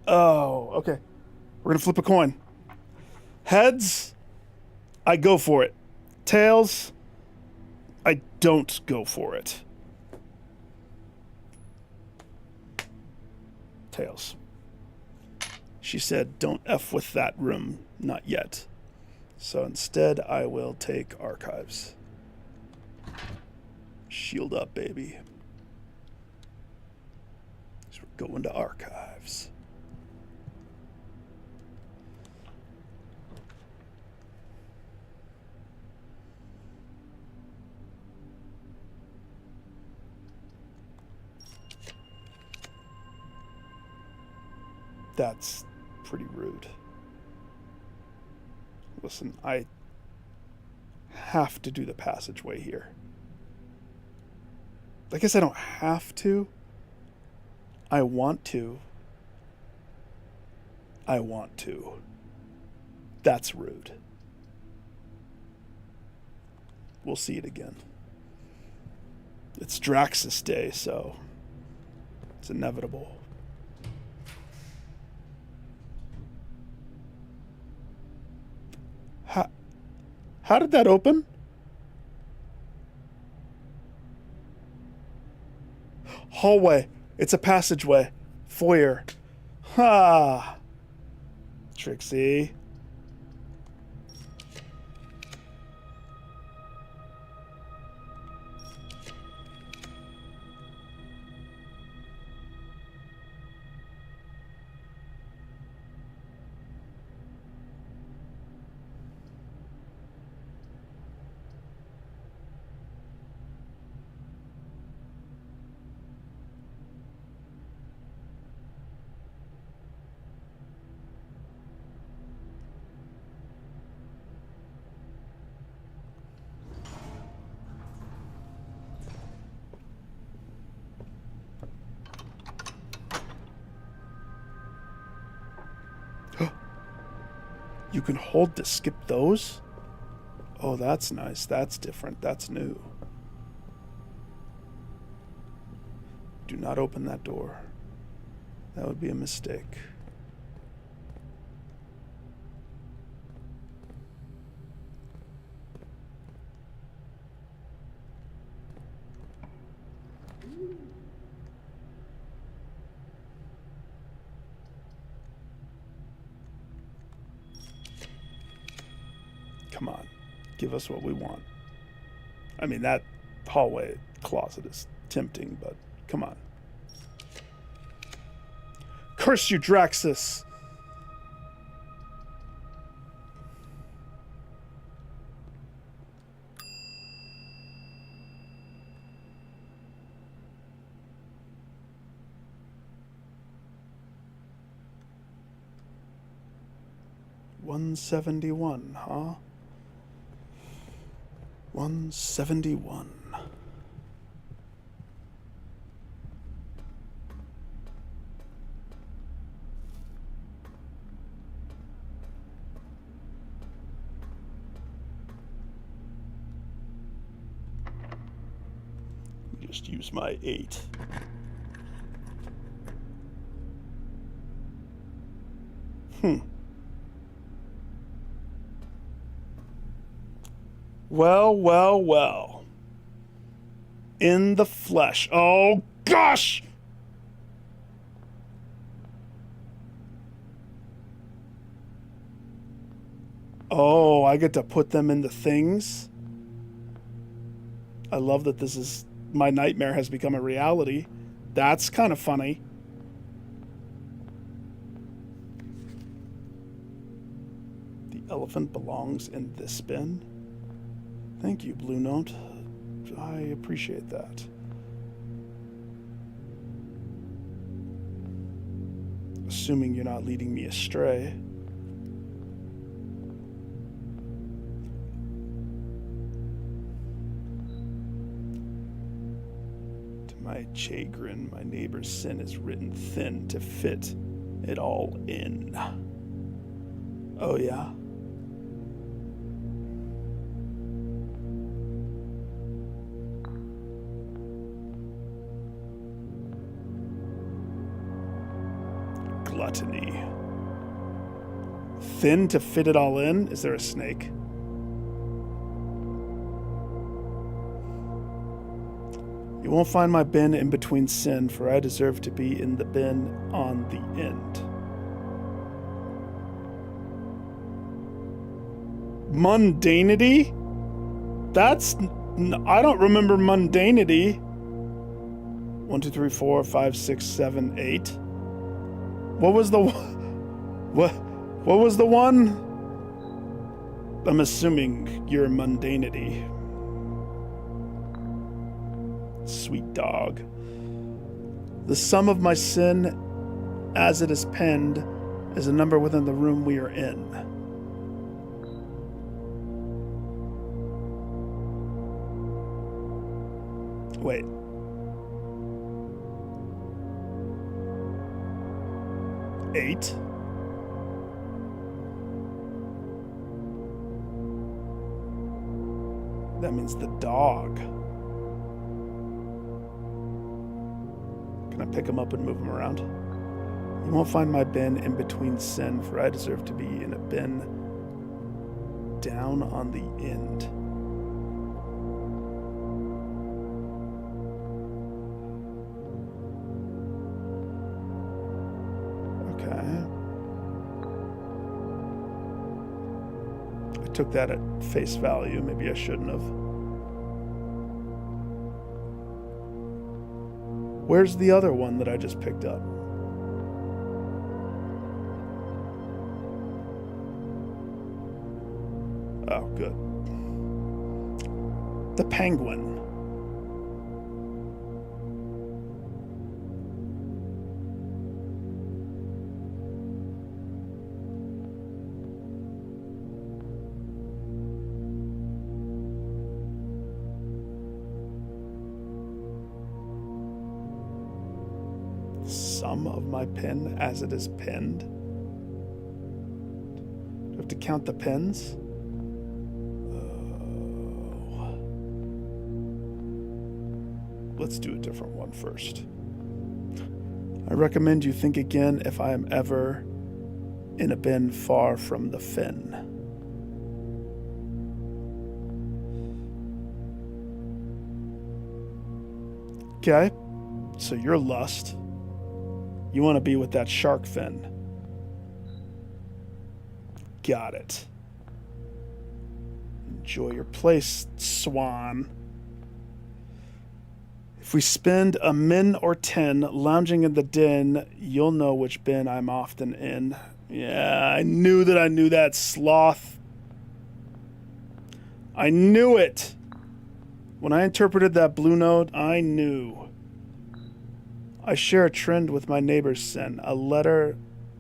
Oh, okay. We're going to flip a coin. Heads, I go for it. Tails, I don't go for it. Tails. She said, don't F with that room, not yet. So instead, I will take archives. Shield up, baby. So we're going to archives. That's pretty rude. Listen, I have to do the passageway here. I guess I don't have to. I want to. I want to. That's rude. We'll see it again. It's Draxus Day, so it's inevitable. How did that open? Hallway. It's a passageway. Foyer. Ha! Trixie. You can hold to skip those? Oh, that's nice. That's different. That's new. Do not open that door. That would be a mistake. Come on, give us what we want. I mean, that hallway closet is tempting, but come on. Curse you, Draxus. $171, huh? 171. Just use my 8. Well, well, well. In the flesh. Oh, gosh! Oh, I get to put them in the things? I love that this is... My nightmare has become a reality. That's kind of funny. The elephant belongs in this bin? Thank you, Blue Note. I appreciate that. Assuming you're not leading me astray. To my chagrin, my neighbor's sin is written thin to fit it all in. Oh, yeah? Gluttony. Thin to fit it all in? Is there a snake? You won't find my bin in between sin, for I deserve to be in the bin on the end. Mundanity? That's... I don't remember mundanity. 1, 2, 3, 4, 5, 6, 7, 8. What was the what was the one? I'm assuming your mundanity. Sweet dog. The sum of my sin, as it is penned, is a number within the room we are in. Wait. Eight. That means the dog. Can I pick him up and move him around? You won't find my bin in between sin, for I deserve to be in a bin down on the end. Took that at face value. Maybe I shouldn't have. Where's the other one that I just picked up? Oh, good. The penguin. Sum of my pen as it is penned. Do I have to count the pens? Let's do a different one first. I recommend you think again if I am ever in a bin far from the fin. Okay, so you're lust. You want to be with that shark fin. Got it. Enjoy your place, swan. If we spend a min or 10 lounging in the den, you'll know which bin I'm often in. Yeah, I knew that, sloth. I knew it! When I interpreted that blue note, I knew. I share a trend with my neighbor's sin. A letter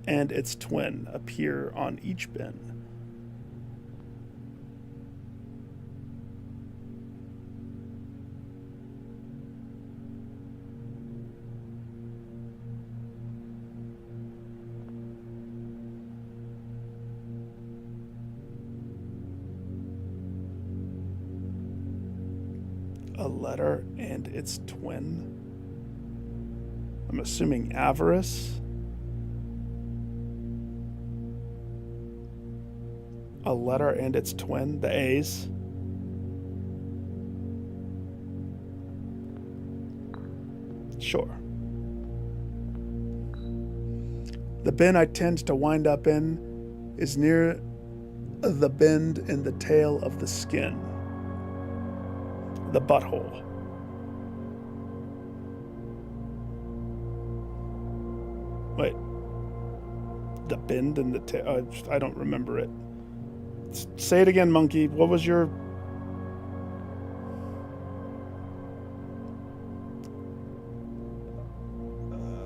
and its twin appear on each bin. A letter and its twin. I'm assuming avarice. A letter and its twin, the A's. Sure. The bin I tend to wind up in is near the bend in the tail of the skin. The butthole. Wait. The bend in the tail? I don't remember it. Say it again, monkey. What was your...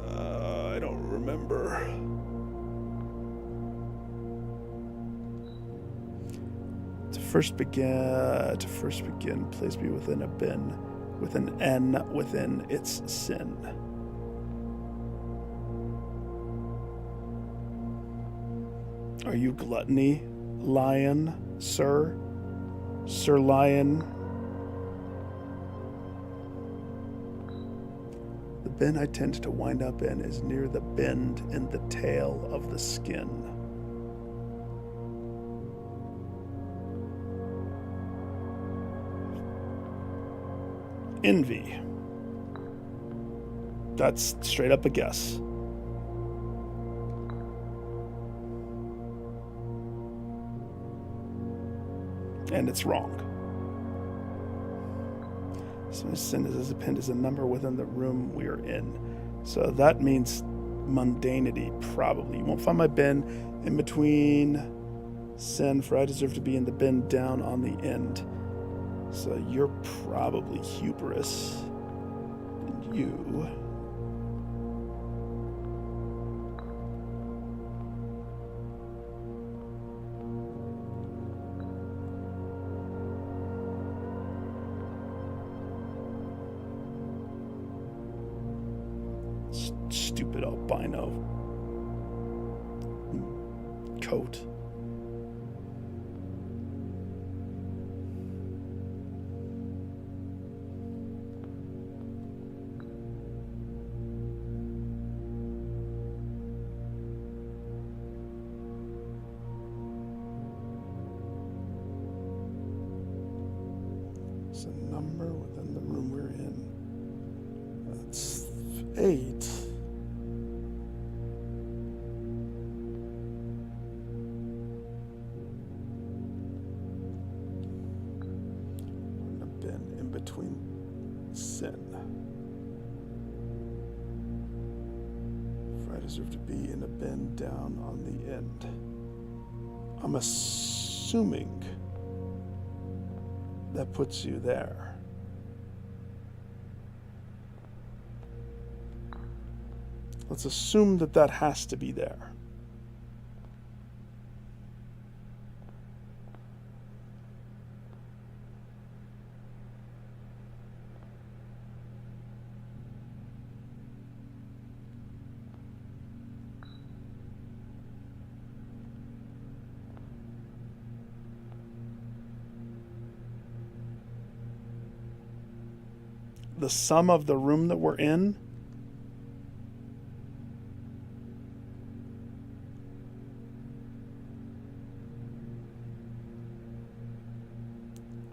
I don't remember. To first begin, place me within a bin, with an N within its sin. Are you gluttony, lion, sir? Sir Lion? The bin I tend to wind up in is near the bend in the tail of the skin. Envy. That's straight up a guess. And it's wrong. So sin is append is a number within the room we are in. So that means mundanity, probably. You won't find my bin in between sin, for I deserve to be in the bin down on the end. So you're probably hubris. And you... Stupid albino coat. It's a number within the room we're in. That's 8. Between sin. For I deserve to be in a bin down on the end. I'm assuming that puts you there. Let's assume that that has to be there. The sum of the room that we're in.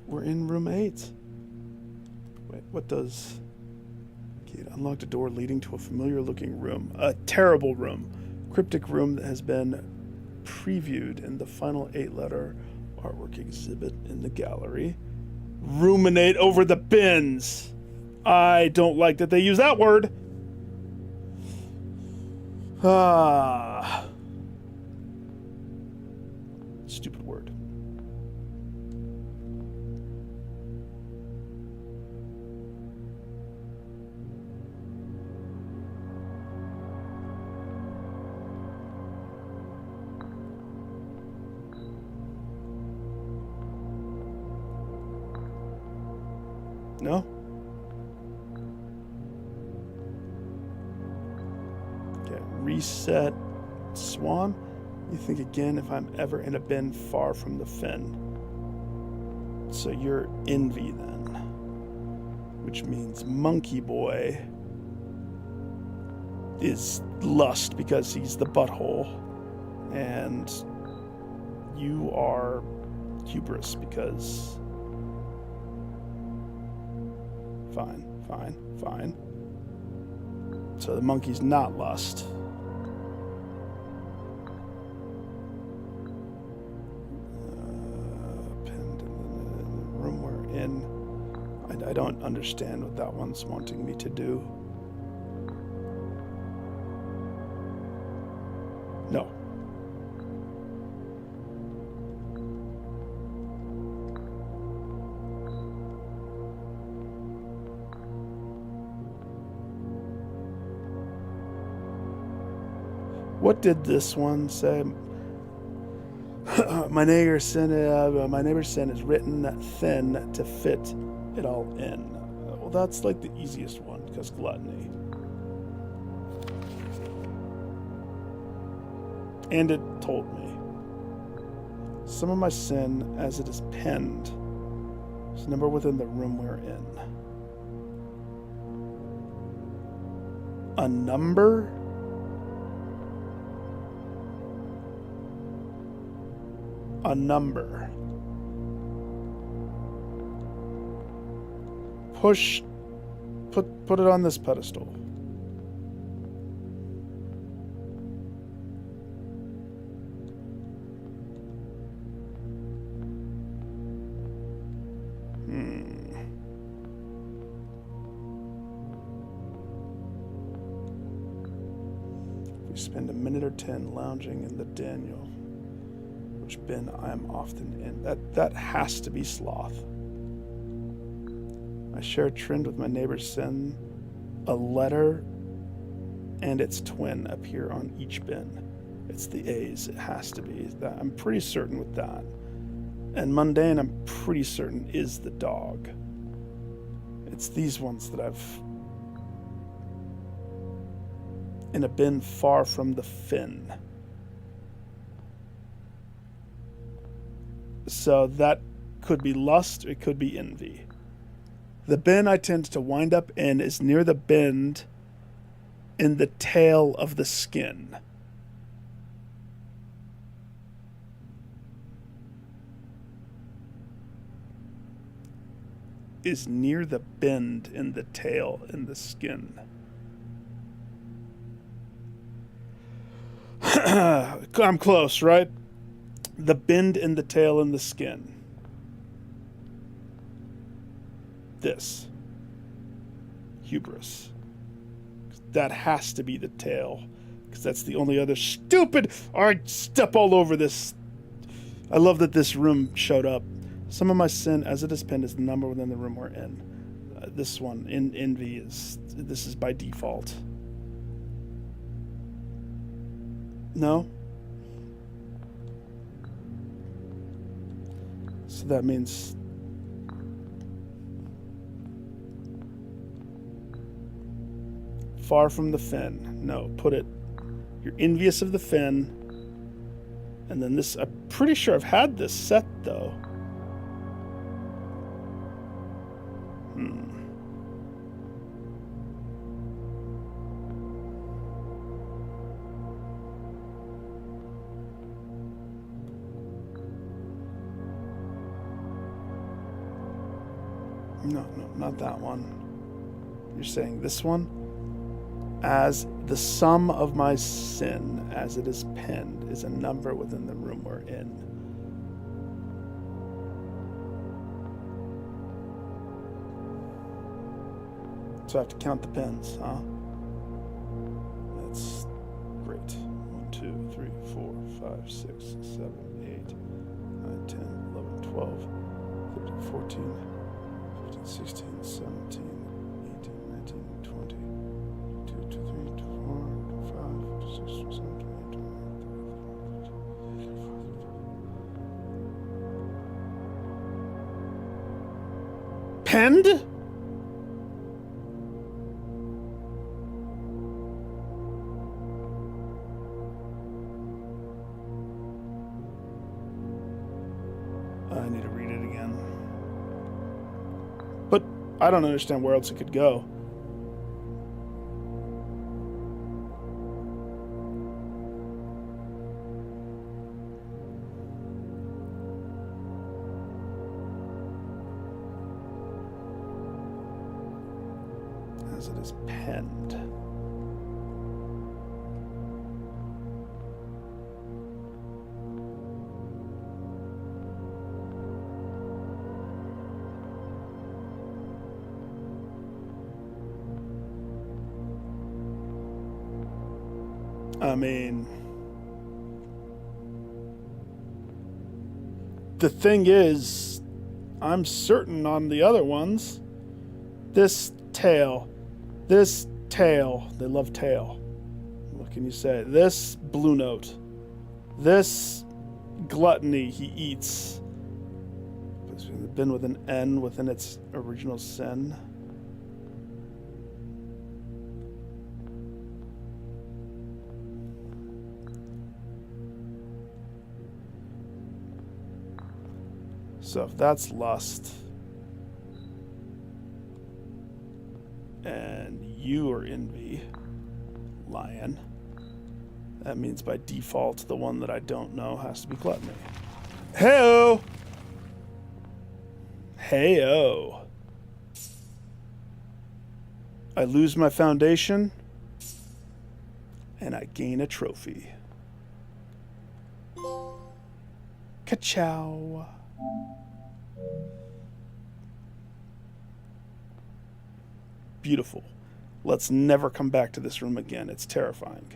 We're in room 8. Wait, what does... Okay, unlocked a door leading to a familiar looking room. A terrible room. Cryptic room that has been previewed in the final 8-letter artwork exhibit in the gallery. Ruminate over the bins. I don't like that they use that word. Stupid word. No? Okay, reset swan. You think again if I'm ever in a bin far from the fin. So you're envy then. Which means monkey boy is lust because he's the butthole. And you are hubris because... Fine. So the monkey's not lust. Pinned in the room we're in. I don't understand what that one's wanting me to do. No. What did this one say? My neighbor's sin is written thin to fit it all in. Well, that's like the easiest one because gluttony. And it told me. Some of my sin, as it is penned, is number within the room we're in. A number? A number. Put it on this pedestal. We spend a minute or 10 lounging in the Daniel, which bin I am often in. That has to be sloth. I share a trend with my neighbor's sin. A letter and its twin appear on each bin. It's the A's. It has to be. That I'm pretty certain with that. And mundane, I'm pretty certain is the dog. It's these ones that I've in a bin far from the fin. So that could be lust, it could be envy. The bin I tend to wind up in is near the bend in the tail of the skin. Is near the bend in the tail in the skin. I'm close, right? The bend in the tail in the skin. This. Hubris. That has to be the tail. Because that's the only other stupid... I step all over this. I love that this room showed up. Some of my sin, as it is pinned, is the number within the room we're in. This one, in envy, is... This is by default. No? So that means... Far from the fin. No, put it... You're envious of the fin. And then this... I'm pretty sure I've had this set, though. No, not that one. You're saying this one? As the sum of my sin, as it is penned, is a number within the room we're in. so I have to count the pins, huh? That's great. 1, 2, 3, 4, 5, 6, 7, 8, 9, 10, 11, 12, 13, 14, 15, 16, 17, 18, 19, 20, 22, 23, 24, 25, 26, 27, 28, 29, 30. Penned? I need to read it again. But I don't understand where else it could go. As it is penned. I mean, the thing is, I'm certain on the other ones, this tail, they love tail. What can you say? This blue note, this gluttony he eats. It's been with an N within its original sin. So if that's lust, and you are envy, lion, that means by default the one that I don't know has to be gluttony. Hey-o! Hey-o. I lose my foundation, and I gain a trophy. Ka-chow. Beautiful. Let's never come back to this room again. It's terrifying.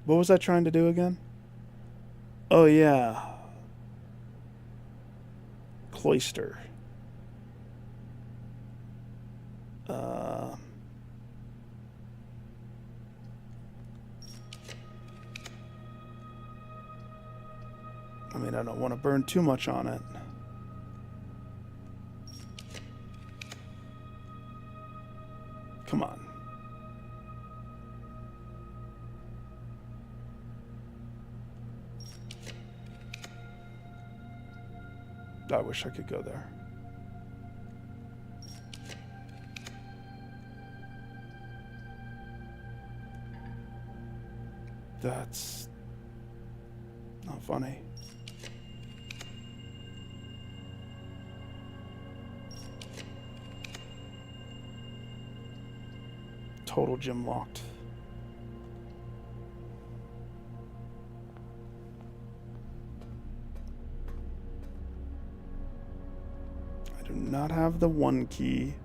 What was I trying to do again? Oh, yeah. Cloister. I mean, I don't want to burn too much on it. Come on. I wish I could go there. That's not funny. Total gym locked. I do not have the 1 key.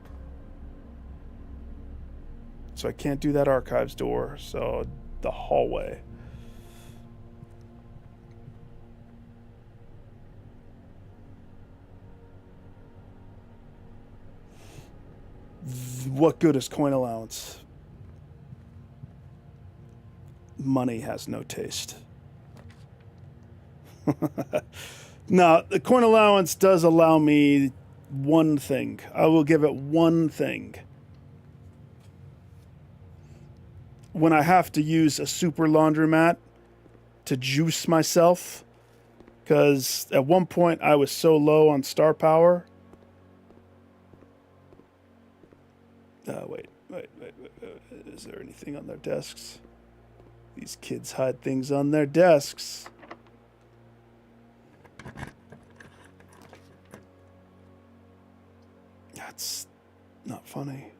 So I can't do that archives door, so the hallway. What good is coin allowance? Money has no taste. No, the coin allowance does allow me one thing. I will give it one thing. When I have to use a super laundromat to juice myself, because at one point I was so low on star power. Wait. Is there anything on their desks? These kids hide things on their desks. That's not funny.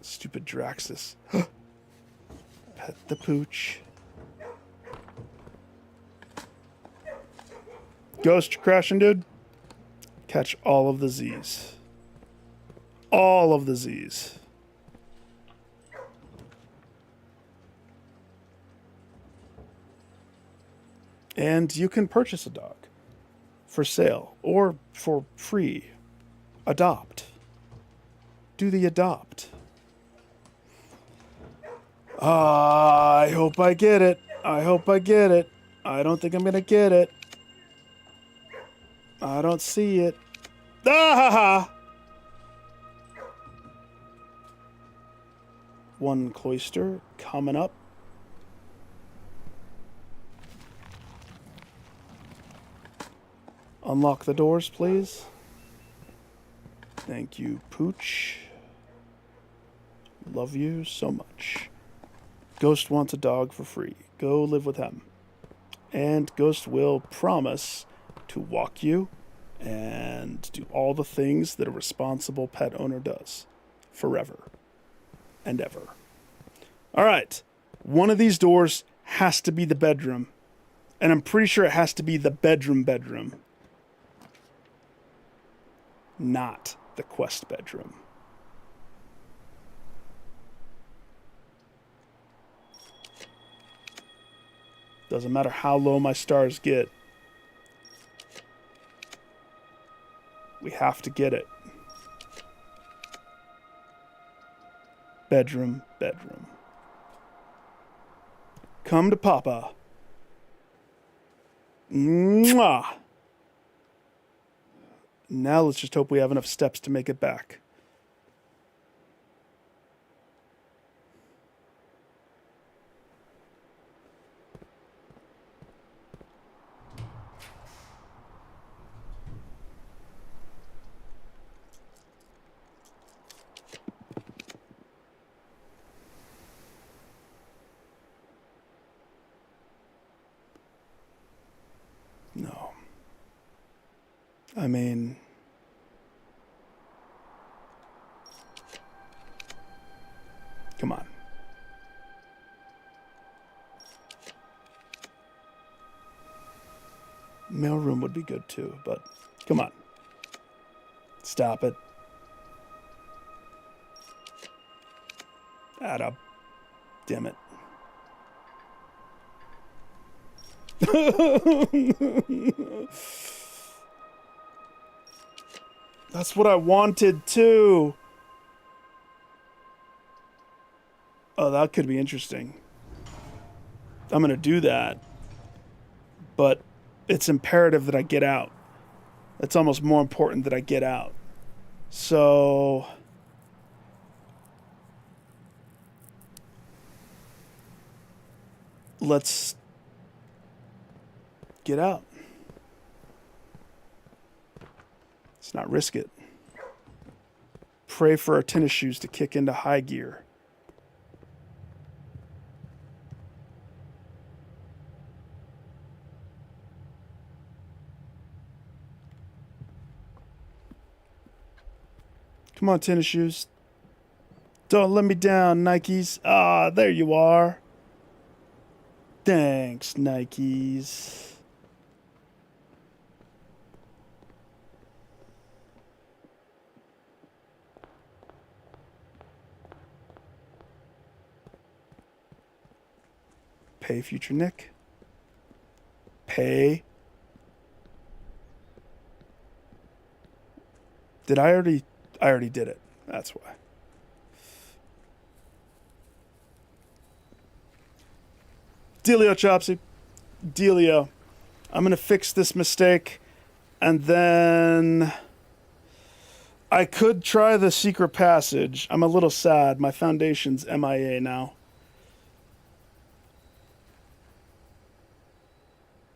Stupid Draxus. Pet the pooch. Ghost, you crashing, dude? Catch all of the Z's. All of the Z's. And you can purchase a dog for sale or for free. Adopt. Do the adopt. I hope I get it. I hope I get it. I don't think I'm going to get it. I don't see it. Ah! One cloister coming up. Unlock the doors, please. Thank you, Pooch. Love you so much. Ghost wants a dog for free. Go live with him. And Ghost will promise to walk you and do all the things that a responsible pet owner does. Forever. And ever. All right. One of these doors has to be the bedroom. And I'm pretty sure it has to be the bedroom. Not the quest bedroom. Doesn't matter how low my stars get. We have to get it. Bedroom. Come to Papa. Mwah! Now let's just hope we have enough steps to make it back. No. I mean... Come on. Mailroom would be good too, but come on. Stop it. Add up. Damn it. That's what I wanted too. Oh, that could be interesting. I'm going to do that. But it's imperative that I get out. It's almost more important that I get out. So... let's get out. Let's not risk it. Pray for our tennis shoes to kick into high gear. Come on, tennis shoes. Don't let me down, Nikes. Ah, there you are. Thanks, Nikes. Pay future Nick. Pay. Did I already... I already did it. That's why. Dealio, Chopsy. Dealio. I'm going to fix this mistake. And then... I could try the secret passage. I'm a little sad. My foundation's MIA now.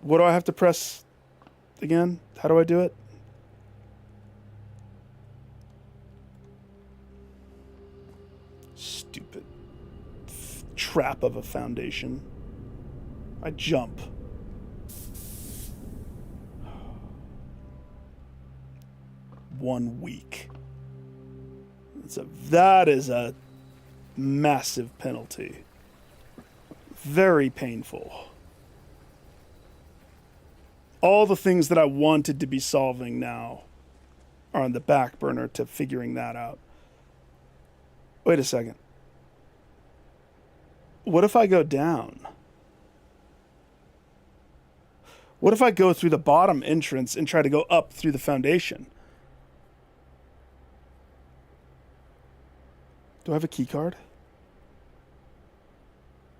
What do I have to press again? How do I do it? Stupid trap of a foundation. I jump. One week. That is a massive penalty. Very painful. All the things that I wanted to be solving now are on the back burner to figuring that out. Wait a second. What if I go down? What if I go through the bottom entrance and try to go up through the foundation? Do I have a key card?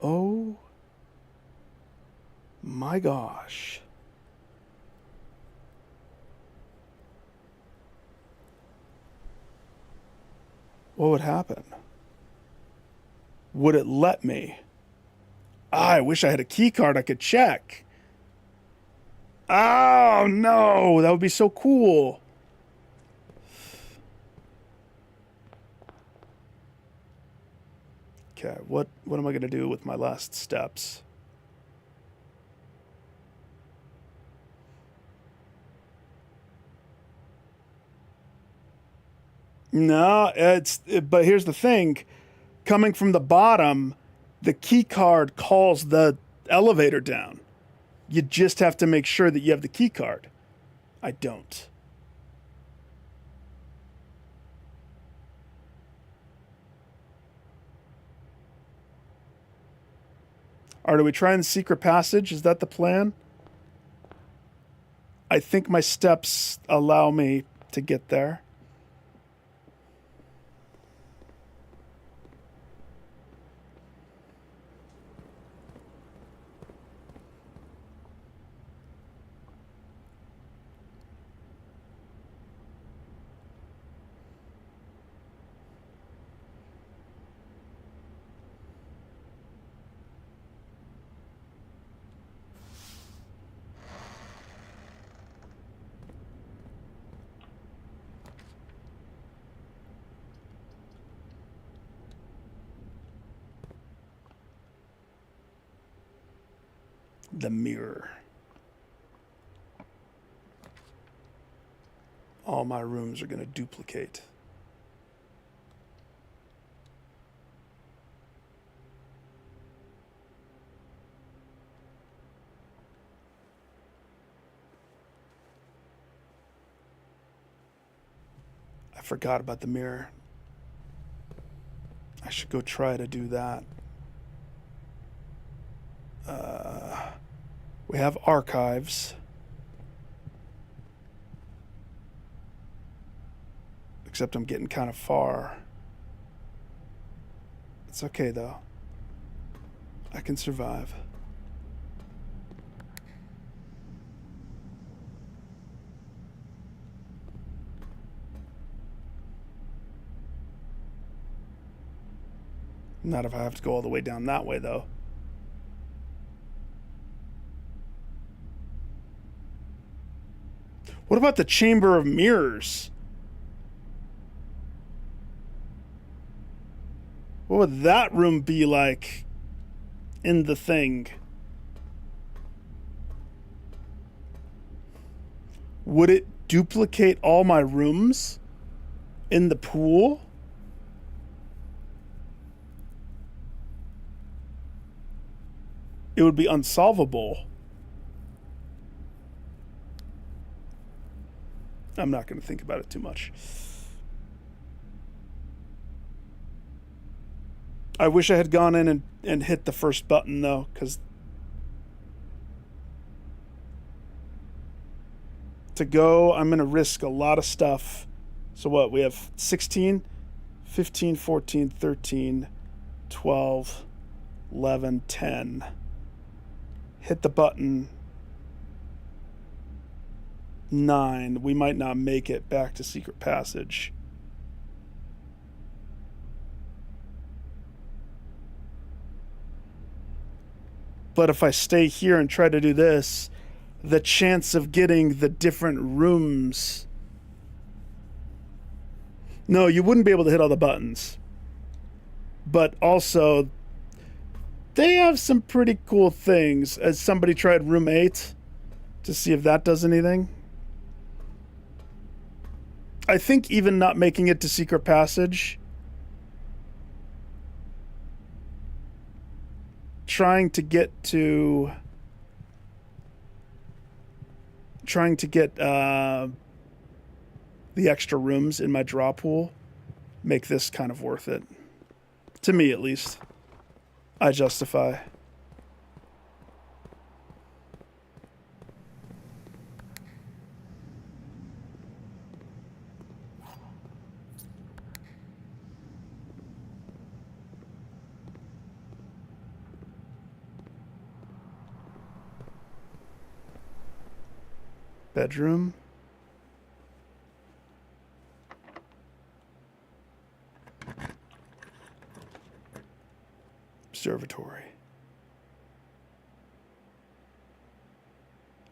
Oh my gosh. What would happen? Would it let me? I wish I had a key card I could check. Oh no, that would be so cool. Okay, what am I going to do with my last steps? No, but here's the thing. Coming from the bottom, the key card calls the elevator down. You just have to make sure that you have the key card. I don't. Or do we try the secret passage? Is that the plan? I think my steps allow me to get there. The mirror. All my rooms are going to duplicate. I forgot about the mirror. I should go try to do that. We have archives. Except I'm getting kind of far. It's okay though. I can survive. Not if I have to go all the way down that way though. What about the Chamber of Mirrors? What would that room be like in the thing? Would it duplicate all my rooms in the pool? It would be unsolvable. I'm not going to think about it too much. I wish I had gone in and hit the first button, though, because to go, I'm going to risk a lot of stuff. So what? We have 16, 15, 14, 13, 12, 11, 10. Hit the button. 9. We might not make it back to Secret Passage. But if I stay here and try to do this, the chance of getting the different rooms... No, you wouldn't be able to hit all the buttons. But also, They have some pretty cool things. As somebody tried room 8 to see if that does anything. I think even not making it to secret passage, trying to get the extra rooms in my draw pool make this kind of worth it. To me, at least. I justify. Bedroom. Observatory.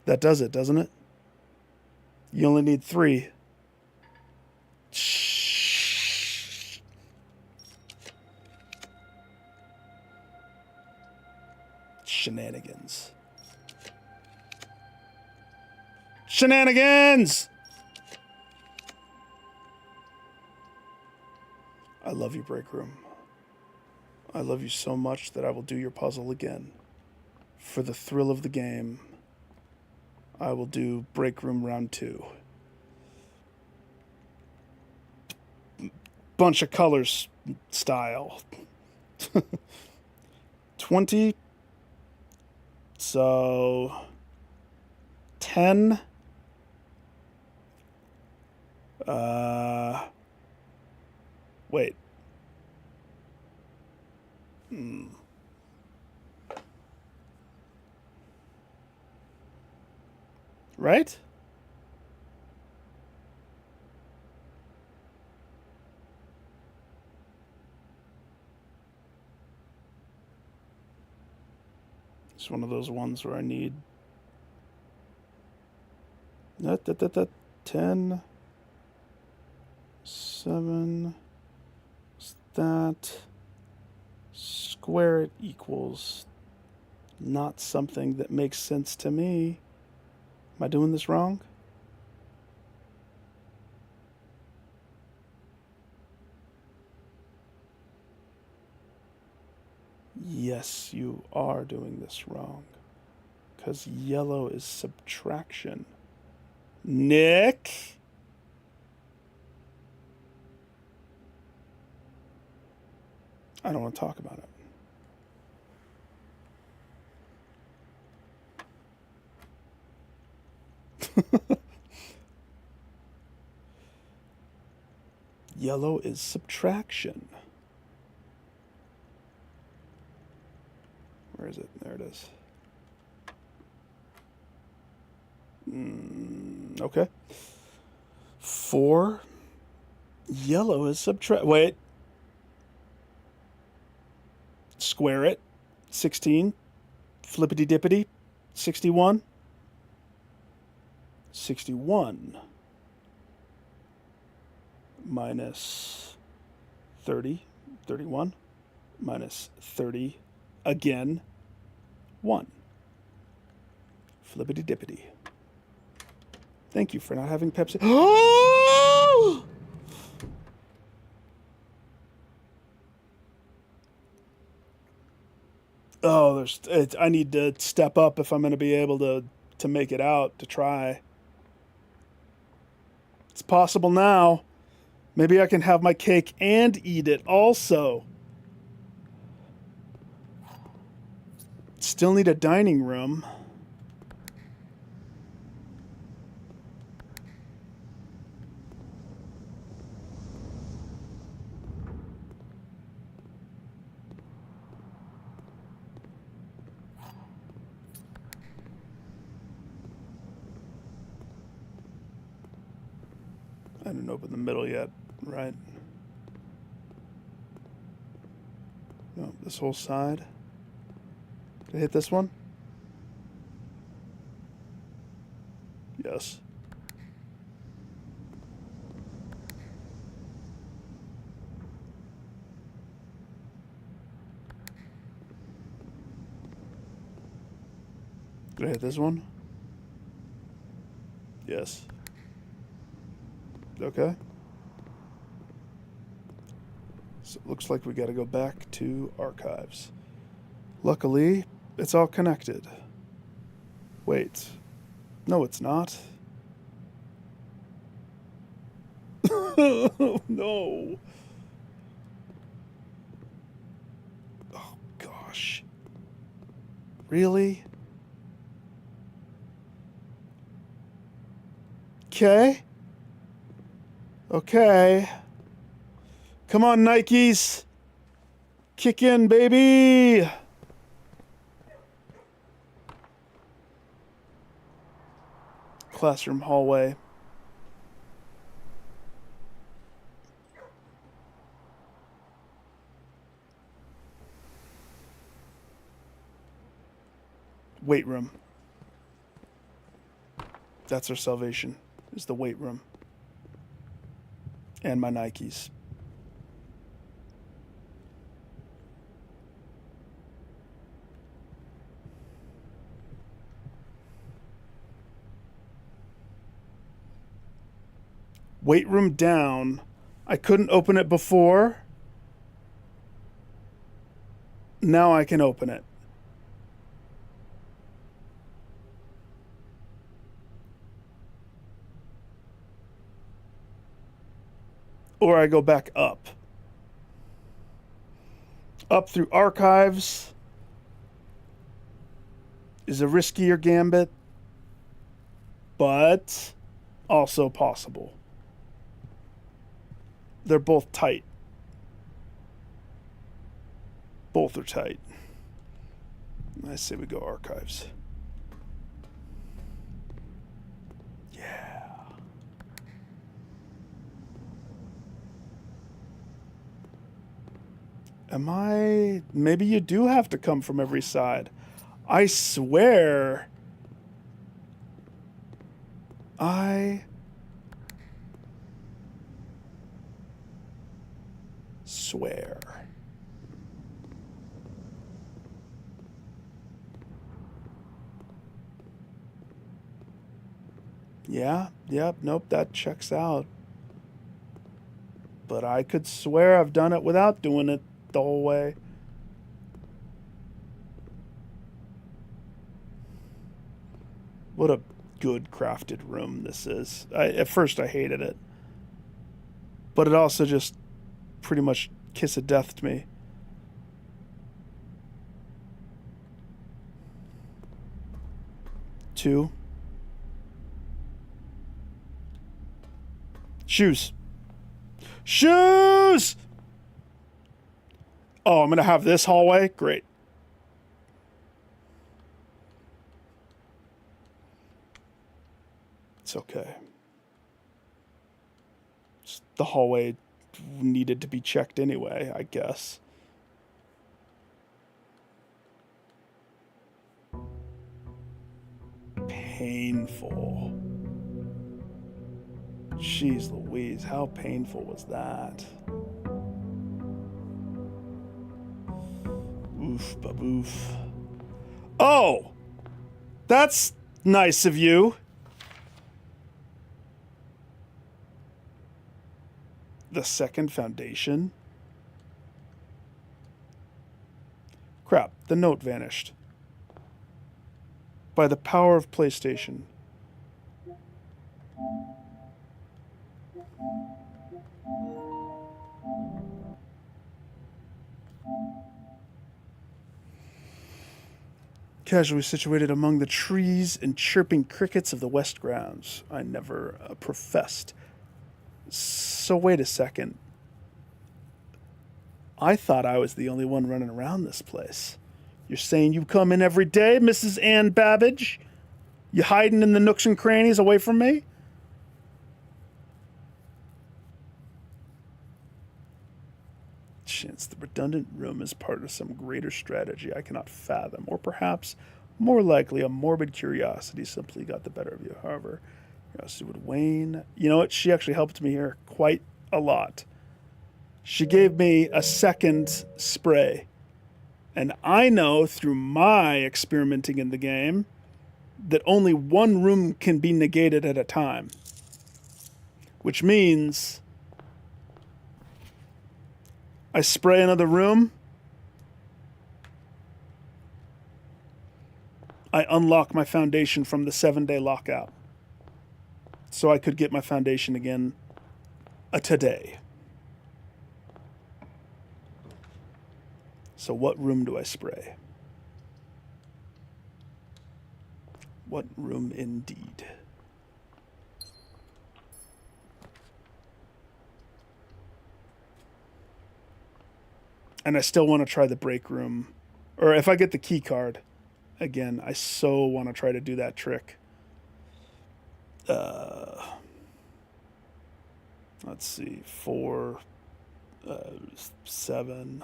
That does it, doesn't it? You only need 3. Shh. Shenanigans. Shenanigans! I love you, Break Room. I love you so much that I will do your puzzle again. For the thrill of the game, I will do Break Room Round 2. Bunch of colors style. 20. So 10. Wait. Right? It's one of those ones where I need 10, 7, that, square it equals not something that makes sense to me. Am I doing this wrong? Yes, you are doing this wrong. Because yellow is subtraction. Nick? I don't want to talk about it. Yellow is subtraction. Where is it? There it is. Okay. 4. Yellow is subtract. Wait. Square it. 16. Flippity dippity. 61. 61 minus 30. 31 minus 30 again. 1. Flippity dippity. Thank you for not having Pepsi. Oh! Oh, I need to step up if I'm going to be able to make it out, to try. It's possible now. Maybe I can have my cake and eat it also. Still need a dining room. I didn't open the middle yet, right? No, this whole side. Did I hit this one? Yes. Did I hit this one? Yes. Okay. So it looks like we gotta go back to archives. Luckily, it's all connected. Wait. No, it's not. No. Oh, gosh. Really? Okay. Okay. Come on, Nikes. Kick in, baby. Classroom hallway. Weight room. That's our salvation, is the weight room. And my Nikes. Weight room down. I couldn't open it before. Now I can open it. Or I go back up. Up through archives is a riskier gambit, but also possible. They're both tight. Both are tight. I say we go archives. Yeah. Am I... Maybe you do have to come from every side. I swear... swear. Yeah, yep, nope, that checks out. But I could swear I've done it without doing it the whole way. What a good crafted room this is. At first I hated it. But it also just pretty much kiss of death to me. Two. Shoes. Shoes! Oh, I'm going to have this hallway? Great. It's okay. The hallway needed to be checked anyway, I guess. Painful. Jeez Louise, how painful was that? Oof, baboof. Oh! That's nice of you. The second foundation? Crap, the note vanished. By the power of PlayStation. Casually situated among the trees and chirping crickets of the west grounds. I never professed. So wait a second. I thought I was the only one running around this place. You're saying you come in every day, Mrs. Ann Babbage? You hiding in the nooks and crannies away from me? Chance the redundant room is part of some greater strategy I cannot fathom, or perhaps, more likely, a morbid curiosity simply got the better of you. However, curiosity would wane. You know what? She actually helped me here quite a lot. She gave me a second spray. And I know through my experimenting in the game that only one room can be negated at a time. Which means I spray another room, I unlock my foundation from the 7-day lockout. So I could get my foundation again today. So what room do I spray? What room indeed? And I still want to try the break room. Or if I get the key card, again, I so want to try to do that trick. Let's see, 4, 7.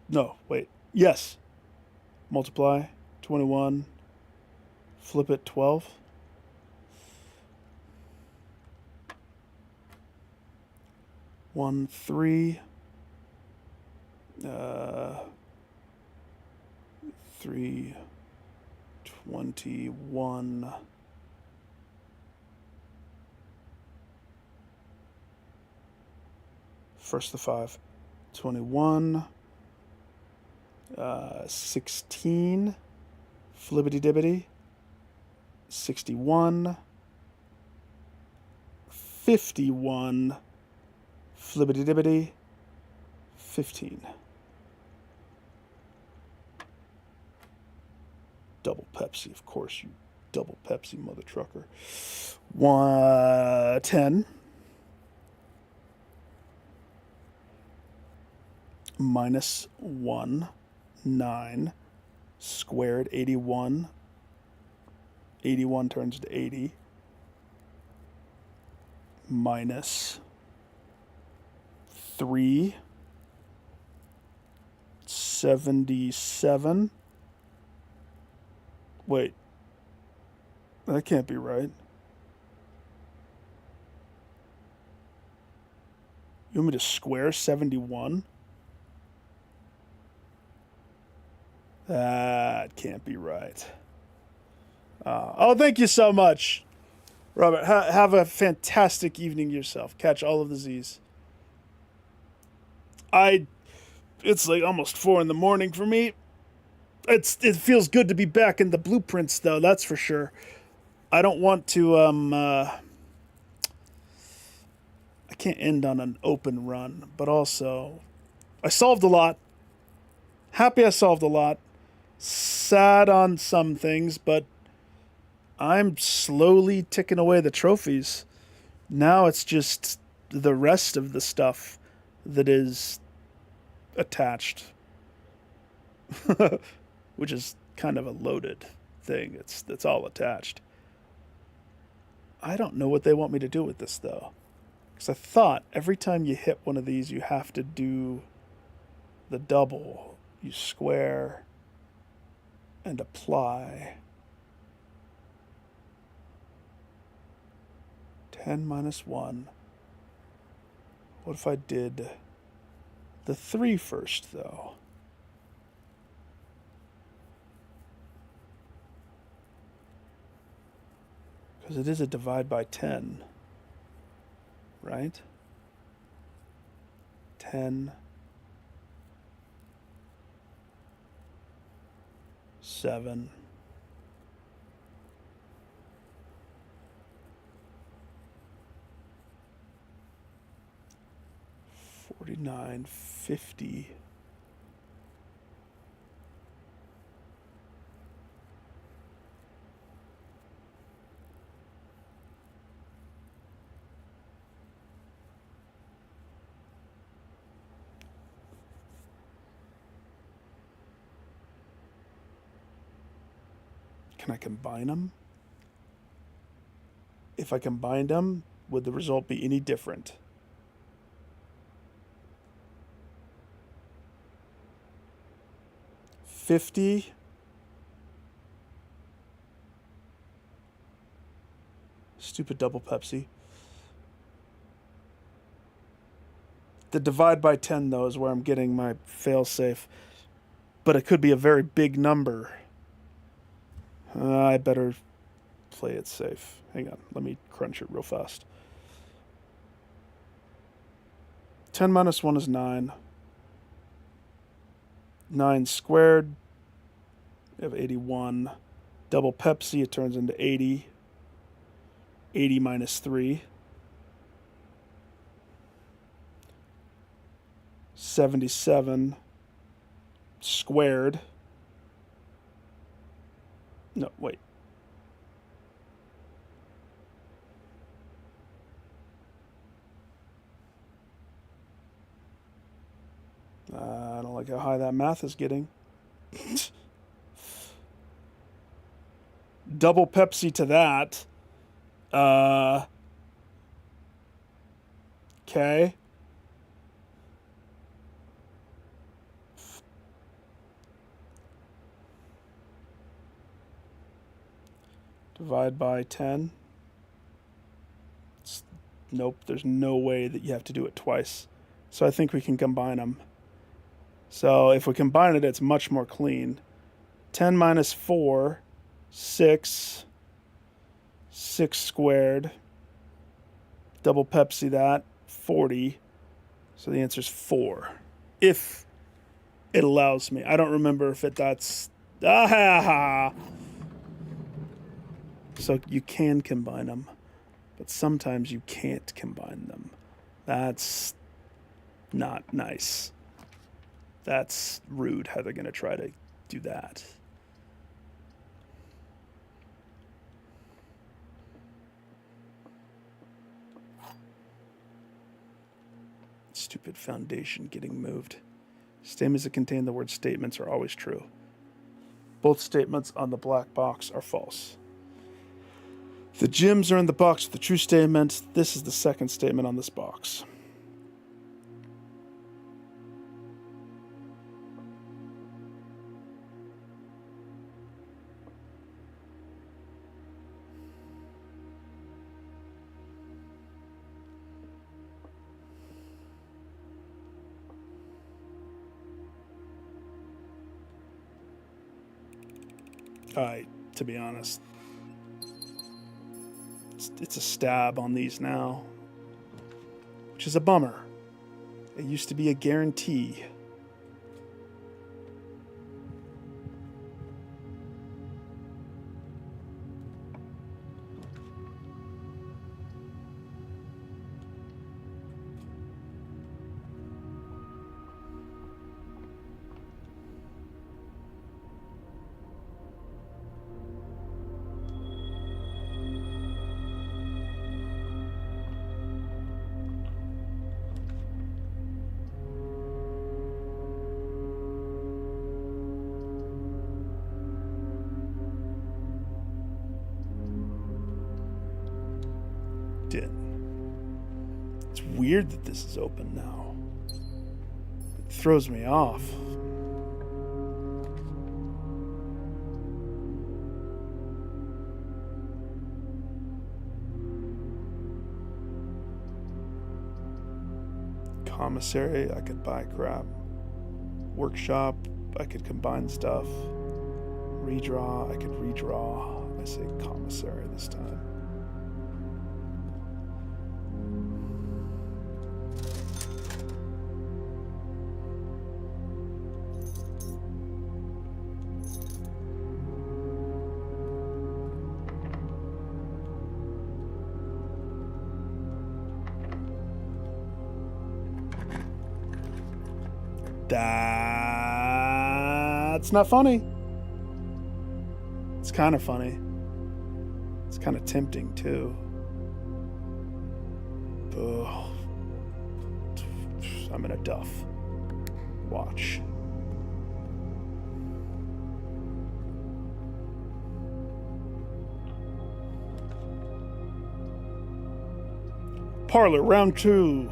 No, wait. Yes. Multiply 21. Flip it 12. One, 3. 3, 21. First the 5. 21. 16. Flibbity dibbity. 61. 51. Flibbity dibbity. 15. Double Pepsi, of course, you double Pepsi mother trucker. 10. Minus 1. 9. Squared 81. 81 turns to 80. Minus 3. 77. Wait. That can't be right. You want me to square 71? That can't be right. Oh, thank you so much, Robert. Have a fantastic evening yourself. Catch all of the Z's. It's like almost 4 in the morning for me. It feels good to be back in the blueprints, though. That's for sure. I don't want to. I can't end on an open run, but also, I solved a lot. Happy I solved a lot. Sad on some things, but I'm slowly ticking away the trophies. Now it's just the rest of the stuff that is attached. Which is kind of a loaded thing. It's all attached. I don't know what they want me to do with this, though. Because I thought every time you hit one of these, you have to do the double. You square and apply. 10 minus 1. What if I did the 3 first, though? Because it is a divide by 10, right? 10, 7, 49, 50. Can I combine them? If I combined them, would the result be any different? $50. Stupid double Pepsi. The divide by 10, though, is where I'm getting my fail-safe. but it could be a very big number. I better play it safe. Hang on, let me crunch it real fast. 10 minus 1 is 9. 9 squared, we have 81. Double Pepsi, it turns into 80. 80 minus 3. 77 squared. No, wait. I don't like how high that math is getting. Double Pepsi to that. Okay. Divide by 10. Nope, there's no way that you have to do it twice. So I think we can combine them. So if we combine it, it's much more clean. 10 minus 4, 6. 6 squared. Double Pepsi that, 40. So the answer is 4. If it allows me. I don't remember if that's... Ah! So you can combine them, but sometimes you can't combine them. That's not nice. That's rude how they're going to try to do that. Stupid foundation getting moved. Statements that contain the word statements are always true. Both statements on the black box are false. The gyms are in the box with the true statement. This is the second statement on this box. To be honest, it's a stab on these now, which is a bummer. It used to be a guarantee. It's weird that this is open now. It throws me off. Commissary, I could buy crap. Workshop, I could combine stuff. Redraw, I could redraw. I say commissary this time. That's not funny. It's kind of funny. It's kind of tempting too. Ugh. I'm in a duff. Watch. Parlor, round 2.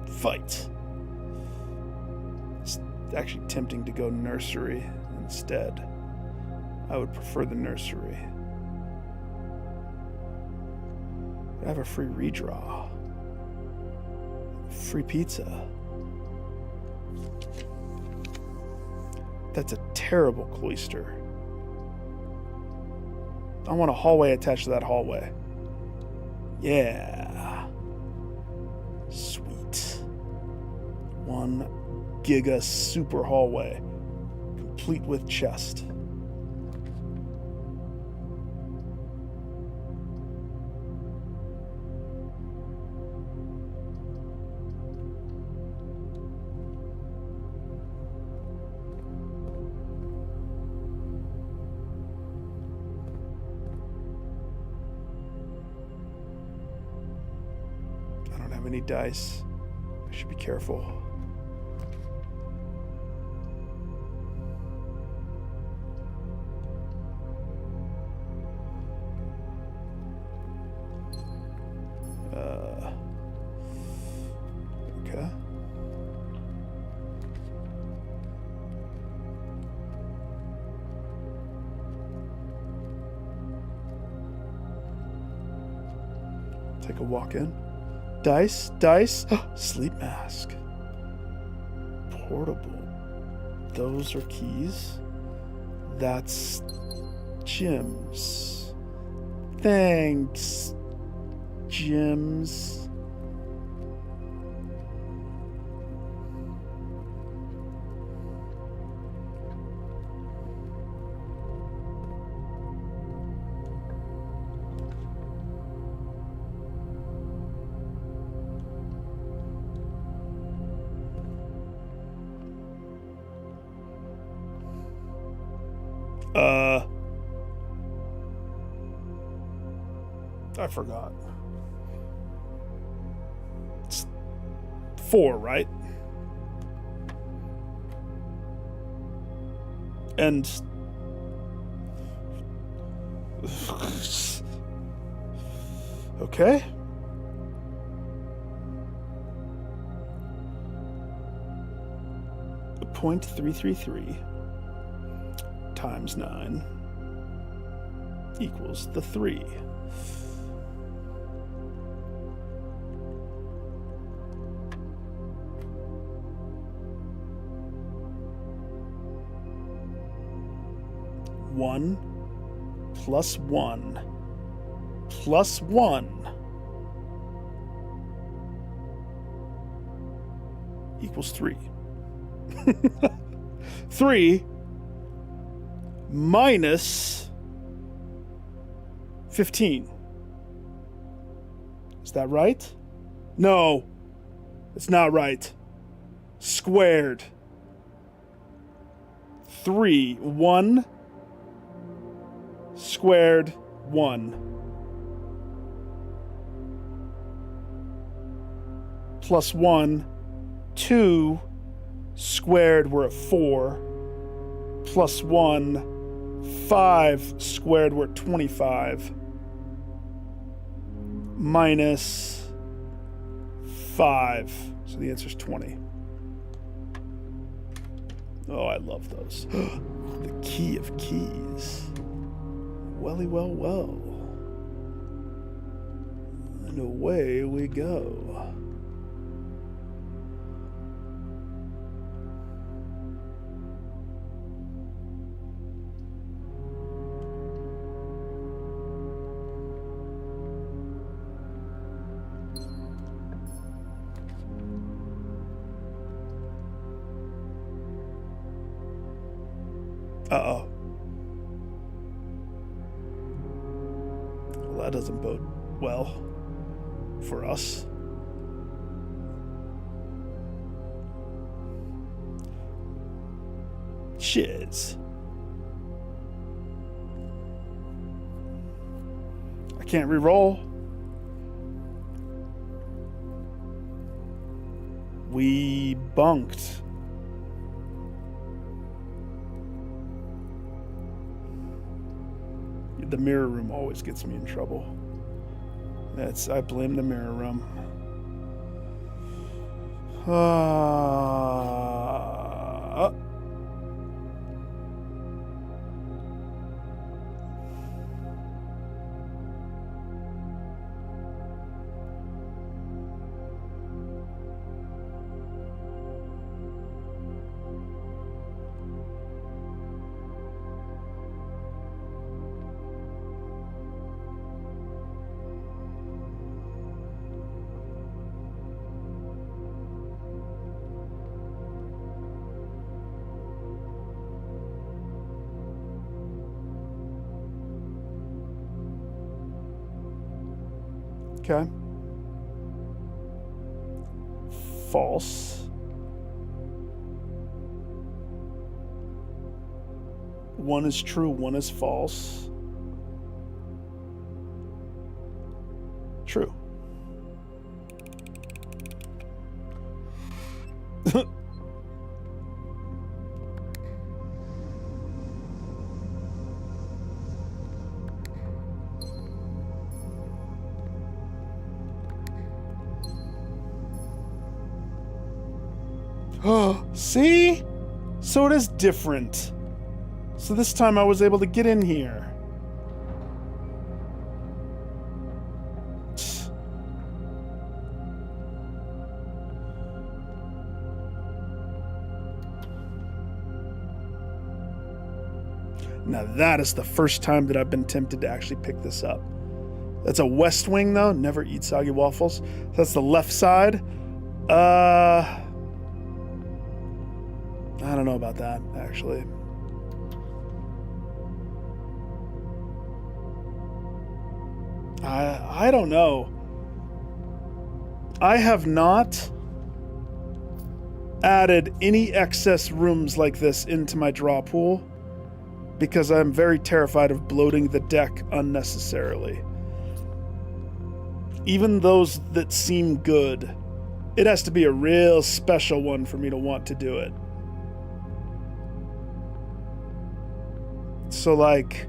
Fight. It's actually tempting to go nursery instead. I would prefer the nursery. I have a free redraw. Free pizza. That's a terrible cloister. I want a hallway attached to that hallway. Yeah. Sweet. 1 giga super hallway. Complete with chest. Any dice. I should be careful. Okay. Take a walk in. Dice. Sleep mask. Portable. Those are keys. That's gems. Thanks, gems. I forgot. It's 4, right? And okay. .333 times 9 equals the 3. One plus 1 plus 1 equals 3. 3 minus 15. Is that right? No, it's not right. Squared. 3, 1 squared 1 plus 1, 2 squared, we're at 4, plus 1, 5 squared, we're at 25, minus 5, so the answer is 20. Oh, I love those. The key of keys. Welly, well. And away we go. Uh-oh. Well, that doesn't bode well for us. Shiz. I can't re-roll. We bunked. The mirror room always gets me in trouble. I blame the mirror room. Okay. False. One is true, one is false. True. Oh, see? So it is different. So this time I was able to get in here. Now that is the first time that I've been tempted to actually pick this up. That's a West Wing though. Never eat soggy waffles. That's the left side. I don't know about that, actually. I don't know. I have not added any excess rooms like this into my draw pool because I'm very terrified of bloating the deck unnecessarily. Even those that seem good, it has to be a real special one for me to want to do it. So, like,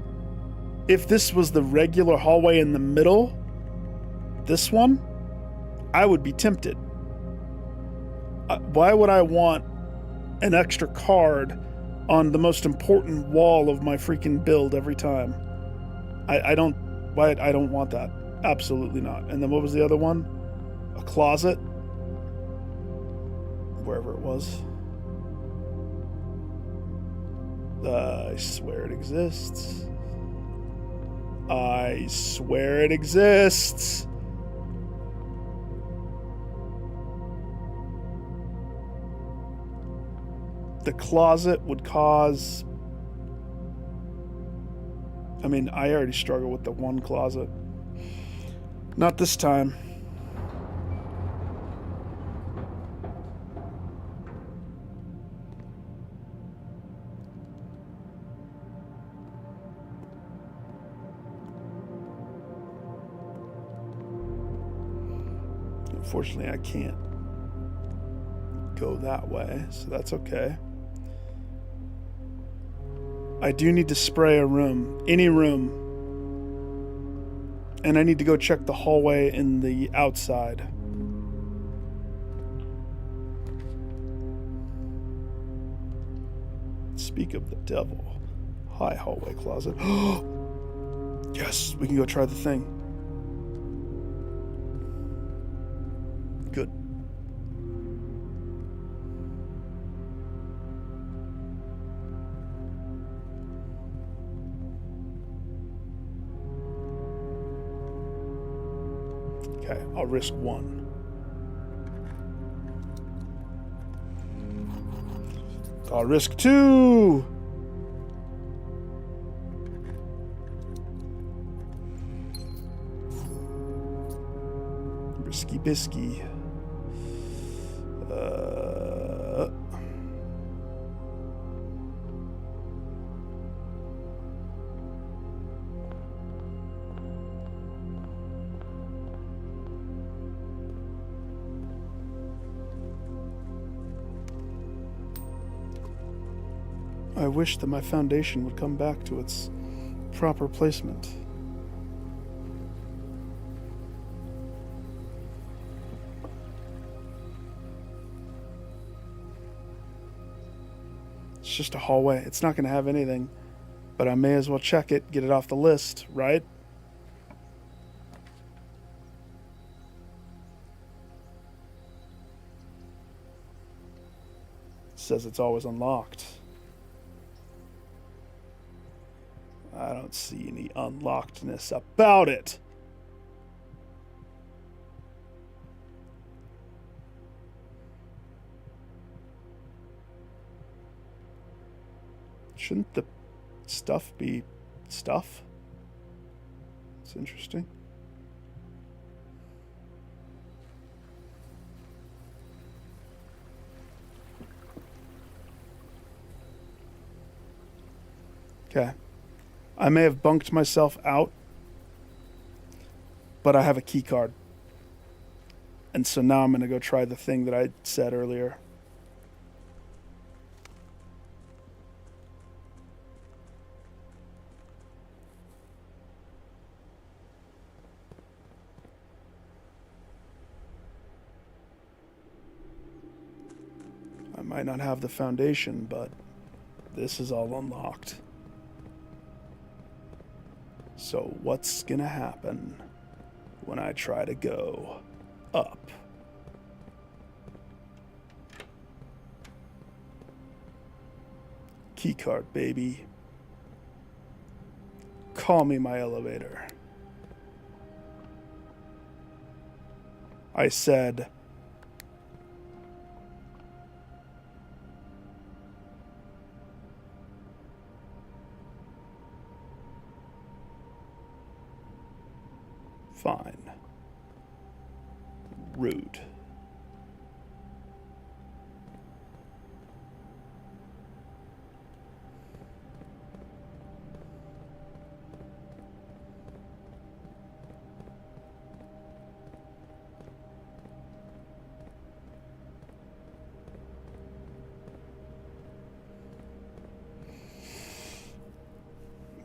if this was the regular hallway in the middle, this one, I would be tempted. Why would I want an extra card on the most important wall of my freaking build every time? I don't want that. Absolutely not. And then what was the other one? A closet? Wherever it was. I swear it exists. I swear it exists. The closet would cause... I mean, I already struggle with the one closet. Not this time. Unfortunately, I can't go that way, so that's okay. I do need to spray a room, any room, and I need to go check the hallway in the outside. Speak of the devil. Hi, hallway closet. Yes, we can go try the thing. Good. Okay, I'll risk one. I'll risk two. Risky bisky. I wish that my foundation would come back to its proper placement. It's just a hallway. It's not going to have anything, but I may as well check it, get it off the list, right? It says it's always unlocked. I don't see any unlockedness about it. Shouldn't the stuff be stuff? It's interesting. Okay. I may have bunked myself out, but I have a key card. And so now I'm going to go try the thing that I said earlier. I might not have the foundation, but this is all unlocked. So what's going to happen when I try to go up? Keycard, baby. Call me my elevator. I said, fine. Rude.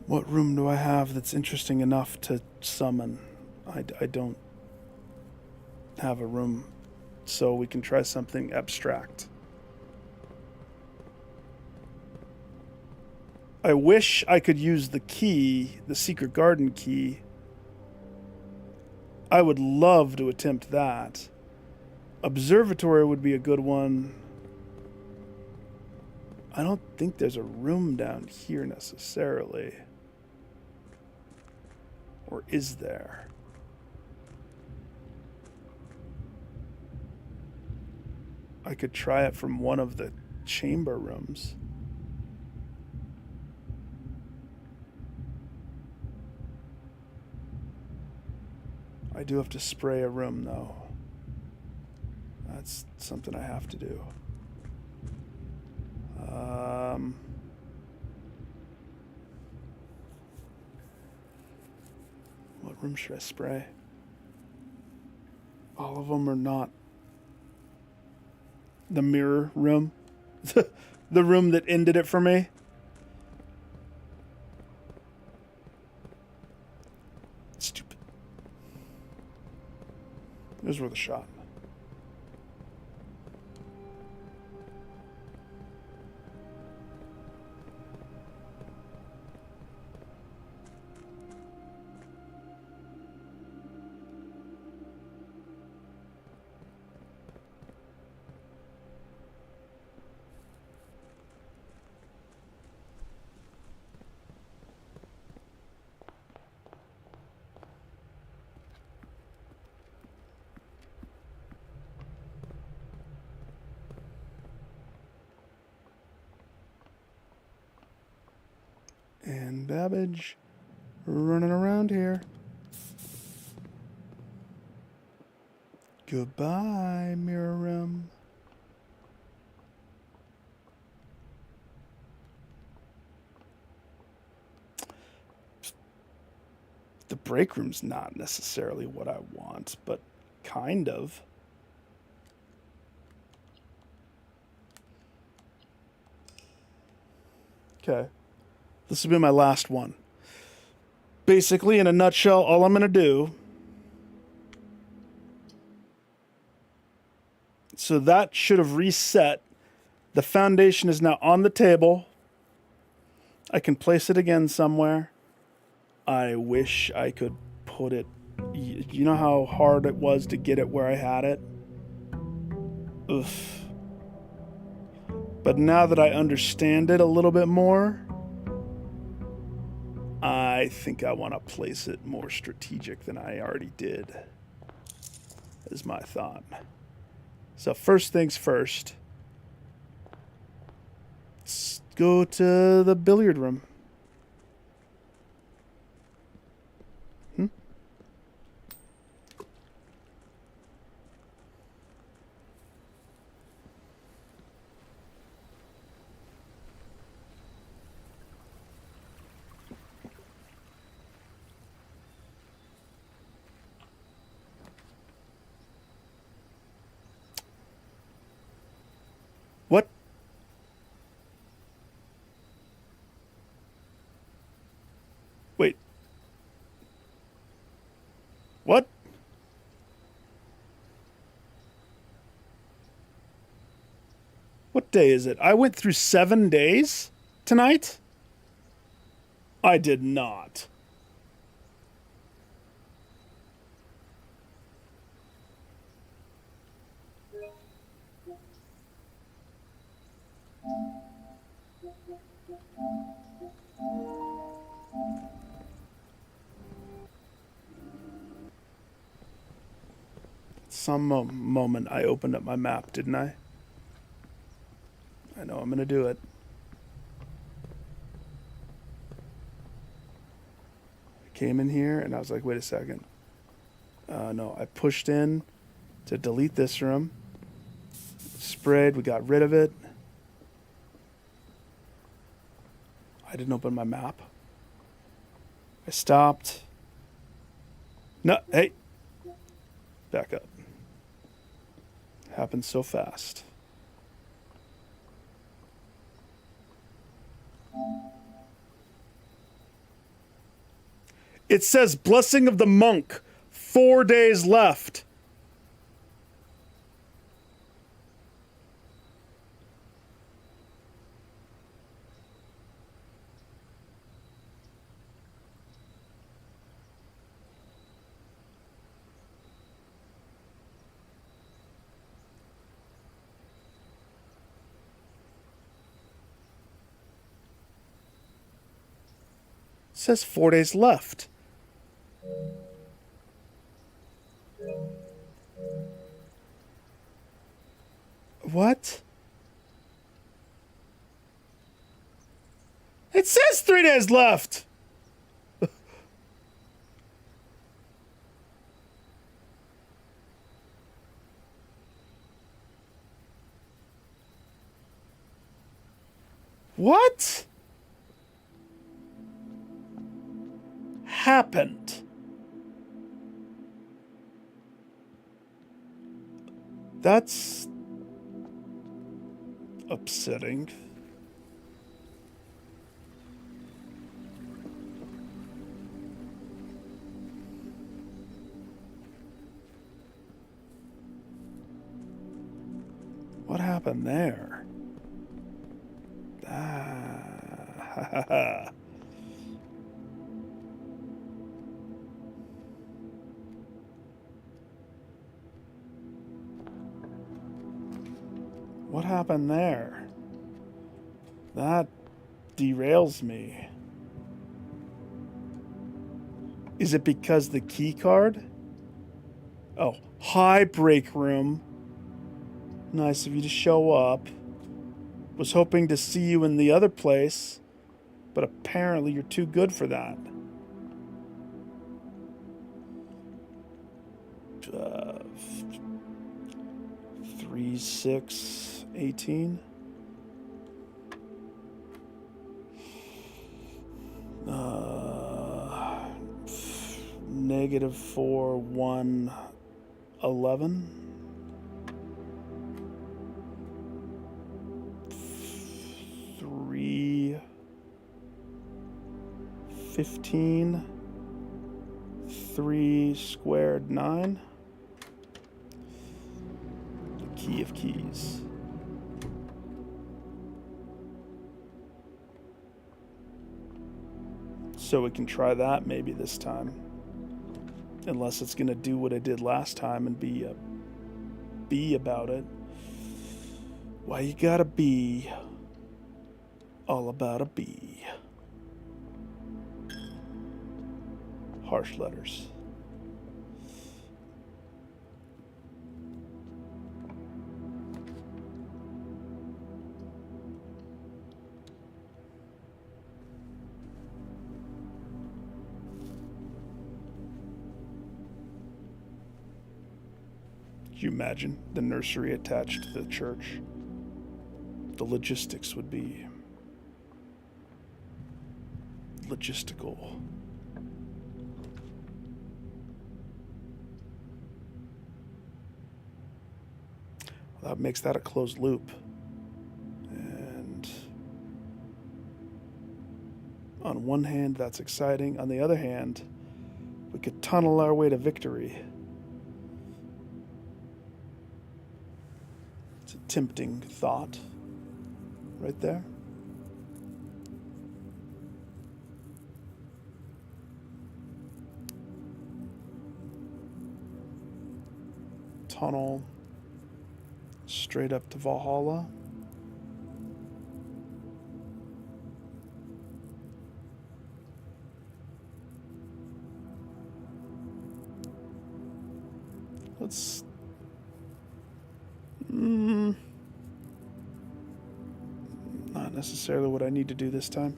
What room do I have that's interesting enough to summon? I don't have a room, so we can try something abstract. I wish I could use the key, the secret garden key. I would love to attempt that. Observatory would be a good one. I don't think there's a room down here necessarily. Or is there? I could try it from one of the chamber rooms. I do have to spray a room, though. That's something I have to do. What room should I spray? All of them are not. The mirror room. The room that ended it for me. Stupid. It was worth a shot. And Babbage running around here. Goodbye, mirror room. The break room's not necessarily what I want, but kind of. Okay. This will be my last one. Basically, in a nutshell, all I'm going to do. So that should have reset. The foundation is now on the table. I can place it again somewhere. I wish I could put it. You know how hard it was to get it where I had it? Oof. But now that I understand it a little bit more, I think I want to place it more strategic than I already did, is my thought. So first things first, let's go to the billiard room. What day is it? I went through 7 days tonight? I did not. Some moment I opened up my map, didn't I? I know I'm gonna do it. I came in here and I was like, wait a second. No, I pushed in to delete this room. Sprayed, we got rid of it. I didn't open my map. I stopped. No, hey. Back up. Happened so fast. It says Blessing of the Monk. 4 days left. It says 4 days left. What? It says 3 days left. What happened? That's upsetting. What happened there? Ah. What happened there? That derails me. Is it because the key card? Oh, hi, break room. Nice of you to show up. Was hoping to see you in the other place, but apparently you're too good for that. 3, 6, 18. -4, 1, 11. 3, 15. 3 squared 9. The key of keys. So we can try that maybe this time. Unless it's gonna do what I did last time and be a bee about it. Why you gotta be all about a bee? Harsh letters. Could you imagine the nursery attached to the church? The logistics would be logistical. That makes that a closed loop. And on one hand, that's exciting. On the other hand, we could tunnel our way to victory. It's a tempting thought. right there. Tunnel straight up to Valhalla. Let's... not necessarily what I need to do this time.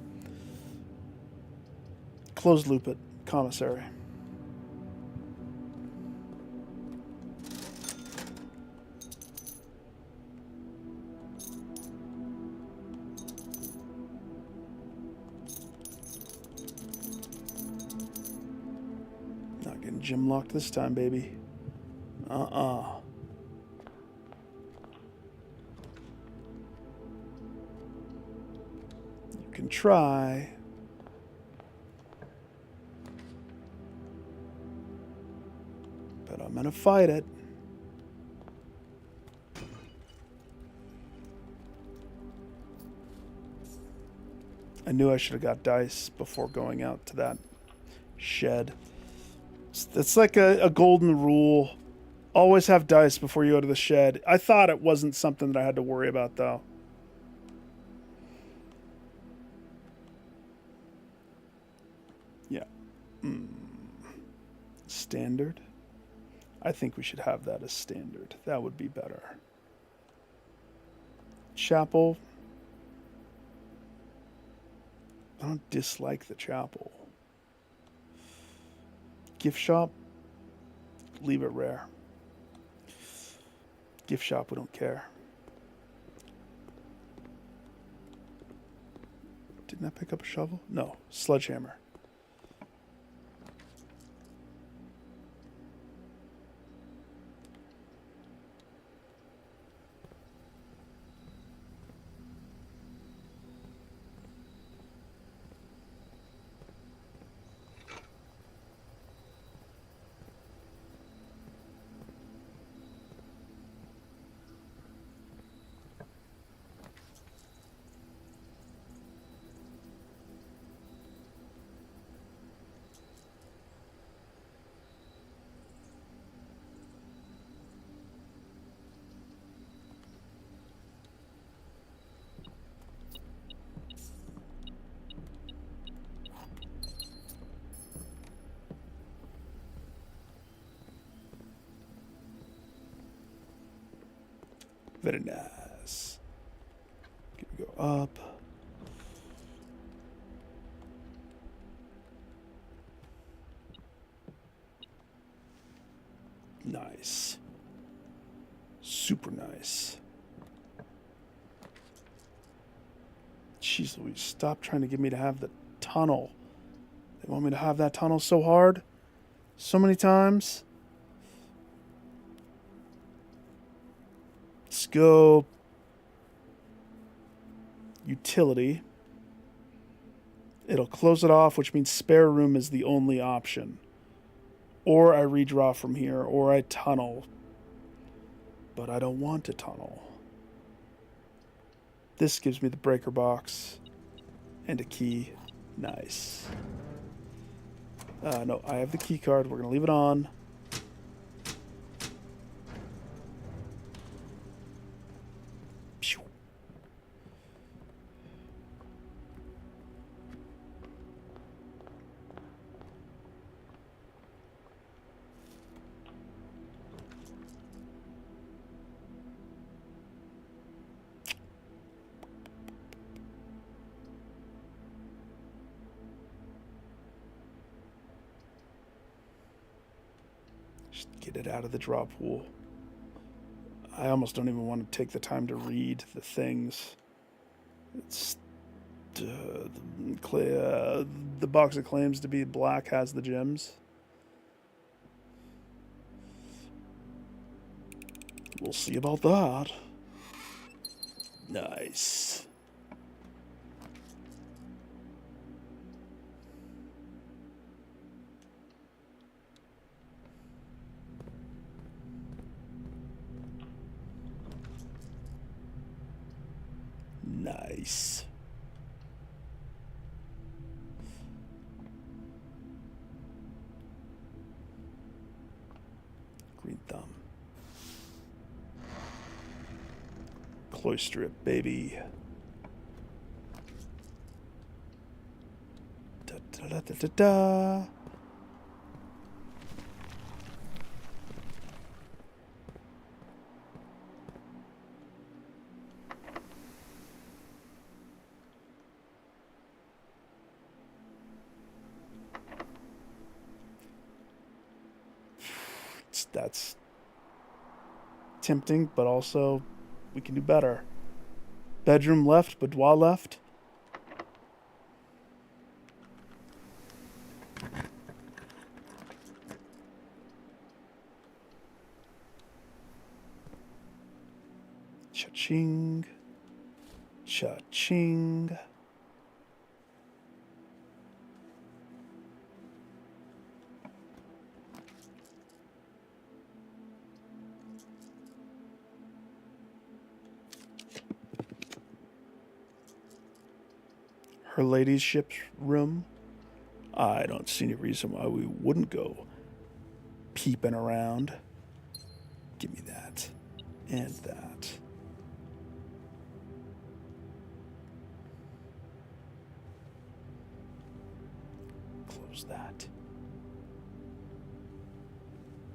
Closed loop it. Commissary. Not getting gym locked this time, baby. You can try. But I'm gonna fight it. I knew I should have got dice before going out to that shed. It's like a golden rule. Always have dice before you go to the shed. I thought it wasn't something that I had to worry about, though. Yeah. Standard? I think we should have that as standard. That would be better. Chapel. I don't dislike the chapel. Gift shop. Leave it rare. Gift shop, we don't care. Didn't I pick up a shovel? No, sledgehammer. Very nice. Can we go up? Nice. Super nice. Jeez Louise, stop trying to get me to have the tunnel. They want me to have that tunnel so hard. So many times. Let's go utility. It'll close it off, which means spare room is the only option. Or I redraw from here, or I tunnel. But I don't want to tunnel. This gives me the breaker box and a key. Nice. No, I have the key card. We're going to leave it on. Get it out of the drop pool. I almost don't even want to take the time to read the things. It's the box that claims to be black has the gems. We'll see about that. Nice. Nice. Green thumb. Cloister it, baby. Da da da da da da. That's tempting, but also we can do better. Bedroom left, boudoir left. Cha-ching. Cha-ching. Her ladyship's room. I don't see any reason why we wouldn't go peeping around. Give me that. And that. Close that.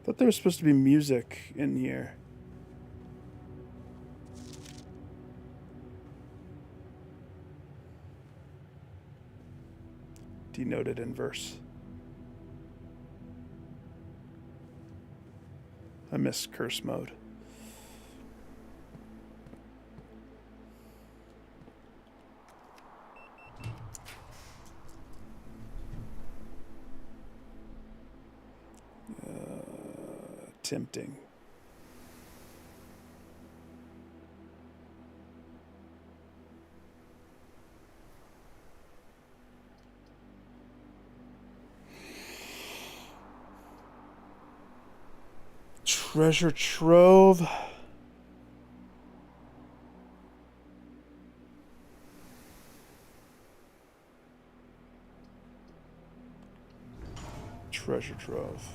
Thought there was supposed to be music in here. Denoted in verse. I miss curse mode. Tempting. Treasure trove. Treasure trove.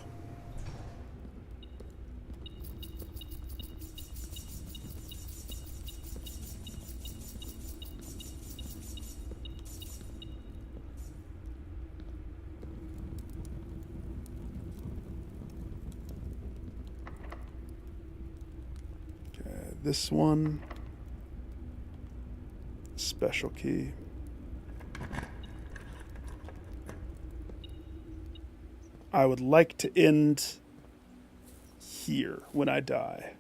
This one, special key. I would like to end here when I die.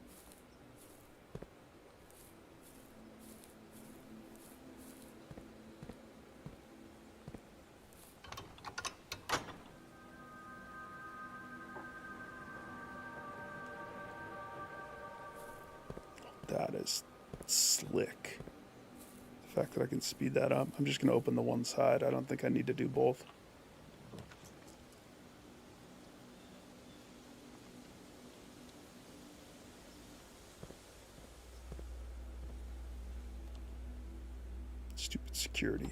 That is slick. The fact that I can speed that up. I'm just going to open the one side. I don't think I need to do both. Stupid security.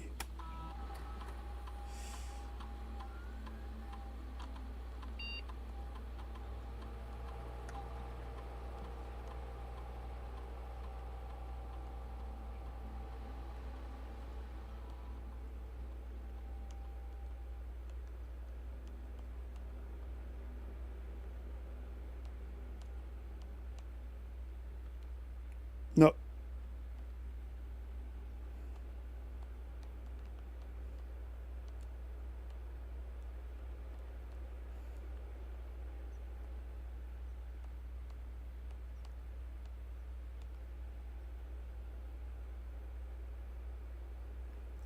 No.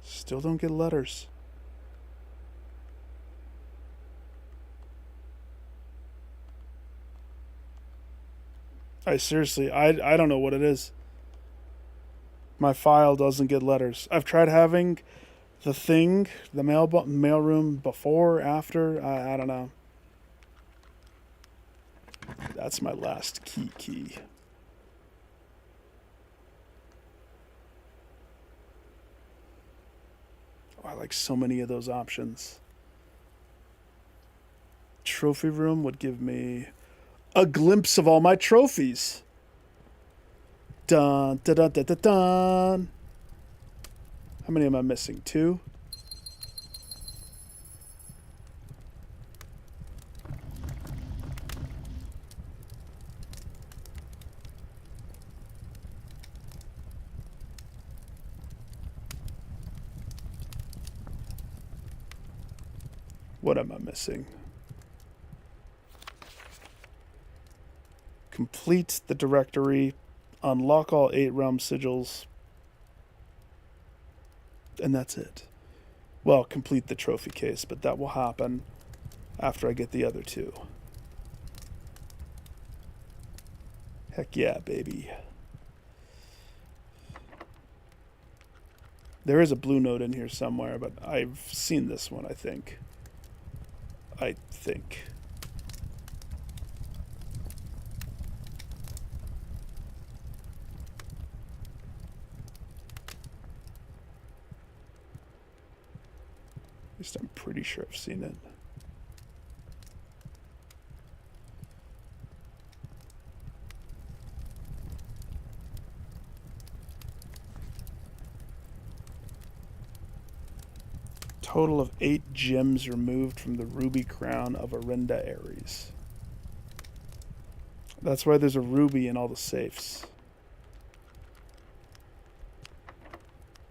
Still don't get letters. I seriously, I don't know what it is. My file doesn't get letters. I've tried having the thing, the mailroom before, after, I don't know. That's my last key. I like so many of those options. Trophy room would give me a glimpse of all my trophies. Dun, dun, dun, dun, dun, dun. How many am I missing? 2? What am I missing? Complete the directory, unlock all 8 realm sigils, and that's it. Well, complete the trophy case, but that will happen after I get the other 2. Heck yeah, baby. There is a blue note in here somewhere, but I've seen this one, I think. At least I'm pretty sure I've seen it. Total of 8 gems removed from the ruby crown of Arinda Ares. That's why there's a ruby in all the safes.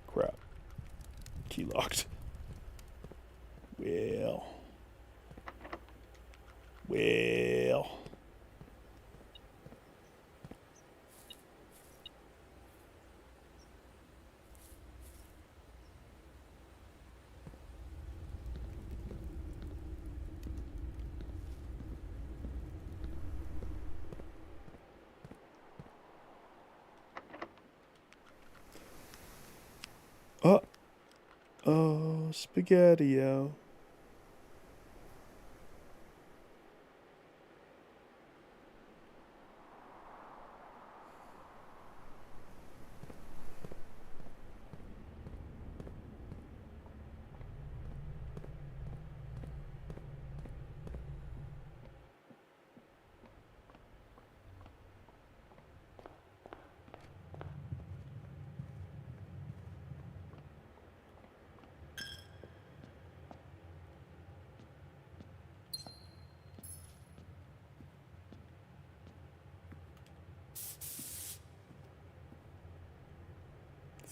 Crap. Key locked. Well. Oh, spaghetti-o.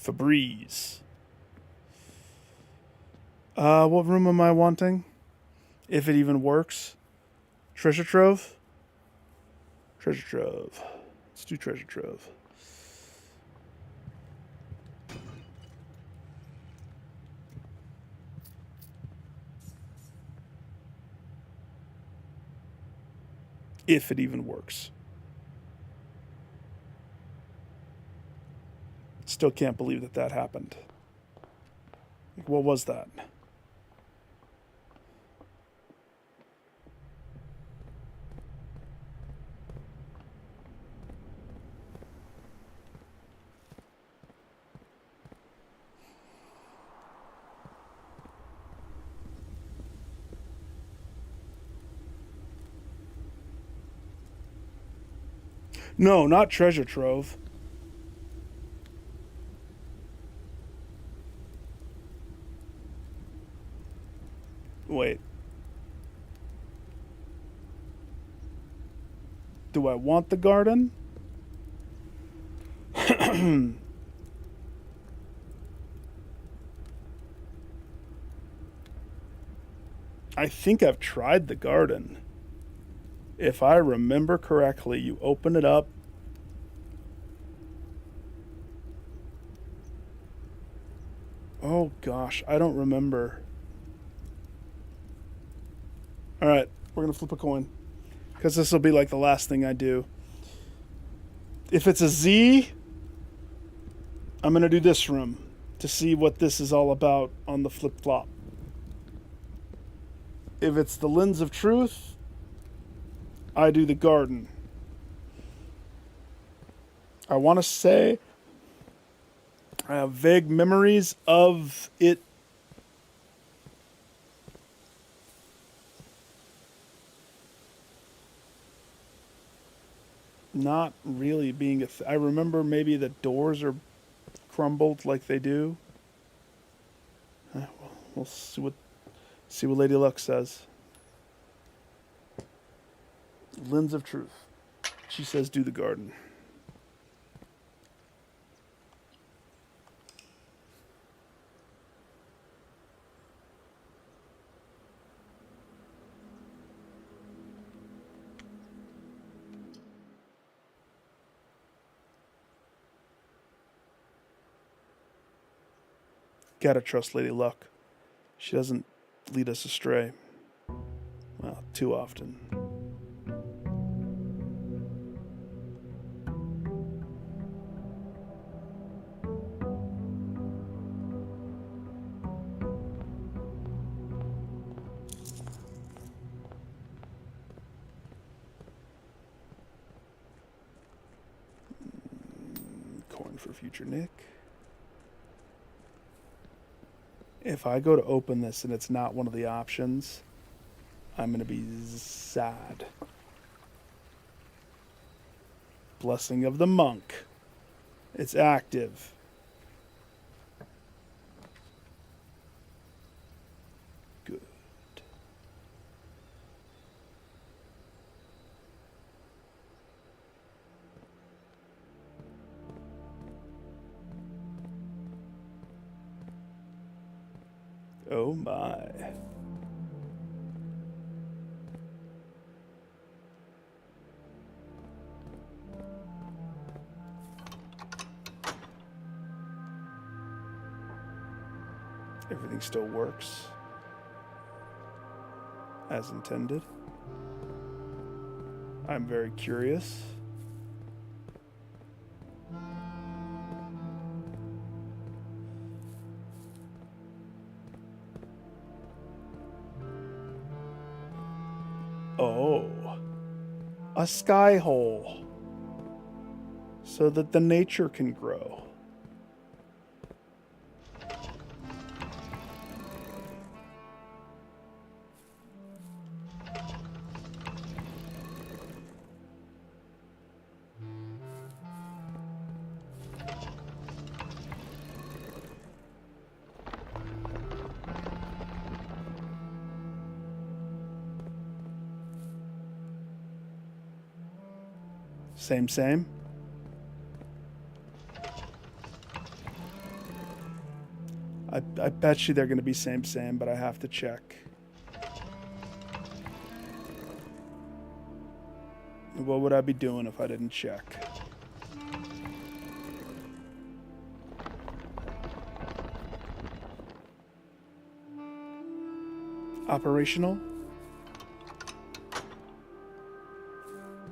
Febreze. What room am I wanting? If it even works. Treasure trove? Treasure trove. Let's do treasure trove. If it even works. Still can't believe that happened. Like, what was that? No, not treasure trove. Wait. Do I want the garden? I think I've tried the garden. If I remember correctly, you open it up. Oh gosh, I don't remember. Alright, we're gonna flip a coin. Because this will be like the last thing I do. If it's a Z, I'm gonna do this room to see what this is all about on the flip-flop. If it's the lens of truth, I do the garden. I want to say I have vague memories of it not really being I remember maybe the doors are crumbled like they do. We'll see what Lady Luck says. Lens of Truth. She says do the garden. Gotta trust Lady Luck. She doesn't lead us astray. Well, too often. Coin for future Nick. If I go to open this and it's not one of the options, I'm going to be sad. Blessing of the Monk. It's active. Good. Oh my. Everything still works as intended. I'm very curious. Oh, a sky hole so that the nature can grow. Same. I bet you they're going to be same, but I have to check. What would I be doing if I didn't check? Operational?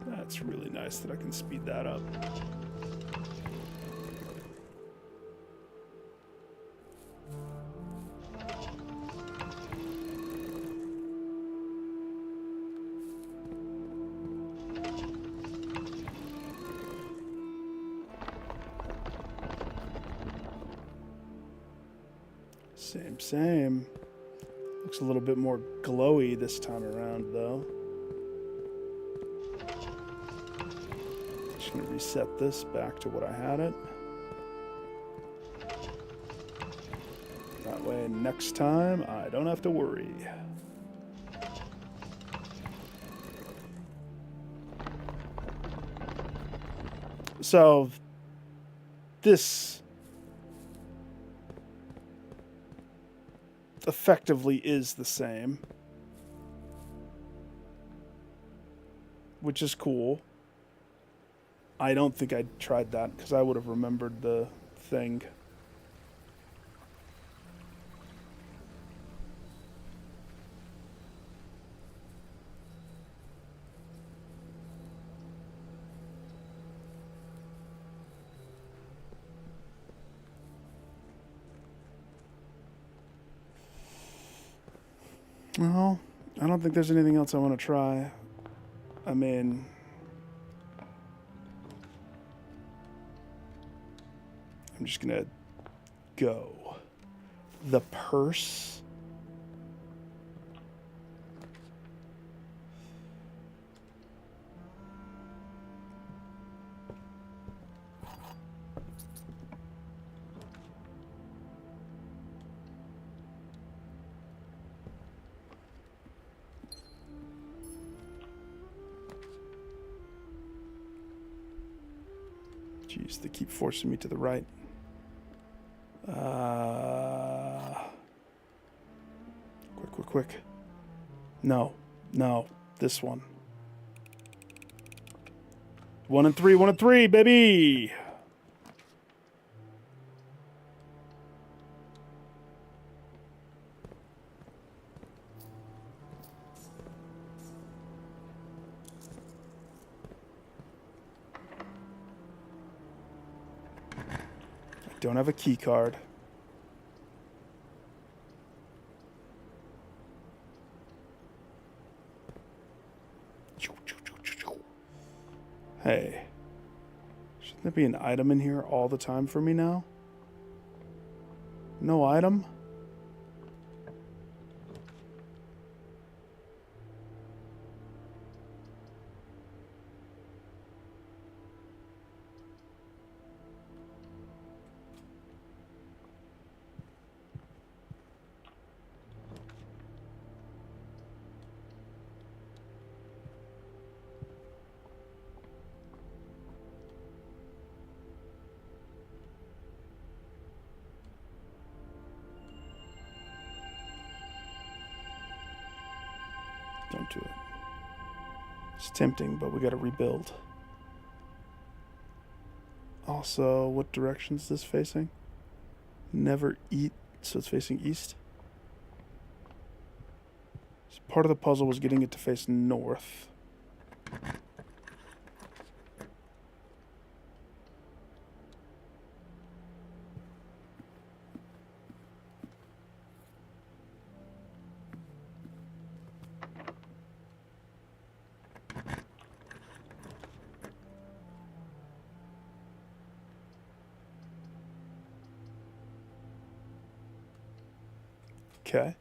That's really nice that I can speed that up. Same. Looks a little bit more glowy this time around, though. Just gonna reset this back to what I had it. That way, next time, I don't have to worry. So, this effectively is the same, which is cool. I don't think I tried that because I would have remembered the thing. Well, I don't think there's anything else I want to try. I mean, I'm just gonna go. The purse. Jeez, they keep forcing me to the right. Quick. No. This one. 1 and 3, baby! I don't have a key card. Hey, shouldn't there be an item in here all the time for me now? No item? Don't do it. It's tempting, but we gotta rebuild. Also, what direction's this facing? Never eat, so it's facing east. So part of the puzzle was getting it to face north. Okay.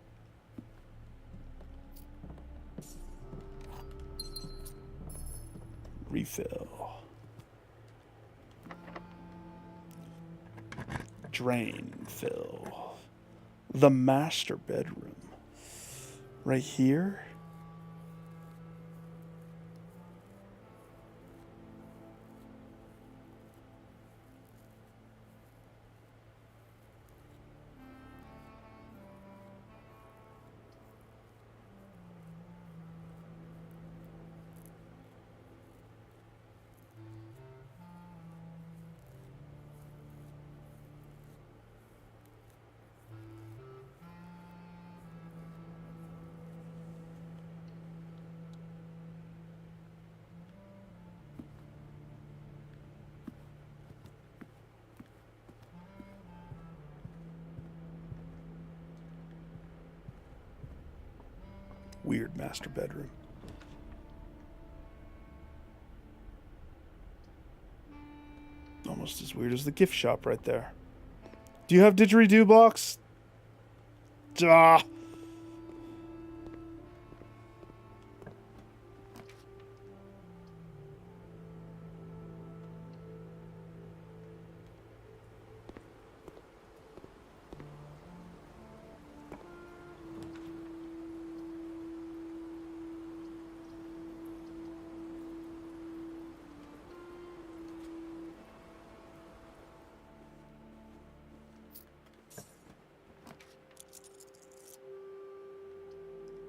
Refill. Drain fill. The master bedroom. Right here? Weird master bedroom. Almost as weird as the gift shop right there. Do you have didgeridoo blocks? Ah.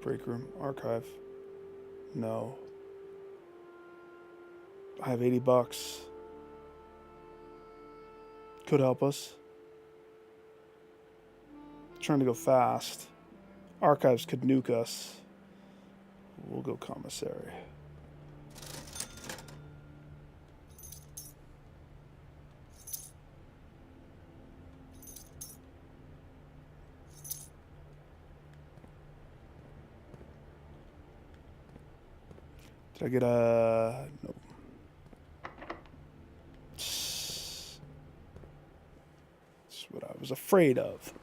Break room, archive. No. I have $80. Could help us. Trying to go fast. Archives could nuke us. We'll go commissary. Did I get a... No. That's what I was afraid of.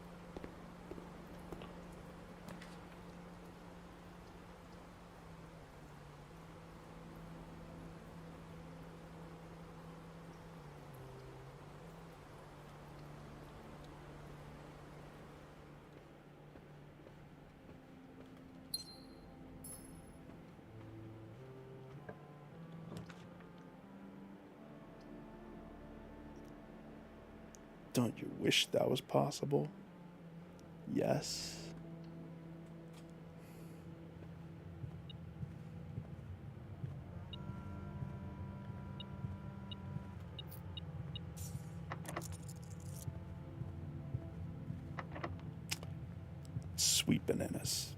Don't you wish that was possible? Yes. Sweet bananas.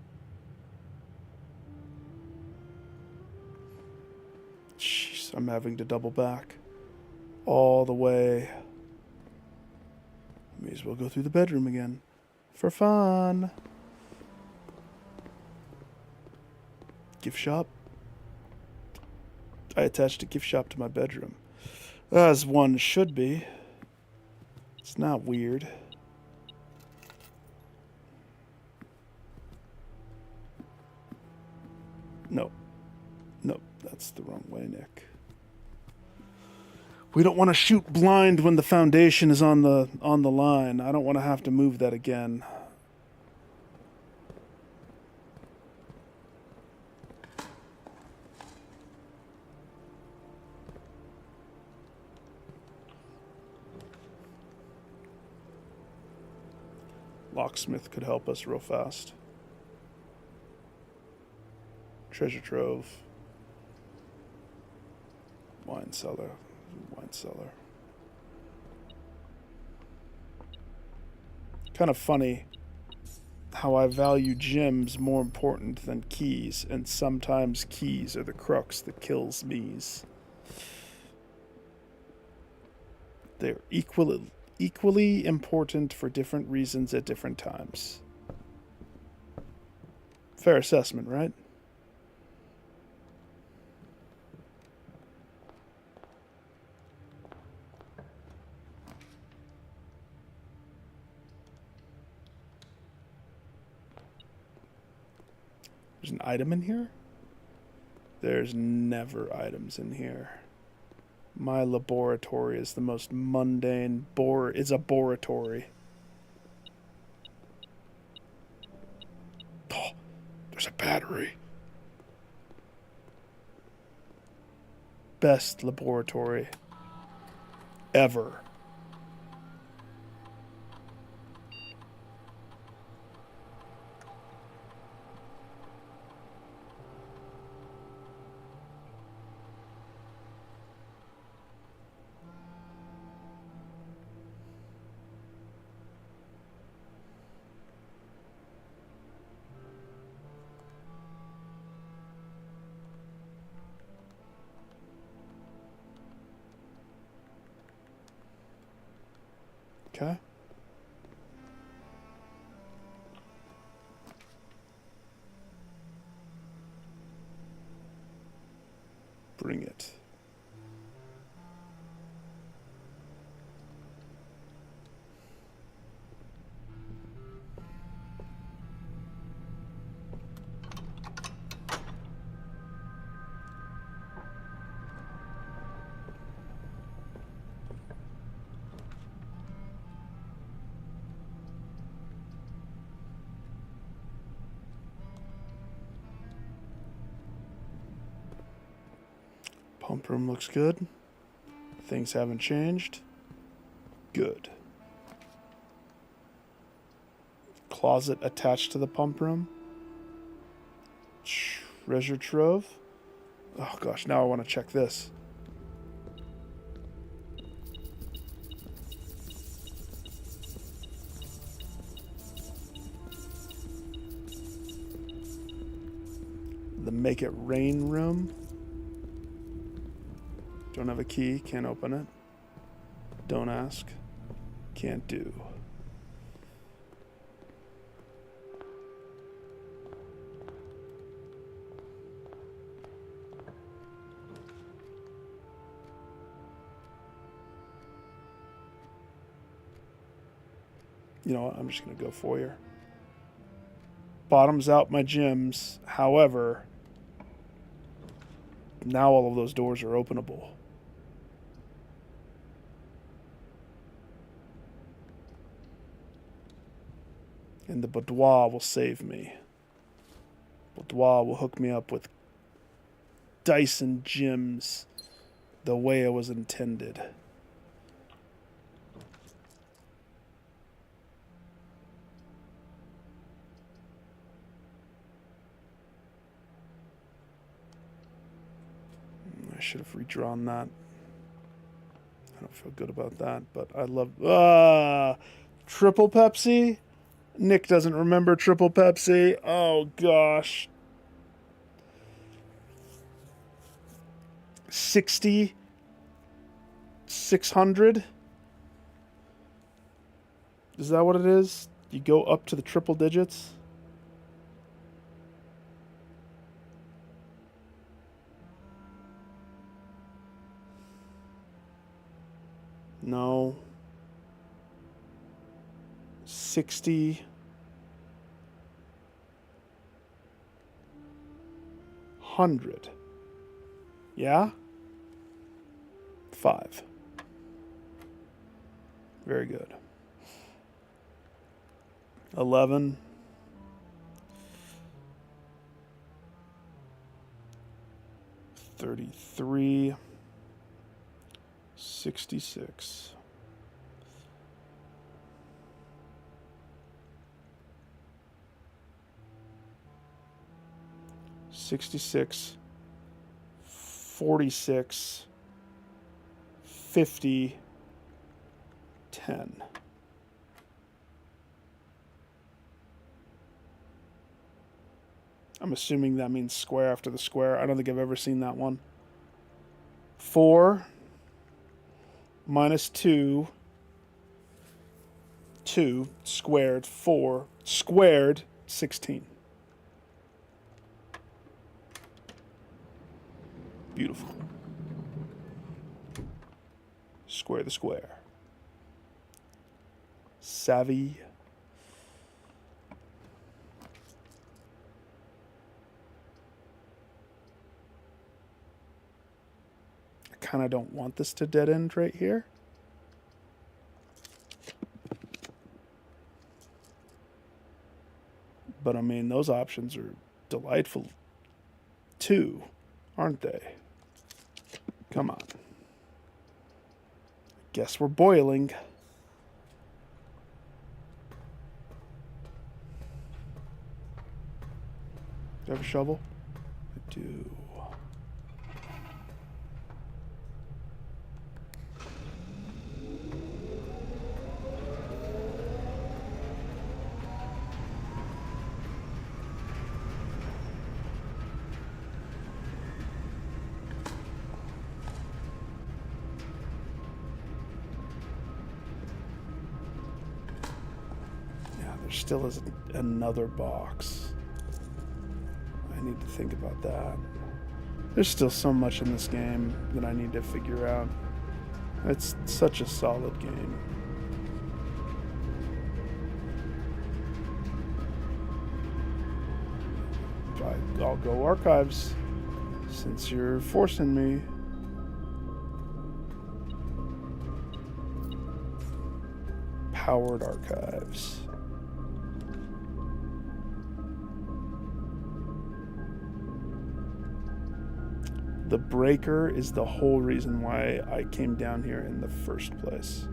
Jeez, I'm having to double back all the way. May as well go through the bedroom again for fun. Gift shop. I attached a gift shop to my bedroom, as one should be. It's not weird. No. No, that's the wrong way, Nick. We don't want to shoot blind when the foundation is on the line. I don't want to have to move that again. Locksmith could help us real fast. Treasure trove. Wine cellar. Wine cellar. Kind of funny how I value gems more important than keys, and sometimes keys are the crux that kills me's. They're equally important for different reasons at different times. Fair assessment, right? There's an item in here? There's never items in here. My laboratory is the most mundane is a boratory. Oh, there's a battery. Best laboratory ever. Okay. Bring it. Pump room looks good. Things haven't changed. Good. Closet attached to the pump room. Treasure trove. Oh gosh, now I want to check this. The make it rain room. Don't have a key, can't open it. Don't ask, can't do. You know what, I'm just gonna go foyer. Bottoms out my gems, however, now all of those doors are openable. And the boudoir will save me. Boudoir will hook me up with Dyson gems the way it was intended. should have redrawn that. I don't feel good about that, but I love... Triple Pepsi? Nick doesn't remember Triple Pepsi. Oh, gosh. 60... 600? Is that what it is? You go up to the triple digits? No. 60. 100. Yeah? 5. Very good. 11. 33. 66. 66. 46. 50. 10. I'm assuming that means square after the square. I don't think I've ever seen that one. 4 minus 2. 2 squared. 4 squared. 16. Beautiful. Square the square. Savvy. I kind of don't want this to dead end right here. But I mean, those options are delightful too, aren't they? Come on. Guess we're boiling. Do I have a shovel? I do. There still is another box. I need to think about that. There's still so much in this game that I need to figure out. It's such a solid game. I'll go archives, since you're forcing me. Powered archives. The breaker is the whole reason why I came down here in the first place.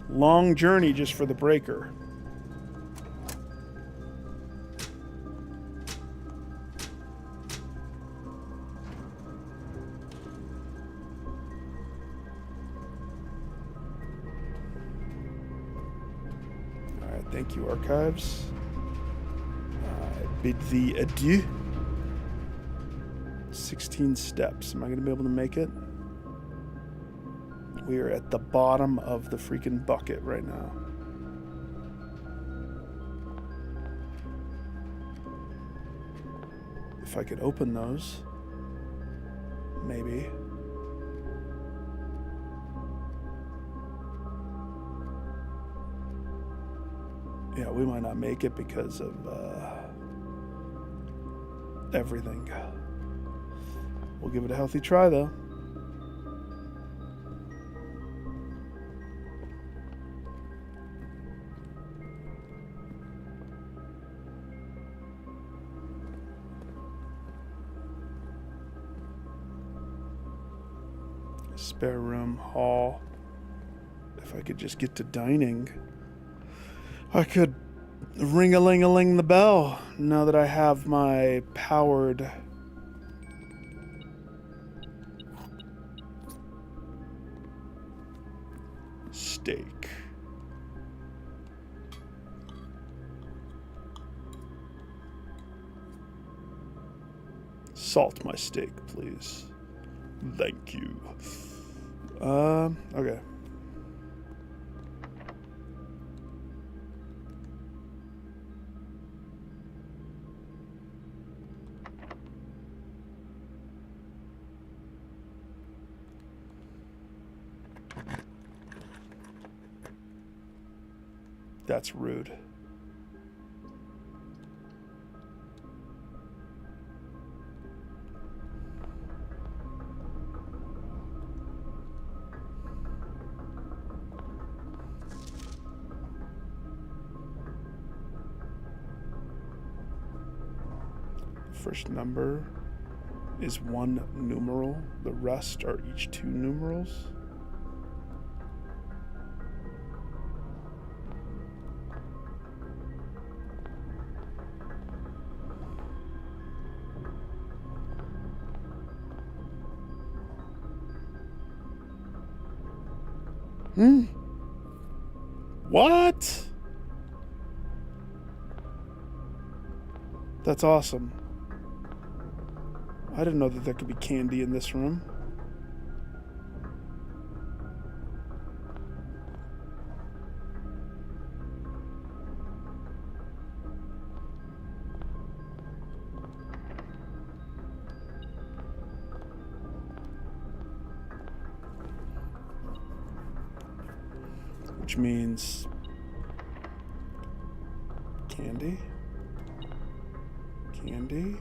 Long journey just for the breaker. All right, thank you, archives. Bid thee adieu. 16 steps. Am I going to be able to make it? We are at the bottom of the freaking bucket right now. If I could open those. Maybe. Yeah, we might not make it because of everything. We'll give it a healthy try, though. Spare room, hall. If I could just get to dining, I could Ring-a-ling-a-ling the bell. Now that I have my powered steak. Salt my steak, please. Thank you. Okay. That's rude. First number is one numeral. The rest are each two numerals. What? That's awesome. I didn't know that there could be candy in this room. Which means candy. Candy.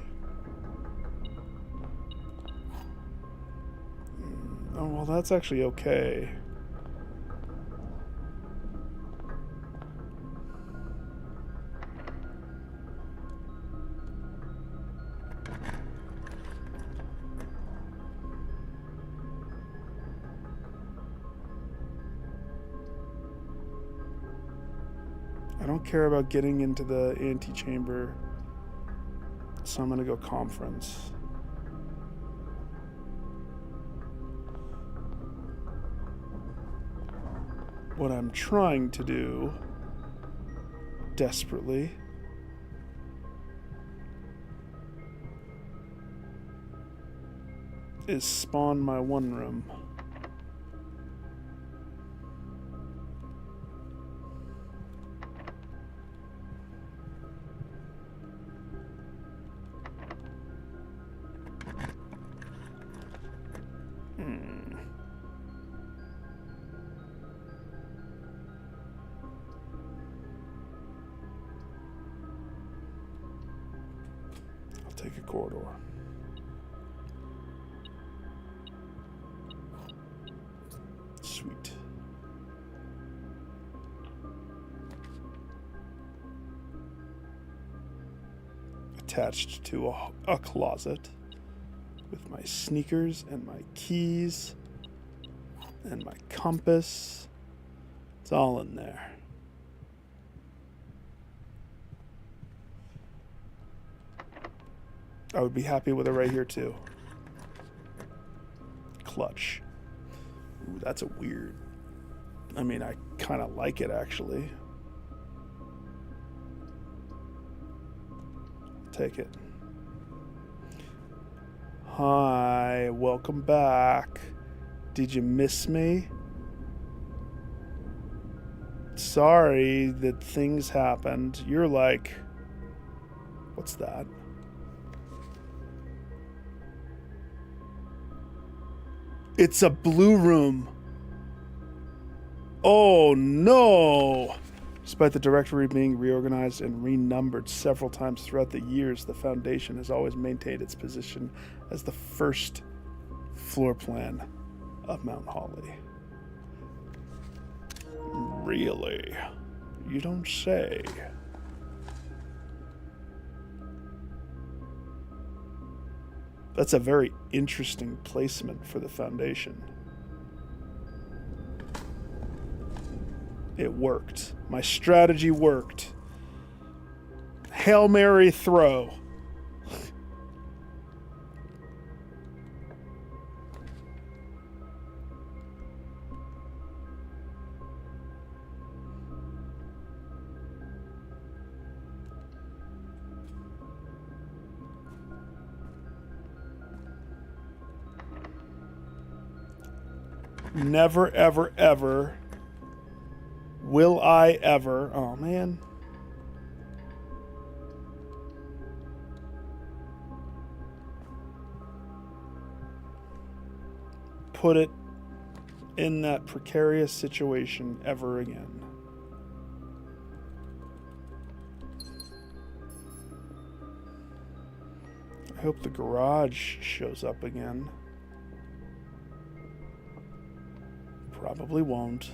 Oh, well, that's actually okay. I don't care about getting into the antechamber, so I'm gonna go conference. What I'm trying to do desperately is spawn my one room. Take a corridor. Sweet. Attached to a closet with my sneakers and my keys and my compass. It's all in there. I would be happy with it right here, too. Clutch. Ooh, that's a weird... I mean, I kind of like it, actually. Take it. Hi, welcome back. Did you miss me? Sorry that things happened. You're like... What's that? It's a blue room. Oh no! Despite the directory being reorganized and renumbered several times throughout the years, the Foundation has always maintained its position as the first floor plan of Mount Holly. Really? You don't say. That's a very interesting placement for the Foundation. It worked. My strategy worked. Hail Mary throw. Never, ever, ever will I ever... Oh, man. Put it in that precarious situation ever again. I hope the garage shows up again. Probably won't.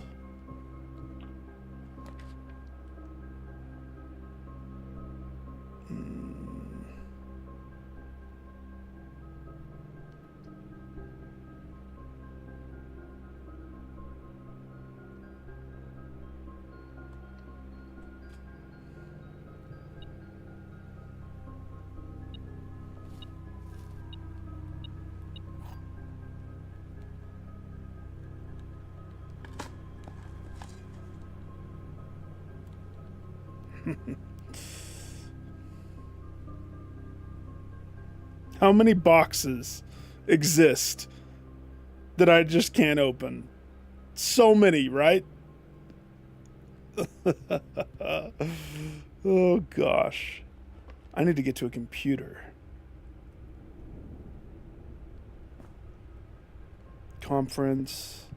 How many boxes exist that I just can't open? So many, right? Oh, gosh. I need to get to a computer. Conference.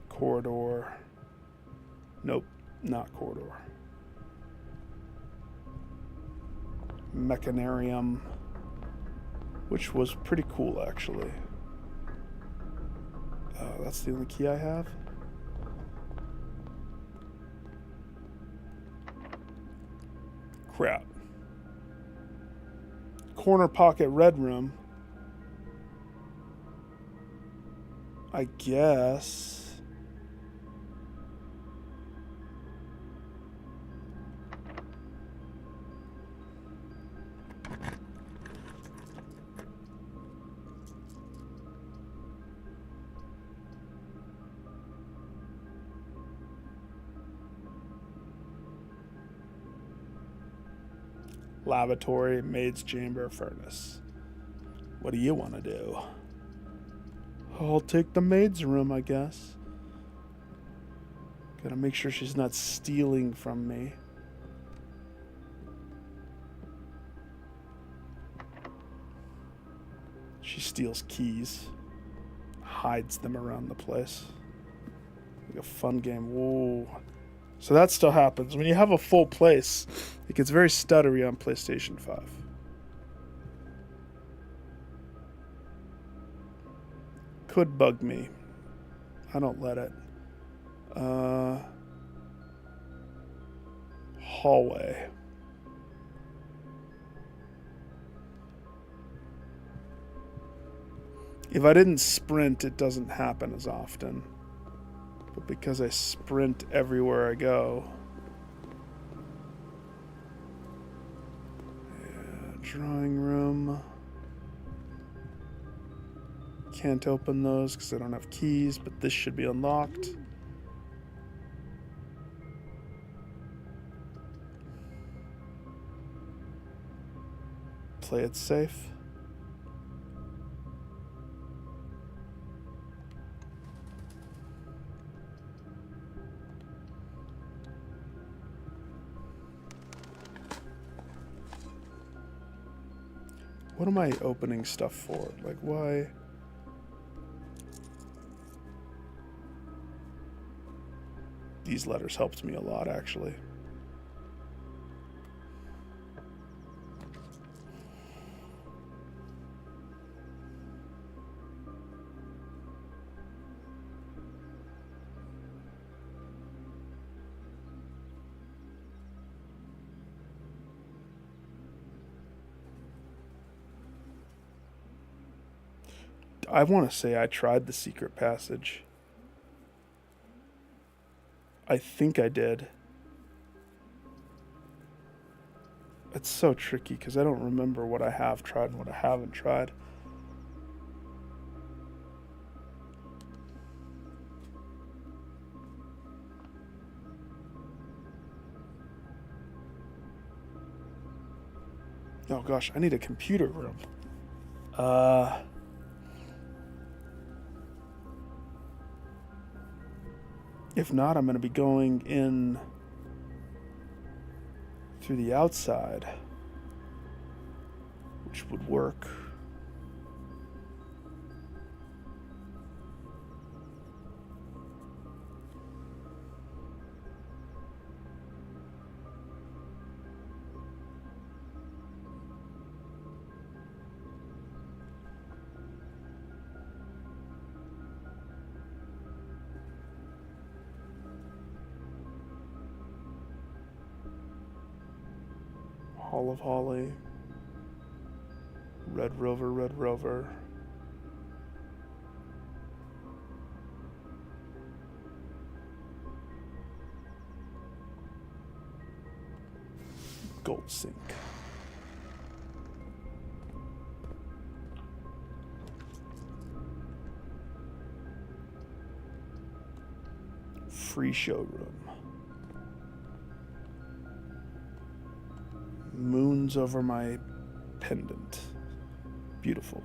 Corridor. Nope, not corridor. Mechanarium. Which was pretty cool, actually. That's the only key I have. Crap. Corner pocket red room. I guess. Lavatory, maid's chamber, furnace. What do you want to do? I'll take the maid's room, I guess. Gotta make sure she's not stealing from me. She steals keys. Hides them around the place. Like a fun game. Whoa. So that still happens. When you have a full place, it gets very stuttery on PlayStation 5. Could bug me. I don't let it. Hallway. If I didn't sprint, it doesn't happen as often. But because I sprint everywhere I go. Yeah, drawing room. Can't open those because I don't have keys, but this should be unlocked. Play it safe. What am I opening stuff for? Like, why? These letters helped me a lot, actually. I want to say I tried the secret passage. I think I did. It's so tricky because I don't remember what I have tried and what I haven't tried. Oh gosh, I need a computer room. If not, I'm going to be going in through the outside, which would work. Hall of Holly. Red Rover, Red Rover. Gold Sink. Free showroom. Moons over my pendant. Beautiful.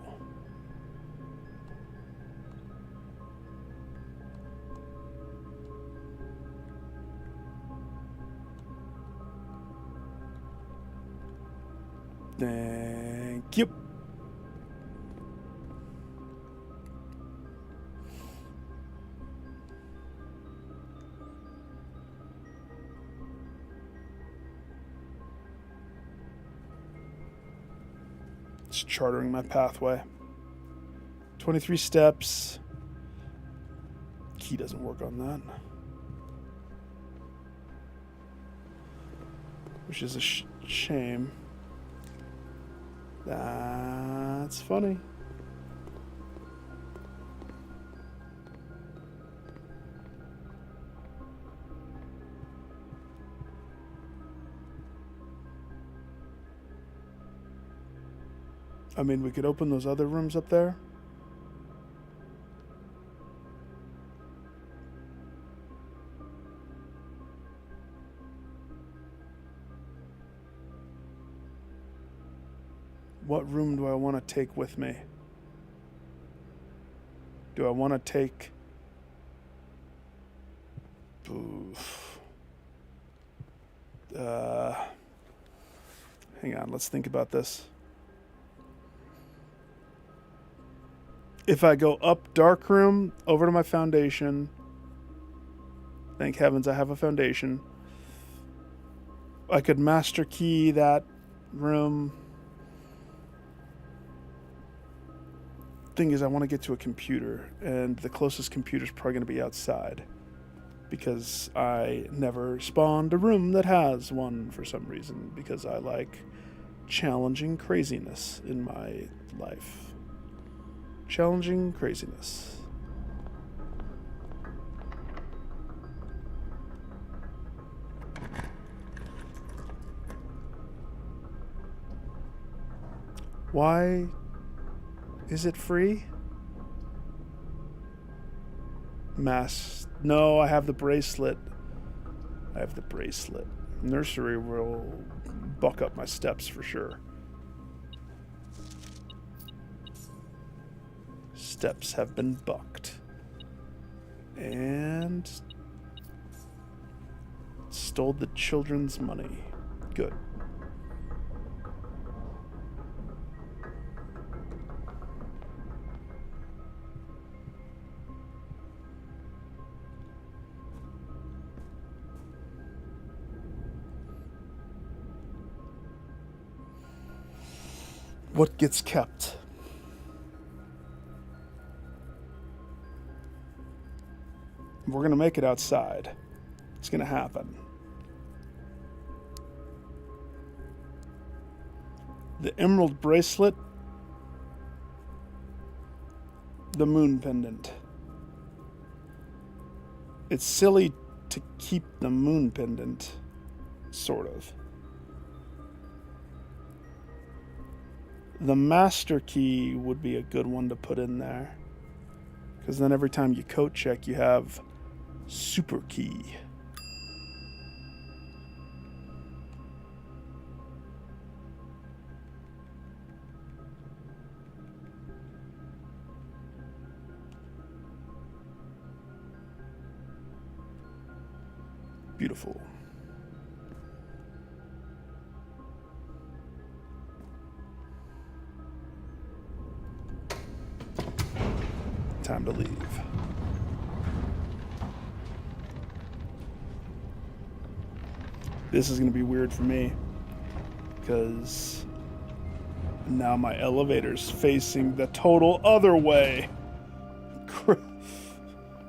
Thank you. It's charting my pathway. 23 steps. Key doesn't work on that. Which is a shame. That's funny. I mean, we could open those other rooms up there. What room do I want to take with me? Do I want to take... Oof. Hang on, let's think about this. If I go up dark room, over to my foundation, thank heavens I have a foundation, I could master key that room. Thing is, I want to get to a computer, and the closest computer is probably going to be outside, because I never spawned a room that has one for some reason, because I like challenging craziness in my life. Challenging craziness. Why is it free? Mass. No, I have the bracelet. I have the bracelet. Nursery will buck up my steps for sure. Steps have been bucked. And stole the children's money. Good. What gets kept? We're going to make it outside. It's going to happen. The emerald bracelet. The moon pendant. It's silly to keep the moon pendant. Sort of. The master key would be a good one to put in there. Because then every time you coat check, you have super key. Beautiful. Time to leave. This is going to be weird for me because now my elevator's facing the total other way.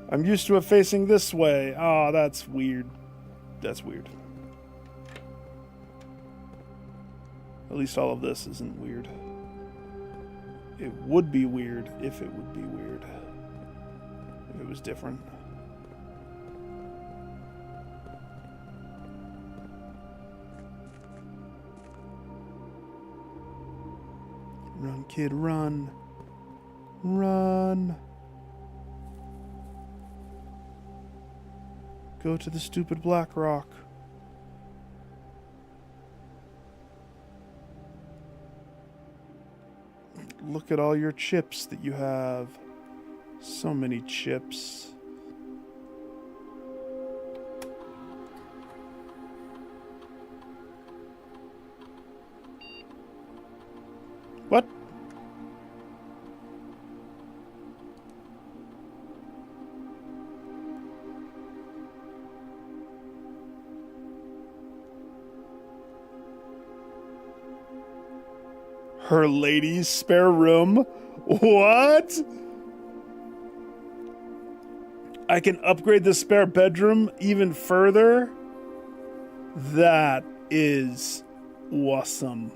I'm used to it facing this way. Oh, that's weird. That's weird. At least all of this isn't weird. It would be weird if it would be weird. If it was different. Run, kid, run. Run. Go to the stupid black rock. Look at all your chips that you have. So many chips. What? Her lady's spare room? What? I can upgrade the spare bedroom even further? That is awesome.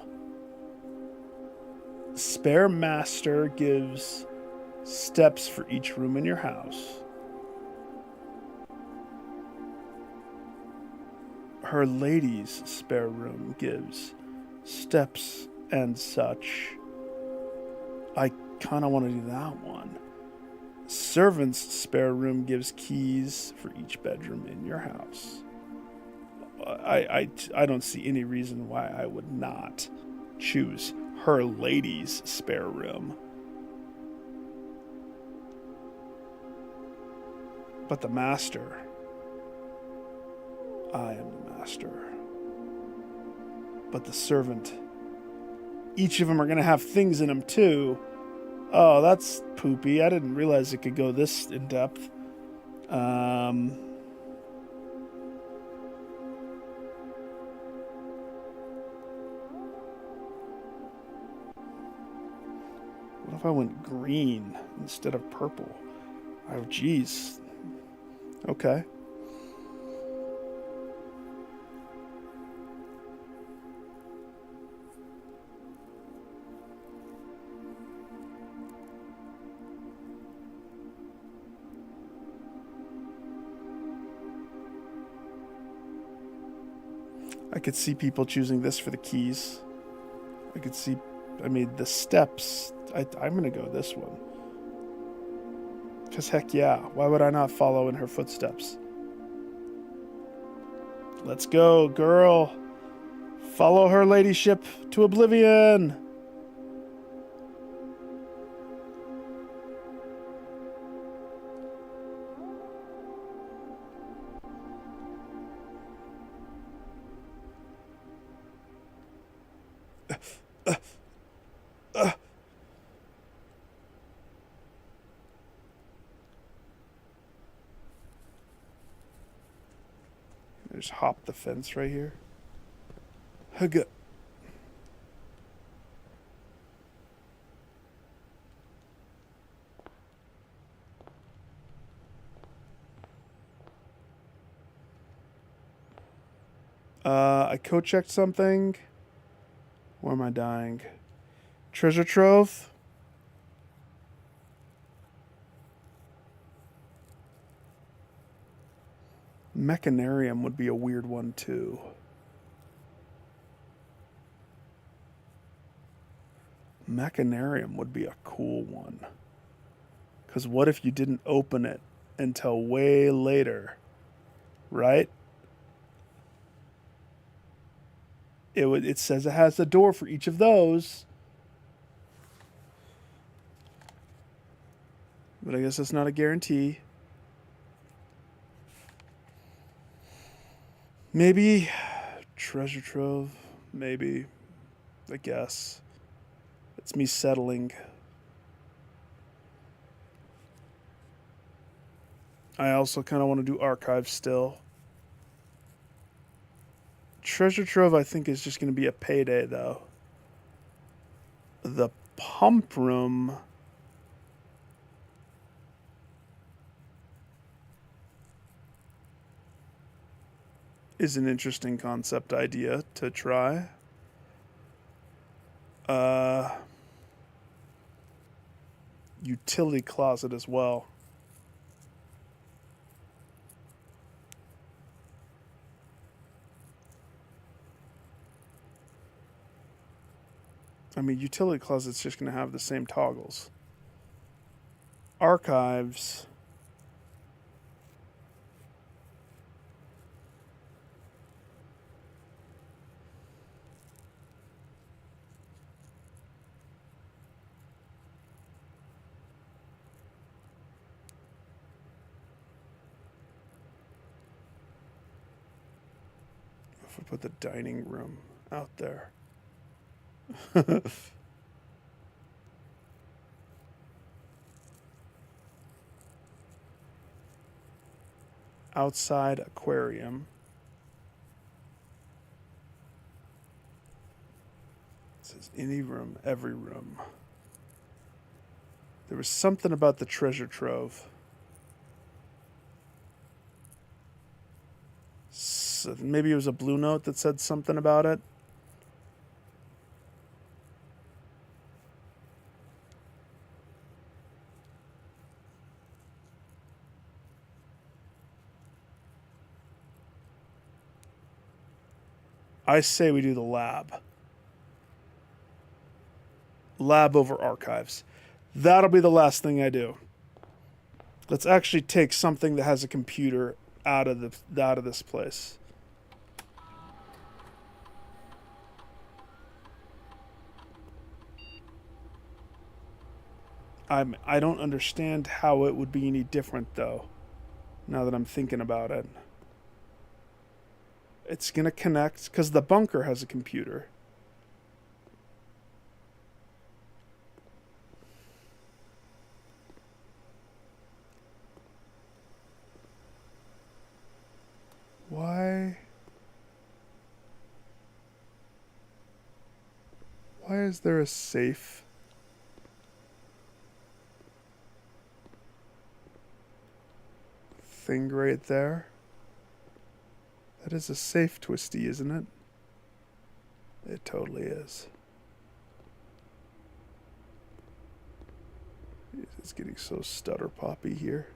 Spare master gives steps for each room in your house. Her lady's spare room gives steps and such. I kind of want to do that one. Servant's spare room gives keys for each bedroom in your house. I don't see any reason why I would not choose her lady's spare room. But the master, I am the master. But the servant, each of them are going to have things in them too. Oh, that's poopy. I didn't realize it could go this in depth. What if I went green instead of purple? Oh, geez. Okay. I could see people choosing this for the keys. I could see, the steps. I'm going to go this one. Because heck yeah, why would I not follow in her footsteps? Let's go, girl. Follow her ladyship to oblivion. Just hop the fence right here. Hugga. I co-checked something. Where am I dying? Treasure trove. Mechanarium would be a weird one too. Mechanarium would be a cool one. Because what if you didn't open it until way later, right? It says it has a door for each of those. But I guess that's not a guarantee. Maybe treasure trove. Maybe. I guess. It's me settling. I also kind of want to do archive still. Treasure trove, I think, is just going to be a payday, though. The pump room. Is an interesting concept idea to try. Utility closet as well. I mean, utility closet's just going to have the same toggles. Archives. If we put the dining room out there. Outside aquarium. It says any room, every room. There was something about the treasure trove. So maybe it was a blue note that said something about it. I say we do the lab. Lab over archives. That'll be the last thing I do. Let's actually take something that has a computer out of this place. I don't understand how it would be any different though. Now that I'm thinking about it. It's going to connect because the bunker has a computer. Why is there a safe? Thing right there? That is a safe, Twisty, isn't it? It totally is. It's getting so stutter poppy here.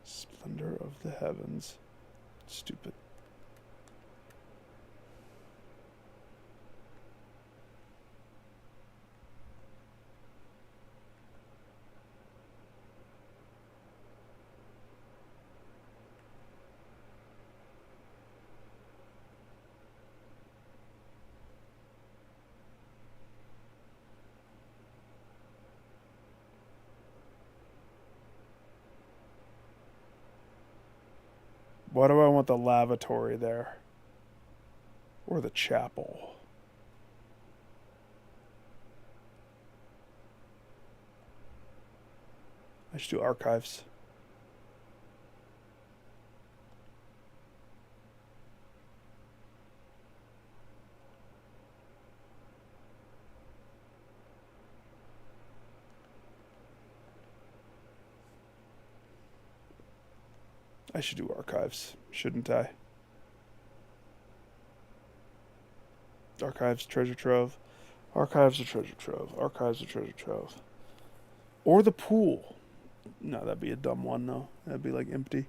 Splendor of the heavens. Stupid. Why do I want the lavatory there? Or the chapel? I should do archives. I should do archives, shouldn't I? Archives, treasure trove. Archives or treasure trove. Archives or treasure trove. Or the pool. No, that'd be a dumb one, though. That'd be like empty.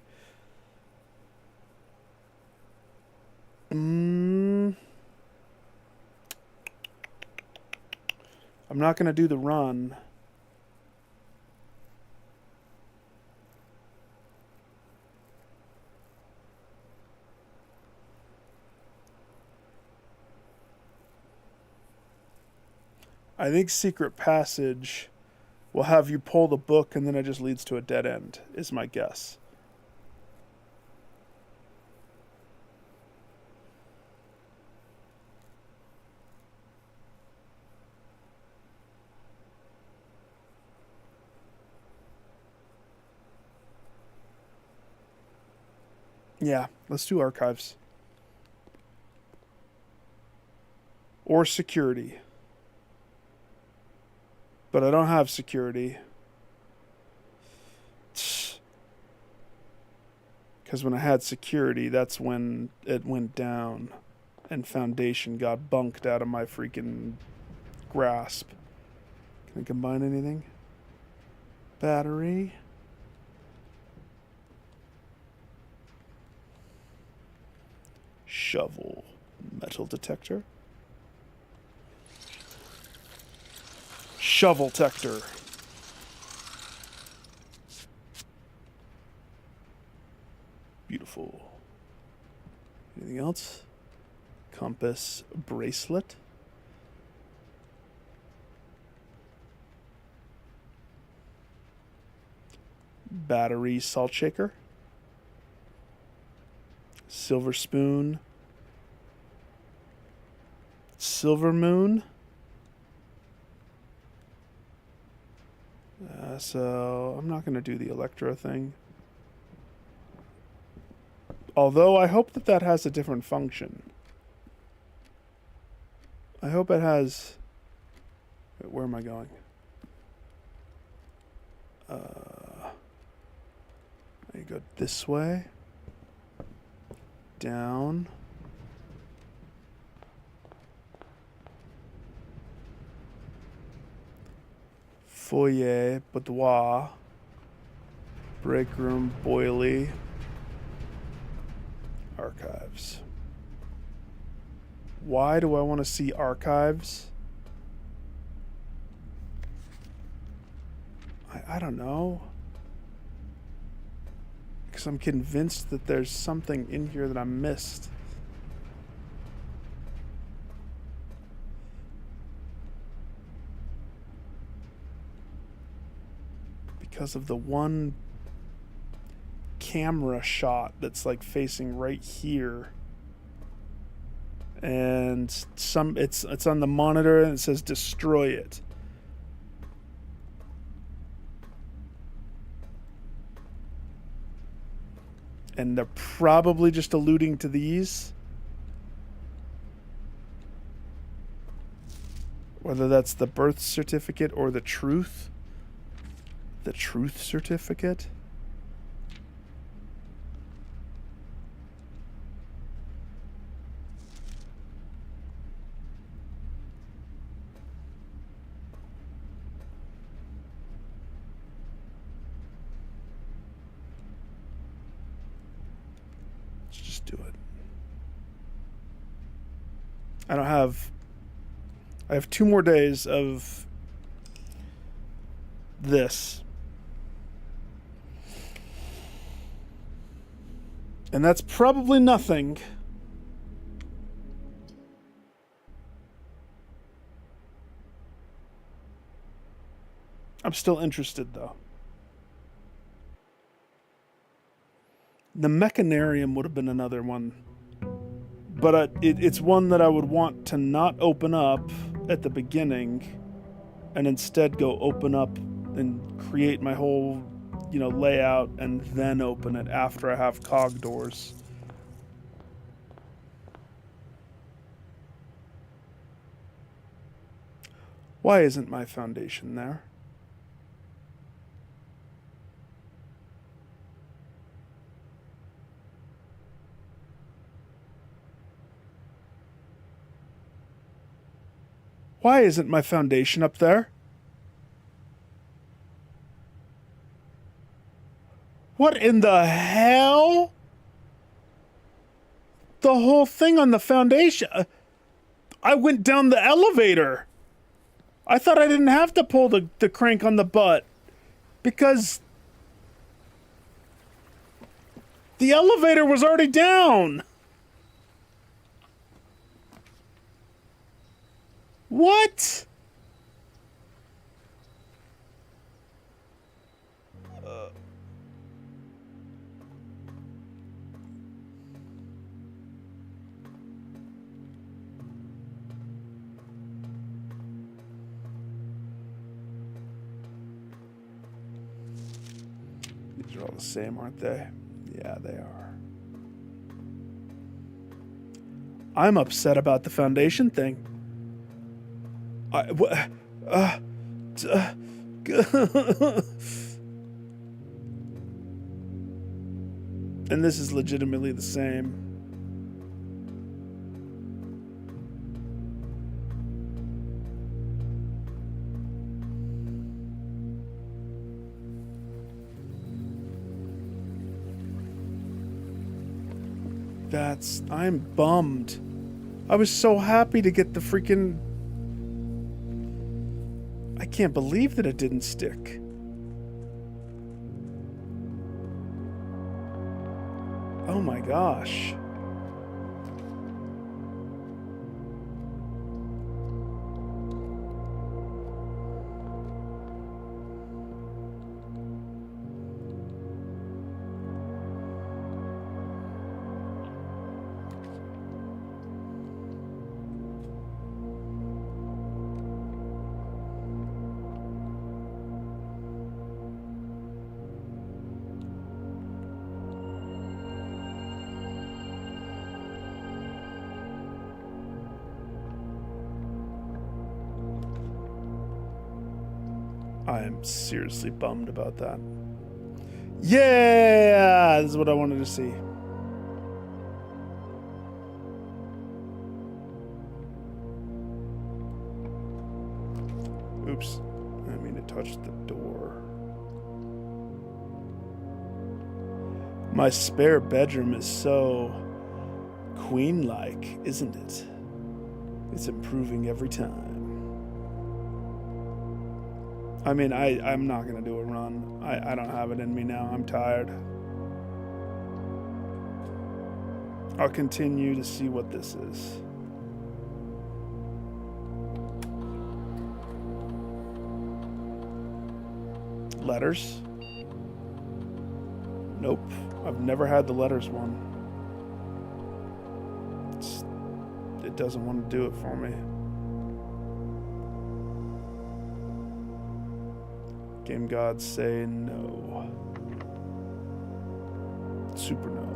I'm not going to do the run. I think Secret Passage will have you pull the book and then it just leads to a dead end, is my guess. Yeah, let's do archives. Or security. But I don't have security. Because when I had security, that's when it went down. And Foundation got bunked out of my freaking grasp. Can I combine anything? Battery. Shovel. Metal detector. Shovel detector. Beautiful. Anything else? Compass bracelet. Battery salt shaker. Silver spoon. Silver moon. So I'm not going to do the Electro thing. Although I hope that that has a different function. I hope it has... Wait, where am I going? I go this way. Down. Foyer, boudoir. Break room, boilie. Archives. Why do I want to see archives? I don't know. Because I'm convinced that there's something in here that I missed. Because of the one camera shot that's like facing right here. And it's on the monitor and it says destroy it. And they're probably just alluding to these. Whether that's the birth certificate or the truth. The truth certificate. Let's just do it. I have 2 more days of this. And that's probably nothing. I'm still interested, though. The Mechanarium would have been another one. But it's one that I would want to not open up at the beginning and instead go open up and create my whole, layout and then open it after I have cog doors. Why isn't my foundation there? Why isn't my foundation up there? What in the hell? The whole thing on the foundation. I went down the elevator. I thought I didn't have to pull the crank on the butt. Because the elevator was already down. What? These are all the same, aren't they? Yeah, they are. I'm upset about the foundation thing. And this is legitimately the same. I'm bummed. I was so happy to get the freaking... I can't believe that it didn't stick. Oh my gosh. I am seriously bummed about that. Yeah! This is what I wanted to see. Oops. I didn't mean to touch the door. My spare bedroom is so queen-like, isn't it? It's improving every time. I mean, I'm not going to do a run. I don't have it in me now. I'm tired. I'll continue to see what this is. Letters? Nope. I've never had the letters one. It doesn't want to do it for me. Game gods say no. Super no.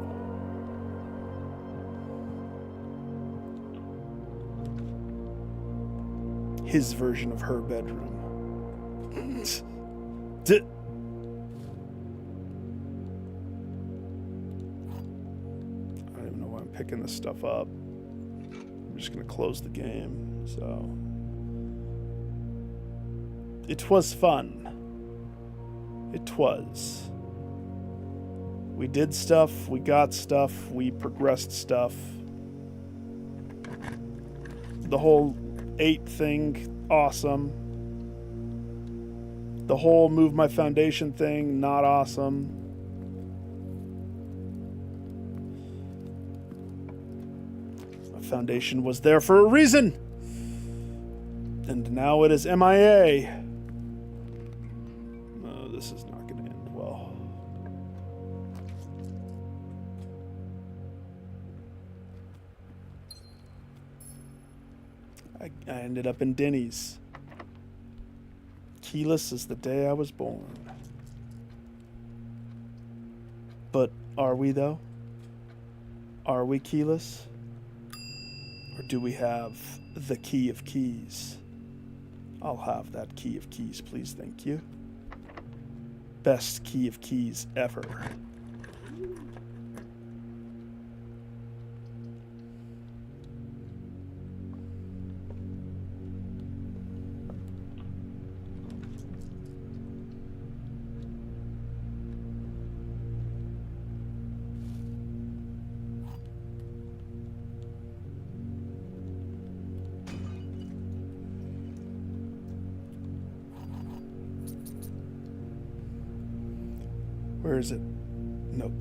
His version of her bedroom. I don't even know why I'm picking this stuff up. I'm just gonna close the game, so. It was fun. It was. We did stuff, we got stuff, we progressed stuff. The whole 8 thing, awesome. The whole move my foundation thing, not awesome. My foundation was there for a reason. And now it is MIA. This is not going to end well. I ended up in Denny's. Keyless as the day I was born. But are we, though? Are we keyless? Or do we have the key of keys? I'll have that key of keys, please, thank you. Best key of keys ever. Where is it? Nope.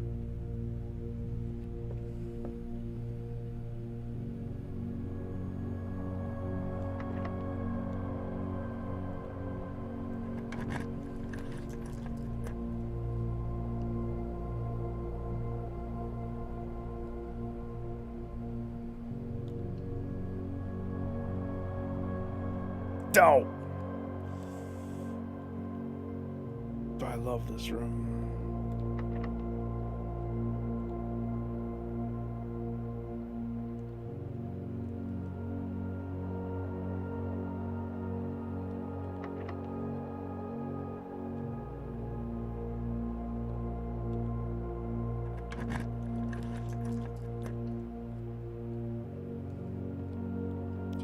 Oh! I love this room.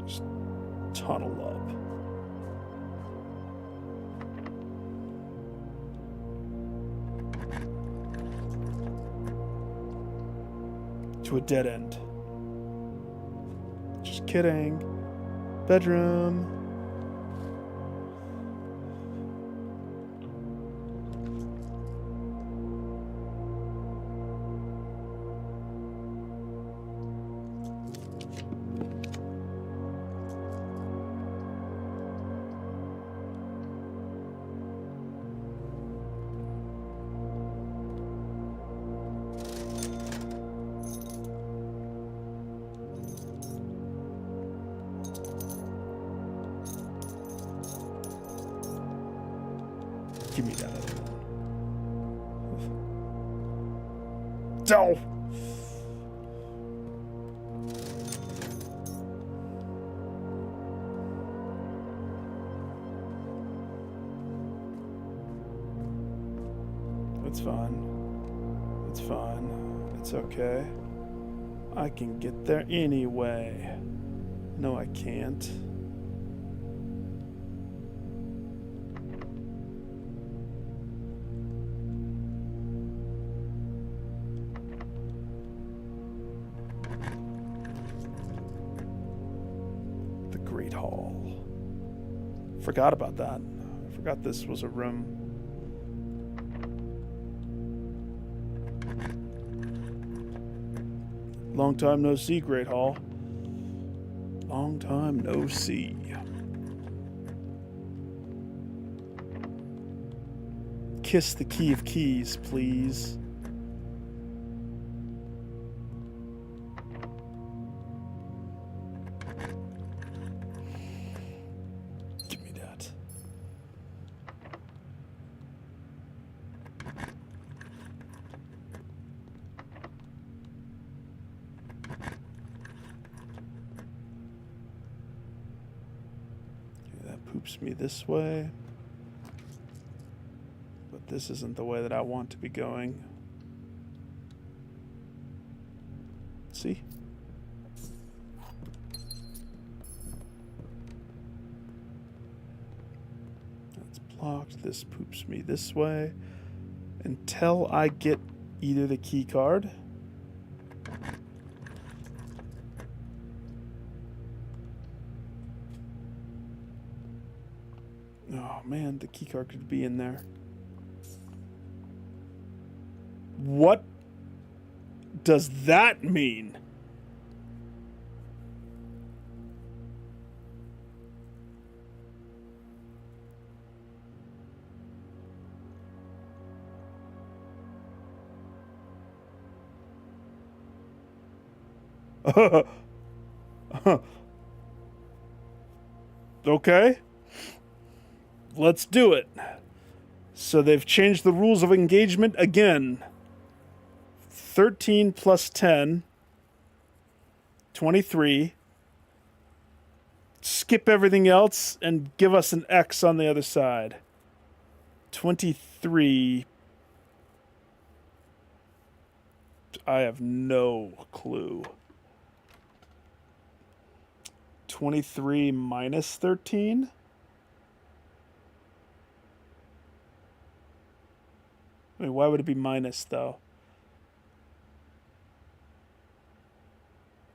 Just tunnel up. To a dead end. Just kidding. Bedroom. Give me that other one. Oh! It's fine. It's fine. It's okay. I can get there anyway. No, I can't. Great Hall. Forgot about that. I forgot this was a room. Long time no see, Great Hall. Long time no see. Kiss the key of keys, please. Poops me this way. But this isn't the way that I want to be going. See? That's blocked. This poops me this way. Until I get either the key card. Oh man, the keycard could be in there. What does that mean? Okay. Let's do it. So they've changed the rules of engagement again. 13 plus 10. 23. Skip everything else and give us an X on the other side. 23. I have no clue. 23 minus 13? I mean, why would it be minus, though?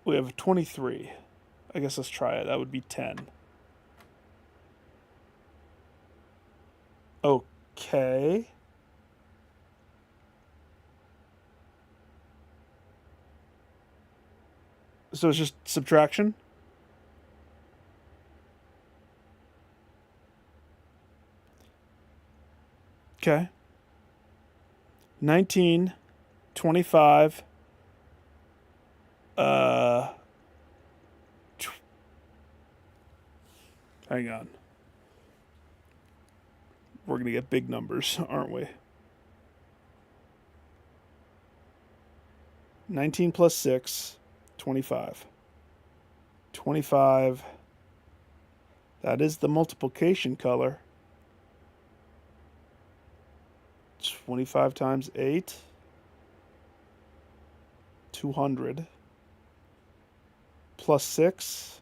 We have 23. I guess let's try it. That would be 10. Okay. So it's just subtraction? Okay. 19, 25, uh, hang on. We're going to get big numbers, aren't we? 19 plus 6, 25. 25. That is the multiplication color. 25 times 8. 200. Plus 6.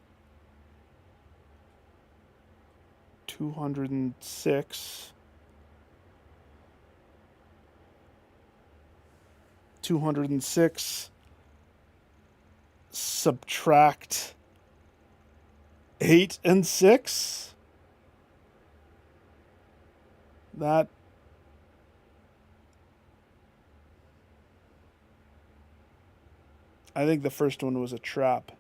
206. 206. Subtract 8 and 6. That I think the first one was a trap.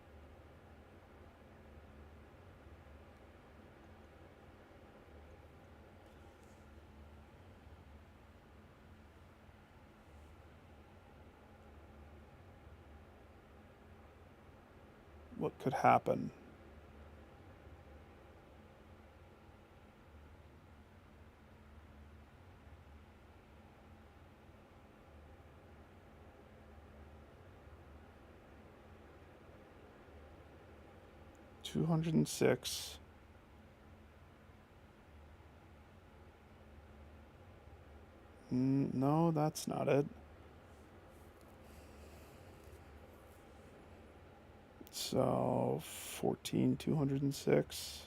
What could happen? $206. No, that's not it. So 14, 206.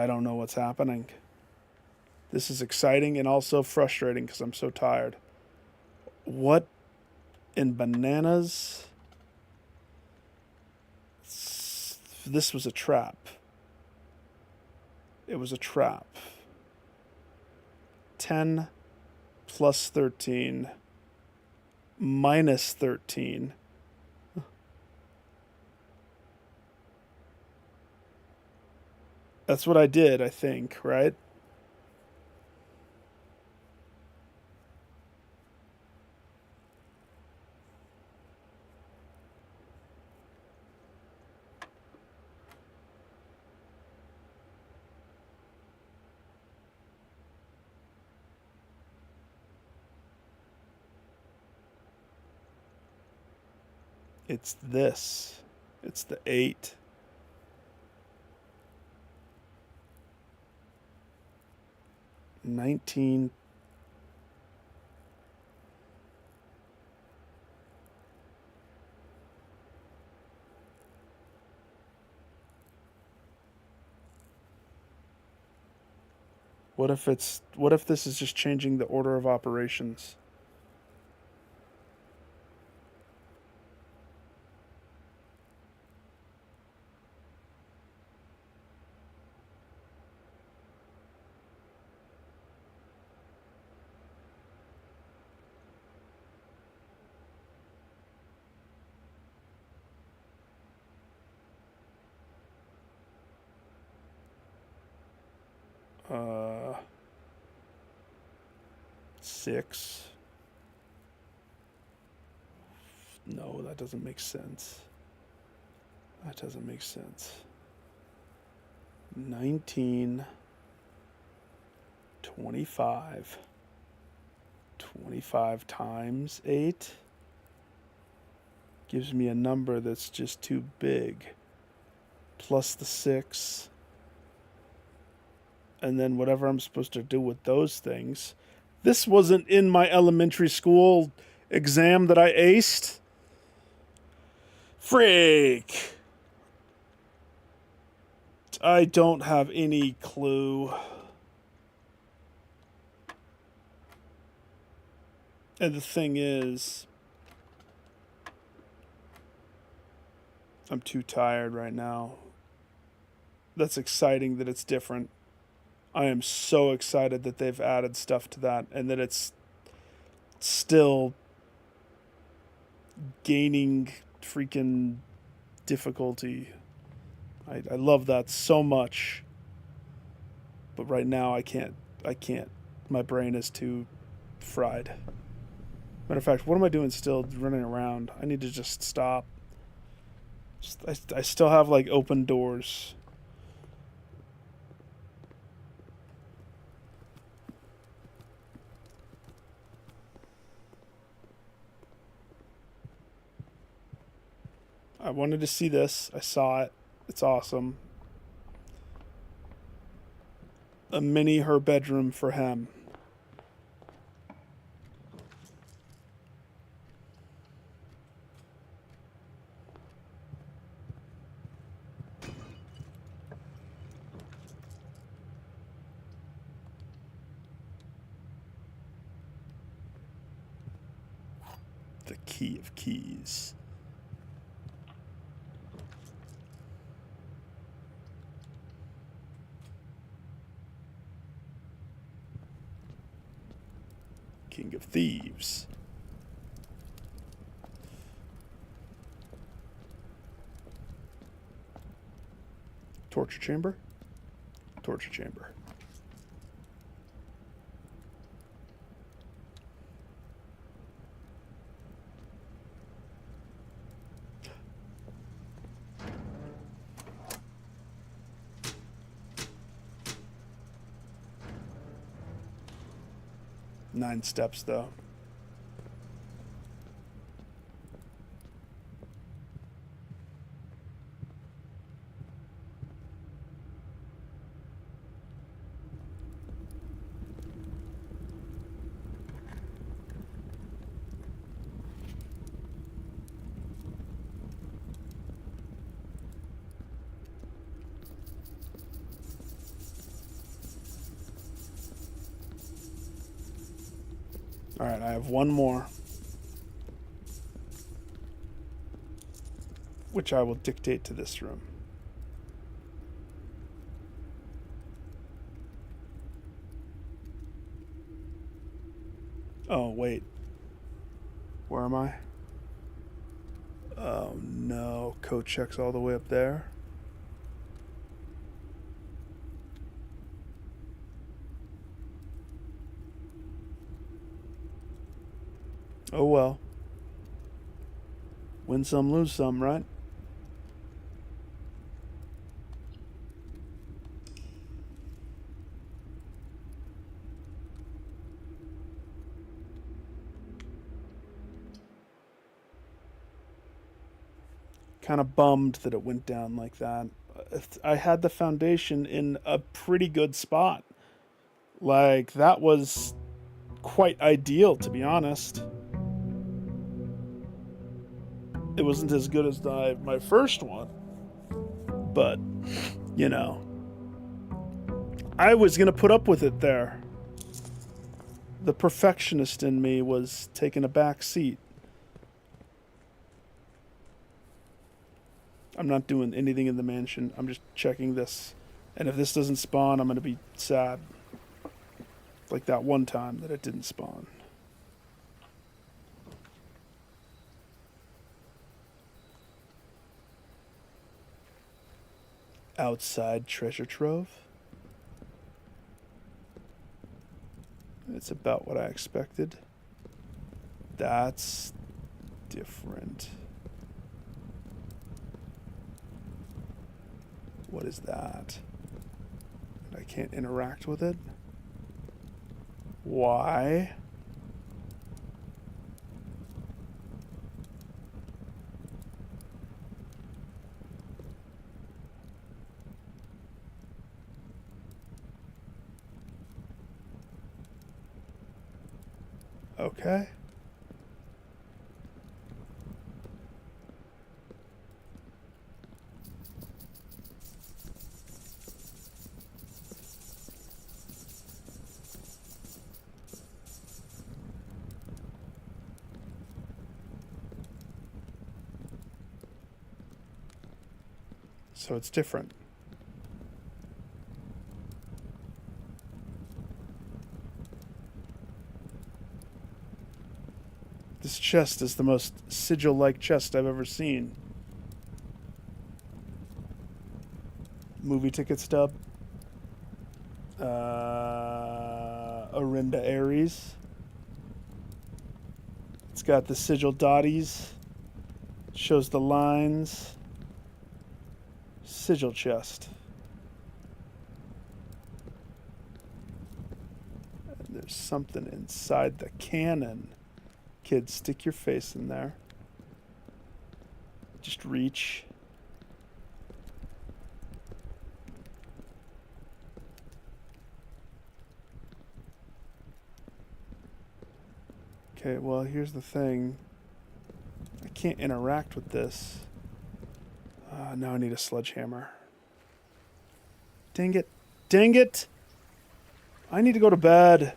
I don't know what's happening. This is exciting and also frustrating because I'm so tired. What in bananas? This was a trap. It was a trap. 10 plus 13 minus 13. That's what I did, I think, right? It's this. It's the 8. $19. What if this is just changing the order of operations? Uh 6. No, that doesn't make sense. That doesn't make sense. 19, 25. 25 times 8 gives me a number that's just too big. Plus the 6. And then whatever I'm supposed to do with those things. This wasn't in my elementary school exam that I aced. Freak! I don't have any clue. And the thing is, I'm too tired right now. That's exciting that it's different. I am so excited that they've added stuff to that and that it's still gaining freaking difficulty. I love that so much. But right now I can't. My brain is too fried. Matter of fact, what am I doing still running around? I need to just stop. I still have like open doors. I wanted to see this. I saw it. It's awesome. A mini her bedroom for him. The key of keys. King of Thieves. Torture chamber? Torture chamber. Nine steps, though. All right, I have one more, which I will dictate to this room. Oh, wait. Where am I? Oh, no. Code check's all the way up there. Oh, well. Win some, lose some, right? Kind of bummed that it went down like that. I had the foundation in a pretty good spot. Like, that was quite ideal, to be honest. It wasn't as good as my first one, but, you know, I was going to put up with it there. The perfectionist in me was taking a back seat. I'm not doing anything in the mansion. I'm just checking this. And if this doesn't spawn, I'm going to be sad. Like that one time that it didn't spawn. Outside treasure trove. It's about what I expected. That's different. What is that? I can't interact with it? Why? Okay. So it's different. This chest is the most sigil-like chest I've ever seen. Movie ticket stub. Orinda Aries. It's got the sigil dotties. Shows the lines. Sigil chest. And there's something inside the cannon. Kids, stick your face in there. Just reach. Okay, well, here's the thing. I can't interact with this. Now I need a sledgehammer. Dang it. Dang it! I need to go to bed.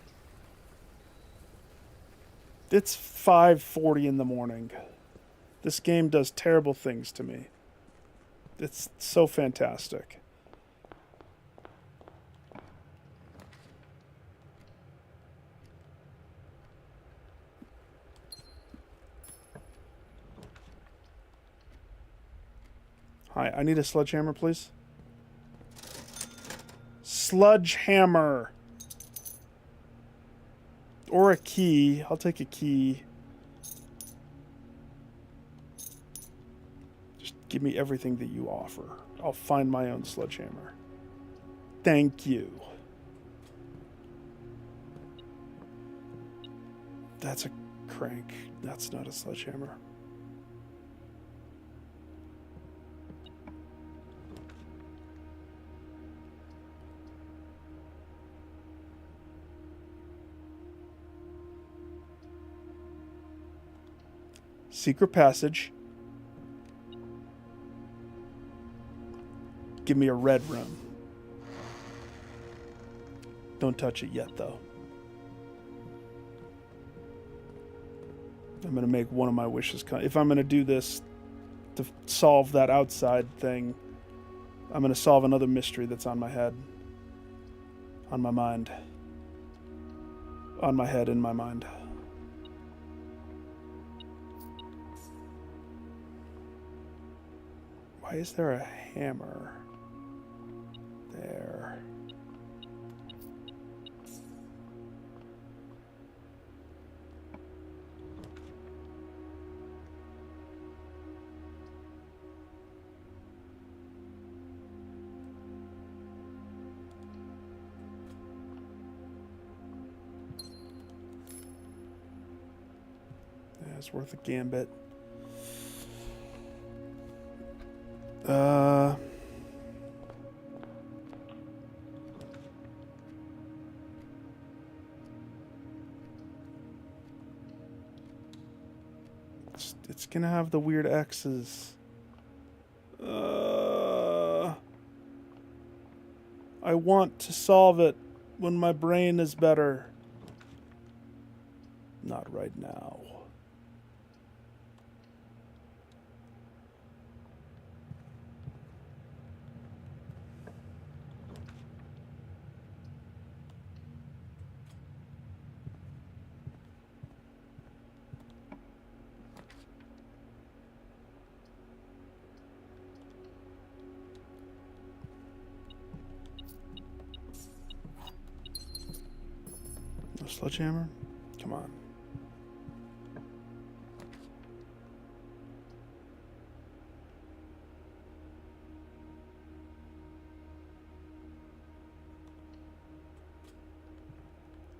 It's 5:40 in the morning. This game does terrible things to me. It's so fantastic. Hi, I need a sledgehammer, please. Sledgehammer! Or a key. I'll take a key. Just give me everything that you offer. I'll find my own sledgehammer. Thank you. That's a crank. That's not a sledgehammer. Secret passage. Give me a red room. Don't touch it yet, though. I'm going to make one of my wishes come. If I'm going to do this to solve that outside thing, I'm going to solve another mystery that's on my head. On my mind. On my head, in my mind. Why is there a hammer there? Yeah, it's worth a gambit. It's gonna have the weird X's. I want to solve it when my brain is better. Not right now. No sledgehammer? Come on.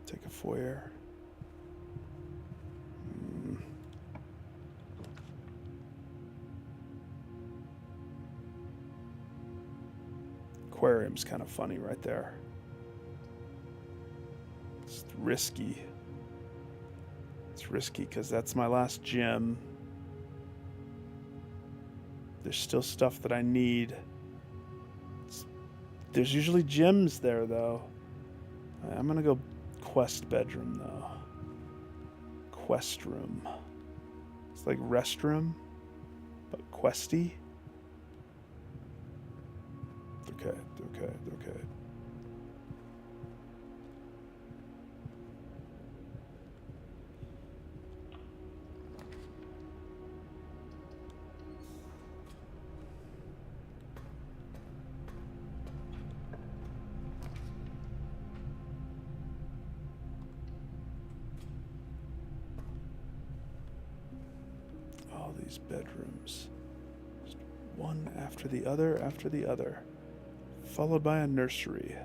Take a foyer. Aquarium's kind of funny right there. It's risky. It's risky because that's my last gem. There's still stuff that I need. There's usually gems there, though. I'm gonna go quest bedroom, though. Quest room. It's like restroom, but questy. okay. All these bedrooms. Just one after the other, followed by a nursery.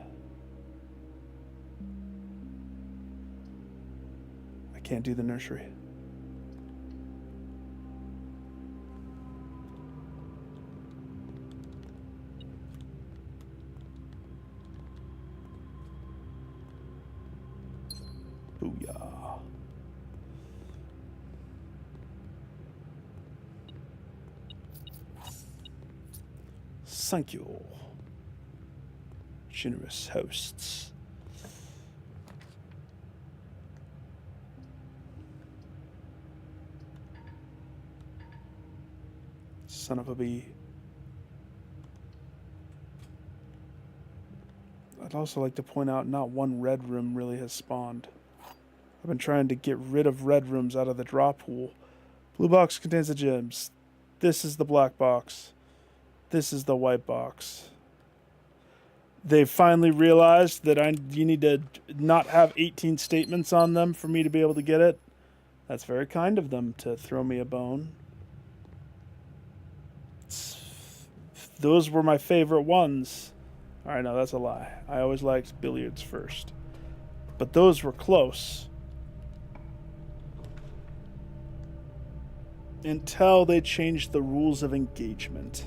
I can't do the nursery. Booyah. Thank you, generous hosts. Son of a bee. I'd also like to point out not one red room really has spawned. I've been trying to get rid of red rooms out of the drop pool. Blue box contains the gems. This is the black box. This is the white box. They finally realized that you need to not have 18 statements on them for me to be able to get it. That's very kind of them to throw me a bone. Those were my favorite ones. Alright, no, that's a lie. I always liked billiards first. But those were close. Until they changed the rules of engagement.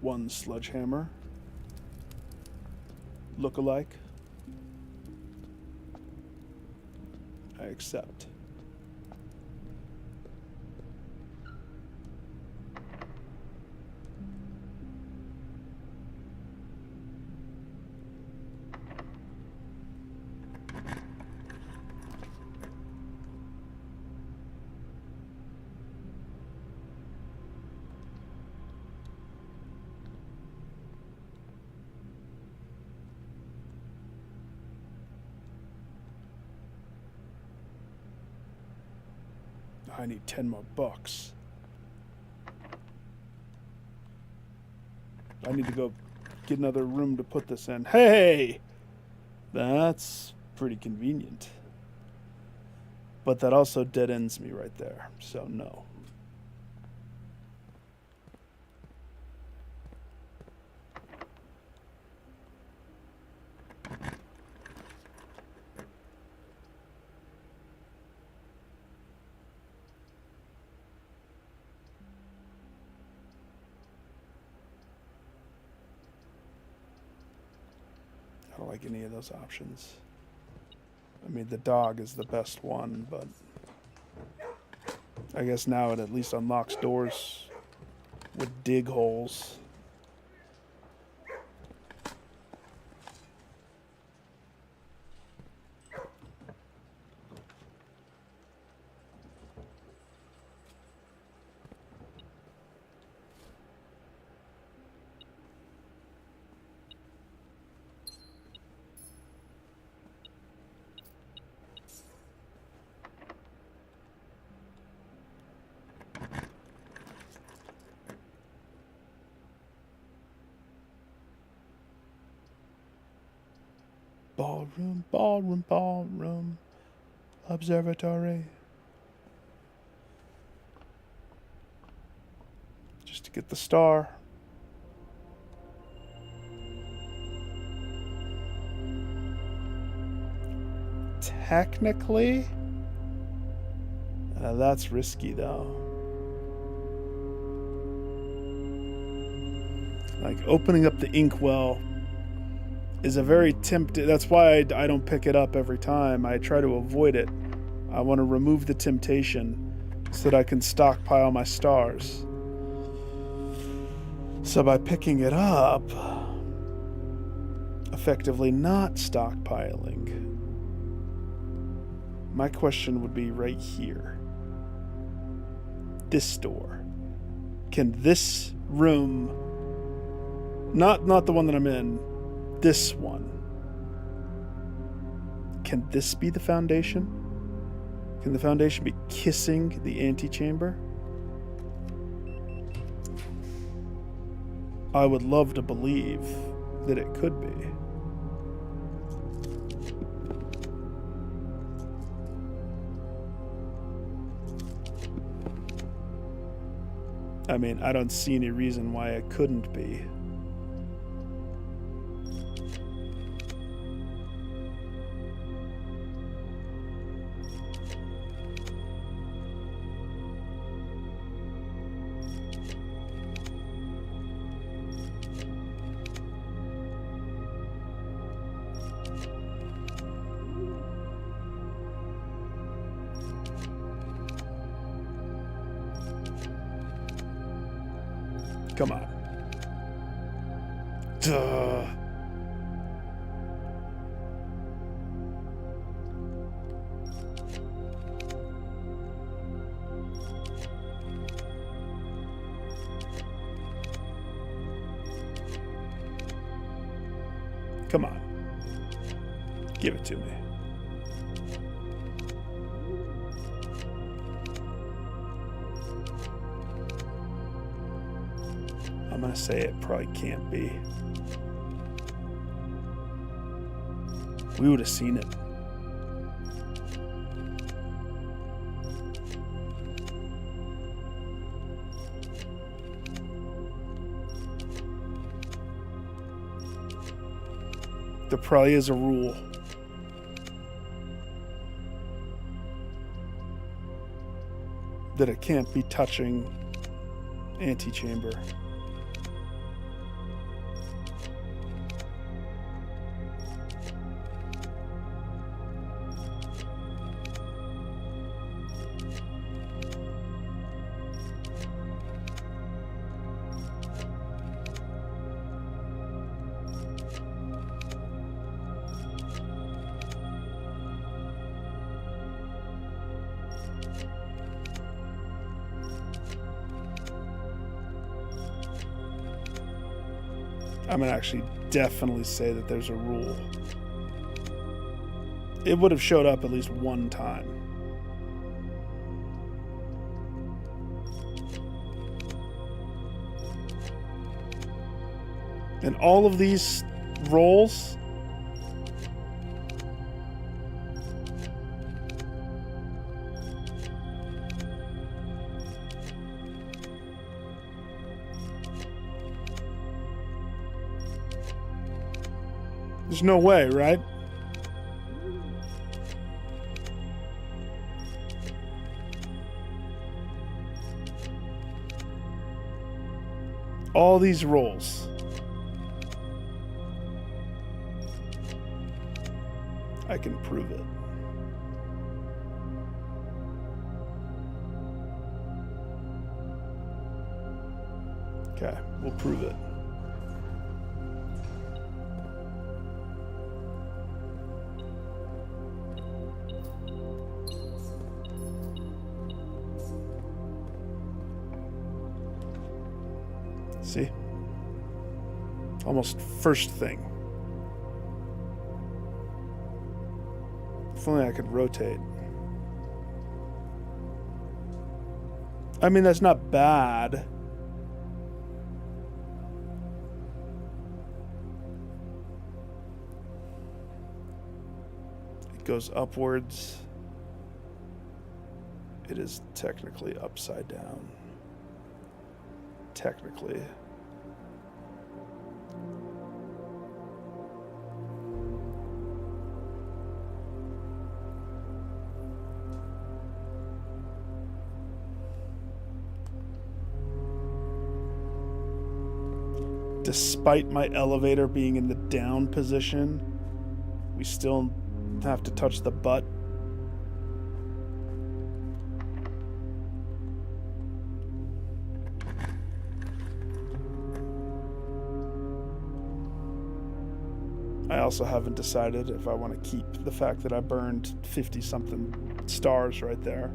One sledgehammer. Look-alike. I accept. I need 10 more bucks. I need to go get another room to put this in. Hey! That's pretty convenient. But that also dead ends me right there. So no. I don't like any of those options. I mean, the dog is the best one, but I guess now it at least unlocks doors with dig holes. Ballroom, ballroom, ballroom, observatory. Just to get the star. Technically, that's risky though. Like opening up the inkwell is a very tempting. That's why I don't pick it up every time. I try to avoid it I want to remove the temptation so that I can stockpile my stars. So by picking it up, effectively not stockpiling, my question would be right here. This door. Can this room, not the one that I'm in, this one, can this be the foundation? Can the foundation be kissing the antechamber? I would love to believe that it could be. I mean, I don't see any reason why it couldn't be. Come on. Duh. Come on. Give it to me. I'm gonna say it probably can't be. We would have seen it. There probably is a rule. That it can't be touching antechamber. I'm gonna actually definitely say that there's a rule. It would have showed up at least one time. And all of these rolls, there's no way, right? All these rolls. I can prove it. Okay, we'll prove it. See? Almost first thing. If only I could rotate. I mean, that's not bad. It goes upwards. It is technically upside down. Technically. Despite my elevator being in the down position, we still have to touch the butt. I also haven't decided if I want to keep the fact that I burned 50-something stars right there.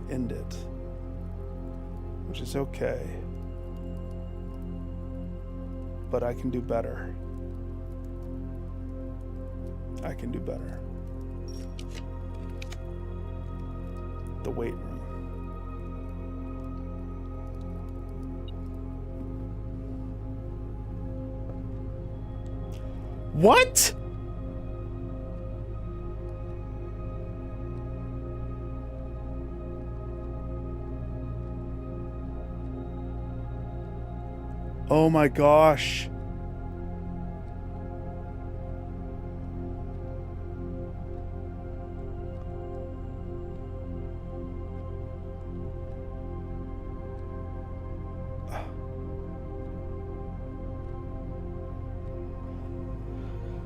End it, which is okay, but I can do better. I can do better. The weight room. What? Oh my gosh.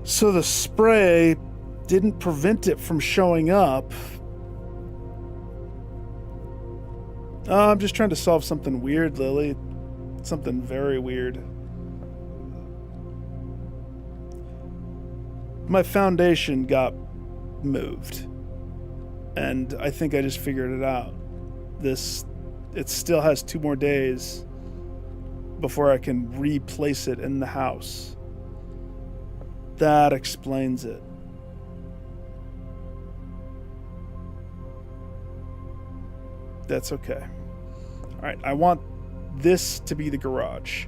So the spray didn't prevent it from showing up. I'm just trying to solve something weird, Lily. Something very weird. My foundation got moved, and I think I just figured it out. It still has 2 more days before I can replace it in the house. That explains it. That's okay. All right, I want this to be the garage.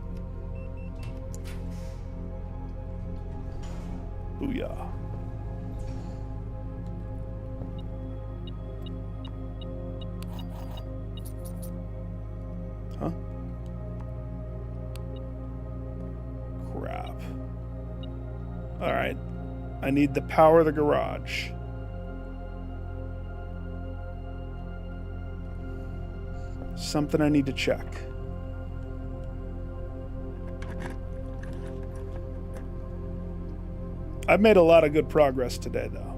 Booyah. Huh? Crap. Alright. I need to power the garage. Something I need to check. I've made a lot of good progress today, though.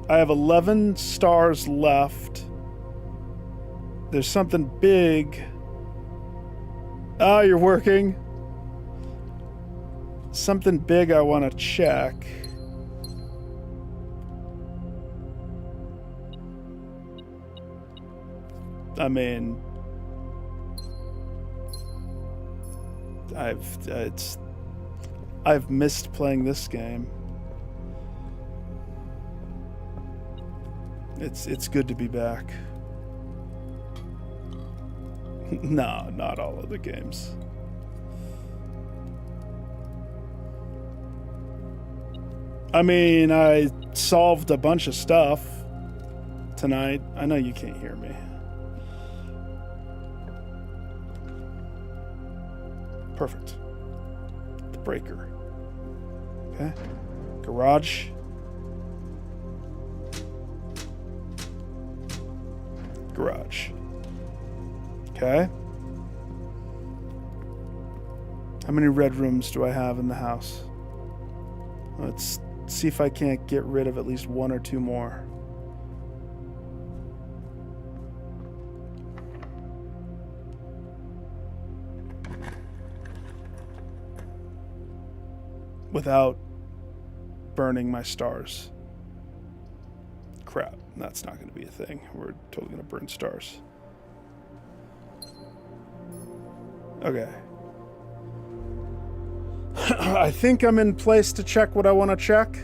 I have 11 stars left. There's something big. Oh, you're working. Something big I want to check. I mean, I've missed playing this game. It's good to be back. No, not all of the games. I mean, I solved a bunch of stuff tonight. I know you can't hear me. Perfect. The breaker. Okay. Garage. Garage. Okay. How many red rooms do I have in the house? Let's see if I can't get rid of at least 1 or 2 more. Without burning my stars. Crap, that's not going to be a thing. We're totally going to burn stars. Okay. I think I'm in place to check what I want to check.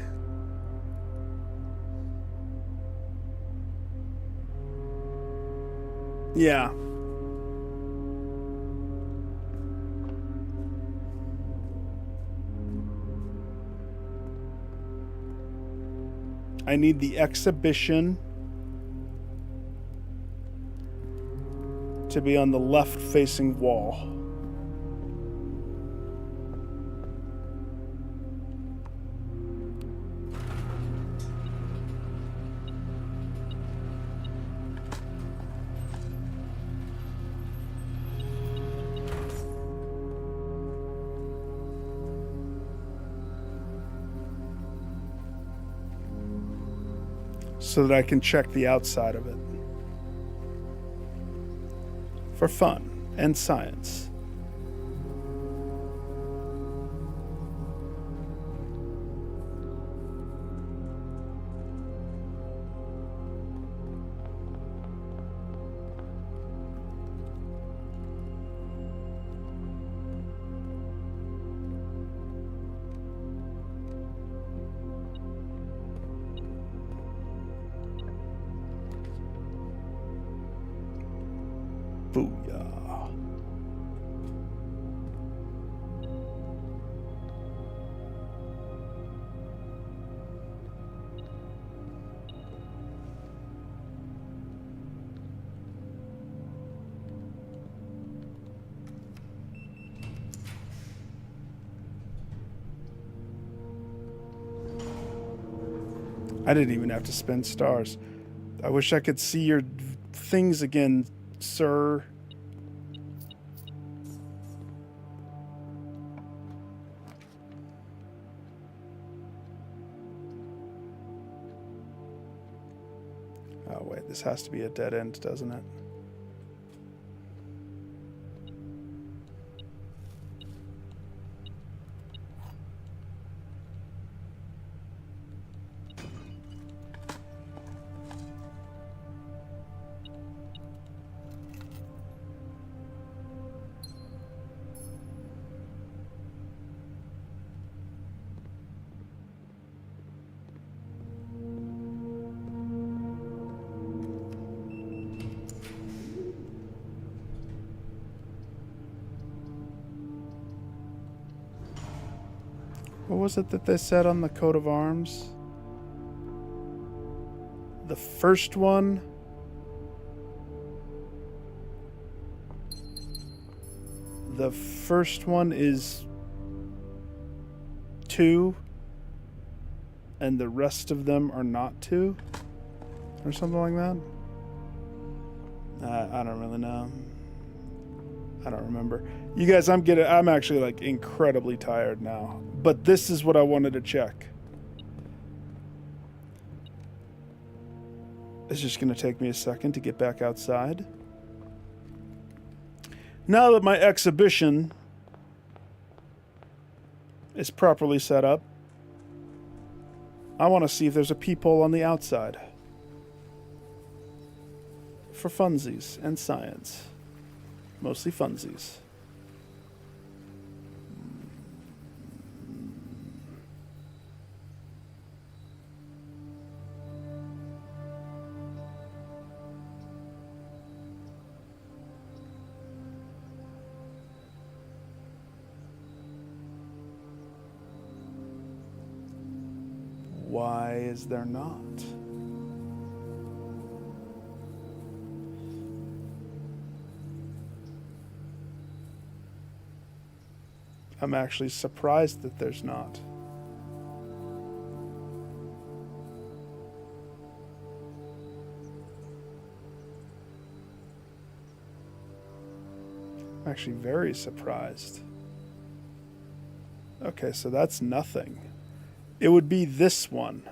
Yeah. I need the exhibition to be on the left-facing wall. So that I can check the outside of it. For fun and science. Booyah. I didn't even have to spend stars. I wish I could see your things again, sir. Oh wait, this has to be a dead end, doesn't it? What was it that they said on the coat of arms? The first one. The first one is 2, and the rest of them are not 2, or something like that. I don't really know. I don't remember. You guys, I'm actually like incredibly tired now. But this is what I wanted to check. It's just going to take me a second to get back outside. Now that my exhibition is properly set up, I want to see if there's a peephole on the outside. For funsies and science. Mostly funsies. Why is there not? I'm actually surprised that there's not. I'm actually very surprised. Okay, so that's nothing. It would be this one.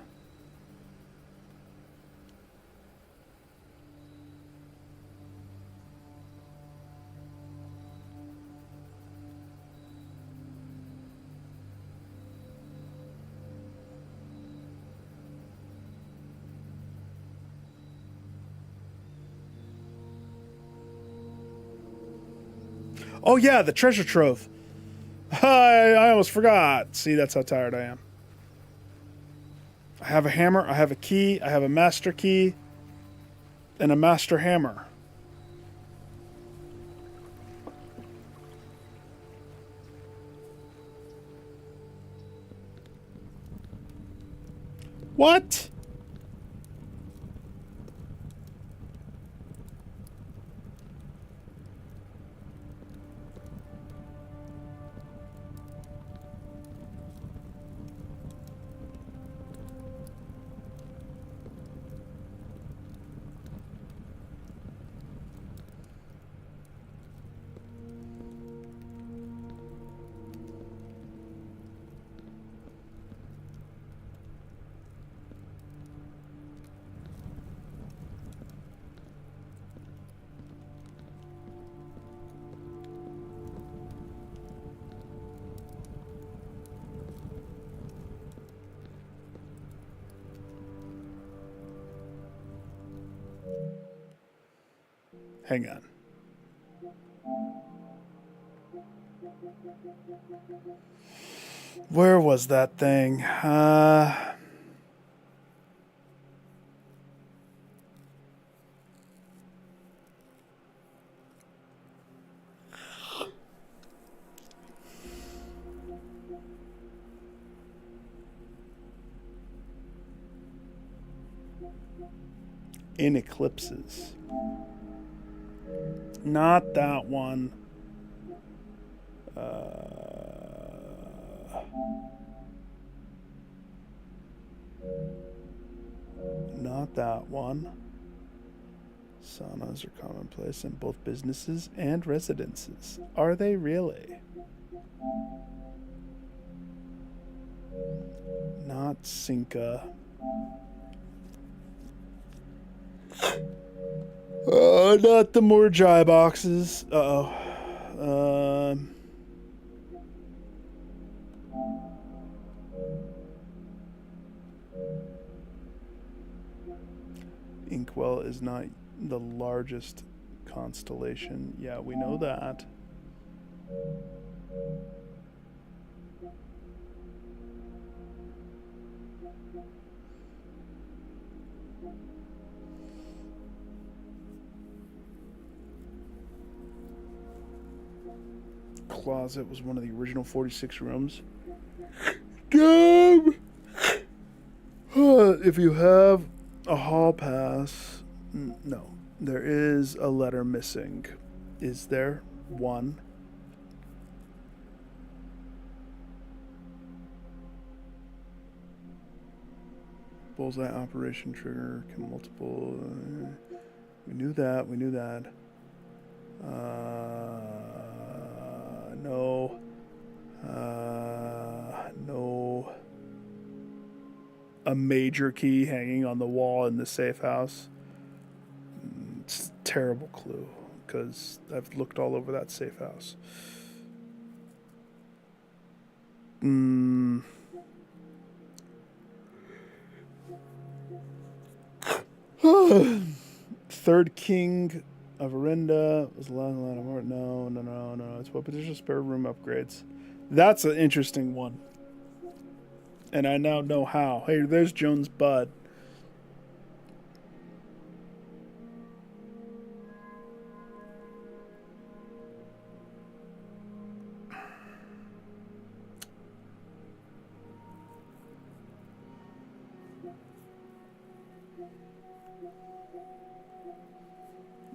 Oh yeah, the treasure trove. I almost forgot. See, that's how tired I am. I have a hammer, I have a key, I have a master key, and a master hammer. What? Hang on. Where was that thing? In eclipses. Not that one. Not that one. Saunas are commonplace in both businesses and residences. Are they really? Not Cinca. Not the Morjai boxes. Uh-oh. Inkwell is not the largest constellation. Yeah, we know that. Closet was one of the original 46 rooms. Damn! If you have a hall pass, no, there is a letter missing. Is there one? Bullseye operation trigger can multiple. We knew that. We knew that. No. No. A major key hanging on the wall in the safe house. It's a terrible clue because I've looked all over that safe house. Third king of Arinda was a lot of more. No. It's what potential spare room upgrades. That's an interesting one. And I now know how. Hey, there's Jones Bud.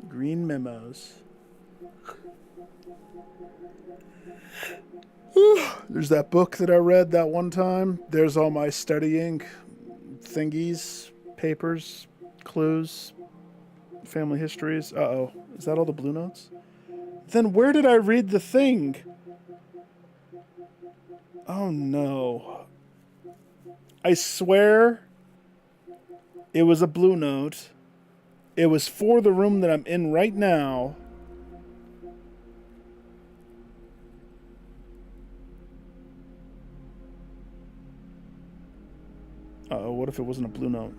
Green memos. There's that book that I read that one time. There's all my studying thingies, papers, clues, family histories. Uh-oh. Is that all the blue notes? Then where did I read the thing? Oh, no. I swear it was a blue note. It was for the room that I'm in right now. Uh-oh, what if it wasn't a blue note?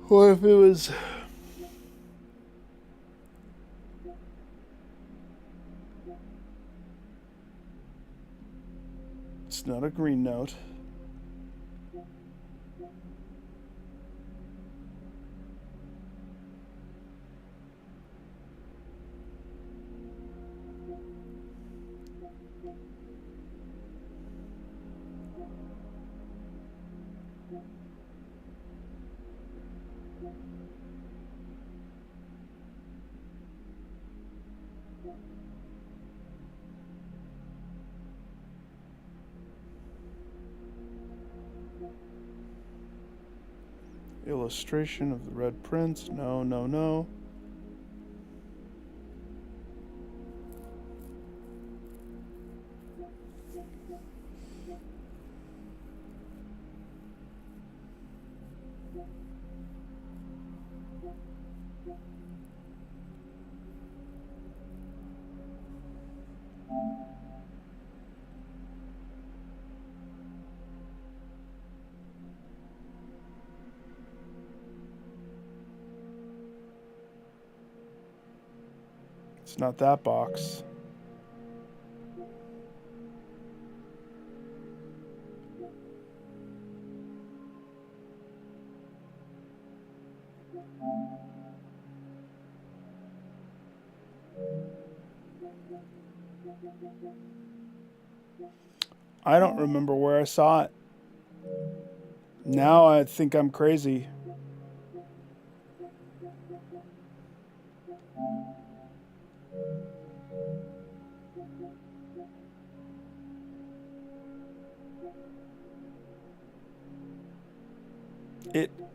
What if it was... It's not a green note. Illustration of the Red Prince. No. It's not that box. I don't remember where I saw it. Now I think I'm crazy.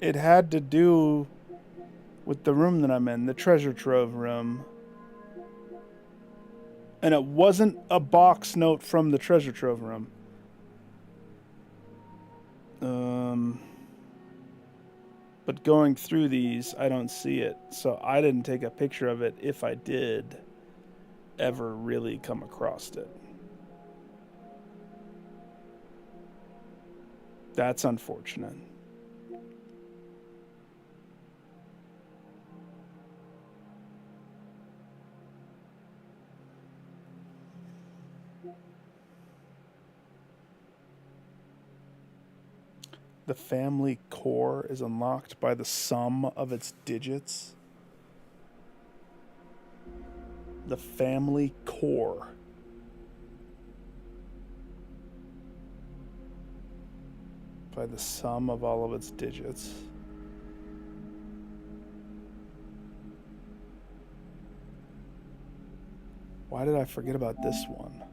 It had to do with the room that I'm in, the treasure trove room. And it wasn't a box note from the treasure trove room. But going through these, I don't see it. So I didn't take a picture of it if I did ever really come across it. That's unfortunate. The family core is unlocked by the sum of its digits. The family core. By the sum of all of its digits. Why did I forget about this one?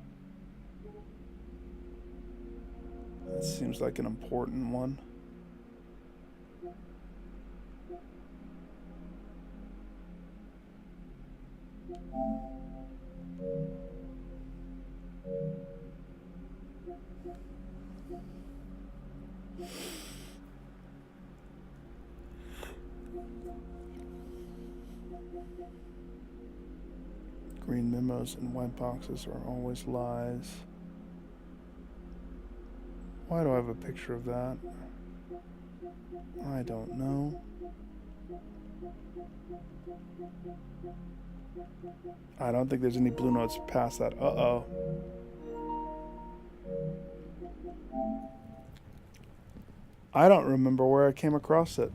That seems like an important one. Green memos and white boxes are always lies. Why do I have a picture of that? I don't know. I don't think there's any blue notes past that. Uh-oh. I don't remember where I came across it.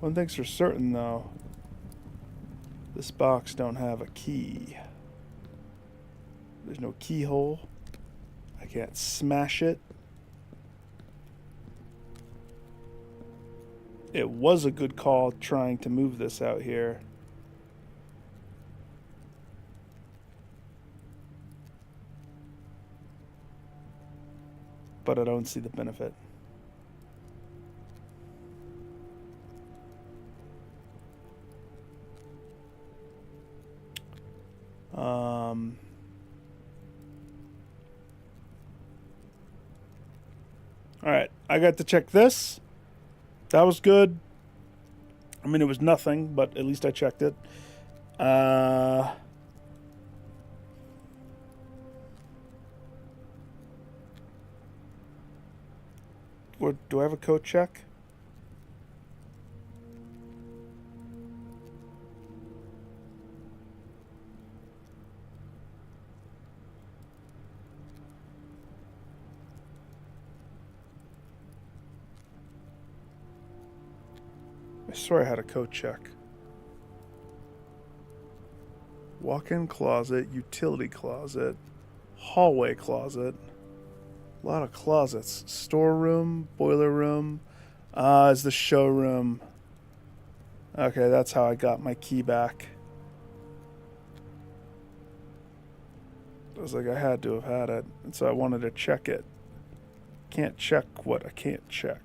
One thing's for certain, though. This box don't have a key. There's no keyhole. I can't smash it. It was a good call trying to move this out here. But I don't see the benefit. Alright, I got to check this. That was good. I mean, it was nothing, but at least I checked it. Do I have a code check? I swear I had a code check. Walk-in closet, utility closet, hallway closet. A lot of closets. Storeroom, boiler room. Is the showroom. Okay, that's how I got my key back. I was like, I had to have had it. And so I wanted to check it. Can't check what I can't check.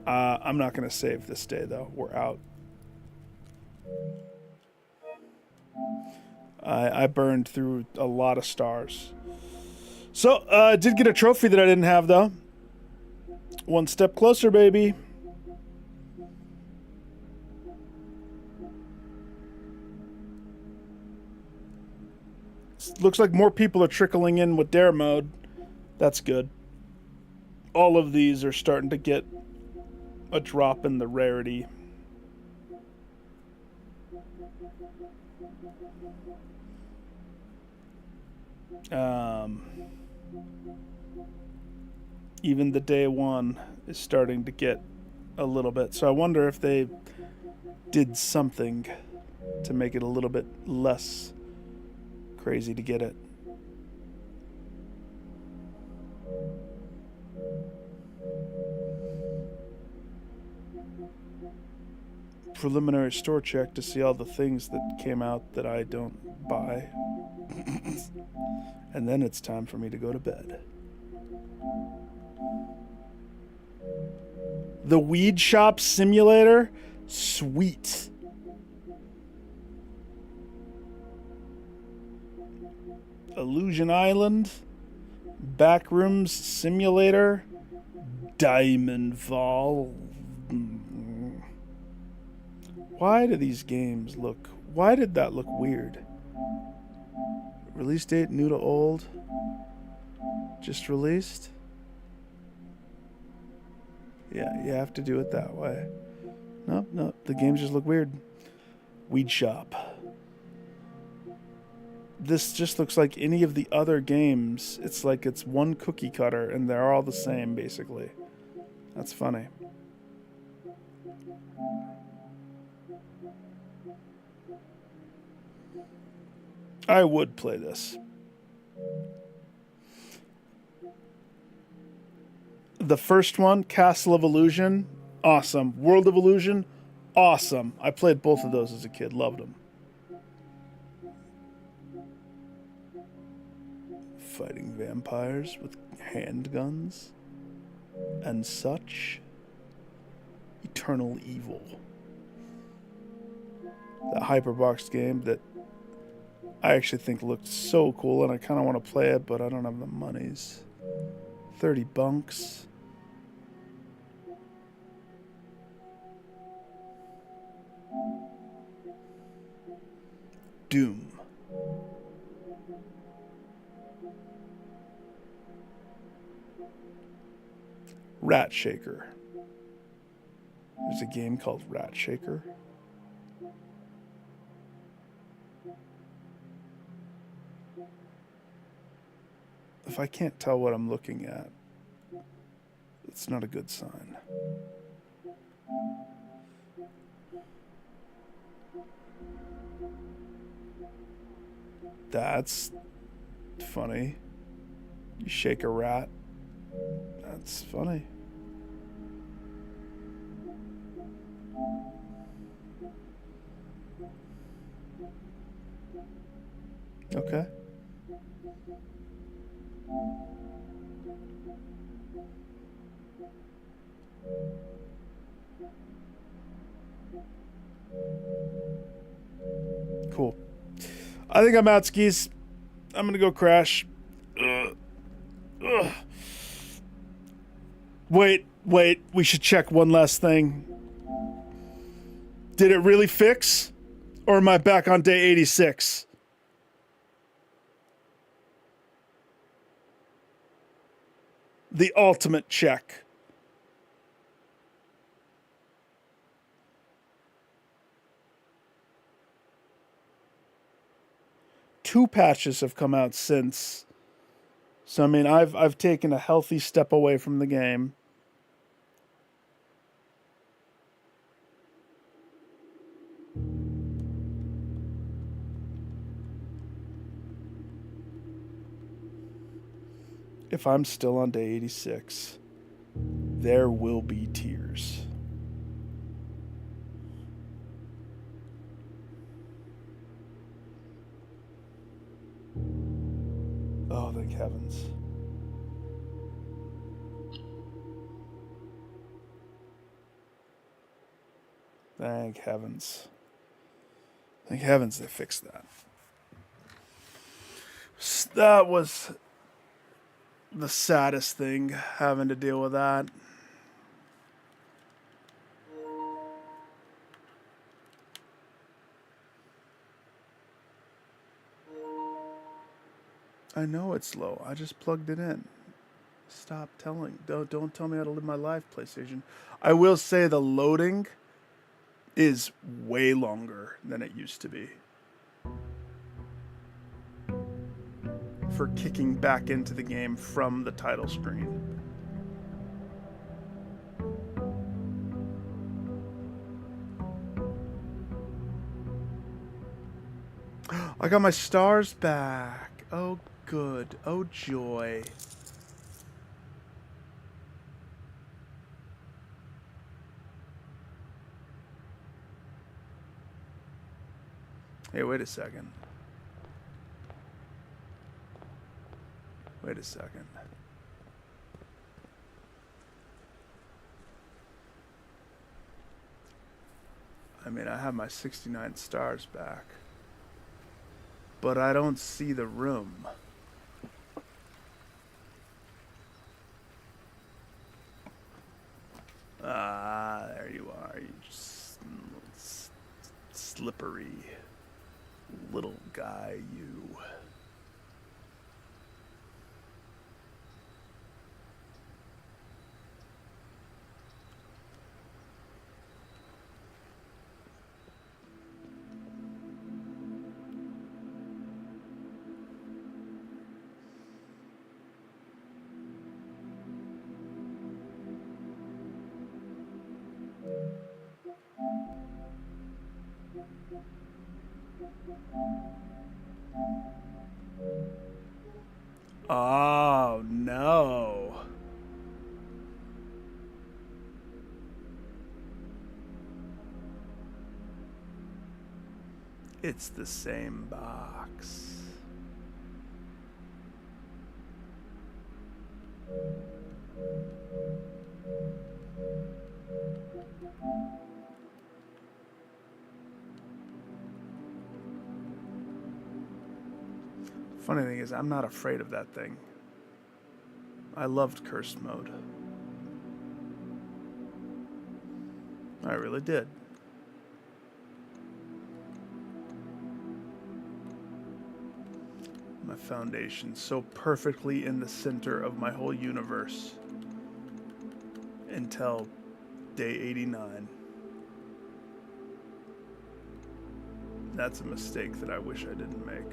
I'm not going to save this day, though. We're out. I burned through a lot of stars. So, I did get a trophy that I didn't have, though. One step closer, baby. Looks like more people are trickling in with dare mode. That's good. all of these are starting to get a drop in the rarity. Even the day one is starting to get a little bit. So I wonder if they did something to make it a little bit less crazy to get it. Preliminary store check to see all the things that came out that I don't buy. And then it's time for me to go to bed. The Weed Shop Simulator? Sweet. Illusion Island? Backrooms Simulator? Diamond Fall? Why do these games look... Why did that look weird? Release date new to old? Just released? Yeah, you have to do it that way. No, the games just look weird. Weed Shop. This just looks like any of the other games. It's like it's one cookie cutter and they're all the same, basically. That's funny. I would play this. The first one, Castle of Illusion, awesome. World of Illusion, awesome. I played both of those as a kid, loved them. Fighting vampires with handguns and such. Eternal Evil. That Hyperbox game that I actually think looked so cool and I kind of want to play it, but I don't have the monies. 30 bunks. Doom. Rat Shaker. There's a game called Rat Shaker. If I can't tell what I'm looking at, it's not a good sign. That's funny. You shake a rat. That's funny. Okay. Cool. I think I'm out, skis. I'm gonna go crash. Ugh. Wait. We should check one last thing. Did it really fix? Or am I back on day 86? The ultimate check. Two patches have come out since. So I mean, I've taken a healthy step away from the game. If I'm still on day 86, there will be tears. Oh, thank heavens. Thank heavens. Thank heavens they fixed that. That was the saddest thing, having to deal with that. I know it's low. I just plugged it in. Stop telling. Don't tell me how to live my life, PlayStation. I will say the loading is way longer than it used to be. For kicking back into the game from the title screen. I got my stars back. Oh, good. Oh, joy. Hey, wait a second. Wait a second. I mean, I have my 69 stars back. But I don't see the room. Ah, there you are. You slippery little guy, you. Oh, no. It's the same box. Funny thing is, I'm not afraid of that thing. I loved cursed mode. I really did. My foundation so perfectly in the center of my whole universe until day 89. That's a mistake that I wish I didn't make.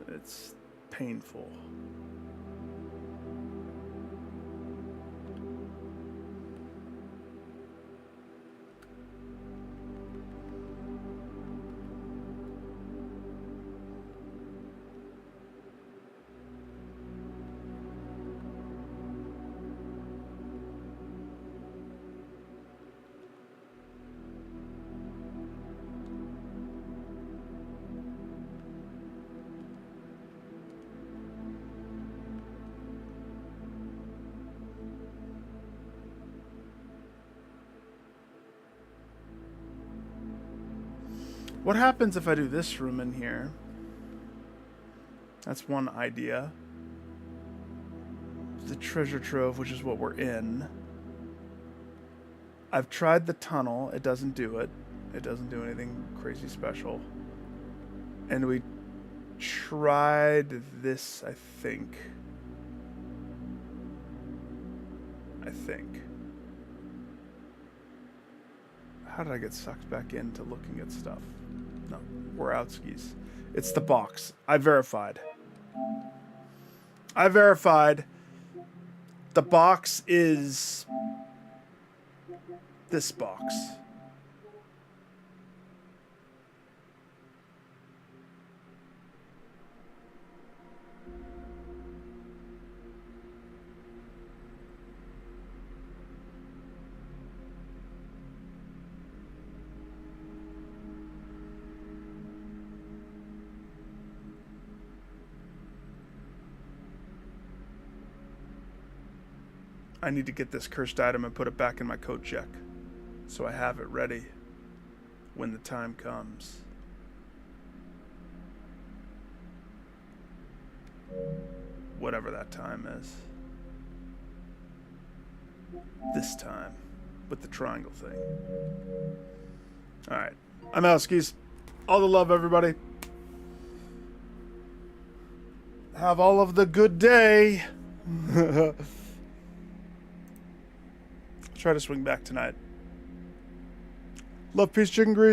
It's painful. What happens if I do this room in here? That's one idea. The treasure trove, which is what we're in. I've tried the tunnel. It doesn't do it. It doesn't do anything crazy special. And we tried this, I think. How did I get sucked back into looking at stuff? No, we're out skis. It's the box. I verified. The box is this box. I need to get this cursed item and put it back in my coat check, so I have it ready when the time comes. Whatever that time is. This time, with the triangle thing. Alright, I'm out, skis. All the love, everybody. Have all of the good day. Try to swing back tonight. Love, peace, chicken grease.